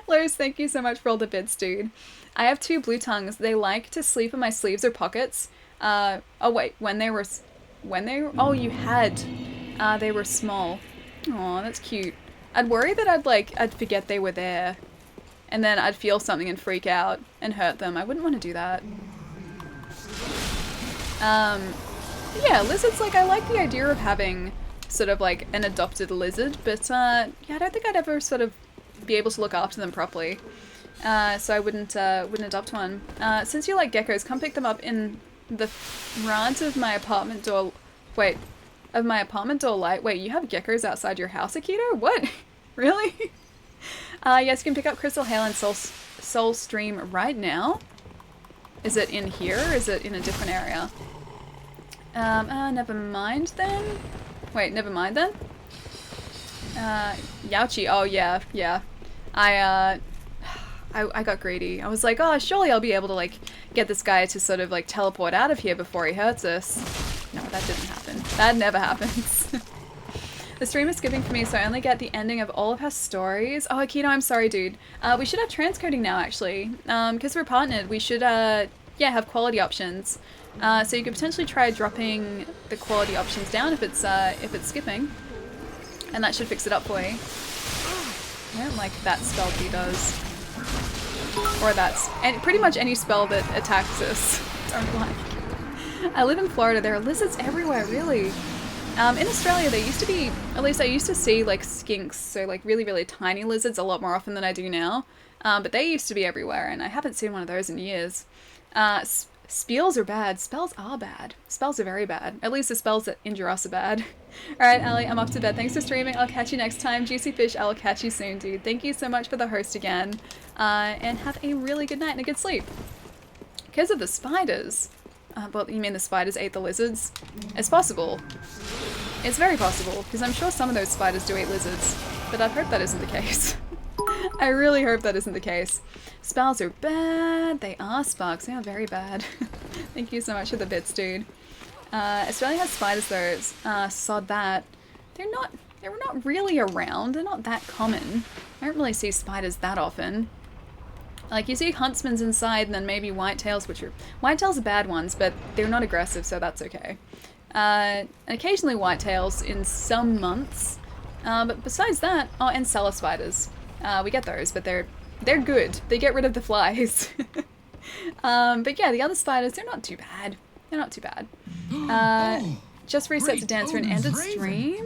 Lois, thank you so much for all the bits, dude. I have 2 blue tongues. They like to sleep in my sleeves or pockets. Oh wait, you had. They were small. Aw, that's cute. I'd worry that I'd forget they were there. And then I'd feel something and freak out and hurt them. I wouldn't want to do that. Yeah, lizards, like, I like the idea of having sort of like an adopted lizard, but yeah, I don't think I'd ever sort of be able to look after them properly. So I wouldn't adopt one. Since you like geckos, come pick them up in the front of my apartment door. Wait, of my apartment door light. Wait, you have geckos outside your house, Akito? What? Really? Yes, you can pick up Crystal Hail and Soul Stream right now. Is it in here, or is it in a different area? Never mind then. Wait, never mind then. Yauchi. Oh yeah. I got greedy. I was like, oh, surely I'll be able to like get this guy to sort of like teleport out of here before he hurts us. No, that didn't happen. That never happens. The stream is skipping for me, so I only get the ending of all of her stories. Oh, Akito, I'm sorry, dude. We should have transcoding now, actually. Because we're partnered, we should, yeah, have quality options. So you could potentially try dropping the quality options down if it's skipping. And that should fix it up for you. I don't like that spell he does. Or pretty much any spell that attacks us. Don't like. I live in Florida, there are lizards everywhere, really. In Australia, there used to be, at least I used to see like skinks, so like really, really tiny lizards a lot more often than I do now. But they used to be everywhere, and I haven't seen one of those in years. Spells are bad. Spells are bad. Spells are very bad. At least the spells that injure us are bad. Alright, Ali, I'm off to bed. Thanks for streaming. I'll catch you next time. Juicy Fish, I will catch you soon, dude. Thank you so much for the host again. And have a really good night and a good sleep. Because of the spiders. Well, you mean the spiders ate the lizards? It's possible. It's very possible, because I'm sure some of those spiders do eat lizards. But I'd hope that isn't the case. I really hope that isn't the case. Spells are bad. They are, Sparks. They are very bad. Thank you so much for the bits, dude. Australia has spiders though. Sod that. They're not really around. They're not that common. I don't really see spiders that often. Like, you see huntsmans inside and then maybe whitetails, whitetails are bad ones, but they're not aggressive, so that's okay. And occasionally whitetails in some months. But besides that, oh, and cellar spiders. We get those, but they're good. They get rid of the flies. But yeah, the other spiders, they're not too bad. They're not too bad. Just reset to Dancer and ended stream.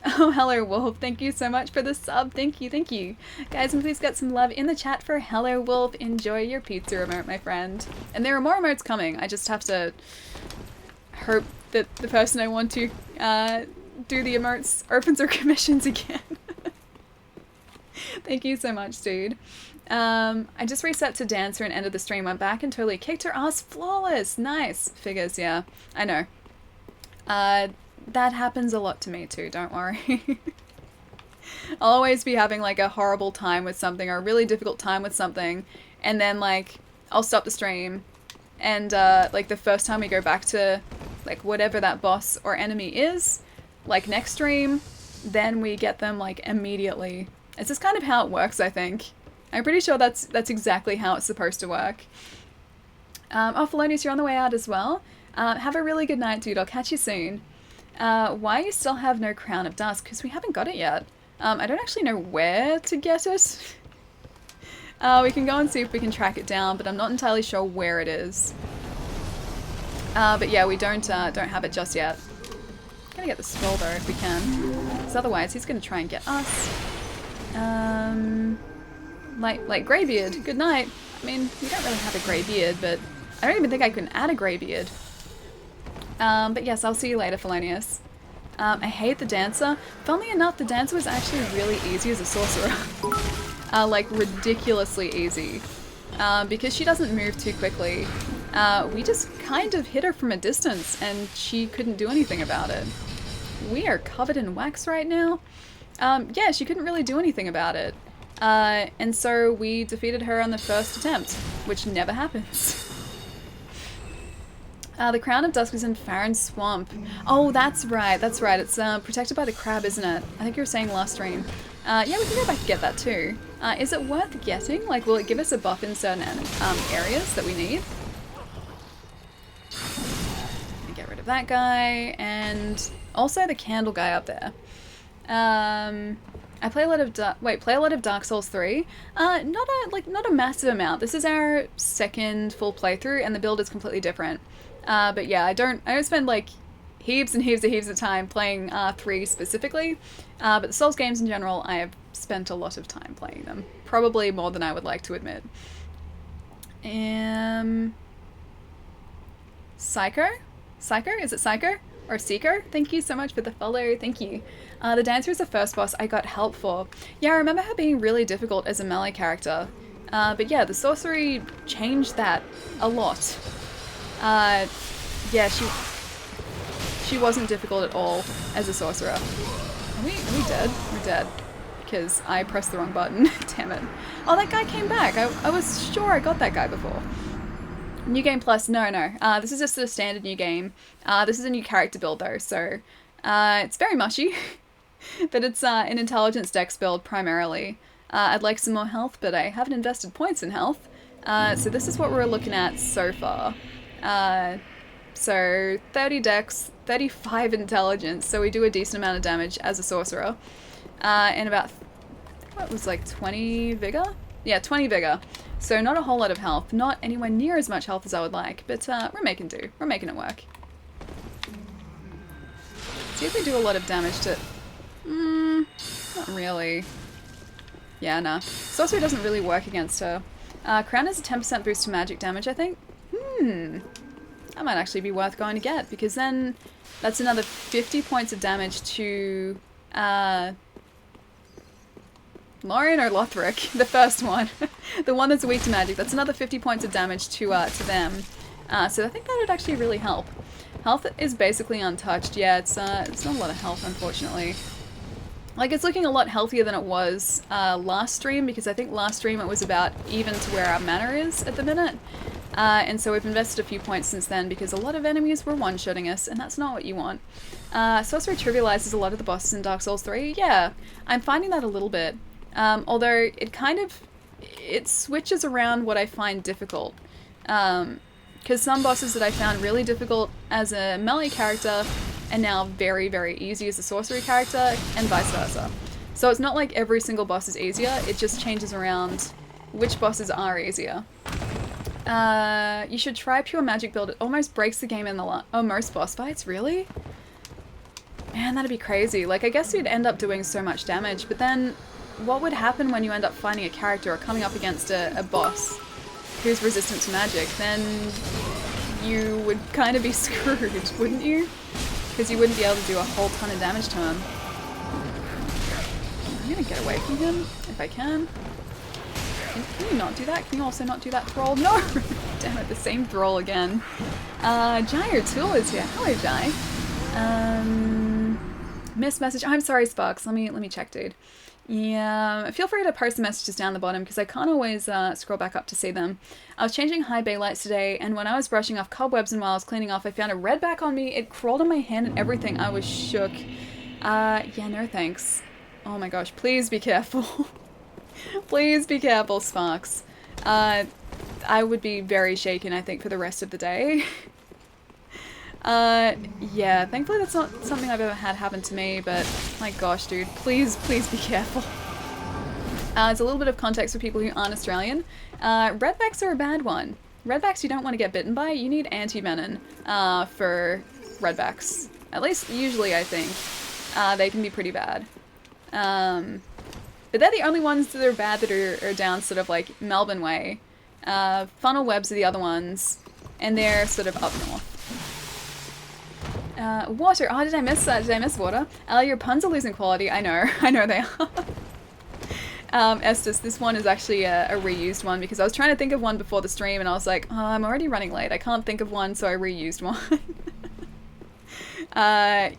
Oh, hello, Wolf. Thank you so much for the sub. Thank you, thank you. Guys, and please get some love in the chat for Hello, Wolf. Enjoy your pizza remote, my friend. And there are more emotes coming. I just have to hope that the person I want to do the emotes opens her commissions again. Thank you so much, dude. I just reset to Dancer and ended the stream. Went back and totally kicked her ass flawless. Nice. Figures, yeah. I know. That happens a lot to me too, don't worry. I'll always be having like a horrible time with something or a really difficult time with something, and then like I'll stop the stream and like the first time we go back to like whatever that boss or enemy is, like next stream, then we get them like immediately. It's just kind of how it works, I think. I'm pretty sure that's exactly how it's supposed to work. Oh, Felonious, you're on the way out as well. Have a really good night, dude. I'll catch you soon. Why you still have no Crown of Dusk? Because we haven't got it yet. I don't actually know where to get it. We can go and see if we can track it down, but I'm not entirely sure where it is. But yeah, we don't have it just yet. Gonna get the scroll though if we can, because otherwise he's gonna try and get us. Like Greybeard, good night. I mean, we don't really have a Greybeard, but I don't even think I can add a Greybeard. But yes, I'll see you later, Felonious. I hate the Dancer. Funnily enough, the Dancer was actually really easy as a sorcerer. Like ridiculously easy. Because she doesn't move too quickly. We just kind of hit her from a distance and she couldn't do anything about it. We are covered in wax right now. Yeah, she couldn't really do anything about it. And so we defeated her on the first attempt, which never happens. The Crown of Dusk is in Farron Swamp. Oh, that's right, that's right. It's protected by the crab, isn't it? I think you were saying last stream. Yeah, we can go back and get that too. Is it worth getting? Like, will it give us a buff in certain areas that we need? Get rid of that guy, and also the candle guy up there. I play a lot of Dark Souls 3. Not a massive amount. This is our second full playthrough, and the build is completely different. But yeah, I don't spend like heaps of time playing 3 specifically. But the Souls games in general, I have spent a lot of time playing them. Probably more than I would like to admit. Psycho? Psycho? Is it Psycho? Or Seeker? Thank you so much for the follow. Thank you. The Dancer is the first boss I got help for. Yeah, I remember her being really difficult as a melee character. But yeah, the sorcery changed that a lot. Yeah, she wasn't difficult at all as a sorcerer. Are we dead? We're dead. Because I pressed the wrong button. Damn it. Oh, that guy came back. I was sure I got that guy before. New Game Plus, no. This is just a standard new game. This is a new character build though, so it's very mushy. But it's an intelligence dex build primarily. I'd like some more health, but I haven't invested points in health. So this is what we're looking at so far. So 30 dex, 35 intelligence, so we do a decent amount of damage as a sorcerer. And about, what was like 20 vigor? Yeah, 20 vigor. So not a whole lot of health, not anywhere near as much health as I would like, but we're making do. We're making it work. See if we do a lot of damage to... not really. Yeah, nah. Sorcery doesn't really work against her. Crown has a 10% boost to magic damage, I think. That might actually be worth going to get, because then that's another 50 points of damage to... Lauren or Lothric, the first one. The one that's weak to magic. That's another 50 points of damage to them. So I think that would actually really help. Health is basically untouched. Yeah, it's not a lot of health, unfortunately. Like, it's looking a lot healthier than it was last stream, because I think last stream it was about even to where our mana is at the minute. And so we've invested a few points since then, because a lot of enemies were one-shotting us, and that's not what you want. Sorcery trivializes a lot of the bosses in Dark Souls 3. Yeah, I'm finding that a little bit. Although it switches around what I find difficult. Because some bosses that I found really difficult as a melee character are now very, very easy as a sorcery character, and vice versa. So it's not like every single boss is easier, it just changes around which bosses are easier. You should try pure magic build. It almost breaks the game in the most boss fights, really? Man, that'd be crazy. Like, I guess you'd end up doing so much damage, but then what would happen when you end up finding a character or coming up against a boss who's resistant to magic? Then you would kind of be screwed, wouldn't you? Because you wouldn't be able to do a whole ton of damage to him. I'm gonna get away from him, if I can. Can you not do that? Can you also not do that, Thrall? No! Damn it, the same Thrall again. Jai Tool is here. Hello, Jai. Missed message. I'm sorry, Sparks. Let me check, dude. Yeah, feel free to post the messages down the bottom because I can't always scroll back up to see them. I was changing high bay lights today, and when I was brushing off cobwebs and while I was cleaning off, I found a redback on me. It crawled on my hand and everything. I was shook. Yeah, no thanks. Oh my gosh, please be careful. Please be careful, Sparks. I would be very shaken, I think, for the rest of the day. Yeah, thankfully that's not something I've ever had happen to me, but my gosh, dude, please be careful. There's a little bit of context for people who aren't Australian. Redbacks are a bad one. Redbacks you don't want to get bitten by. You need anti-venom for redbacks. At least usually, I think. They can be pretty bad. But they're the only ones that are bad that are down sort of like Melbourne way. Funnel webs are the other ones, and they're sort of up north. Water. Oh, did I miss that? Did I miss water? Your puns are losing quality. I know. I know they are. Estes, this one is actually a reused one because I was trying to think of one before the stream and I was like, oh, I'm already running late. I can't think of one, so I reused one.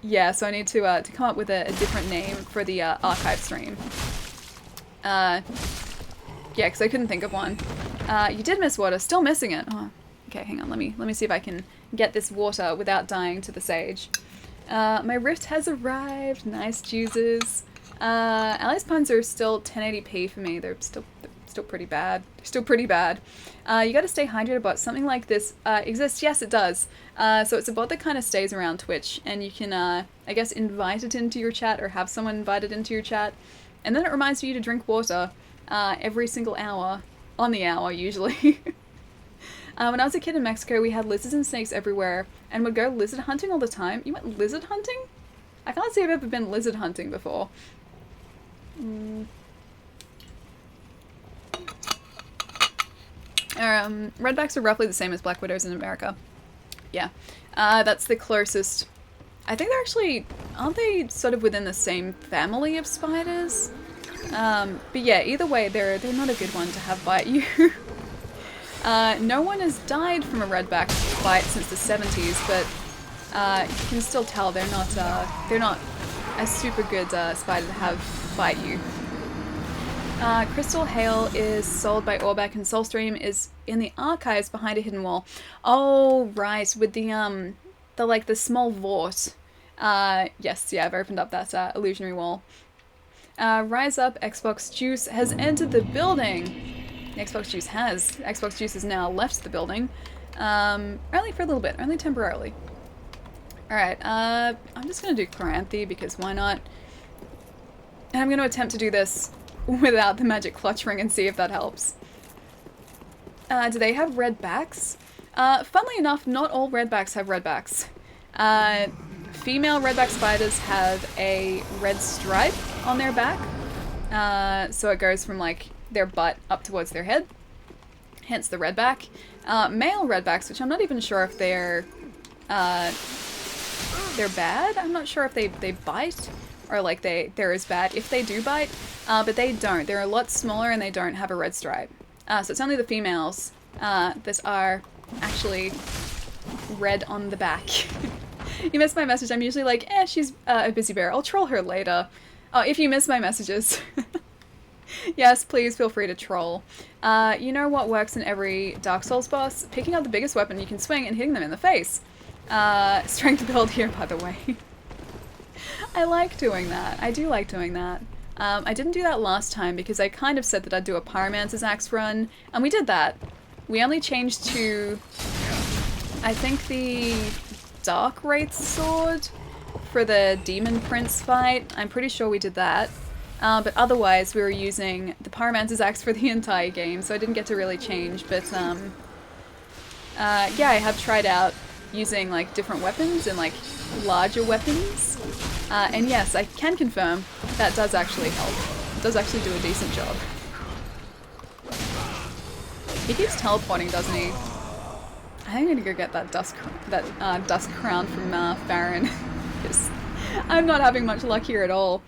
Yeah, so I need to come up with a different name for the archive stream. Yeah, because I couldn't think of one. You did miss water. Still missing it. Oh, okay, hang on. Let me see if I can get this water without dying to the sage. My rift has arrived. Nice juices. Ali's puns are still 1080p for me. They're still pretty bad. They're still pretty bad. You gotta stay hydrated, but something like this exists. Yes, it does. So it's a bot that kind of stays around Twitch, and you can, I guess, invite it into your chat or have someone invite it into your chat. And then it reminds you to drink water every single hour. On the hour, usually. When I was a kid in Mexico, we had lizards and snakes everywhere and would go lizard hunting all the time. You went lizard hunting? I can't say I've ever been lizard hunting before. Redbacks are roughly the same as black widows in America. Yeah. That's the closest. I think they're actually, aren't they sort of within the same family of spiders? But yeah, either way, they're not a good one to have bite you. No one has died from a redback bite since the 70s, but you can still tell they're not a super good spider to have bite you. Crystal Hail is sold by Orbeck, and Soulstream is in the archives behind a hidden wall. Oh right, with the like the small vault. Yes, yeah, I've opened up that illusionary wall. Rise Up, Xbox Juice has entered the building. Xbox Juice has now left the building. Only for a little bit, only temporarily. Alright, I'm just gonna do Chloranthy because why not? And I'm gonna attempt to do this without the magic clutch ring and see if that helps. Do they have red backs? Funnily enough, not all redbacks have redbacks. Female redback spiders have a red stripe on their back. So it goes from like their butt up towards their head. Hence the redback. Male redbacks, which I'm not even sure if they're bad. I'm not sure if they bite or like they're as bad if they do bite. But they don't. They're a lot smaller and they don't have a red stripe. So it's only the females that are actually red on the back. You missed my message. I'm usually like, she's a busy bear. I'll troll her later. Oh, if you miss my messages. Yes, please feel free to troll. You know what works in every Dark Souls boss? Picking up the biggest weapon you can swing and hitting them in the face. Strength build here, by the way. I like doing that. I do like doing that. I didn't do that last time because I kind of said that I'd do a Pyromancer's Axe run, and we did that. We only changed to, I think, the Dark Wraith Sword for the Demon Prince fight. I'm pretty sure we did that. But otherwise, we were using the Pyromancer's Axe for the entire game, so I didn't get to really change. But, yeah, I have tried out using, like, different weapons and, like, larger weapons. And yes, I can confirm that does actually help. It does actually do a decent job. He keeps teleporting, doesn't he? I think I'm gonna go get that dust crown from Farron. Because I'm not having much luck here at all.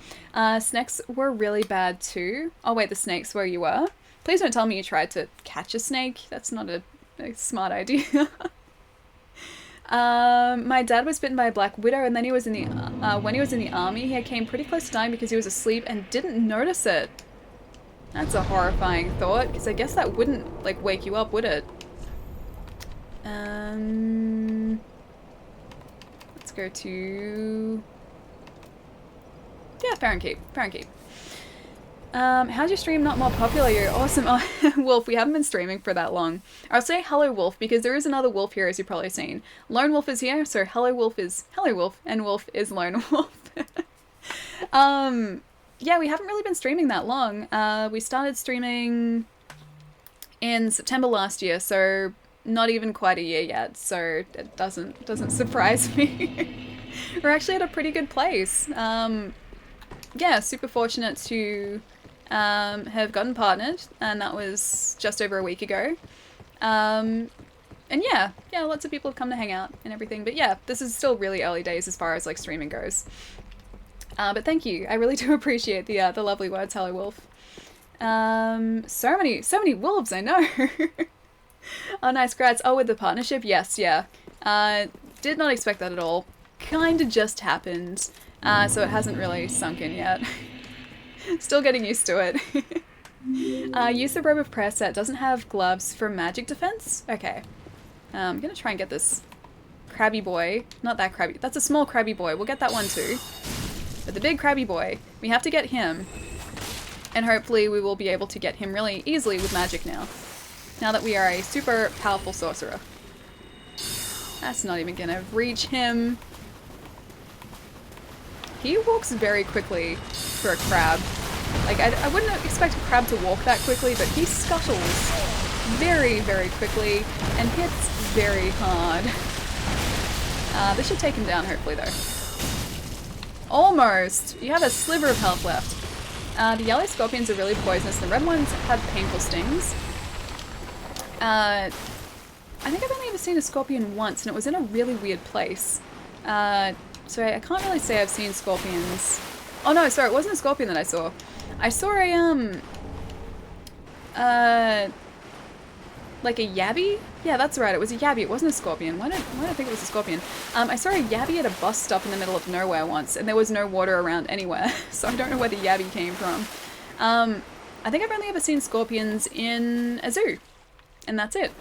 Snakes were really bad too. Oh wait, the snakes where you were? Please don't tell me you tried to catch a snake. That's not a smart idea. My dad was bitten by a black widow, and then he was in the when he was in the army, he came pretty close to dying because he was asleep and didn't notice it. That's a horrifying thought, because I guess that wouldn't like wake you up, would it? Let's go to Fahrenkeep. Fahrenkeep. How's your stream not more popular? You're awesome. Oh, Wolf, we haven't been streaming for that long. I'll say hello, Wolf, because there is another Wolf here, as you've probably seen. Lone Wolf is here, so hello, Wolf is hello, Wolf, and Wolf is Lone Wolf. Yeah, we haven't really been streaming that long. We started streaming in September last year, so not even quite a year yet, so it doesn't surprise me. We're actually at a pretty good place. Yeah, super fortunate to have gotten partnered, and that was just over a week ago. And yeah, lots of people have come to hang out and everything. But yeah, this is still really early days as far as like streaming goes. But thank you, I really do appreciate the lovely words, hello Wolf. So many wolves, I know. Oh, nice, grats. Oh, with the partnership, yes, yeah. Did not expect that at all. Kinda just happened. So it hasn't really sunk in yet. Still getting used to it. Use the robe of prayer set. Doesn't have gloves for magic defense? Okay. I'm gonna try and get this crabby boy. Not that crabby. That's a small crabby boy. We'll get that one too. But the big crabby boy, we have to get him. And hopefully we will be able to get him really easily with magic now. Now that we are a super powerful sorcerer. That's not even gonna reach him. He walks very quickly for a crab. Like, I wouldn't expect a crab to walk that quickly, but he scuttles very, very quickly and hits very hard. This should take him down, hopefully, though. Almost! You have a sliver of health left. The yellow scorpions are really poisonous. The red ones have painful stings. I think I've only ever seen a scorpion once, and it was in a really weird place. So I can't really say I've seen scorpions. Oh no, sorry, it wasn't a scorpion that I saw. I saw like a yabby? Yeah, that's right, it was a yabby, it wasn't a scorpion. Why did I think it was a scorpion? I saw a yabby at a bus stop in the middle of nowhere once, and there was no water around anywhere, so I don't know where the yabby came from. I think I've only ever seen scorpions in a zoo, and that's it.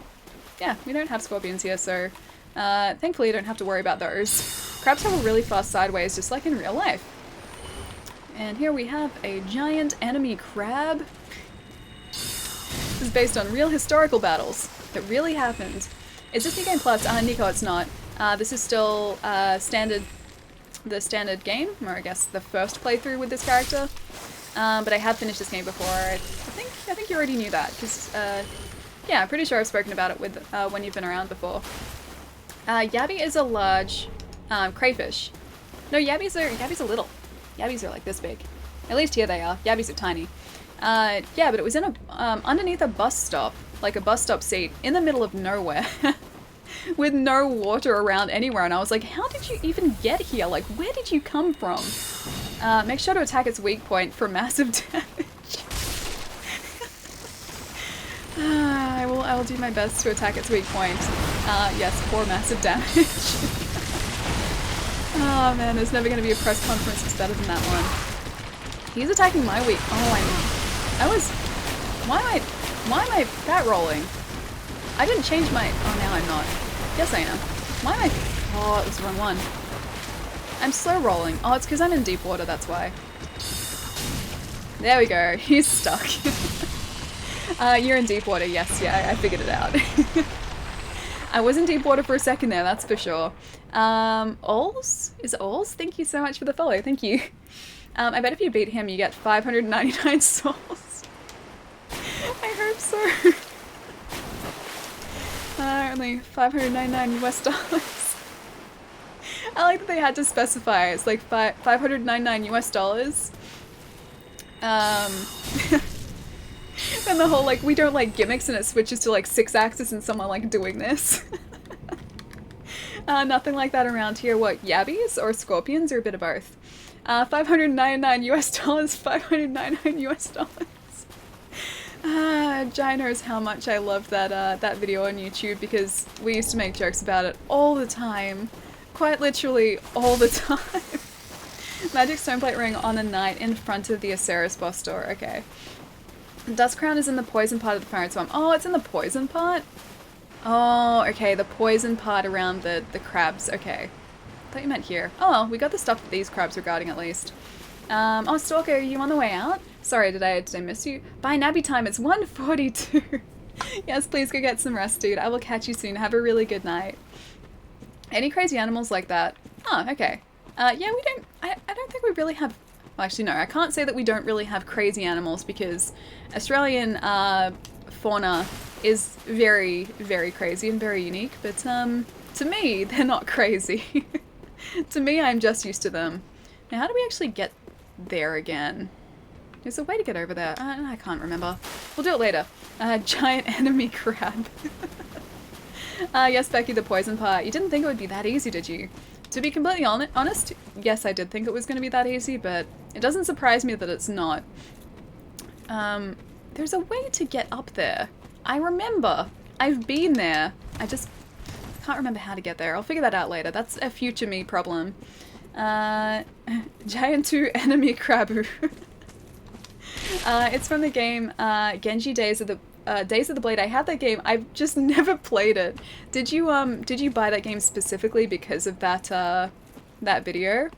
Yeah, we don't have scorpions here, so thankfully I don't have to worry about those. Crabs travel really fast sideways, just like in real life. And here we have a giant enemy crab. This is based on real historical battles that really happened. Is this New Game Plus? Nico, it's not. This is still the standard game, or I guess the first playthrough with this character. But I have finished this game before. I think you already knew that, because yeah, I'm pretty sure I've spoken about it with when you've been around before. Yabby is a large crayfish. No, yabbies are little. Yabbies are like this big. At least here they are. Yabbies are tiny. Yeah, but it was in a underneath a bus stop, like a bus stop seat, in the middle of nowhere, with no water around anywhere. And I was like, how did you even get here? Like, where did you come from? Make sure to attack its weak point for massive damage. I will do my best to attack its weak point. Yes, for massive damage. Oh man, there's never going to be a press conference that's better than that one. He's attacking my weak. Oh, I know. Why am I fat rolling? I didn't change my. Oh, now I'm not. Yes, I am. Why am I? Oh, it was the wrong one. I'm slow rolling. Oh, it's because I'm in deep water. That's why. There we go. He's stuck. You're in deep water. Yes, yeah, I figured it out. I was in deep water for a second there, that's for sure. Ols? Is it Ols? Thank you so much for the follow, thank you. I bet if you beat him, you get 599 souls. I hope so. Only 599 US dollars. I like that they had to specify, it's like 599 US dollars. And the whole, like, we don't like gimmicks, and it switches to like 6-axis and someone like doing this. Nothing like that around here. What, yabbies or scorpions or a bit of both? 599 US dollars, 599 US dollars. Jai knows how much I love that video on YouTube because we used to make jokes about it all the time. Quite literally all the time. Magic Stoneplate Ring on a knight in front of the Aceres boss door. Okay. Dust Crown is in the poison part of the Fire Swamp. Oh, it's in the poison part? Oh, okay. The poison part around the crabs. Okay. I thought you meant here. Oh well, we got the stuff that these crabs were guarding at least. Oh, Stalker, are you on the way out? Sorry, did I miss you? Bye, Nabby time. It's 1:42. Yes, please go get some rest, dude. I will catch you soon. Have a really good night. Any crazy animals like that? Oh, okay. Yeah, we don't... I don't think we really have... Well, actually, no. I can't say that we don't really have crazy animals because Australian fauna is very, very crazy and very unique. But to me, they're not crazy. To me, I'm just used to them. Now, how do we actually get there again? There's a way to get over there. I can't remember. We'll do it later. Giant enemy crab. Yes, Becky, the poison part. You didn't think it would be that easy, did you? To be completely honest, yes, I did think it was going to be that easy, but it doesn't surprise me that it's not. There's a way to get up there. I remember. I've been there. I just can't remember how to get there. I'll figure that out later. That's a future me problem. Giant 2 enemy Krabu. It's from the game Genji Days of the Blade. I had that game. I've just never played it. Did you buy that game specifically because of that that video?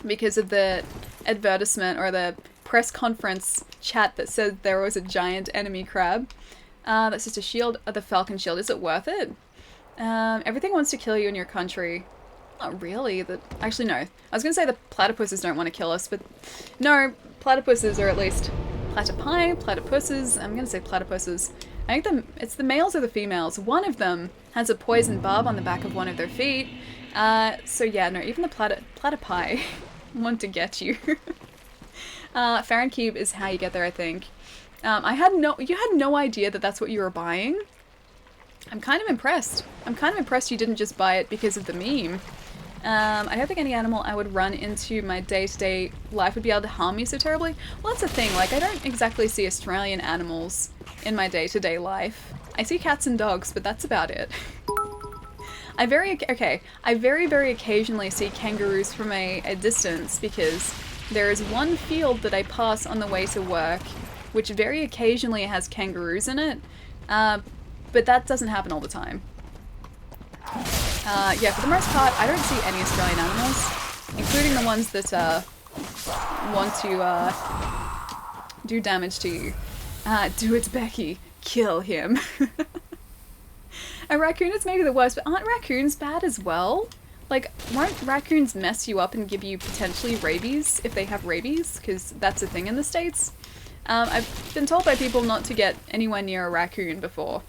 Because of the advertisement or the press conference chat that said there was a giant enemy crab? That's just a shield, the Falcon Shield. Is it worth it? Everything wants to kill you in your country. Not really. Actually, no. I was going to say the platypuses don't want to kill us, but no, platypuses, or at least platypuses. I'm going to say platypuses. I think it's the males or the females. One of them has a poison barb on the back of one of their feet. So yeah, no, even the platypi want to get you. Farron Cube is how you get there, I think. You had no idea that that's what you were buying? I'm kind of impressed. I'm kind of impressed you didn't just buy it because of the meme. I don't think any animal I would run into my day-to-day life would be able to harm me so terribly. Well, that's the thing. Like, I don't exactly see Australian animals in my day-to-day life. I see cats and dogs, but that's about it. I very, very occasionally see kangaroos from a distance because there is one field that I pass on the way to work, which very occasionally has kangaroos in it. But that doesn't happen all the time. Yeah, for the most part, I don't see any Australian animals, including the ones that want to do damage to you. Do it, Becky. Kill him. A raccoon is maybe the worst, but aren't raccoons bad as well? Like, won't raccoons mess you up and give you potentially rabies if they have rabies? Because that's a thing in the States. I've been told by people not to get anywhere near a raccoon before.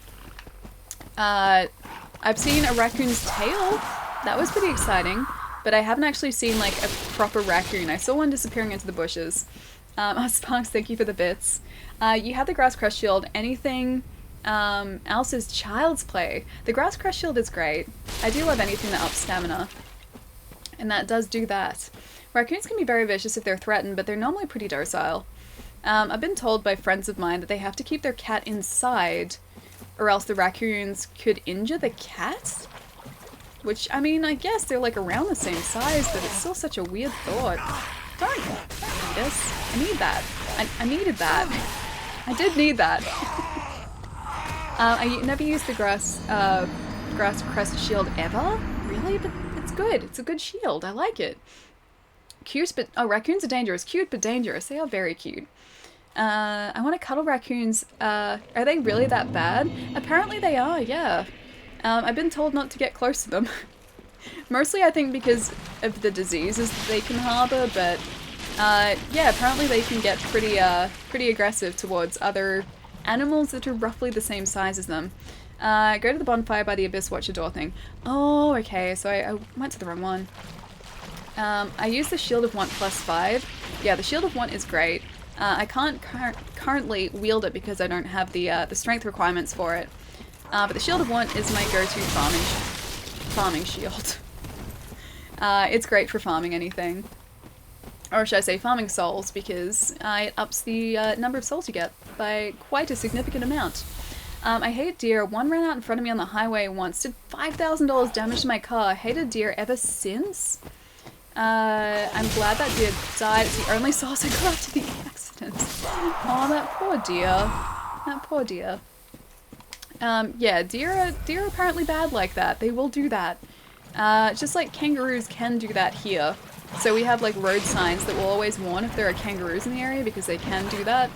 I've seen a raccoon's tail. That was pretty exciting, but I haven't actually seen like a proper raccoon. I saw one disappearing into the bushes. Sparks, thank you for the bits. You have the Grass Crush Shield. Anything else is child's play. The Grass Crush Shield is great. I do love anything that ups stamina, and that does do that. Raccoons can be very vicious if they're threatened, but they're normally pretty docile. I've been told by friends of mine that they have to keep their cat inside or else the raccoons could injure the cat? Which, I mean, I guess they're like around the same size, but it's still such a weird thought. Don't need this. I need that. I needed that. I did need that. I never used the grass crest shield ever? Really? But it's good. It's a good shield. I like it. Cute, but... Oh, raccoons are dangerous. Cute, but dangerous. They are very cute. I want to cuddle raccoons. Are they really that bad? Apparently they are, yeah. I've been told not to get close to them. Mostly I think because of the diseases that they can harbor, but yeah, apparently they can get pretty aggressive towards other animals that are roughly the same size as them. Go to the bonfire by the Abyss Watcher door thing. Oh, okay, so I went to the wrong one. I use the Shield of Want +5. Yeah, the Shield of Want is great. I can't currently wield it because I don't have the strength requirements for it. But the Shield of Want is my go-to farming shield. It's great for farming anything. or should I say farming souls, because it ups the number of souls you get by quite a significant amount. I hate deer. One ran out in front of me on the highway once, did $5,000 damage to my car. Hated deer ever since. I'm glad that deer died. It's the only source I got after the accident. Oh, that poor deer. That poor deer. Yeah, deer are apparently bad like that. They will do that. Just like kangaroos can do that here. So we have like road signs that will always warn if there are kangaroos in the area because they can do that.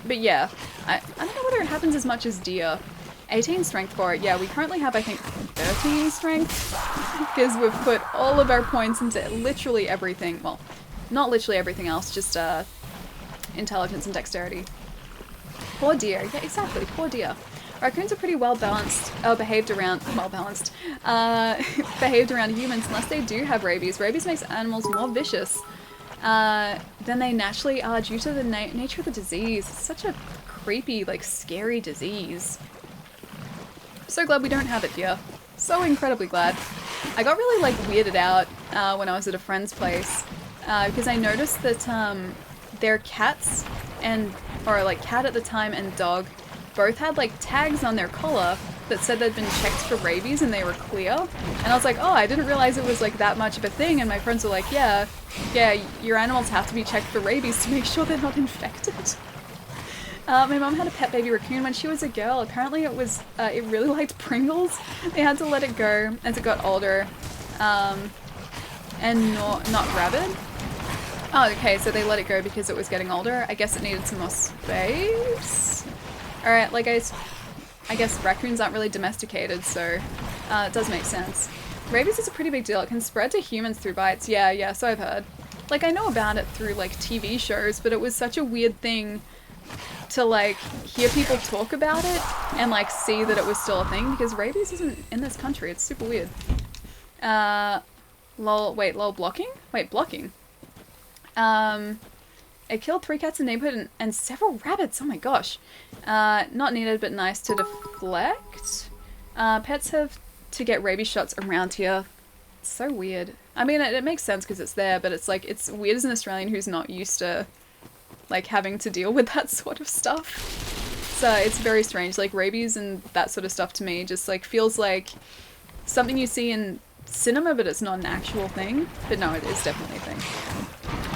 But yeah, I don't know whether it happens as much as deer. 18 strength for it. Yeah, we currently have, I think, 13 strength because we've put all of our points into literally everything. Well, not literally everything else, just intelligence and dexterity. Poor deer. Yeah, exactly. Poor deer. Raccoons are pretty behaved around humans unless they do have rabies. Rabies makes animals more vicious than they naturally are due to the nature of the disease. It's such a creepy, like, scary disease. So glad we don't have it here. So incredibly glad. I got really, like, weirded out when I was at a friend's place because I noticed that their cats or like cat at the time and dog both had like tags on their collar that said they'd been checked for rabies and they were clear. And I was like, oh, I didn't realize it was like that much of a thing. And my friends were like, yeah, your animals have to be checked for rabies to make sure they're not infected. My mom had a pet baby raccoon when she was a girl. Apparently it really liked Pringles. They had to let it go as it got older. And not rabid. Oh, okay, so they let it go because it was getting older. I guess it needed some more space. Alright, like I guess raccoons aren't really domesticated, so it does make sense. Rabies is a pretty big deal. It can spread to humans through bites. Yeah, so I've heard. Like, I know about it through, like, TV shows, but it was such a weird thing to, like, hear people talk about it and, like, see that it was still a thing, because rabies isn't in this country. It's super weird. Lol blocking? Wait, blocking. It killed 3 cats in the neighborhood and several rabbits. Oh my gosh. Not needed, but nice to deflect. Pets have to get rabies shots around here. It's so weird. I mean, it makes sense because it's there, but it's like, it's weird as an Australian who's not used to, like, having to deal with that sort of stuff. So it's very strange. Like, rabies and that sort of stuff to me just, like, feels like something you see in cinema, but it's not an actual thing. But no, it is definitely a thing.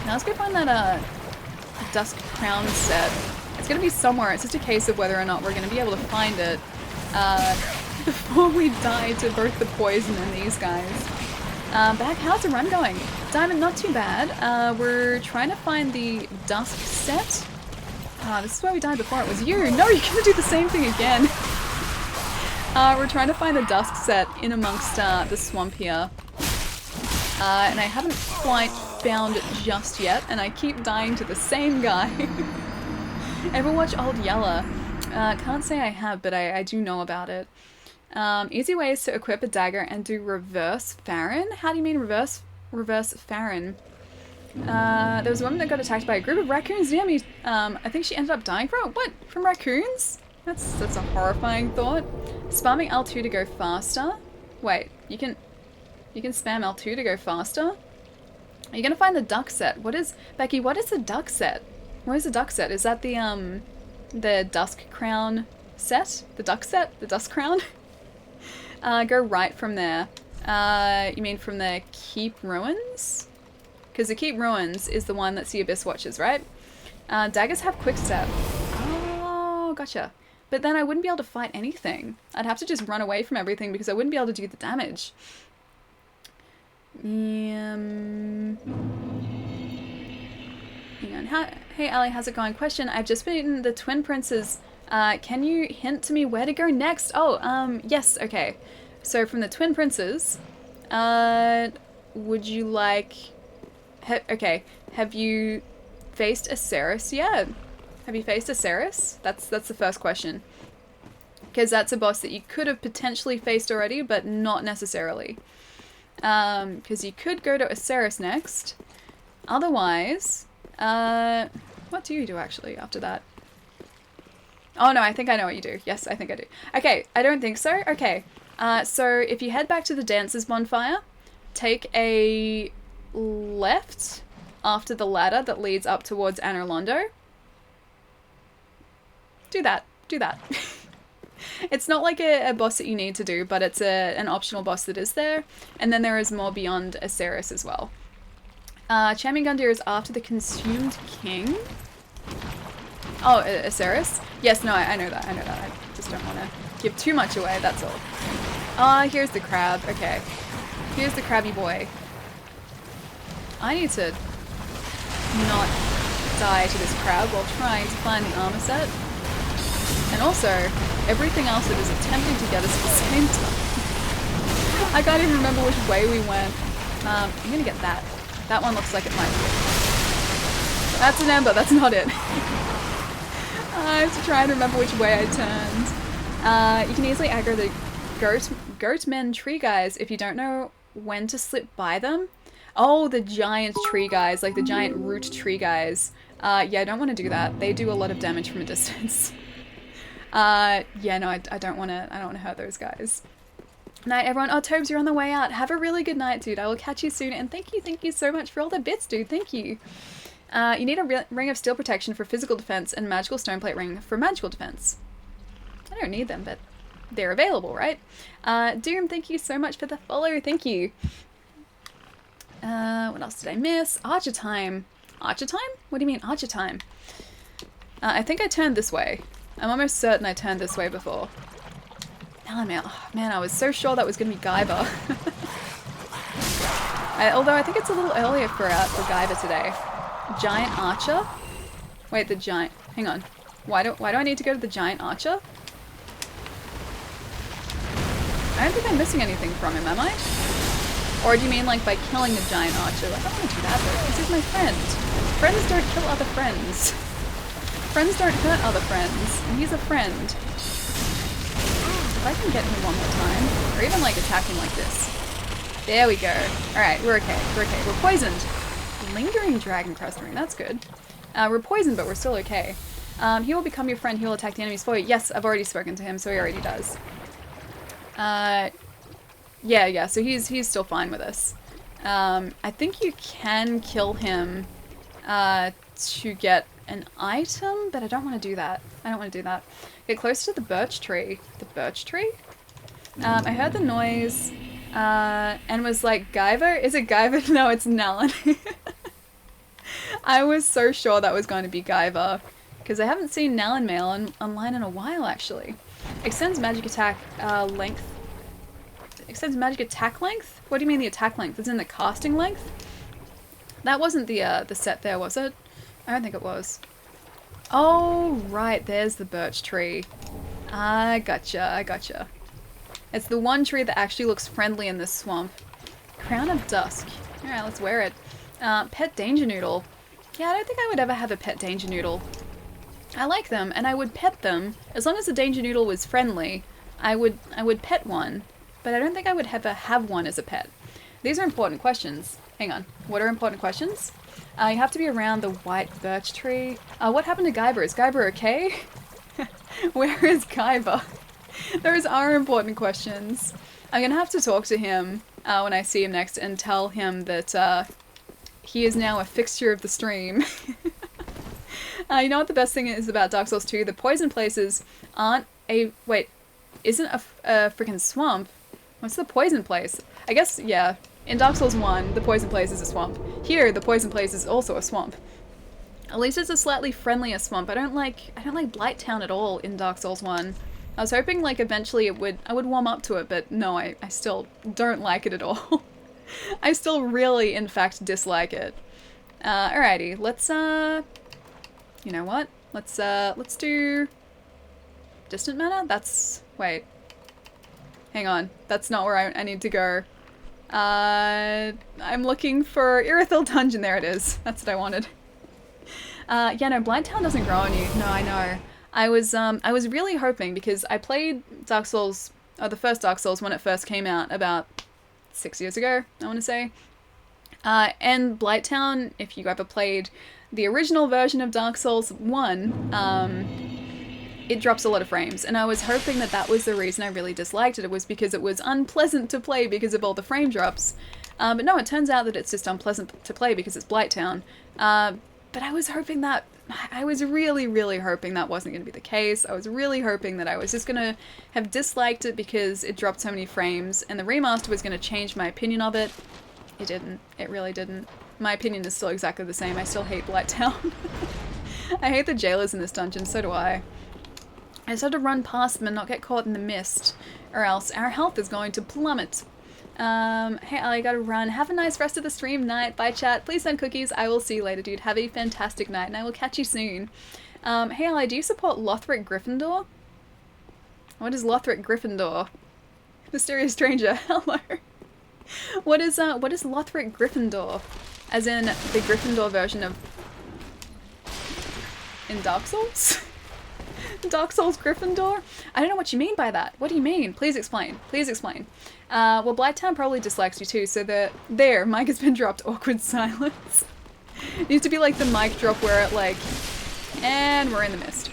Now let's go find that Dusk Crown set. It's going to be somewhere. It's just a case of whether or not we're going to be able to find it before we die to both the poison and these guys. Back, how's the run going? Diamond, not too bad. We're trying to find the Dusk set. This is where we died before. It was you. No, you're going to do the same thing again. We're trying to find the Dusk set in amongst the swamp here. And I haven't quite found it just yet, and I keep dying to the same guy. Ever watch Old Yeller? Can't say I have, but I do know about it. Easy ways to equip a dagger and do reverse Farron? How do you mean reverse Farron? There was a woman that got attacked by a group of raccoons near me. I think she ended up dying from it. What? From raccoons? That's a horrifying thought. Spamming L2 to go faster? Wait, you can spam L2 to go faster? Are you gonna find the duck set? Becky, what is the duck set? What is the duck set? Is that the Dusk Crown set? The duck set? The Dusk Crown? Go right from there. You mean from the Keep Ruins? Because the Keep Ruins is the one that's the Abyss Watchers, right? Daggers have quick step. Oh, gotcha. But then I wouldn't be able to fight anything. I'd have to just run away from everything because I wouldn't be able to do the damage. Hang on. Hey Ali, how's it going? Question, I've just beaten the Twin Princes. Can you hint to me where to go next? Oh, yes, okay. So from the Twin Princes, would you like... okay, have you faced Aceris yet? Have you faced Aceris? That's the first question. Because that's a boss that you could have potentially faced already, but not necessarily. Because you could go to Aceris next. Otherwise, what do you do actually after that? Oh no, I think I know what you do. Yes, I think I do. Okay, I don't think so. Okay, so if you head back to the Dancers Bonfire, take a left after the ladder that leads up towards Anor Londo. Do that. Do that. It's not like a boss that you need to do, but it's an optional boss that is there. And then there is more beyond Aceris as well. Champion Gundyr is after the Consumed King. Oh, Aceris? Yes, no, I know that. I know that. I just don't want to give too much away, that's all. Ah, here's the crab. Okay. Here's the crabby boy. I need to not die to this crab while trying to find the armor set. And also, everything else that is attempting to get us at the same time. I can't even remember which way we went. I'm gonna get that. That one looks like it might be it. That's an ember, that's not it. I have to try and remember which way I turned. You can easily aggro the goatmen tree guys if you don't know when to slip by them. Oh, the giant tree guys, like the giant root tree guys. Yeah, I don't want to do that. They do a lot of damage from a distance. Yeah, no, I don't want to hurt those guys. Night, everyone. Oh, Tobes, you're on the way out. Have a really good night, dude. I will catch you soon. And thank you so much for all the bits, dude. Thank you. You need a ring of steel protection for physical defense and magical stoneplate ring for magical defense. I don't need them, but they're available, right? Doom, thank you so much for the follow. Thank you. What else did I miss? Archer time. Archer time? What do you mean archer time? I think I turned this way. I'm almost certain I turned this way before. Oh man, I was so sure that was going to be Guyver. Although I think it's a little earlier for Guyver today. Giant archer? Wait, the giant... Hang on. Why do I need to go to the giant archer? I don't think I'm missing anything from him, am I? Or do you mean like by killing the giant archer? I don't want to do that though. This is my friend. Friends don't kill other friends. Friends don't hurt other friends. And he's a friend. If I can get him one more time, or even like attack him like this. There we go. Alright, we're okay. We're okay. We're poisoned. Lingering dragon crest ring. That's good. We're poisoned, but we're still okay. He will become your friend. He will attack the enemies for you. Yes, I've already spoken to him, so he already does. Yeah, so he's still fine with us. I think you can kill him to get an item, but I don't want to do that. I don't want to do that. Get close to the birch tree. The birch tree? I heard the noise and was like, Guyver? Is it Guyver? No, it's Nalin. I was so sure that was going to be Guyver, because I haven't seen Nalin Mail online in a while, actually. Extends magic attack length. Extends magic attack length? What do you mean the attack length? It's in the casting length? That wasn't the set there, was it? I don't think it was. Oh, right, there's the birch tree. I gotcha. It's the one tree that actually looks friendly in this swamp. Crown of Dusk. Alright, let's wear it. Pet Danger Noodle. Yeah, I don't think I would ever have a pet Danger Noodle. I like them, and I would pet them. As long as the Danger Noodle was friendly, I would pet one. But I don't think I would ever have one as a pet. These are important questions. Hang on. What are important questions? You have to be around the white birch tree. What happened to Guyver? Is Guyver okay? Where is Guyver? Those are important questions. I'm gonna have to talk to him when I see him next and tell him that he is now a fixture of the stream. You know what the best thing is about Dark Souls 2? The poison places aren't a... Wait, isn't a freaking swamp? What's the poison place? I guess, yeah. In Dark Souls 1, the poison place is a swamp. Here, the poison place is also a swamp. At least it's a slightly friendlier swamp. I don't like Blight Town at all in Dark Souls 1. I was hoping like eventually I would warm up to it, but no, I still don't like it at all. I still really, in fact, dislike it. Alrighty, let's you know what? Let's do Distant Manor? Wait. Hang on. That's not where I need to go. I'm looking for Irithyll Dungeon. There it is. That's what I wanted. Yeah, no, Blind Town doesn't grow on you. No, I know. I was really hoping, because I played Dark Souls, the first Dark Souls when it first came out about 6 years ago, I want to say. And Blighttown, if you ever played the original version of Dark Souls 1, it drops a lot of frames, and I was hoping that was the reason I really disliked it. It was because it was unpleasant to play because of all the frame drops. But no, it turns out that it's just unpleasant to play because it's Blighttown. But I was hoping that, I was really, really hoping that wasn't going to be the case. I was really hoping that I was just going to have disliked it because it dropped so many frames, and the remaster was going to change my opinion of it. It didn't. It really didn't. My opinion is still exactly the same. I still hate Blighttown. I hate the jailers in this dungeon, so do I. I just have to run past them and not get caught in the mist, or else our health is going to plummet. Hey Ali, gotta run. Have a nice rest of the stream night. Bye chat. Please send cookies. I will see you later, dude. Have a fantastic night, and I will catch you soon. Hey Ali, do you support Lothric Gryffindor? What is Lothric Gryffindor? Mysterious stranger. Hello. What is Lothric Gryffindor? As in the Gryffindor version of... in Dark Souls? Dark Souls Gryffindor? I don't know what you mean by that. What do you mean? Please explain. Please explain. Well, Blighttown probably dislikes you too, so there, mic has been dropped. Awkward silence. It needs to be like the mic drop where it like... and we're in the mist.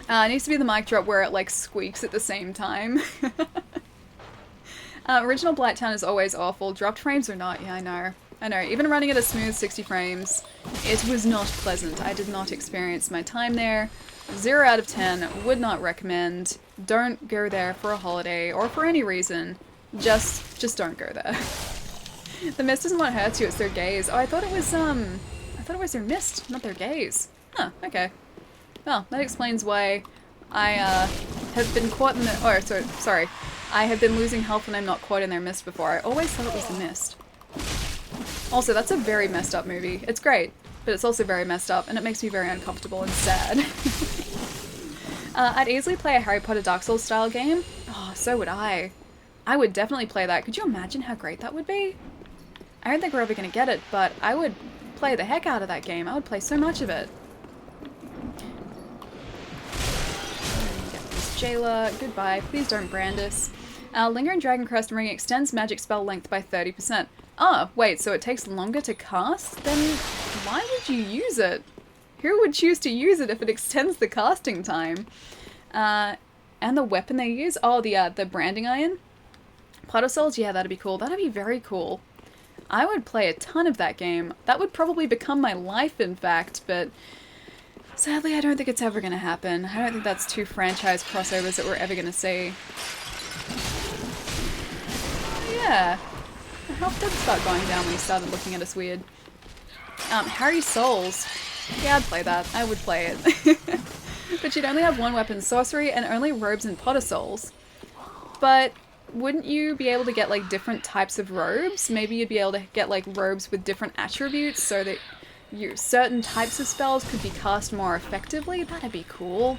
It needs to be the mic drop where it like squeaks at the same time. Original Blighttown is always awful. Dropped frames or not? Yeah, I know. I know. Even running at a smooth 60 frames, it was not pleasant. I did not experience my time there. 0 out of 10. Would not recommend. Don't go there for a holiday or for any reason. Just don't go there. The mist isn't what hurts you, it's their gaze. Oh, I thought it was their mist, not their gaze. Huh, okay. Well, that explains why I have been caught in the... oh, sorry. I have been losing health when I'm not caught in their mist before. I always thought it was the mist. Also, that's a very messed up movie. It's great, but it's also very messed up, and it makes me very uncomfortable and sad. I'd easily play a Harry Potter Dark Souls style game. Oh, so would I. I would definitely play that. Could you imagine how great that would be? I don't think we're ever going to get it, but I would play the heck out of that game. I would play so much of it. Get this jailer. Goodbye. Please don't brand us. Lingering Dragon Crest Ring extends magic spell length by 30%. Oh, wait, so it takes longer to cast? Then why would you use it? Who would choose to use it if it extends the casting time? And the weapon they use? Oh, the branding iron? Platter Souls? Yeah, that'd be cool. That'd be very cool. I would play a ton of that game. That would probably become my life, in fact, but sadly I don't think it's ever going to happen. I don't think that's 2 franchise crossovers that we're ever going to see. Yeah. My health did start going down when he started looking at us weird. Harry Souls. Yeah, I'd play that. I would play it. But you'd only have 1 weapon, sorcery, and only robes and Potter Souls. But wouldn't you be able to get like different types of robes? Maybe you'd be able to get like robes with different attributes so that certain types of spells could be cast more effectively? That'd be cool.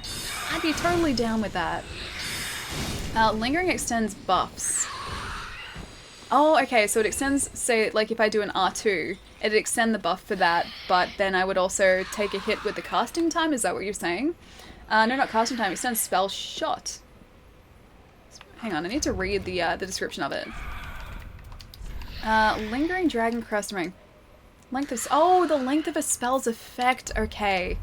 I'd be totally down with that. Lingering extends buffs. Oh, okay, so it extends, say, like if I do an R2, it'd extend the buff for that, but then I would also take a hit with the casting time? Is that what you're saying? No, not casting time, it extends spell shot. Hang on, I need to read the description of it. Lingering Dragon Crest Ring. Length of... oh, the length of a spell's effect. Okay.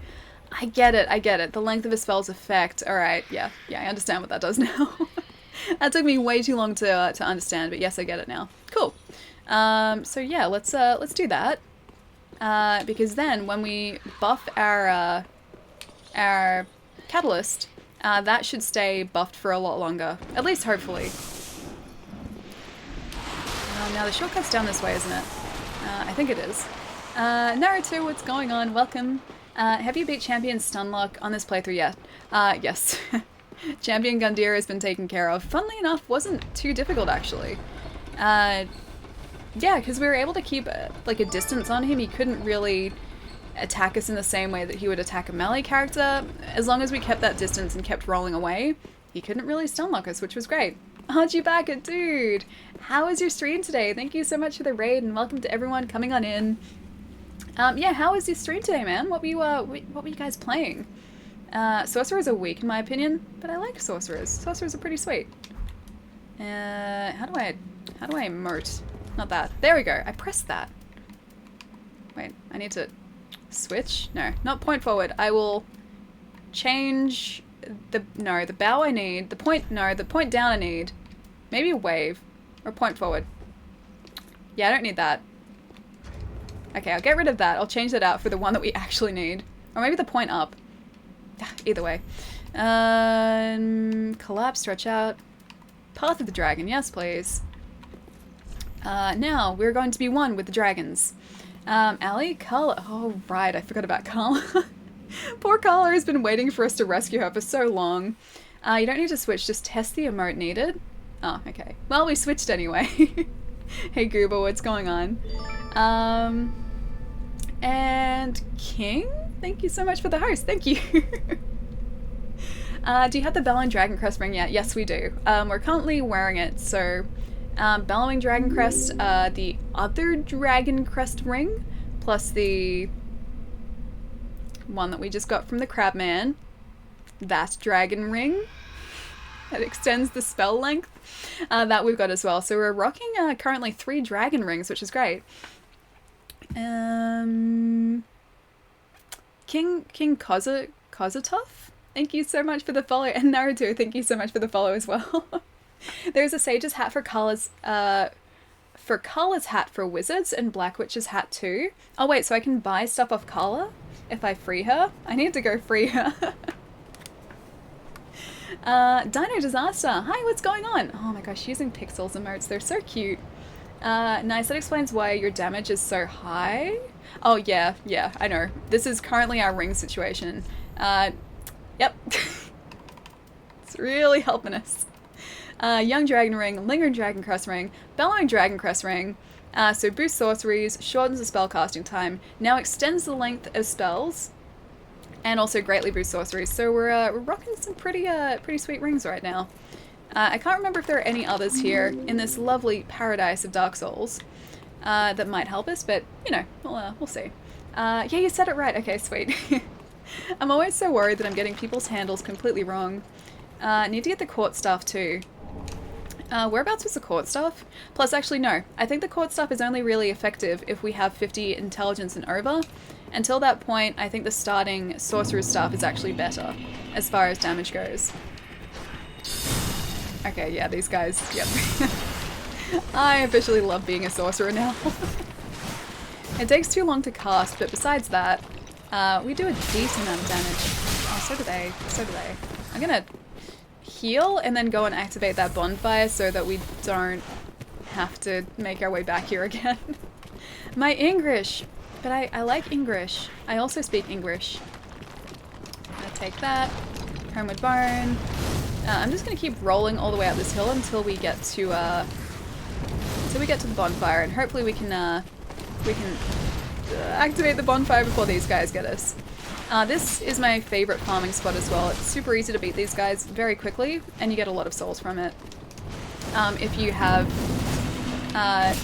I get it. The length of a spell's effect. Alright, yeah, I understand what that does now. That took me way too long to understand, but yes, I get it now. Cool. So yeah, let's do that. Because then when we buff our catalyst, that should stay buffed for a lot longer. At least hopefully. Now the shortcut's down this way, isn't it? I think it is. Naruto, what's going on? Welcome. Have you beat Champion Stunlock on this playthrough yet? Yes. Champion Gundyr has been taken care of. Funnily enough, wasn't too difficult actually. Yeah, because we were able to keep like a distance on him. He couldn't really attack us in the same way that he would attack a melee character. As long as we kept that distance and kept rolling away, he couldn't really stunlock us, which was great. Aren't you back, dude? How was your stream today? Thank you so much for the raid, and welcome to everyone coming on in. Yeah, how was your stream today, man? What were you guys playing? Sorcerers are weak in my opinion, but I like sorcerers. Sorcerers are pretty sweet. How do I emote? Not that. There we go. I pressed that. Wait, I need to switch? No, not point forward. I will change the bow I need. The point down I need. Maybe a wave or point forward. Yeah, I don't need that. Okay, I'll get rid of that. I'll change that out for the one that we actually need. Or maybe the point up. Either way. Collapse, stretch out. Path of the Dragon, yes please. Now, we're going to be one with the dragons. Allie? Carla? Oh, right, I forgot about Carla. Poor Carla has been waiting for us to rescue her for so long. You don't need to switch, just test the emote needed. Oh, okay. Well, we switched anyway. Hey Goober, what's going on? And King? Thank you so much for the host, thank you. Do you have the Bellowing Dragon Crest ring yet? Yes, we do. We're currently wearing it, so Bellowing Dragon Crest, the other Dragon Crest ring, plus the one that we just got from the Crabman, that dragon ring that extends the spell length, that we've got as well. So we're rocking currently 3 dragon rings, which is great. King Kozatov? Thank you so much for the follow, and Naruto, thank you so much for the follow as well. There's a Sage's hat for Carla's hat for wizards, and Black Witch's hat too. Oh wait, so I can buy stuff off Carla if I free her? I need to go free her. Dino Disaster, hi, what's going on? Oh my gosh, using pixels emotes, they're so cute. Nice, that explains why your damage is so high. Oh yeah, I know. This is currently our ring situation. Yep. It's really helping us. Young Dragon Ring, Lingering Dragon Crest Ring, Bellowing Dragon Crest Ring. So boosts sorceries, shortens the spell casting time, now extends the length of spells, and also greatly boosts sorceries. So we're rocking some pretty sweet rings right now. I can't remember if there are any others here in this lovely paradise of Dark Souls that might help us, but you know, we'll see. Yeah, you said it right. Okay, sweet. I'm always so worried that I'm getting people's handles completely wrong. Need to get the court staff too. Whereabouts was the court staff? Plus, actually, no. I think the court staff is only really effective if we have 50 intelligence and over. Until that point, I think the starting sorcerer's staff is actually better as far as damage goes. Okay, yeah, these guys, yep. I officially love being a sorcerer now. It takes too long to cast, but besides that, we do a decent amount of damage. Oh, so do they. So do they. I'm gonna heal and then go and activate that bonfire so that we don't have to make our way back here again. My English! But I like English. I also speak English. I'm gonna take that. Homeward Bone. I'm just gonna keep rolling all the way up this hill until we get to the bonfire, and hopefully we can activate the bonfire before these guys get us. This is my favorite farming spot as well. It's super easy to beat these guys very quickly, and you get a lot of souls from it. If you have a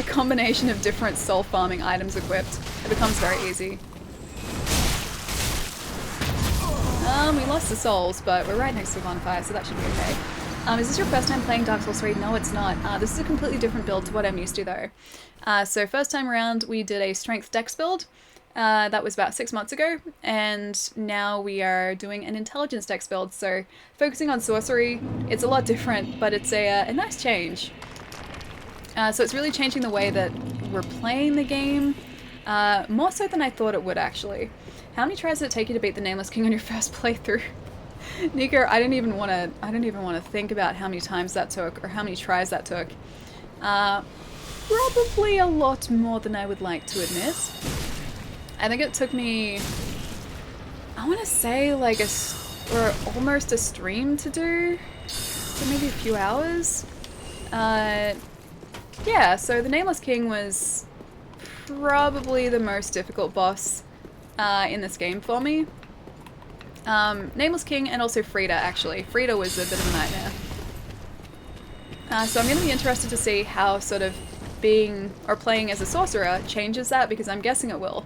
combination of different soul farming items equipped, it becomes very easy. We lost the souls, but we're right next to a bonfire, so that should be okay. Is this your first time playing Dark Souls 3? No, it's not. This is a completely different build to what I'm used to, though. So first time around, we did a Strength Dex build. That was about 6 months ago, and now we are doing an Intelligence Dex build, so focusing on sorcery. It's a lot different, but it's a nice change. So it's really changing the way that we're playing the game, more so than I thought it would, actually. How many tries did it take you to beat the Nameless King on your first playthrough? Nico, I don't even want to think about how many times that took or how many tries that took. Probably a lot more than I would like to admit. I think it took me, I want to say like or almost a stream to do, so maybe a few hours. Yeah, so the Nameless King was probably the most difficult boss in this game for me. Nameless King and also Frida, actually. Frida was a bit of a nightmare. So I'm going to be interested to see how sort of being or playing as a sorcerer changes that, because I'm guessing it will.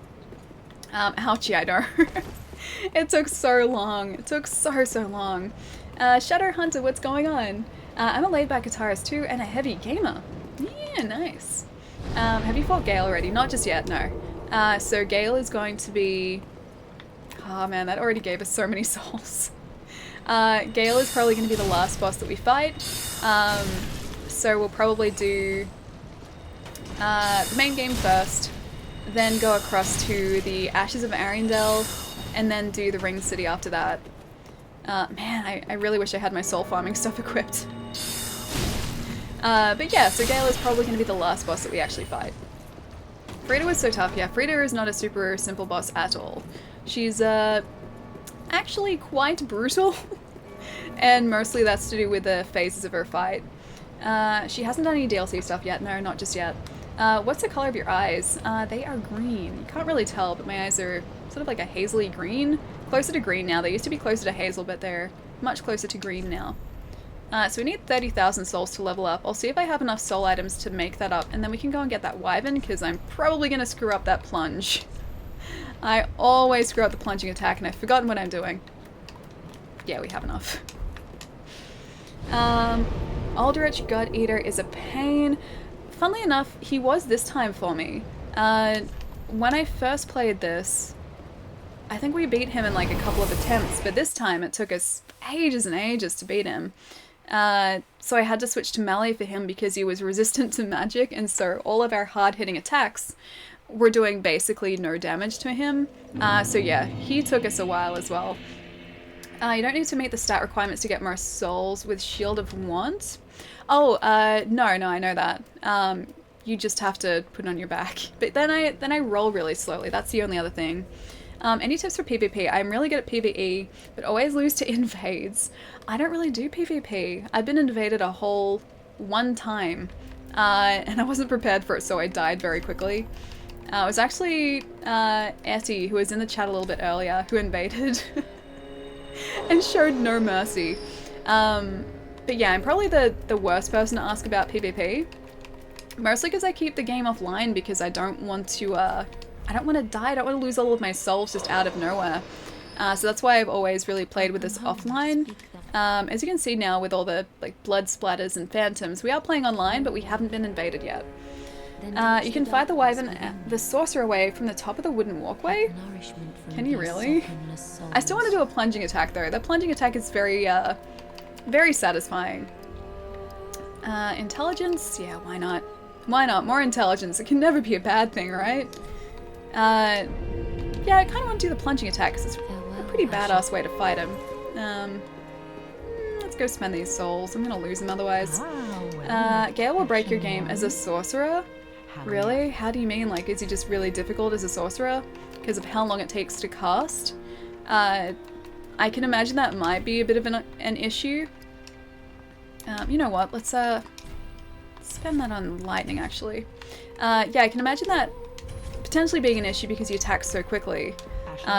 Ouchie, I know. It took so long. It took so long. Shadow Hunter, what's going on? I'm a laid-back guitarist too, and a heavy gamer. Yeah, nice. Have you fought Gale already? Not just yet, no. So Gale is going to be... Oh man, that already gave us so many souls. Gale is probably going to be the last boss that we fight. So we'll probably do the main game first, then go across to the Ashes of Arendelle, and then do the Ring City after that. Man, I really wish I had my soul farming stuff equipped. But yeah, so Gale is probably going to be the last boss that we actually fight. Frida was so tough. Yeah, Frida is not a super simple boss at all. She's actually quite brutal, and mostly that's to do with the phases of her fight. She hasn't done any DLC stuff yet. No, not just yet. What's the color of your eyes? They are green. You can't really tell, but my eyes are sort of like a hazily green. Closer to green now. They used to be closer to hazel, but they're much closer to green now. So we need 30,000 souls to level up. I'll see if I have enough soul items to make that up, and then we can go and get that wyvern, because I'm probably going to screw up that plunge. I always screw up the plunging attack, and I've forgotten what I'm doing. Yeah, we have enough. Aldrich God Eater is a pain. Funnily enough, he was this time for me. When I first played this, I think we beat him in like a couple of attempts, but this time it took us ages and ages to beat him. So I had to switch to melee for him because he was resistant to magic, and so all of our hard-hitting attacks were doing basically no damage to him. So yeah, he took us a while as well. You don't need to meet the stat requirements to get more souls with Shield of Want. Oh, no, I know that. You just have to put it on your back. But then I roll really slowly. That's the only other thing. Any tips for PvP? I'm really good at PvE, but always lose to invades. I don't really do PvP. I've been invaded a whole one time, and I wasn't prepared for it, so I died very quickly. It was actually Etty, who was in the chat a little bit earlier, who invaded and showed no mercy. But yeah, I'm probably the worst person to ask about PvP. Mostly because I keep the game offline because I don't want to die. I don't want to lose all of my souls just out of nowhere. So that's why I've always really played with this offline. As you can see now with all the like blood splatters and phantoms, we are playing online, but we haven't been invaded yet. You can fight the wyvern, the sorcerer away from the top of the wooden walkway. Can you really? I still want to do a plunging attack though. That plunging attack is very, very satisfying. Intelligence? Yeah, why not? Why not? More intelligence. It can never be a bad thing, right? Yeah, I kind of want to do the plunging attack because it's a pretty badass way to fight him. Let's go spend these souls. I'm going to lose them otherwise. Gale will break your game as a sorcerer. Really? How do you mean? Like, is he just really difficult as a sorcerer? Because of how long it takes to cast? I can imagine that might be a bit of an issue. You know what? Let's spend that on lightning, actually. Yeah, I can imagine that potentially being an issue because he attacks so quickly.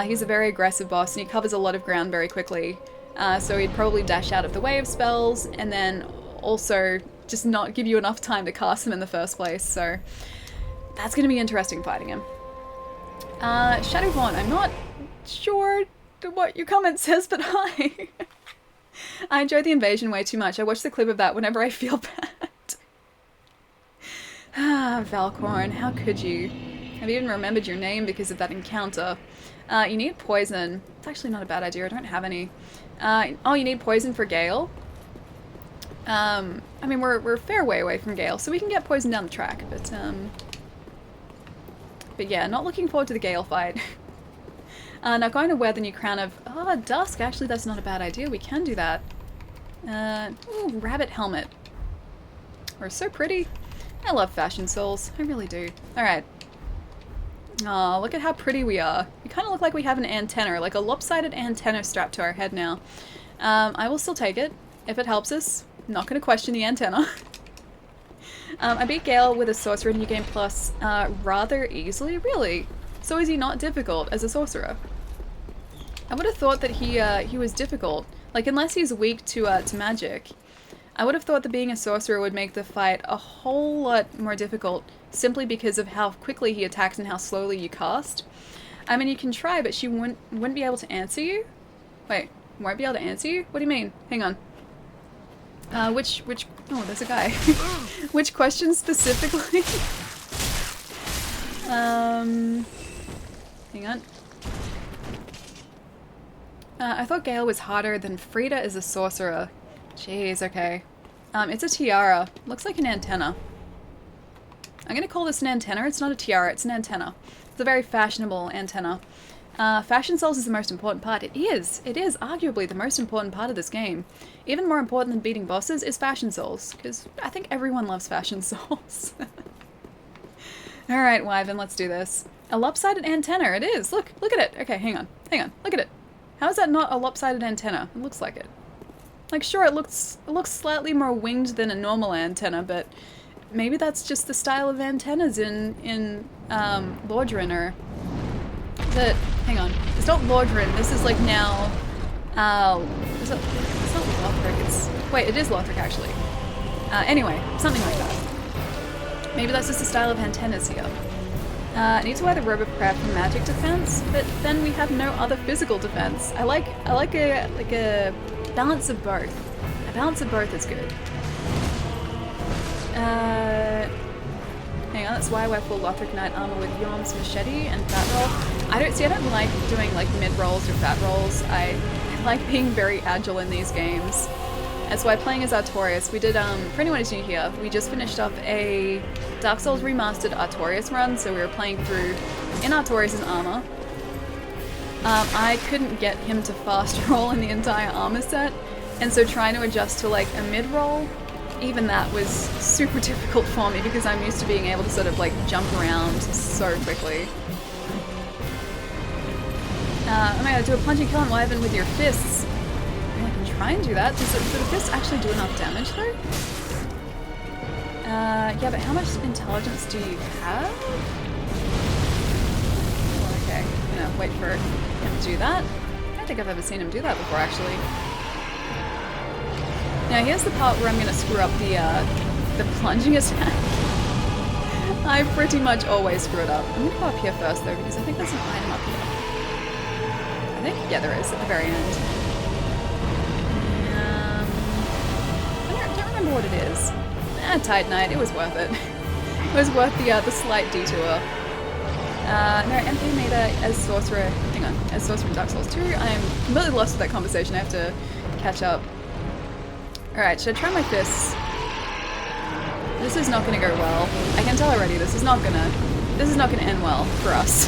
He's a very aggressive boss and he covers a lot of ground very quickly. So he'd probably dash out of the wave spells and then also just not give you enough time to cast them in the first place. So that's going to be interesting fighting him. Shadowborn, I'm not sure what your comment says, but hi. I enjoyed the invasion way too much. I watch the clip of that whenever I feel bad. Valkorn, how could you? I've even remembered your name because of that encounter. You need poison. It's actually not a bad idea. I don't have any. Oh, you need poison for Gale? I mean, we're a fair way away from Gale, so we can get poison down the track, but yeah, not looking forward to the Gale fight. Now going to wear the new crown of... Oh, Dusk. Actually, that's not a bad idea. We can do that. Ooh, rabbit helmet. We're so pretty. I love fashion souls. I really do. Alright. Aw, look at how pretty we are. We kind of look like we have an antenna, like a lopsided antenna strapped to our head now. I will still take it, if it helps us. I'm not going to question the antenna. I beat Gale with a sorcerer New Game Plus rather easily. Really? So is he not difficult as a sorcerer? I would have thought that he was difficult. Like, unless he's weak to magic. I would have thought that being a sorcerer would make the fight a whole lot more difficult simply because of how quickly he attacks and how slowly you cast. I mean, you can try, but she wouldn't be able to answer you? Wait, won't be able to answer you? What do you mean? Hang on. Which, oh, there's a guy. Which question specifically? Hang on. I thought Gale was harder than Frida as a sorcerer. Jeez, okay. It's a tiara. Looks like an antenna. I'm going to call this an antenna. It's not a tiara, it's an antenna. It's a very fashionable antenna. Fashion Souls is the most important part. It is. It is arguably the most important part of this game. Even more important than beating bosses is Fashion Souls, because I think everyone loves Fashion Souls. Alright, Wyvern, let's do this. A lopsided antenna, it is. Look at it. Okay, hang on, look at it. How is that not a lopsided antenna? It looks like it. Like, sure, it looks slightly more winged than a normal antenna, but maybe that's just the style of antennas in Lordran, or... hang on. It's not Lordran, this is like now... it's not Lothric, wait, it is Lothric, actually. Anyway, something like that. Maybe that's just the style of antennas here. I need to wear the robe of prayer for magic defense, but then we have no other physical defense. I like a balance of both. A balance of both is good. Hang on, that's why I wear full Lothric Knight armor with Yorm's machete and fat roll. I don't like doing like mid rolls or fat rolls. I like being very agile in these games. That's why playing as Artorias, we did, for anyone who's new here, we just finished up a Dark Souls Remastered Artorias run, so we were playing through in Artorias' armor. I couldn't get him to fast roll in the entire armor set, and so trying to adjust to like a mid roll, even that was super difficult for me because I'm used to being able to sort of like jump around so quickly. Oh my god, do a punch and kill on Wyvern with your fists. I can try and do that. Do the fists actually do enough damage though? Yeah, but how much intelligence do you have? Oh, okay, I'm gonna wait for him to do that. I don't think I've ever seen him do that before, actually. Now here's the part where I'm gonna screw up the plunging attack. I pretty much always screw it up. I'm gonna go up here first though, because I think there's an item up here. I think, yeah, there is at the very end. I don't remember what it is. Titanite, it was worth it. It was worth the slight detour. No, MP made as Sorcerer, hang on, as Sorcerer in Dark Souls 2. I'm completely lost with that conversation, I have to catch up. Alright, should I try my fists? This is not gonna go well. I can tell already, this is not gonna end well for us.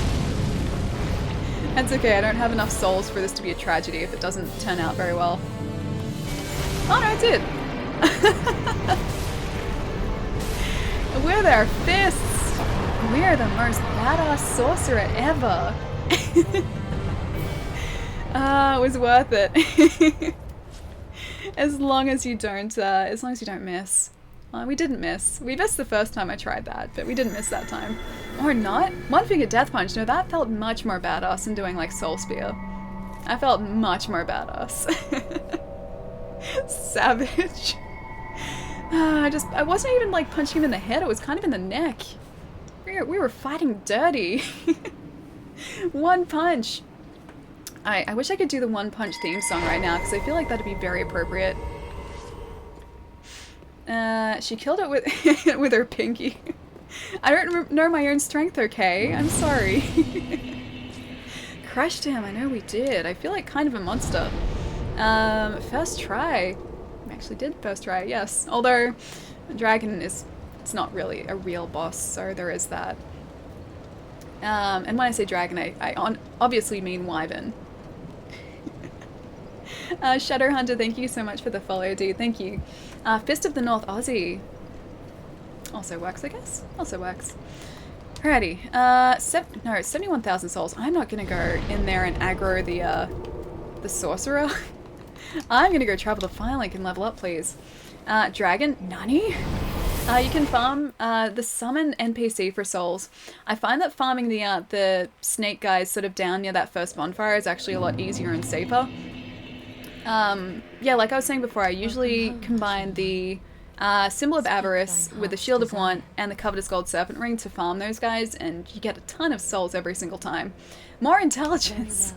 That's okay, I don't have enough souls for this to be a tragedy if it doesn't turn out very well. Oh no, it did! With our fists! We're the most badass sorcerer ever! It was worth it. As long as you don't miss. We didn't miss. We missed the first time I tried that, but we didn't miss that time. Or not. One Finger Death Punch, no, that felt much more badass than doing like Soul Spear. I felt much more badass. Savage. I wasn't even like punching him in the head, it was kind of in the neck. We were fighting dirty. One punch. I wish I could do the One Punch theme song right now, because I feel like that'd be very appropriate. She killed it with with her pinky. I don't know my own strength, okay? I'm sorry. Crushed him, I know we did. I feel like kind of a monster. First try. I actually did first try, yes. Although, Dragon it's not really a real boss, so there is that. And when I say dragon, I obviously mean Wyvern. Shadowhunter, thank you so much for the follow, dude. Thank you. Fist of the North Aussie. Also works, I guess. Also works. Alrighty. 71,000 souls. I'm not gonna go in there and aggro the sorcerer. I'm gonna go travel to Firelink and level up, please. Dragon, Nani? You can farm the summon NPC for souls. I find that farming the snake guys sort of down near that first bonfire is actually a lot easier and safer. Yeah, like I was saying before, I usually combine the Symbol of Avarice with the Shield of Want and the Covetous Gold Serpent Ring to farm those guys, and you get a ton of souls every single time. More intelligence!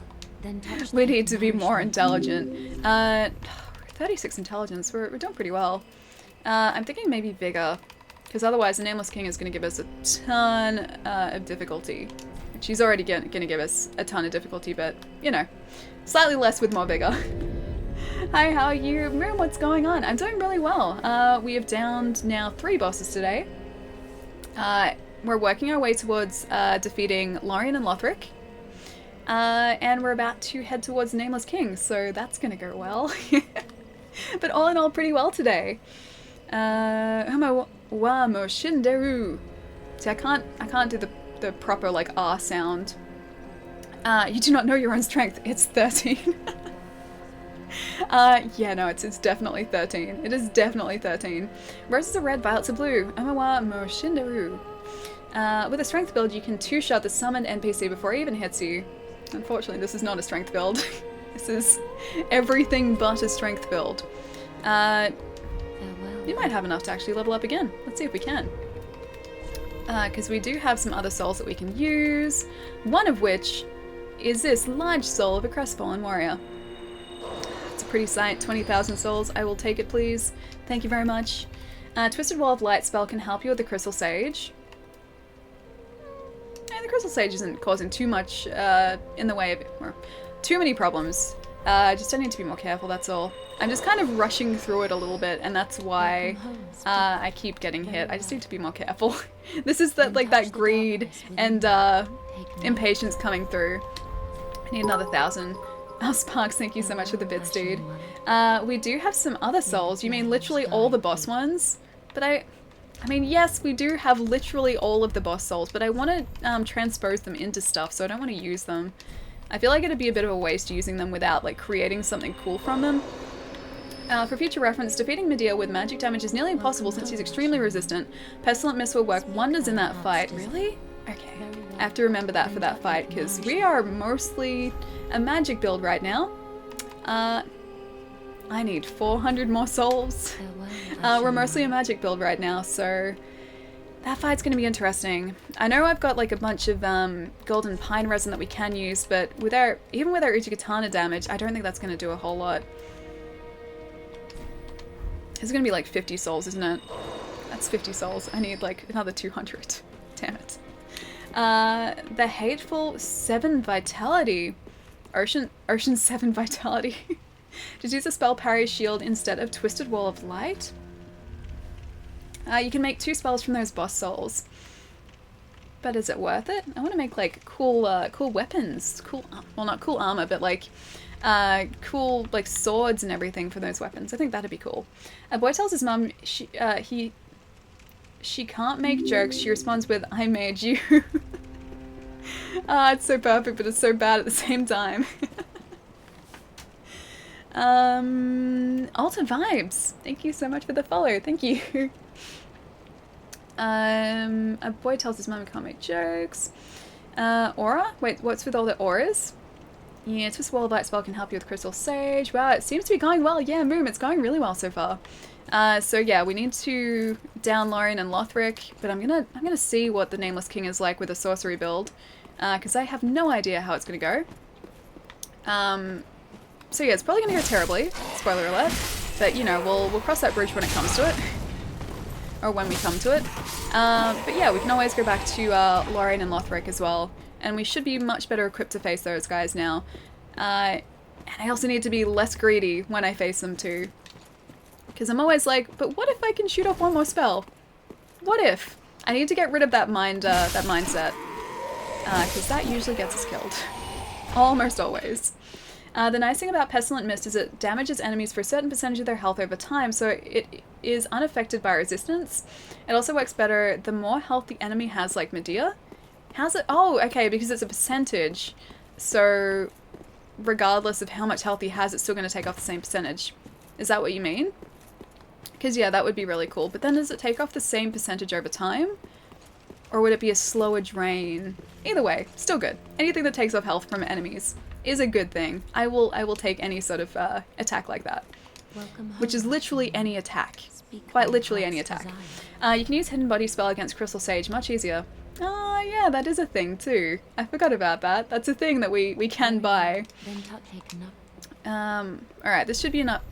We need to be more intelligent. 36 intelligence, we're doing pretty well. I'm thinking maybe Vigor, because otherwise the Nameless King is going to give us a ton of difficulty. She's already going to give us a ton of difficulty, but, you know, slightly less with more Vigor. Hi, how are you? Miriam, what's going on? I'm doing really well. We have downed now 3 bosses today. We're working our way towards defeating Lorien and Lothric. And we're about to head towards Nameless King, so that's gonna go well. But all in all, pretty well today. Homo wa mo shinderu. See, I can't do the proper like R sound. You do not know your own strength. It's 13. Yeah, no, it's definitely 13. It is definitely 13. Roses are red, violets are blue. Homo wa mo shinderu. With a strength build, you can two-shot the summoned NPC before he even hits you. Unfortunately, this is not a strength build. This is everything but a strength build. You might have enough to actually level up again. Let's see if we can. Because we do have some other souls that we can use. One of which is this large soul of a crestfallen warrior. It's a pretty sight. 20,000 souls. I will take it, please. Thank you very much. Twisted Wall of Light spell can help you with the Crystal Sage. And the Crystal Sage isn't causing too much in the way of or too many problems. Just I need to be more careful, that's all. I'm just kind of rushing through it a little bit, and that's why I keep getting hit. I just need to be more careful. This is that greed and impatience coming through. I need another 1,000. Oh, Sparks, thank you so much for the bits, dude. We do have some other souls. You mean literally all the boss ones? But I mean, yes, we do have literally all of the boss souls, but I want to transpose them into stuff, so I don't want to use them. I feel like it'd be a bit of a waste using them without like creating something cool from them. For future reference, defeating Medea with magic damage is nearly impossible since he's extremely resistant. Pestilent Mist will work wonders in that fight. Really? Okay. I have to remember that for that fight, because we are mostly a magic build right now. I need 400 more souls. We're mostly a magic build right now, so that fight's going to be interesting. I know I've got like a bunch of golden pine resin that we can use, but even with our Uchigatana damage, I don't think that's going to do a whole lot. It's going to be like 50 souls, isn't it? That's 50 souls. I need like another 200. Damn it. The Hateful 7 Vitality. Ocean 7 Vitality. Just use a spell parry shield instead of Twisted Wall of Light. You can make 2 spells from those boss souls. But is it worth it? I want to make like cool weapons. Well, not cool armor, but like cool like swords and everything for those weapons. I think that'd be cool. A boy tells his mum she can't make jokes. She responds with, "I made you." It's so perfect, but it's so bad at the same time. Alta Vibes, thank you so much for the follow. Thank you. A boy tells his mum he can't make jokes. Aura? Wait, what's with all the auras? Yeah, Twist Wall of Light spell can help you with Crystal Sage. Wow, it seems to be going well. Yeah, Moom, it's going really well so far. So yeah, we need to down Lorien and Lothric, but I'm gonna see what the Nameless King is like with a sorcery build, because I have no idea how it's gonna go. So yeah, it's probably gonna go terribly. Spoiler alert. But you know, we'll cross that bridge when it comes to it, or when we come to it. But yeah, we can always go back to Lorien and Lothric as well. And we should be much better equipped to face those guys now. And I also need to be less greedy when I face them too. Because I'm always like, but what if I can shoot off one more spell? What if? I need to get rid of that mindset. Because that usually gets us killed. Almost always. The nice thing about Pestilent Mist is it damages enemies for a certain percentage of their health over time, so it is unaffected by resistance. It also works better the more health the enemy has, like Medea. How's it? Oh, okay, because it's a percentage. So, regardless of how much health he has, it's still going to take off the same percentage. Is that what you mean? Because, yeah, that would be really cool. But then does it take off the same percentage over time? Or would it be a slower drain? Either way, still good. Anything that takes off health from enemies is a good thing. I will take any sort of attack like that. Which is literally any attack. Quite literally any attack. You can use Hidden Body spell against Crystal Sage, much easier. Oh, yeah, that is a thing too. I forgot about that. That's a thing that we can buy. Alright, this should be enough.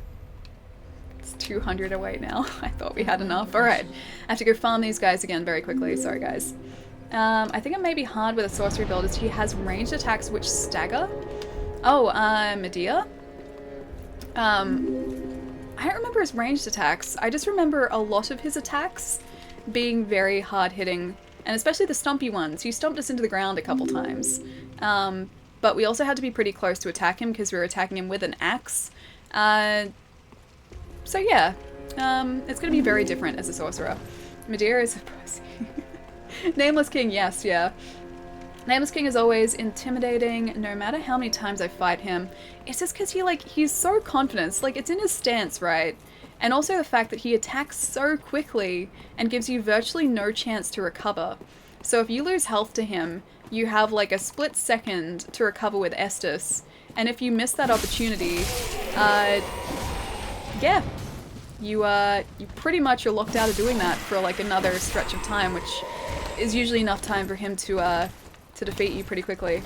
It's 200 away now. I thought we had enough. Alright, I have to go farm these guys again very quickly. Sorry, guys. I think it may be hard with a sorcery build as he has ranged attacks which stagger. Oh, Medea? I don't remember his ranged attacks. I just remember a lot of his attacks being very hard-hitting, and especially the stompy ones. He stomped us into the ground a couple times. But we also had to be pretty close to attack him because we were attacking him with an axe. So yeah, it's going to be very different as a sorcerer. Madeira is a pussy. Nameless King, yes, yeah. Nameless King is always intimidating no matter how many times I fight him. It's just because he's so confident. Like, it's in his stance, right? And also the fact that he attacks so quickly and gives you virtually no chance to recover. So if you lose health to him, you have like a split second to recover with Estus. And if you miss that opportunity, yeah, you pretty much are locked out of doing that for like another stretch of time, which is usually enough time for him to defeat you pretty quickly.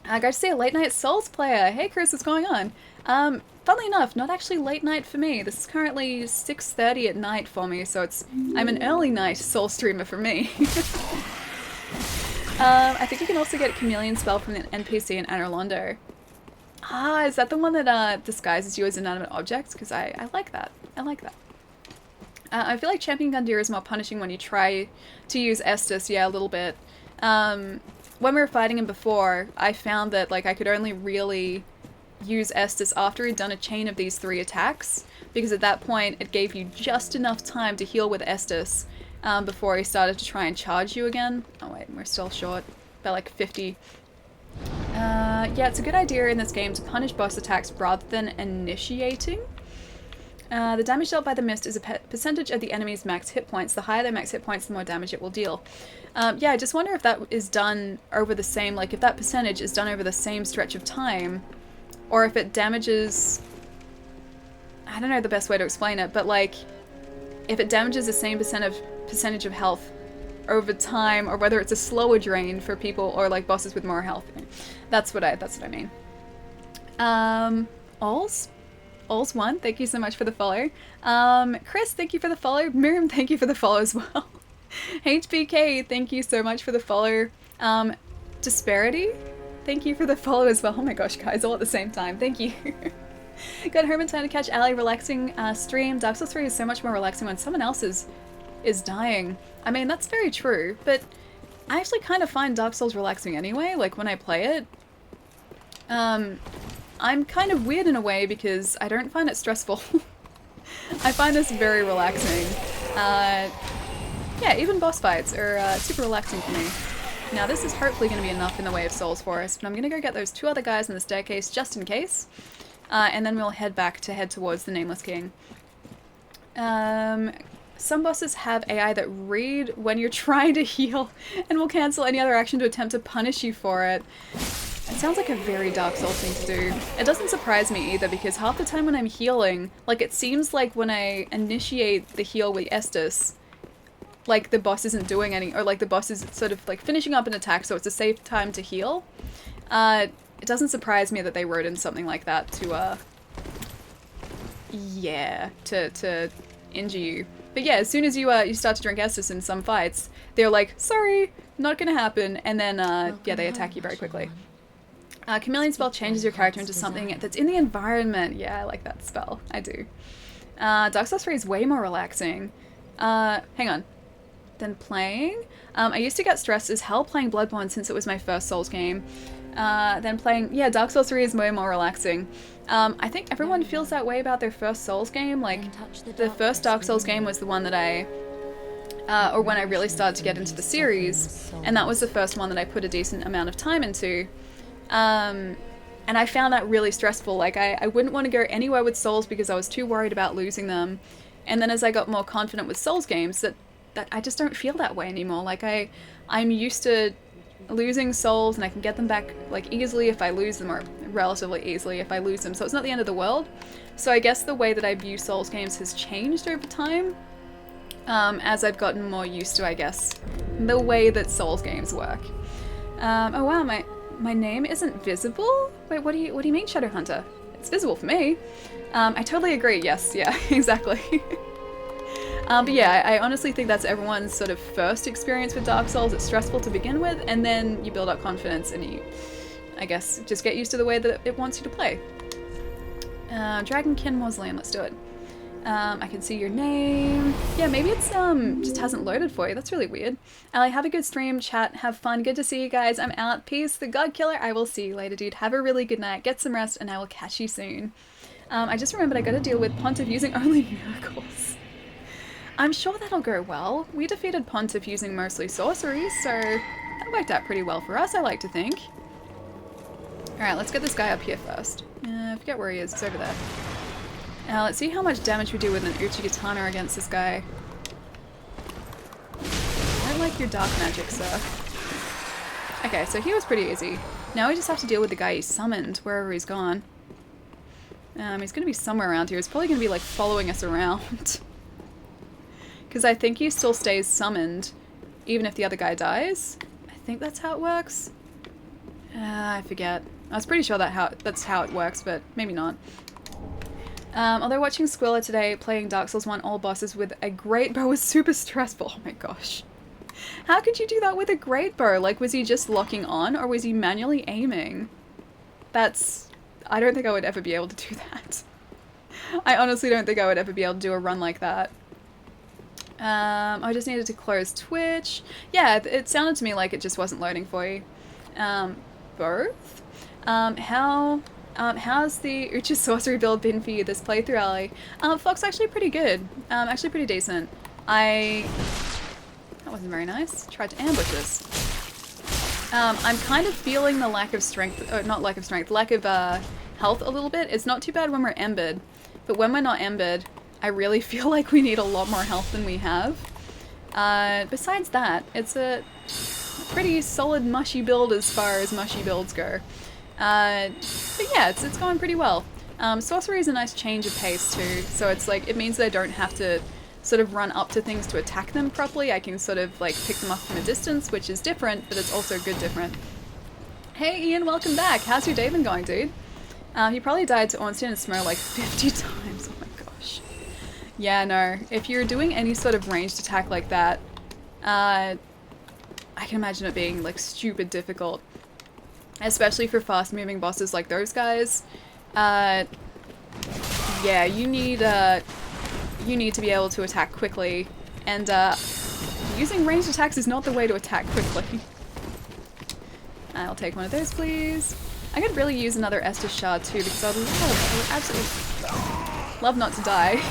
I got to see a late night Souls player. Hey Chris, what's going on? Funnily enough, not actually late night for me. This is currently 6:30 at night for me, so I'm an early night Soul streamer for me. I think you can also get a chameleon spell from the NPC in Anor Londo. Ah, is that the one that disguises you as inanimate objects? Because I like that. I like that. I feel like Champion Gundyr is more punishing when you try to use Estus, yeah, a little bit. When we were fighting him before, I found that like I could only really use Estus after he'd done a chain of these 3 attacks, because at that point it gave you just enough time to heal with Estus before he started to try and charge you again. Oh wait, we're still short by like 50. Yeah, it's a good idea in this game to punish boss attacks rather than initiating. The damage dealt by the mist is a percentage of the enemy's max hit points. The higher their max hit points, the more damage it will deal. Yeah, I just wonder if that is done over the same, like if that percentage is done over the same stretch of time, or if it damages, I don't know the best way to explain it, but like if it damages the same percentage of health over time, or whether it's a slower drain for people or like bosses with more health. That's what I mean. All's1, thank you so much for the follow. Chris, thank you for the follow. Miriam, thank you for the follow as well. HBK, thank you so much for the follow. Disparity, thank you for the follow as well. Oh my gosh, guys, all at the same time. Thank you. Got Herman time to catch Ali relaxing stream. Dark Souls 3 is so much more relaxing when someone else is dying. I mean, that's very true, but I actually kind of find Dark Souls relaxing anyway, like when I play it. I'm kind of weird in a way because I don't find it stressful. I find this very relaxing. Yeah, even boss fights are super relaxing for me. Now this is hopefully going to be enough in the way of Souls for us, but I'm going to go get those 2 other guys in the staircase just in case. And then we'll head towards the Nameless King. Some bosses have AI that read when you're trying to heal and will cancel any other action to attempt to punish you for it. It sounds like a very Dark Souls thing to do. It doesn't surprise me either, because half the time when I'm healing, like it seems like when I initiate the heal with Estus, like the boss isn't doing any, or like the boss is sort of like finishing up an attack, so it's a safe time to heal. It doesn't surprise me that they wrote in something like that to, yeah, to injure you. But yeah, as soon as you start to drink Estus in some fights, they're like, sorry, not gonna happen, and then, yeah, they attack you very quickly. Chameleon spell changes your character into something that's in the environment. Yeah, I like that spell. I do. Dark Souls 3 is way more relaxing. Hang on. Than playing? I used to get stressed as hell playing Bloodborne since it was my first Souls game. Then playing... Yeah, Dark Souls 3 is way more relaxing. I think everyone feels that way about their first Souls game. Like, the first Dark Souls game was the one that I... or when I really started to get into the series. And that was the first one that I put a decent amount of time into. And I found that really stressful. Like, I wouldn't want to go anywhere with Souls because I was too worried about losing them. And then as I got more confident with Souls games, that I just don't feel that way anymore. Like, I'm used to losing Souls, and I can get them back, like, easily if I lose them, or relatively easily if I lose them. So it's not the end of the world. So I guess the way that I view Souls games has changed over time, as I've gotten more used to, I guess, the way that Souls games work. Oh wow, my name isn't visible? Wait, what do you mean, Shadowhunter? It's visible for me. I totally agree, yes, yeah, exactly. But yeah, I honestly think that's everyone's sort of first experience with Dark Souls. It's stressful to begin with, and then you build up confidence and you, I guess, just get used to the way that it wants you to play. Dragonkin Mausoleum, let's do it. I can see your name. Yeah, maybe it's just hasn't loaded for you. That's really weird. Allie, have a good stream, chat, have fun. Good to see you guys. I'm out. Peace, the God Killer. I will see you later, dude. Have a really good night. Get some rest, and I will catch you soon. I just remembered I got to deal with Pontiff using only miracles. I'm sure that'll go well. We defeated Pontiff using mostly sorceries, so that worked out pretty well for us, I like to think. Alright, let's get this guy up here first. I forget where he is. He's over there. Now, let's see how much damage we do with an Uchigatana against this guy. I don't like your dark magic, sir. Okay, so he was pretty easy. Now we just have to deal with the guy he summoned, wherever he's gone. He's going to be somewhere around here. He's probably going to be, like, following us around. Because I think he still stays summoned, even if the other guy dies. I think that's how it works. I forget. I was pretty sure that's how it works, but maybe not. Although watching Squilla today playing Dark Souls 1 all bosses with a great bow was super stressful. Oh my gosh. How could you do that with a great bow? Like, was he just locking on, or was he manually aiming? I don't think I would ever be able to do that. I honestly don't think I would ever be able to do a run like that. I just needed to close Twitch. Yeah, it sounded to me like it just wasn't loading for you. Both? How's the Uchi sorcery build been for you this playthrough, Allie? Fox, actually pretty good. Actually pretty decent. That wasn't very nice. Tried to ambush us. I'm kind of feeling the lack of strength, or not lack of strength, lack of health a little bit. It's not too bad when we're embered, but when we're not embered, I really feel like we need a lot more health than we have. Besides that, it's a pretty solid mushy build as far as mushy builds go. But yeah, it's going pretty well. Sorcery is a nice change of pace too, so it's like, it means I don't have to sort of run up to things to attack them properly. I can sort of like pick them up from a distance, which is different, but it's also good different. Hey Ian, welcome back. How's your day been going, dude? He probably died to Ornstein and Smo like 50 times. Oh my gosh. Yeah, no. If you're doing any sort of ranged attack like that, I can imagine it being like stupid difficult. Especially for fast moving bosses like those guys. Yeah, you need to be able to attack quickly, and using ranged attacks is not the way to attack quickly. I'll take one of those, please. I could really use another Estus shard too, because I would absolutely love not to die.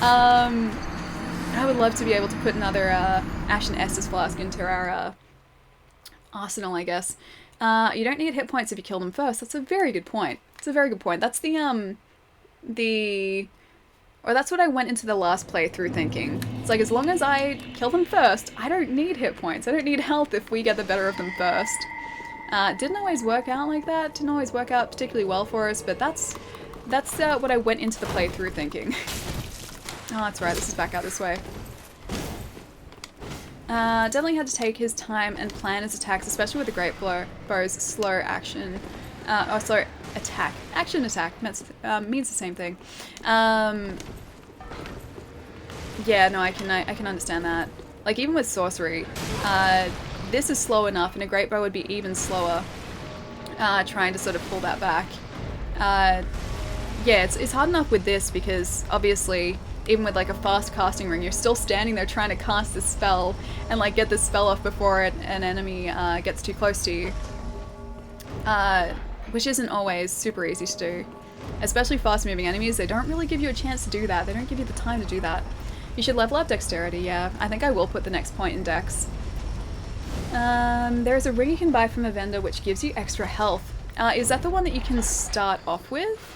I would love to be able to put another Ashen Estus flask into our arsenal, I guess. You don't need hit points if you kill them first. That's a very good point. It's a very good point. That's or that's what I went into the last playthrough thinking. It's like, as long as I kill them first, I don't need hit points. I don't need health if we get the better of them first. Didn't always work out like that. Didn't always work out particularly well for us, but that's what I went into the playthrough thinking. Oh, that's right. This is back out this way. Definitely had to take his time and plan his attacks, especially with the Great Bow's slow action. Slow attack. Action attack means the same thing. Yeah, no, I can understand that. Like, even with sorcery, this is slow enough, and a Great Bow would be even slower, trying to sort of pull that back. Yeah, it's hard enough with this because, obviously, even with like a fast casting ring, you're still standing there trying to cast this spell and like get this spell off before an enemy gets too close to you. Which isn't always super easy to do. Especially fast moving enemies, they don't really give you a chance to do that. They don't give you the time to do that. You should level up dexterity, yeah. I think I will put the next point in dex. There's a ring you can buy from a vendor which gives you extra health. Is that the one that you can start off with?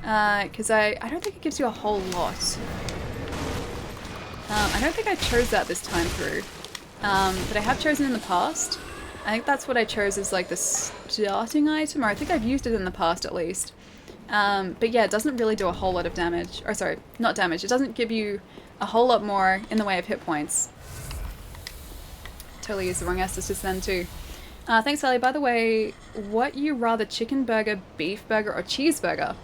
Because I don't think it gives you a whole lot. I don't think I chose that this time through. But I have chosen in the past. I think that's what I chose as like the starting item, or I think I've used it in the past at least. But yeah, it doesn't really do a whole lot of damage. Or sorry, not damage. It doesn't give you a whole lot more in the way of hit points. Totally used the wrong Estus just then too. Thanks, Sally. By the way, what you rather, chicken burger, beef burger, or cheeseburger?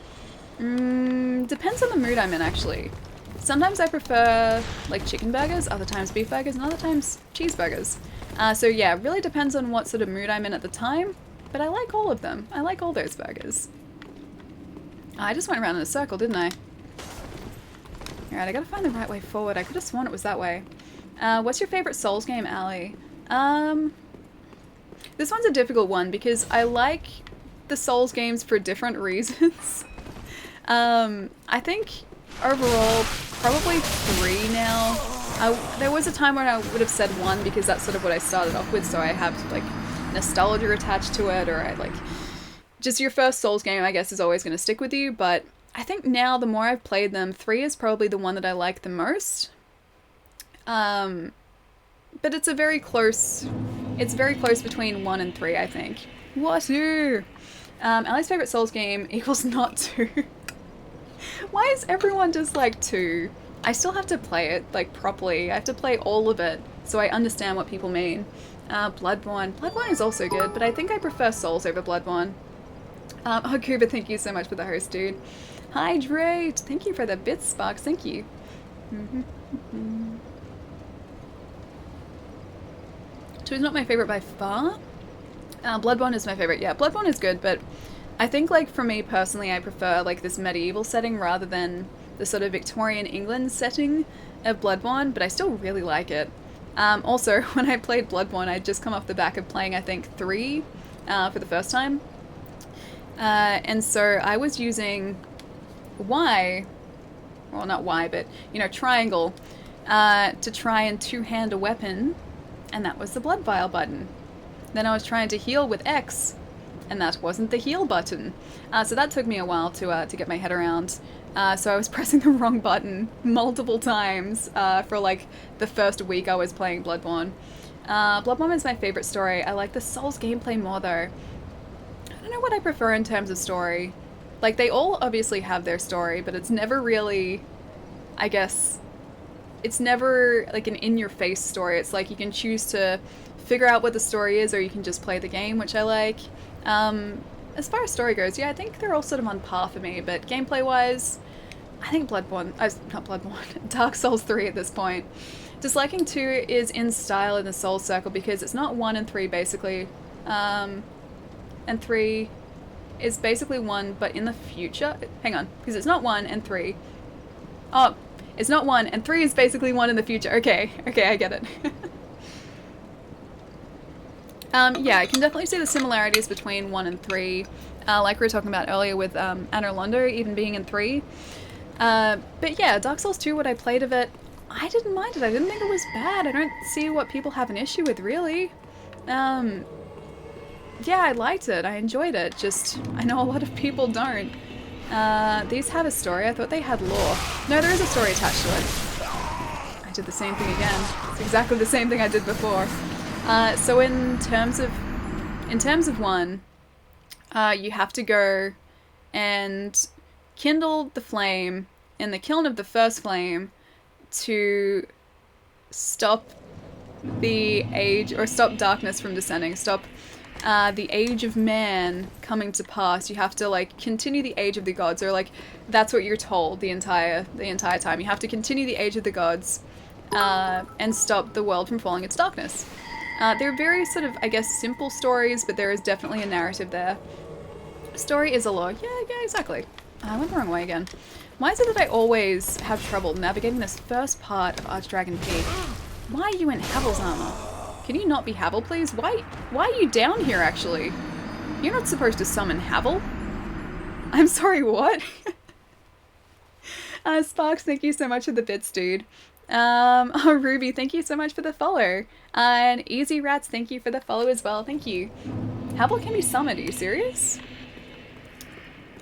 Depends on the mood I'm in, actually. Sometimes I prefer like chicken burgers, other times beef burgers, and other times cheeseburgers. So yeah, it really depends on what sort of mood I'm in at the time, but I like all of them. I like all those burgers. I just went around in a circle, didn't I? Alright, I gotta find the right way forward. I could have sworn it was that way. What's your favorite Souls game, Ali? This one's a difficult one because I like the Souls games for different reasons. I think overall, probably 3 now. There was a time when I would have said 1 because that's sort of what I started off with, so I have like nostalgia attached to it, or I like just your first Souls game, I guess, is always going to stick with you. But I think now the more I've played them, 3 is probably the one that I like the most. But it's very close between 1 and 3, I think. What? Ali's favorite Souls game equals not 2. Why is everyone just like 2? I still have to play it like properly. I have to play all of it so I understand what people mean. Bloodborne. Bloodborne is also good, but I think I prefer Souls over Bloodborne. Oh, Kuba, thank you so much for the host, dude. Hydrate! Thank you for the bits, Sparks. Thank you. Two is not my favorite by far. Bloodborne is my favorite. Yeah, Bloodborne is good, but I think, like, for me personally, I prefer, like, this medieval setting rather than the sort of Victorian England setting of Bloodborne, but I still really like it. Also, when I played Bloodborne, I'd just come off the back of playing, I think, 3 for the first time. And so I was using Y, well, not Y, but, you know, triangle, to try and two-hand a weapon, and that was the blood vial button. Then I was trying to heal with X, and that wasn't the heal button. So that took me a while to get my head around. So I was pressing the wrong button multiple times for like the first week I was playing Bloodborne. Bloodborne is my favorite story. I like the Souls gameplay more though. I don't know what I prefer in terms of story. Like, they all obviously have their story, but it's never really, I guess, it's never like an in-your-face story. It's like you can choose to figure out what the story is, or you can just play the game, which I like. As far as story goes, yeah, I think they're all sort of on par for me, but gameplay-wise, I think not Bloodborne, Dark Souls 3 at this point. Disliking 2 is in style in the Souls circle because it's not 1 and 3 basically, and 3 is basically 1 but in the future. Hang on, because it's not 1 and 3. Oh, it's not 1 and 3 is basically 1 in the future. Okay, I get it. Yeah, I can definitely see the similarities between 1 and 3, like we were talking about earlier with Anor Londo even being in 3. But yeah, Dark Souls 2, what I played of it, I didn't mind it. I didn't think it was bad. I don't see what people have an issue with, really. Yeah, I liked it. I enjoyed it. Just, I know a lot of people don't. These have a story. I thought they had lore. No, there is a story attached to it. I did the same thing again. It's exactly the same thing I did before. So in terms of 1, you have to go and kindle the flame in the kiln of the first flame to stop the age, or stop darkness from descending, stop the age of man coming to pass. You have to like continue the age of the gods, or like that's what you're told the entire time. You have to continue the age of the gods and stop the world from falling into darkness. They're very sort of, I guess, simple stories, but there is definitely a narrative there. Story is a lore. Yeah, exactly. I went the wrong way again. Why is it that I always have trouble navigating this first part of Archdragon Peak? Why are you in Havel's armor? Can you not be Havel, please? Why are you down here, actually? You're not supposed to summon Havel. I'm sorry, what? Sparks, thank you so much for the bits, dude. Oh, Ruby, thank you so much for the follow. And Easy Rats, thank you for the follow as well. Thank you. Havel can be summoned. Are you serious?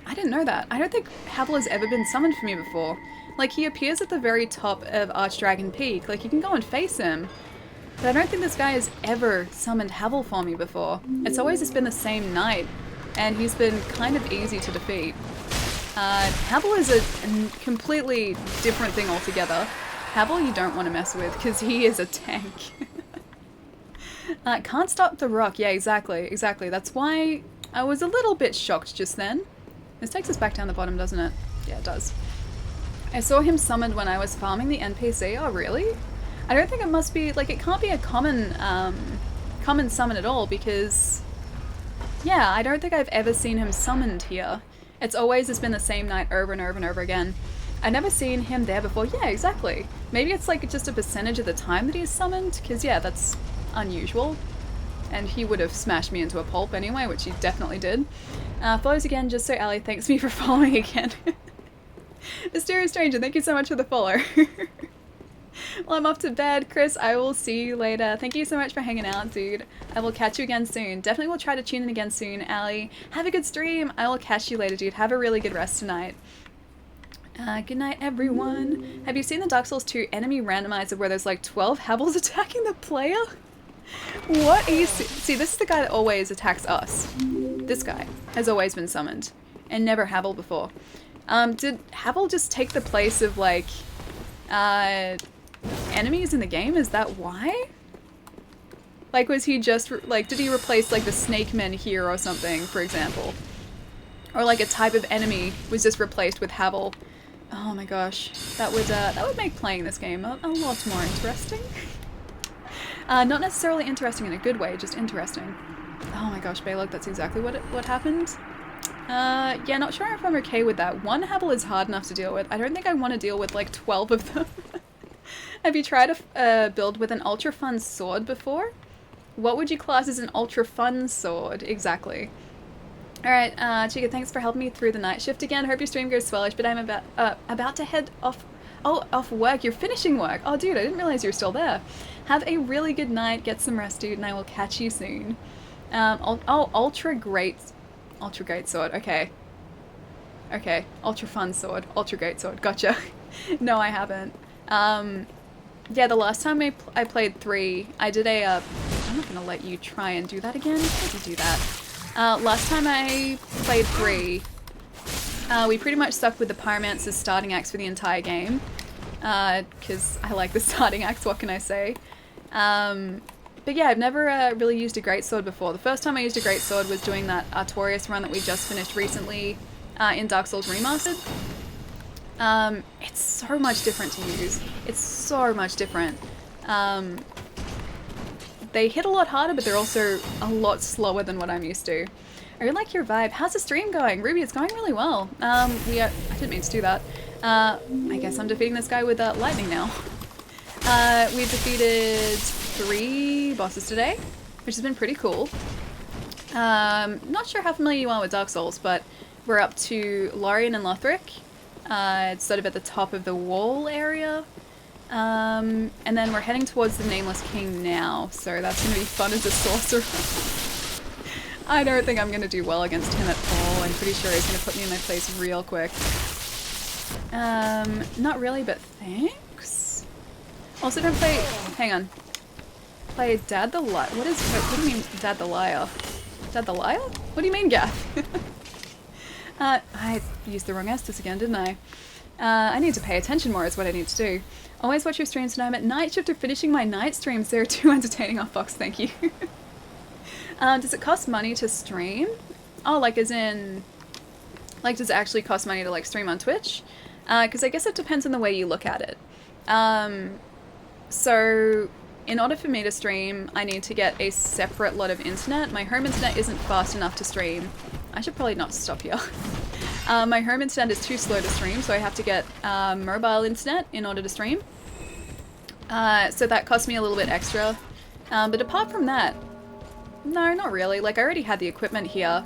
I didn't know that. I don't think Havel has ever been summoned for me before. Like, he appears at the very top of Archdragon Peak. Like, you can go and face him. But I don't think this guy has ever summoned Havel for me before. It's always just been the same knight, and he's been kind of easy to defeat. Havel is a completely different thing altogether. Havel you don't want to mess with, because he is a tank. Can't stop the rock. Yeah, exactly. That's why I was a little bit shocked just then. This takes us back down the bottom, doesn't it? Yeah, it does. I saw him summoned when I was farming the NPC. Oh, really? I don't think it must be, like, it can't be a common summon at all, because, yeah, I don't think I've ever seen him summoned here. It's always just been the same knight over and over and over again. I've never seen him there before. Yeah, exactly. Maybe it's like just a percentage of the time that he's summoned, because yeah, that's unusual. And he would have smashed me into a pulp anyway, which he definitely did. Follows again, just so Ali thanks me for following again. Mysterious Stranger, thank you so much for the follow. Well, I'm off to bed. Chris, I will see you later. Thank you so much for hanging out, dude. I will catch you again soon. Definitely will try to tune in again soon, Ali. Have a good stream. I will catch you later, dude. Have a really good rest tonight. Good night, everyone. Have you seen the Dark Souls 2 enemy randomizer where there's like 12 Havels attacking the player? What are you see, this is the guy that always attacks us. This guy has always been summoned. And never Havel before. Did Havel just take the place of like enemies in the game? Is that why? Like, was he just like, did he replace like the snake men here or something, for example? Or like a type of enemy was just replaced with Havel? Oh my gosh, that would make playing this game a lot more interesting. Not necessarily interesting in a good way, just interesting. Oh my gosh, Baylog, that's exactly what happened. Yeah, not sure if I'm okay with that. One Havel is hard enough to deal with. I don't think I want to deal with like 12 of them. Have you tried a build with an ultra fun sword before? What would you class as an ultra fun sword? Exactly. Alright, Chica, thanks for helping me through the night shift again. Hope your stream goes swellish, but I'm about to head off. Oh, off work. You're finishing work. Oh, dude, I didn't realize you were still there. Have a really good night. Get some rest, dude, and I will catch you soon. Ultra great sword. Okay. Okay. Ultra fun sword. Ultra great sword. Gotcha. No, I haven't. Yeah, the last time I played 3, I did a, I'm not gonna let you try and do that again. How did you do that? Last time I played 3, we pretty much stuck with the Pyromancer's starting axe for the entire game. Because I like the starting axe, what can I say? But yeah, I've never really used a greatsword before. The first time I used a greatsword was doing that Artorias run that we just finished recently in Dark Souls Remastered. It's so much different to use. It's so much different. They hit a lot harder, but they're also a lot slower than what I'm used to. I really like your vibe. How's the stream going? Ruby, it's going really well. I didn't mean to do that. I guess I'm defeating this guy with lightning now. We've defeated 3 bosses today, which has been pretty cool. Not sure how familiar you are with Dark Souls, but we're up to Lorien and Lothric. It's sort of at the top of the wall area. And then we're heading towards the Nameless King now, so that's going to be fun as a sorcerer. I don't think I'm going to do well against him at all. I'm pretty sure he's going to put me in my place real quick. Not really, but thanks. Also don't play... Hang on. Play Dad the Liar. What do you mean Dad the Liar? Dad the Liar? What do you mean, Gaff? I used the wrong Estus again, didn't I? I need to pay attention more is what I need to do. Always watch your streams tonight. I'm at night shift of finishing my night streams. They're too entertaining. Oh, Fox, thank you. Does it cost money to stream? Oh, like as in... Like, does it actually cost money to, like, stream on Twitch? Because I guess it depends on the way you look at it. So, in order for me to stream, I need to get a separate lot of internet. My home internet isn't fast enough to stream. I should probably not stop here. My home internet is too slow to stream, so I have to get mobile internet in order to stream. So that cost me a little bit extra. But apart from that, no, not really. Like, I already had the equipment here.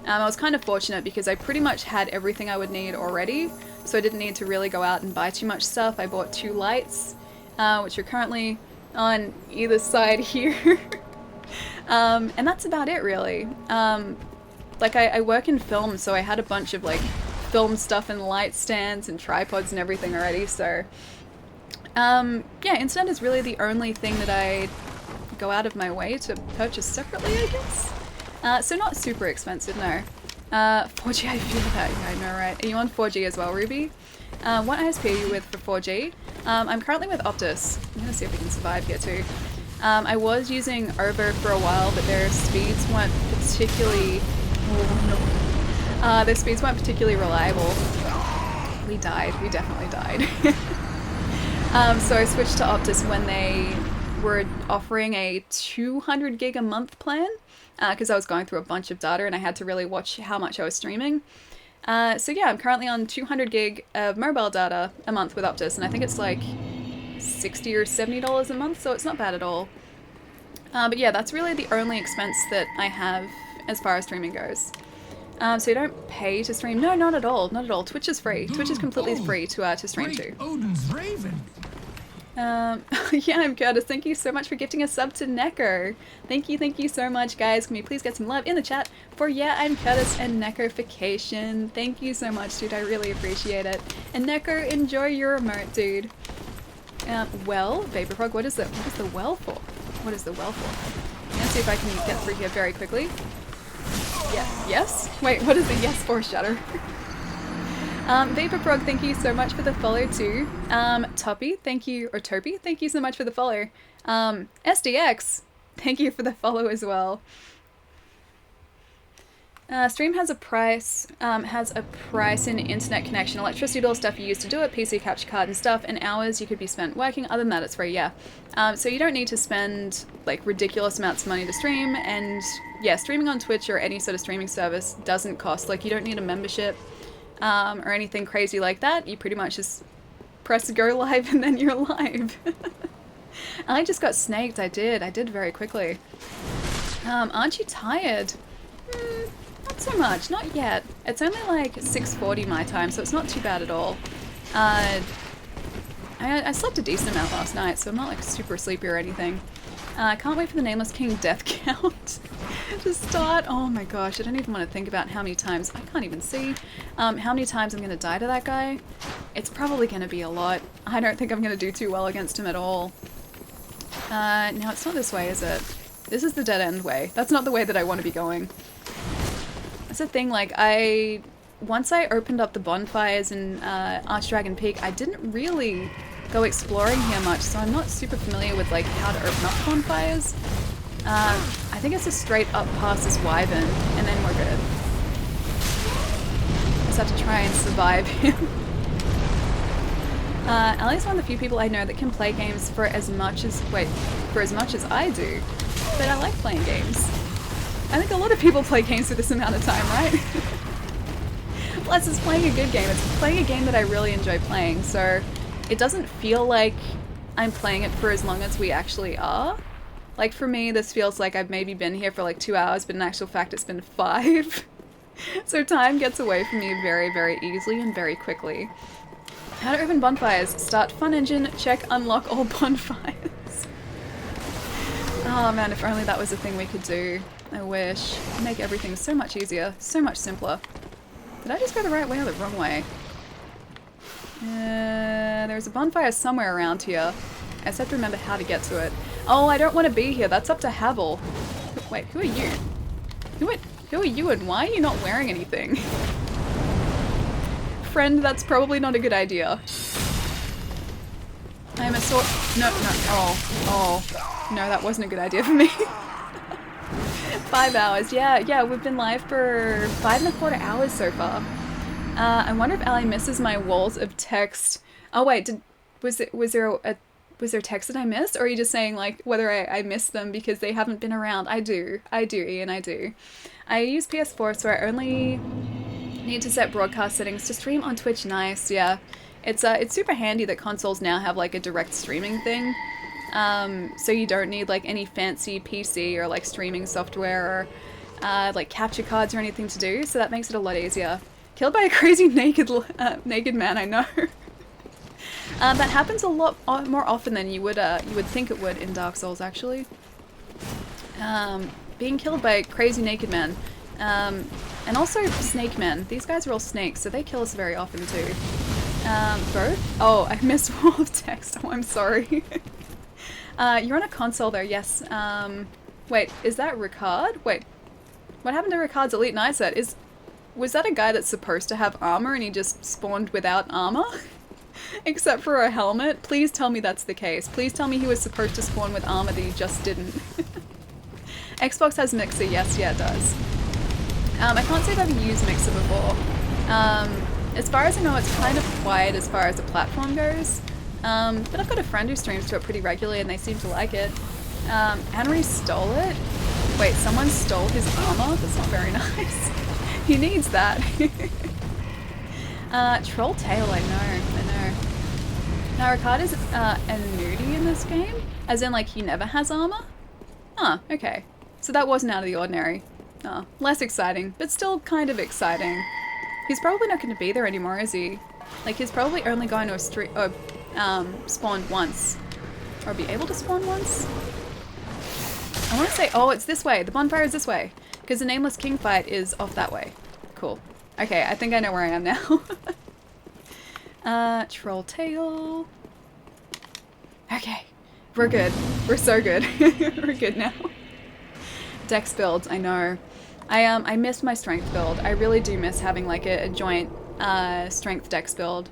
I was kind of fortunate because I pretty much had everything I would need already, so I didn't need to really go out and buy too much stuff. I bought 2 lights, which are currently on either side here. And that's about it, really. Like, I work in film, so I had a bunch of, like, film stuff and light stands and tripods and everything already, so... yeah, internet is really the only thing that I go out of my way to purchase separately, I guess? So not super expensive, no. 4G, I feel that. Yeah, I know, right? Are you on 4G as well, Ruby? What ISP are you with for 4G? I'm currently with Optus. I'm gonna see if we can survive here too. I was using Ovo for a while, but their speeds weren't particularly... Oh, no. Their speeds weren't particularly reliable. We died. We definitely died. So I switched to Optus when they were offering a 200 gig a month plan, because I was going through a bunch of data and I had to really watch how much I was streaming. So yeah, I'm currently on 200 gig of mobile data a month with Optus, and I think it's like $60 or $70 a month, so it's not bad at all. But yeah, that's really the only expense that I have as far as streaming goes. So you don't pay to stream? No, not at all. Not at all. Twitch is free. Twitch is completely free to stream to. Odin's Raven. Yeah, I'm Curtis. Thank you so much for gifting a sub to Neko. Thank you so much, guys. Can we please get some love in the chat for Yeah, I'm Curtis and Nekofication. Thank you so much, dude. I really appreciate it. And Neko, enjoy your emote, dude. Well, Vaporfrog, what is the well for? What is the well for? Let's see if I can get through here very quickly. Yeah, yes? Wait, what is the yes for, Shatter? Vaporfrog, thank you so much for the follow too. Toppy, thank you, or Topi, thank you so much for the follow. SDX, thank you for the follow as well. Stream has a price in internet connection, electricity bill, stuff you use to do it, PC capture card and stuff, and hours you could be spent working. Other than that, it's free, yeah. So you don't need to spend like ridiculous amounts of money to stream, and yeah, streaming on Twitch or any sort of streaming service doesn't cost, like you don't need a membership or anything crazy like that. You pretty much just press go live and then you're live. I just got snaked, I did very quickly. Aren't you tired? Not so much, not yet. It's only like 6:40 my time, so it's not too bad at all. I slept a decent amount last night, so I'm not like super sleepy or anything. I can't wait for the Nameless King death count to start. Oh my gosh, I don't even want to think about how many times, I can't even see, how many times I'm going to die to that guy. It's probably going to be a lot. I don't think I'm going to do too well against him at all. No, it's not this way, is it? This is the dead end way. That's not the way that I want to be going. That's the thing, like, once I opened up the bonfires in Archdragon Peak, I didn't really go exploring here much, so I'm not super familiar with, like, how to open up bonfires. I think it's a straight up past this wyvern, and then we're good. Just have to try and survive him. Ali's one of the few people I know that can play games for as much as I do, but I like playing games. I think a lot of people play games for this amount of time, right? Plus, it's playing a good game. It's playing a game that I really enjoy playing, so it doesn't feel like I'm playing it for as long as we actually are. Like, for me, this feels like I've maybe been here for like 2 hours, but in actual fact it's been 5. So time gets away from me very, very easily and very quickly. How to open bonfires. Start fun engine, check unlock all bonfires. Oh man, if only that was a thing we could do. I wish. It'd make everything so much easier, so much simpler. Did I just go the right way or the wrong way? There's a bonfire somewhere around here. I just have to remember how to get to it. Oh, I don't want to be here. That's up to Havel. Wait, who are you? Who are you and why are you not wearing anything? Friend, that's probably not a good idea. I am a sort... No. Oh. No, that wasn't a good idea for me. 5 hours. Yeah, we've been live for 5.25 hours so far. I wonder if Ali misses my walls of text. Oh wait, was there text that I missed? Or are you just saying like whether I missed them because they haven't been around? I do, Ian, I do. I use PS4, so I only need to set broadcast settings to stream on Twitch. Nice, yeah. It's super handy that consoles now have like a direct streaming thing. So you don't need like any fancy PC or like streaming software or like capture cards or anything to do, so that makes it a lot easier. Killed by a crazy naked man, I know. That happens a lot more often than you would think it would in Dark Souls, actually. Being killed by a crazy naked man. And also snake men. These guys are all snakes, so they kill us very often too. Both? Oh, I missed all of text. Oh, I'm sorry. You're on a console there, yes. Wait, is that Ricard? Wait, what happened to Ricard's Elite Knight set? Was that a guy that's supposed to have armor and he just spawned without armor? Except for a helmet? Please tell me that's the case. Please tell me he was supposed to spawn with armor that he just didn't. Xbox has Mixer, yes, yeah it does. I can't say that I've used Mixer before. As far as I know, it's kind of quiet as far as the platform goes. But I've got a friend who streams to it pretty regularly and they seem to like it. Henry stole it? Wait, someone stole his armor? That's not very nice. He needs that. Troll Tail, I know. Now, Ricard is a nudie in this game, as in, like, he never has armor? Huh, okay. So that wasn't out of the ordinary. Oh, less exciting, but still kind of exciting. He's probably not going to be there anymore, is he? Like, he's probably only going to spawn once. Or be able to spawn once? I want to say, oh, it's this way. The bonfire is this way. Because the Nameless King fight is off that way. Cool. Okay, I think I know where I am now. Troll Tail. Okay. We're good. We're so good. We're good now. Dex builds, I know. I miss my strength build. I really do miss having like a joint strength dex build.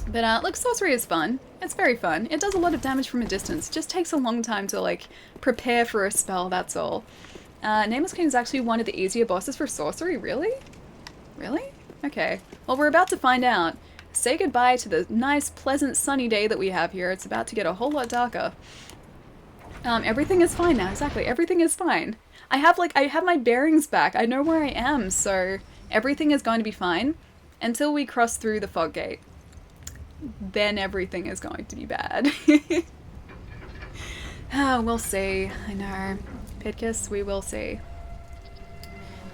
But look, sorcery is fun. It's very fun. It does a lot of damage from a distance. It just takes a long time to like prepare for a spell, that's all. Nameless King is actually one of the easier bosses for sorcery, really? Really? Okay. Well, we're about to find out. Say goodbye to the nice, pleasant, sunny day that we have here. It's about to get a whole lot darker. Everything is fine now. Exactly. Everything is fine. I have my bearings back. I know where I am, so everything is going to be fine until we cross through the fog gate. Then everything is going to be bad. Oh, we'll see. I know. Pitkiss, we will see.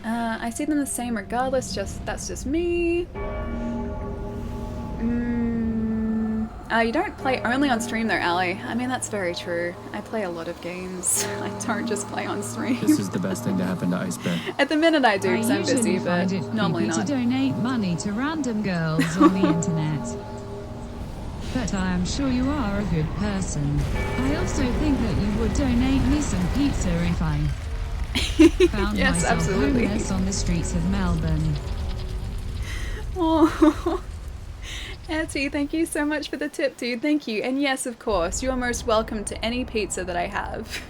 I see them the same regardless, that's just me. You don't play only on stream though, Ali. I mean, that's very true. I play a lot of games. I don't just play on stream. This is the best thing to happen to Ice Bear. At the minute I do because I'm busy, usually but find it normally creepy not. to donate money to random girls on the internet. But I am sure you are a good person. I also think that you would donate me some pizza if I found Yes, myself absolutely. homeless on the streets of Melbourne. Oh, Etty, thank you so much for the tip, dude. Thank you. And yes, of course, you are most welcome to any pizza that I have.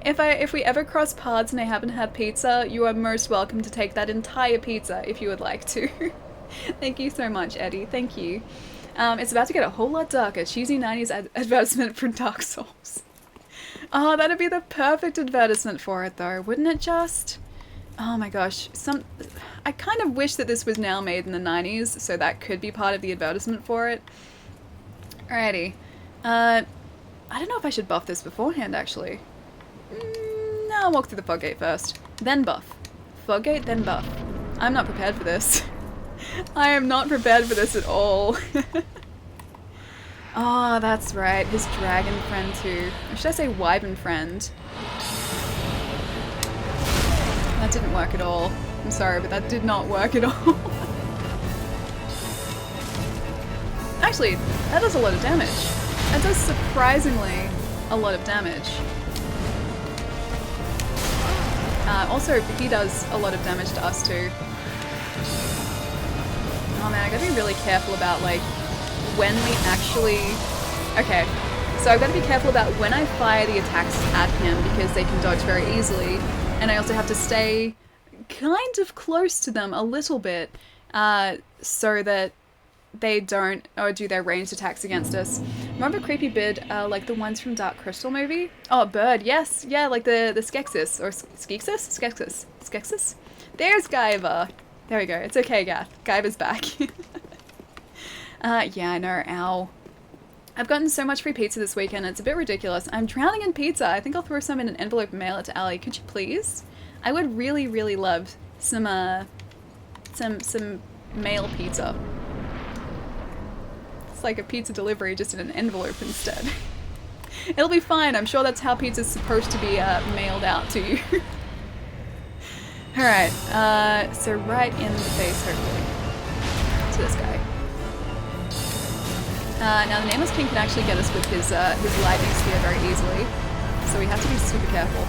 If we ever cross paths and I happen to have pizza, you are most welcome to take that entire pizza if you would like to. Thank you so much, Eddie. Thank you. It's about to get a whole lot darker. Cheesy 90s advertisement for Dark Souls. Oh, that'd be the perfect advertisement for it, though, wouldn't it just? Oh my gosh. I kind of wish that this was now made in the 90s, so that could be part of the advertisement for it. Alrighty. I don't know if I should buff this beforehand, actually. No, I'll walk through the fog gate first. Then buff. Fog gate, then buff. I'm not prepared for this. I am not prepared for this at all. Oh, that's right. His dragon friend too. Or should I say wyvern friend? That didn't work at all. I'm sorry, but that did not work at all. Actually, that does a lot of damage. That does surprisingly a lot of damage. Also, he does a lot of damage to us too. Oh man, I gotta be really careful about like when we actually... Okay, so I've gotta be careful about when I fire the attacks at him because they can dodge very easily, and I also have to stay kind of close to them a little bit so that they don't do their ranged attacks against us. Remember creepy bird like the ones from Dark Crystal movie? Oh, bird, yes, yeah, like the Skeksis or Skeksis? Skeksis? There's Guyver. There we go. It's okay, Gath. Guyver's back. Yeah, I know. Ow. I've gotten so much free pizza this weekend, it's a bit ridiculous. I'm drowning in pizza. I think I'll throw some in an envelope and mail it to Ali. Could you please? I would really, really love some mail pizza. It's like a pizza delivery, just in an envelope instead. It'll be fine. I'm sure that's how pizza's supposed to be mailed out to you. Alright, so right in the face, hopefully. To this guy. Now the Nameless King can actually get us with his lightning spear very easily, so we have to be super careful.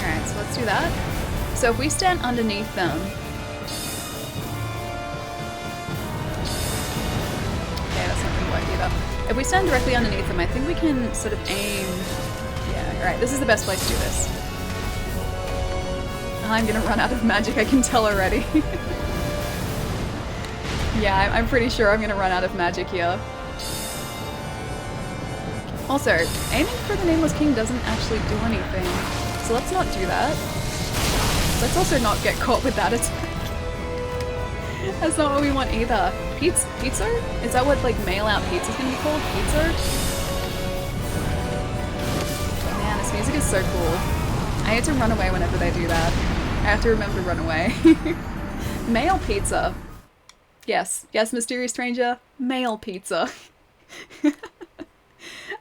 Alright, so let's do that. So if we stand underneath them... Okay, that's not going to work either. If we stand directly underneath them, I think we can sort of aim... Yeah, alright, this is the best place to do this. I'm gonna run out of magic, I can tell already. Yeah, I'm pretty sure I'm gonna run out of magic here. Also, aiming for the Nameless King doesn't actually do anything, so let's not do that. Let's also not get caught with that attack. That's not what we want either. Pizza? Is that what like mail out pizza's gonna be called? Pizza? Man, this music is so cool. I hate to run away whenever they do that. I have to remember to run away. Mail pizza. Yes, mysterious stranger. Mail pizza.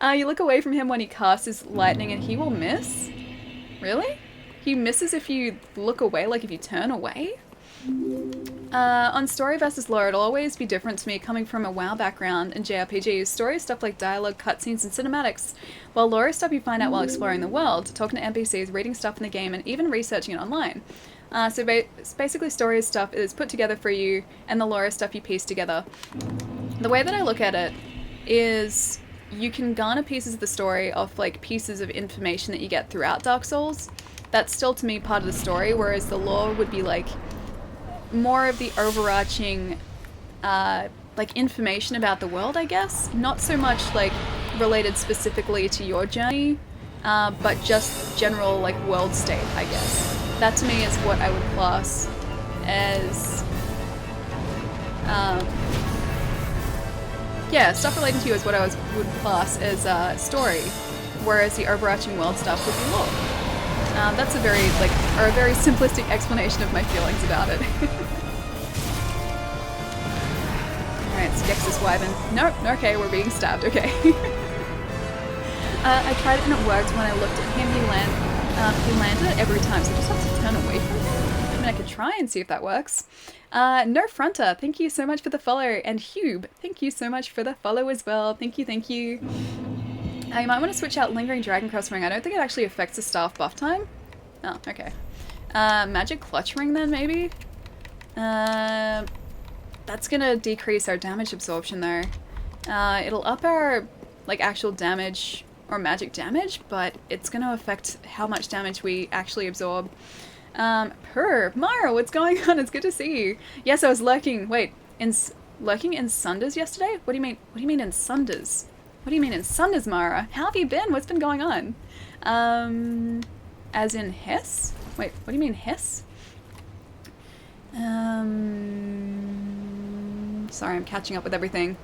You look away from him when he casts his lightning and he will miss? Really? He misses if you look away, like if you turn away? On story versus lore, it'll always be different to me coming from a WoW background in JRPGs. Story is stuff like dialogue, cutscenes, and cinematics, while lore is stuff you find out while exploring the world, talking to NPCs, reading stuff in the game, and even researching it online. So basically story is stuff is put together for you, and the lore is stuff you piece together. The way that I look at it is you can garner pieces of the story off like pieces of information that you get throughout Dark Souls. That's still to me part of the story, whereas the lore would be like more of the overarching like information about the world, I guess. Not so much like related specifically to your journey, but just general like world state, I guess. That to me is what I would class as yeah, stuff related to you is what I would class as story, whereas the overarching world stuff would be lore. That's a very very simplistic explanation of my feelings about it. Alright, Skex this wyvern. Nope, okay, we're being stabbed, okay. I tried it and it worked. When I looked at him, he landed it every time, so I just have to turn away from him. I mean, I could try and see if that works. No Fronter, thank you so much for the follow, and Hube, thank you so much for the follow as well. Thank you, thank you. You might want to switch out Lingering Dragon Cross Ring. I don't think it actually affects the staff buff time. Oh, okay. Magic Clutch Ring then, maybe? That's gonna decrease our damage absorption though. It'll up our, like, actual damage or magic damage, but it's gonna affect how much damage we actually absorb. Mara, what's going on? It's good to see you. Yes, I was lurking. Wait, lurking in Sunders yesterday? What do you mean? What do you mean in Sunders? What do you mean in Sunders, Mara? How have you been? What's been going on? As in Hess? Wait, what do you mean Hess? Sorry, I'm catching up with everything.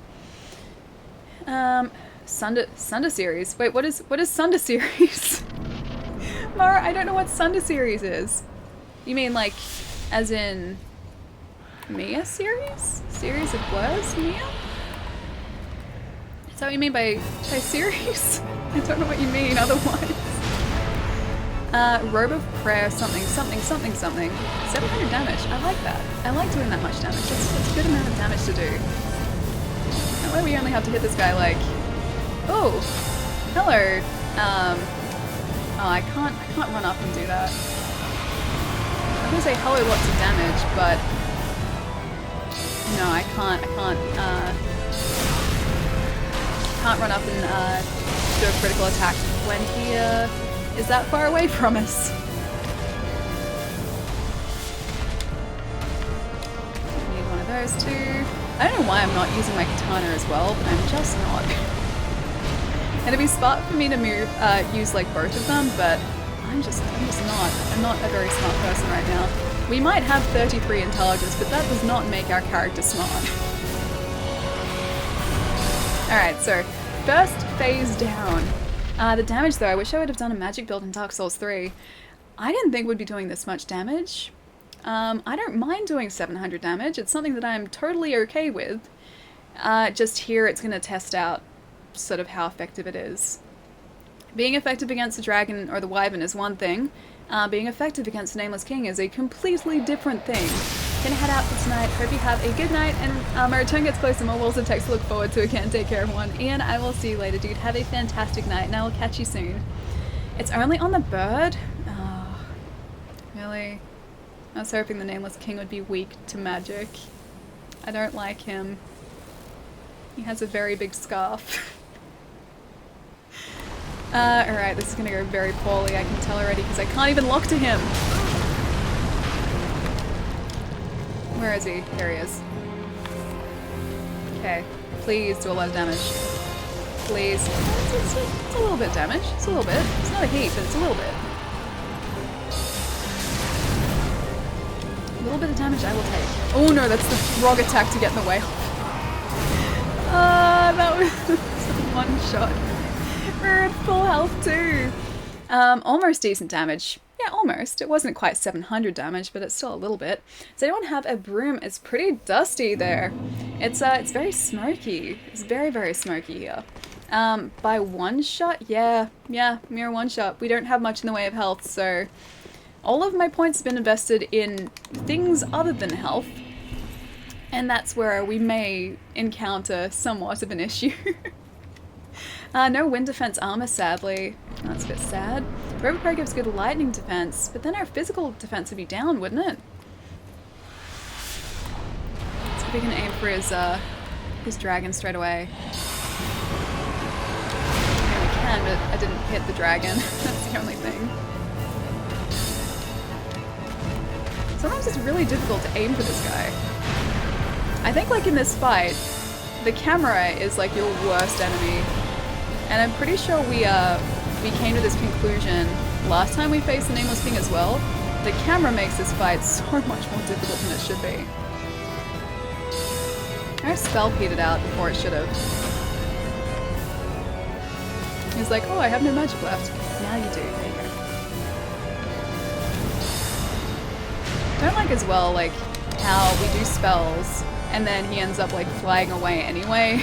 Sunder series. Wait, what is Sunder series? Mara, I don't know what Sunder series is. You mean like, as in Mia series? Series of words, Mia? Is that what you mean by series? I don't know what you mean otherwise. Robe of Prayer, something. 700 damage. I like that. I like doing that much damage. That's a good amount of damage to do. That way we only have to hit this guy like... Oh! Hello! Oh, I can't run up and do that. I'm gonna say hello lots of damage, but... No, I can't run up and do a critical attack when he is that far away from us. Need one of those two. I don't know why I'm not using my katana as well, but I'm just not. And it'd be smart for me to use like both of them, but I'm just not. I'm not a very smart person right now. We might have 33 intelligence, but that does not make our character smart. Alright, so first phase down. The damage though, I wish I would have done a magic build in Dark Souls 3. I didn't think we'd be doing this much damage. I don't mind doing 700 damage. It's something that I'm totally okay with. Just here it's going to test out sort of how effective it is. Being effective against the dragon or the wyvern is one thing. Being effective against the Nameless King is a completely different thing. Gonna head out for tonight. Hope you have a good night, and my return gets closer. More walls of text to look forward to again. Take care, everyone. Ian, I will see you later, dude. Have a fantastic night, and I will catch you soon. It's only on the bird? Oh, really? I was hoping the Nameless King would be weak to magic. I don't like him. He has a very big scarf. Alright, this is gonna go very poorly, I can tell already, because I can't even lock to him! Where is he? There he is. Okay, please do a lot of damage. Please. It's a little bit of damage. It's a little bit. It's not a heap, but it's a little bit. little bit of damage I will take. Oh no, that's the wrong attack to get in the way. That was one shot. We're at full health too. Almost decent damage. Yeah, almost. It wasn't quite 700 damage, but it's still a little bit. Does anyone have a broom? It's pretty dusty there. It's very smoky. It's very, very smoky here. By one shot? Yeah, mere one shot. We don't have much in the way of health, so all of my points have been invested in things other than health, and that's where we may encounter somewhat of an issue. No wind defense armor, sadly. That's a bit sad. Robo Pro gives good lightning defense, but then our physical defense would be down, wouldn't it? Let's see if we can aim for his dragon straight away. Yeah, we can, but I didn't hit the dragon. That's the only thing. Sometimes it's really difficult to aim for this guy. I think, like, in this fight, the camera is like your worst enemy. And I'm pretty sure we came to this conclusion last time we faced the Nameless King as well. The camera makes this fight so much more difficult than it should be. Our spell petered out before it should have. He's like, oh, I have no magic left. Now you do. There you go. Don't like as well, like, how we do spells and then he ends up, like, flying away anyway.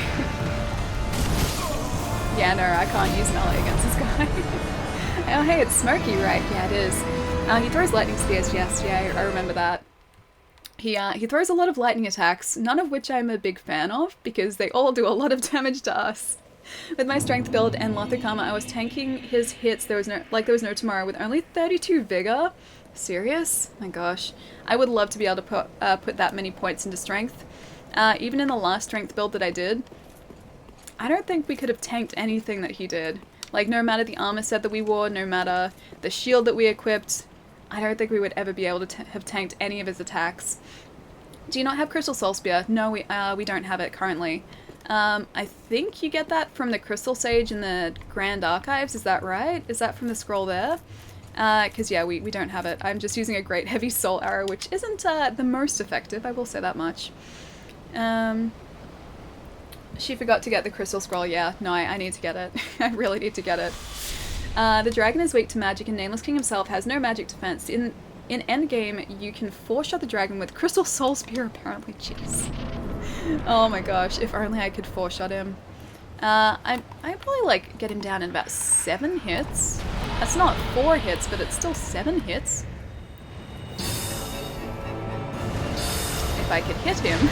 Yeah, no, I can't use melee against this guy. Oh, hey, it's Smokey, right? Yeah, it is. He throws lightning spears, yes, yeah, I remember that. He throws a lot of lightning attacks, none of which I'm a big fan of, because they all do a lot of damage to us. With my strength build and Lothric armor, I was tanking his hits there was no tomorrow with only 32 vigor. Serious? My gosh. I would love to be able to put that many points into strength. Even in the last strength build that I did, I don't think we could have tanked anything that he did. Like, no matter the armor set that we wore, no matter the shield that we equipped, I don't think we would ever be able to have tanked any of his attacks. Do you not have Crystal Soul Spear? No, we don't have it currently. I think you get that from the Crystal Sage in the Grand Archives, is that right? Is that from the scroll there? Because yeah, we don't have it. I'm just using a Great Heavy Soul Arrow, which isn't the most effective, I will say that much. She forgot to get the Crystal Scroll. Yeah, no, I need to get it. I really need to get it. The dragon is weak to magic, and Nameless King himself has no magic defense. In endgame, you can four-shot the dragon with Crystal Soul Spear, apparently. Jeez. Oh my gosh, if only I could four-shot him. I probably, like, get him down in about 7 hits. That's not 4 hits, but it's still 7 hits. If I could hit him.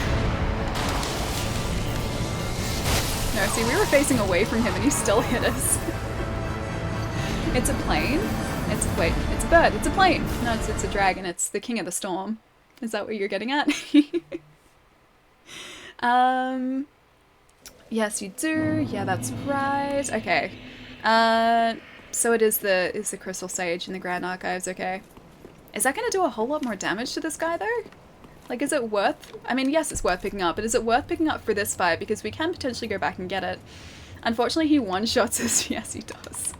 No, see, we were facing away from him and he still hit us. It's a plane? Wait, it's a bird, it's a plane. No, it's a dragon, it's the King of the Storm. Is that what you're getting at? Yes, you do. Yeah, that's right. Okay. So it is the Crystal Sage in the Grand Archives, okay. Is that going to do a whole lot more damage to this guy, though? Like, is it worth... I mean, yes, it's worth picking up, but is it worth picking up for this fight? Because we can potentially go back and get it. Unfortunately, he one-shots us. Yes, he does.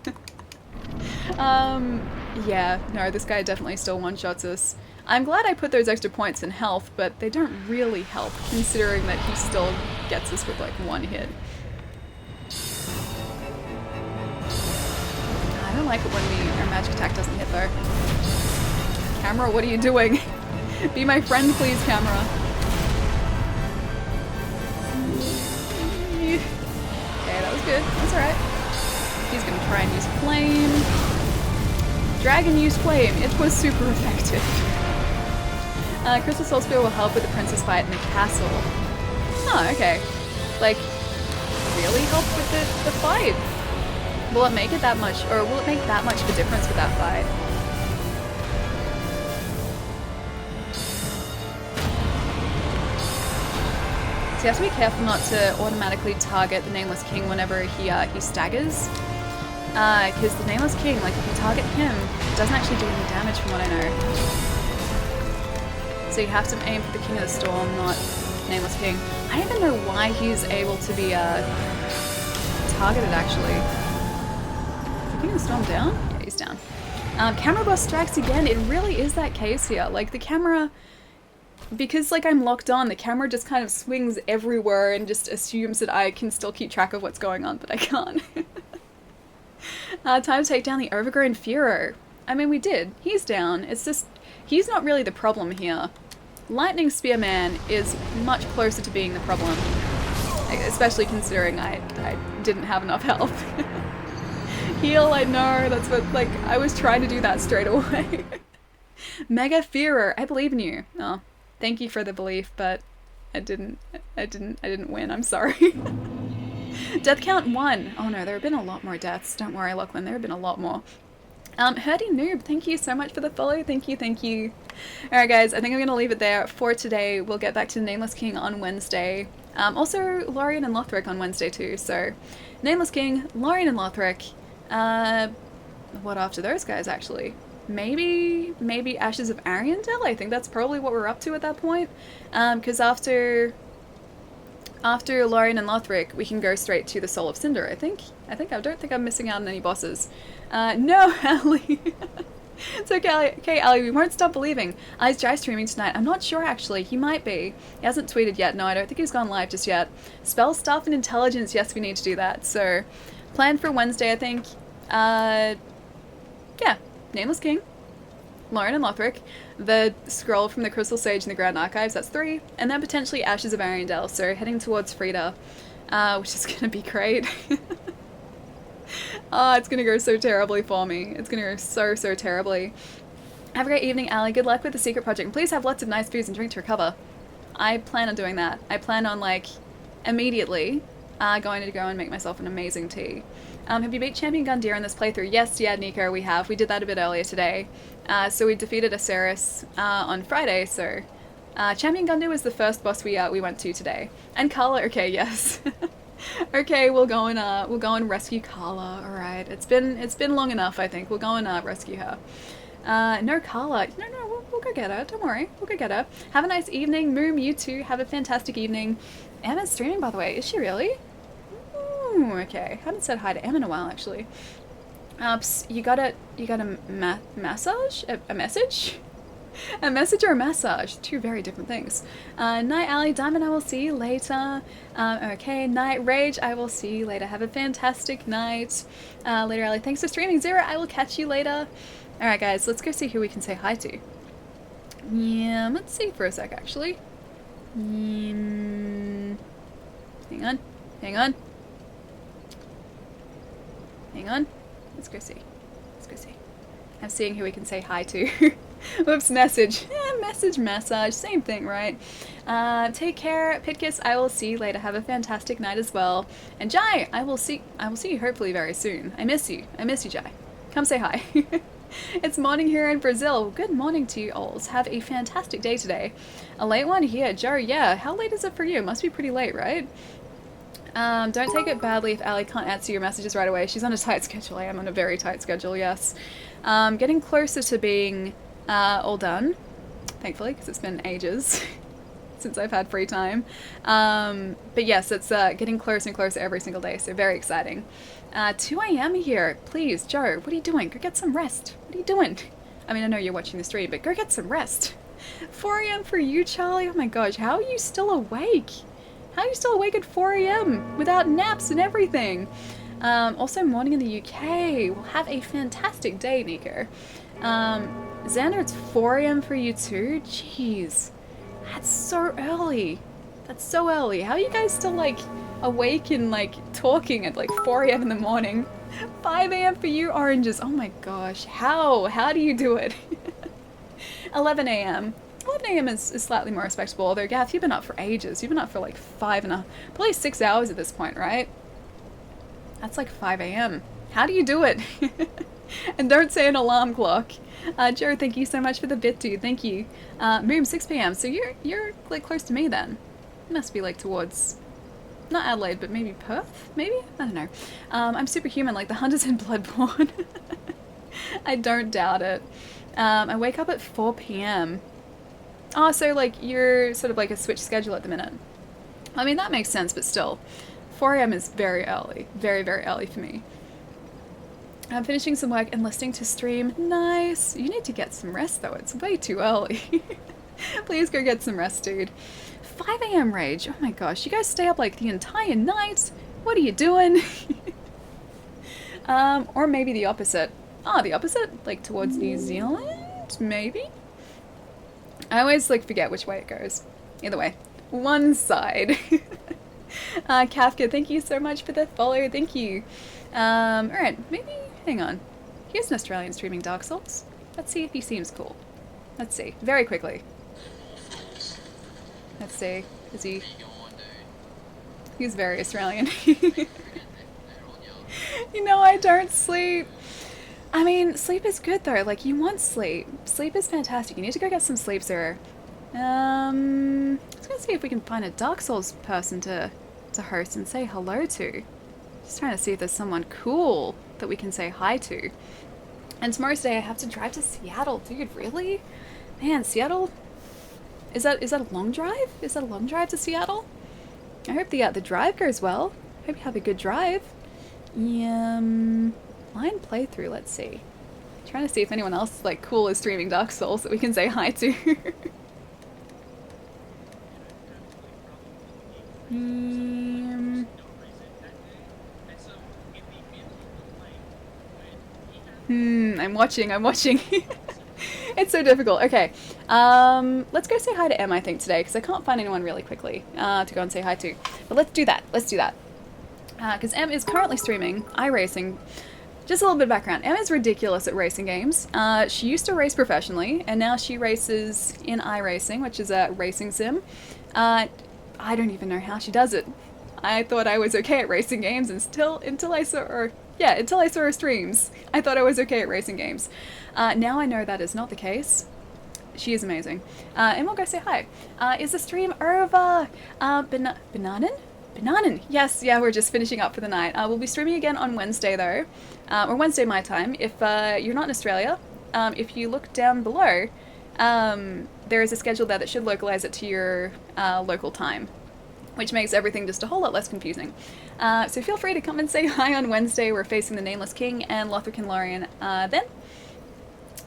Yeah, no, this guy definitely still one-shots us. I'm glad I put those extra points in health, but they don't really help, considering that he still gets us with, like, 1 hit. I don't like it when our magic attack doesn't hit, though. Camera, what are you doing? Be my friend, please, camera. Okay, that was good. That's alright. He's gonna try and use flame. Dragon used flame. It was super effective. Crystal Soul Spear will help with the princess fight in the castle. Oh, okay. Like, really help with the fight? Will it make it that much, or will it make that much of a difference with that fight? So you have to be careful not to automatically target the Nameless King whenever he staggers. Because the Nameless King, like, if you target him, it doesn't actually do any damage from what I know. So you have to aim for the King of the Storm, not Nameless King. I don't even know why he's able to be targeted, actually. Is the King of the Storm down? Yeah, he's down. Camera Boss strikes again. It really is that case here. Like, the camera because like I'm locked on, the camera just kind of swings everywhere and just assumes that I can still keep track of what's going on, but I can't. Time to take down the overgrown Furo. I mean, we did. He's down. It's just, he's not really the problem here. Lightning Spearman is much closer to being the problem. Especially considering I didn't have enough health. Heal, I know, that's what, like, I was trying to do that straight away. Mega Fearer, I believe in you. Oh, thank you for the belief, but I didn't win, I'm sorry. Death count 1. Oh no, there have been a lot more deaths. Don't worry, Lachlan, there have been a lot more. Herdy Noob, thank you so much for the follow. Thank you, thank you. Alright guys, I think I'm going to leave it there for today. We'll get back to Nameless King on Wednesday. Also, Lorien and Lothric on Wednesday too, so Nameless King, Lorien and Lothric. What after those guys, actually? Maybe Ashes of Ariandel? I think that's probably what we're up to at that point. Because after Lorien and Lothric, we can go straight to the Soul of Cinder, I think. I don't think I'm missing out on any bosses. No, Allie! It's okay, Allie, we won't stop believing. Is Jai streaming tonight? I'm not sure, actually. He might be. He hasn't tweeted yet. No, I don't think he's gone live just yet. Spell stuff and intelligence, yes, we need to do that. So, plan for Wednesday, I think. Yeah. Nameless King. Lorien and Lothric. The scroll from the Crystal Sage in the Grand Archives, that's 3. And then potentially Ashes of Ariandel, so heading towards Frida. Which is gonna be great. Oh, it's gonna go so terribly for me. It's gonna go so terribly. Have a great evening, Allie. Good luck with the secret project. And please have lots of nice foods and drink to recover. I plan on doing that. I plan on, like, immediately going to go and make myself an amazing tea. Have you beat Champion Gundyr in this playthrough? Yes, yeah, Nico, we have. We did that a bit earlier today. So we defeated Aceris on Friday, so... Champion Gundyr was the first boss we went to today. And Carla, okay, yes. Okay, we'll go and rescue Carla. All right, it's been long enough. I think we'll go and rescue her. No, Carla. No, we'll go get her. Don't worry, we'll go get her. Have a nice evening, Moom. You too. Have a fantastic evening. Emma's streaming, by the way. Is she really? Ooh, okay. Haven't said hi to Emma in a while, actually. You got a massage? A message? A message or a massage? Two very different things. Night, Allie. Diamond, I will see you later. Okay, Night. Rage, I will see you later. Have a fantastic night. Later, Allie. Thanks for streaming. Zero, I will catch you later. Alright, guys, let's go see who we can say hi to. Yeah, let's see for a sec, actually. Hang on. Let's go see. I'm seeing who we can say hi to. Whoops, message. Yeah, message, massage, same thing, right? Take care, Pitkiss. I will see you later. Have a fantastic night as well. And Jai, I will see you hopefully very soon. I miss you, Jai. Come say hi. It's morning here in Brazil. Good morning to you alls. Have a fantastic day today. A late one here, Joe. Yeah, how late is it for you? It must be pretty late, right? Don't take it badly if Allie can't answer your messages right away. She's on a tight schedule. I am on a very tight schedule, yes. Getting closer to being all done, thankfully, because it's been ages since I've had free time. But yes, it's getting closer and closer every single day, so very exciting. 2 a.m. here. Please, Joe, what are you doing? Go get some rest. What are you doing? I mean, I know you're watching the stream, but go get some rest. 4 a.m. for you, Charlie? Oh my gosh, how are you still awake? How are you still awake at 4 a.m. without naps and everything? Also, morning in the UK. We'll have a fantastic day, Nico. Xander, it's 4 a.m. for you too? Jeez. That's so early. That's so early. How are you guys still, like, awake and, like, talking at, like, 4 a.m. in the morning? 5 a.m. for you, Oranges. Oh my gosh. How? How do you do it? 11 a.m. 11 a.m. is slightly more respectable, although, Gaff, you've been up for ages. You've been up for, like, probably 6 hours at this point, right? That's like 5 a.m. How do you do it? And don't say an alarm clock. Joe, thank you so much for the bit, dude. Thank you. Moom, 6 p.m. So you're like close to me then. You must be like towards, not Adelaide, but maybe Perth? Maybe? I don't know. I'm superhuman like the hunters in Bloodborne. I don't doubt it. I wake up at 4 p.m. Oh, so like you're sort of like a switch schedule at the minute. I mean, that makes sense, but still. 4 a.m. is very early. Very, very early for me. I'm finishing some work and listening to stream. Nice. You need to get some rest, though. It's way too early. Please go get some rest, dude. 5 a.m. rage. Oh my gosh, you guys stay up like the entire night? What are you doing? Or maybe the opposite. Ah, the opposite? Like towards New Zealand? Maybe? I always like forget which way it goes. Either way. One side. Kafka, thank you so much for the follow. Thank you. Alright, maybe, hang on. Here's an Australian streaming Dark Souls. Let's see if he seems cool. Let's see. Very quickly. Let's see. Is he... He's very Australian. You know, I don't sleep. I mean, sleep is good though. Like, you want sleep. Sleep is fantastic. You need to go get some sleep, Zero. Let's go see if we can find a Dark Souls person to host and say hello to. Just trying to see if there's someone cool that we can say hi to. And tomorrow's day I have to drive to Seattle. Dude, really? Man, Seattle? Is that a long drive? Is that a long drive to Seattle? I hope the drive goes well. Hope you have a good drive. Line playthrough, let's see. Trying to see if anyone else like cool is streaming Dark Souls that we can say hi to. I'm watching. It's so difficult. Okay, let's go say hi to Em, I think, today, because I can't find anyone really quickly to go and say hi to. But let's do that. Because Em is currently streaming iRacing. Just a little bit of background. Em is ridiculous at racing games. She used to race professionally, and now she races in iRacing, which is a racing sim. I don't even know how she does it. I thought I was okay at racing games until I saw her streams. I thought I was okay at racing games. Now I know that is not the case. She is amazing. And we'll go say hi. Is the stream over? Bananan? Yes, yeah, we're just finishing up for the night. We'll be streaming again on Wednesday though. Or Wednesday my time. If you're not in Australia, if you look down below, there is a schedule there that should localize it to your local time, which makes everything just a whole lot less confusing. So feel free to come and say hi on Wednesday. We're facing the Nameless King and Lothric Lorien then.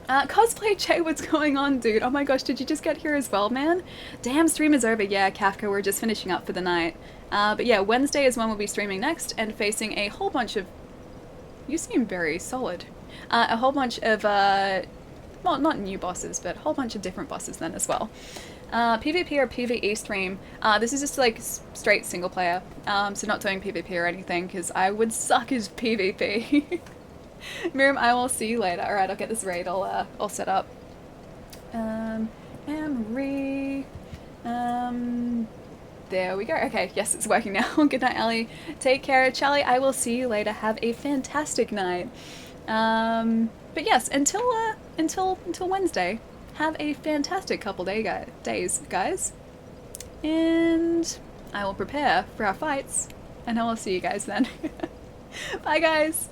Cosplay Jay, what's going on, dude? Oh my gosh, did you just get here as well, man? Damn, stream is over. Yeah, Kafka, we're just finishing up for the night. But yeah, Wednesday is when we'll be streaming next and facing a whole bunch of... You seem very solid. A whole bunch of, well, not new bosses, but a whole bunch of different bosses then as well. PvP or PvE stream. This is just like straight single player, so not doing PvP or anything, because I would suck as PvP. Miriam, I will see you later. Alright, I'll get this raid all set up. Emery. There we go. Okay, yes, it's working now. Good night, Ali. Take care. Charlie, I will see you later. Have a fantastic night. But yes, until Wednesday, have a fantastic couple days, guys. And I will prepare for our fights, and I will see you guys then. Bye, guys.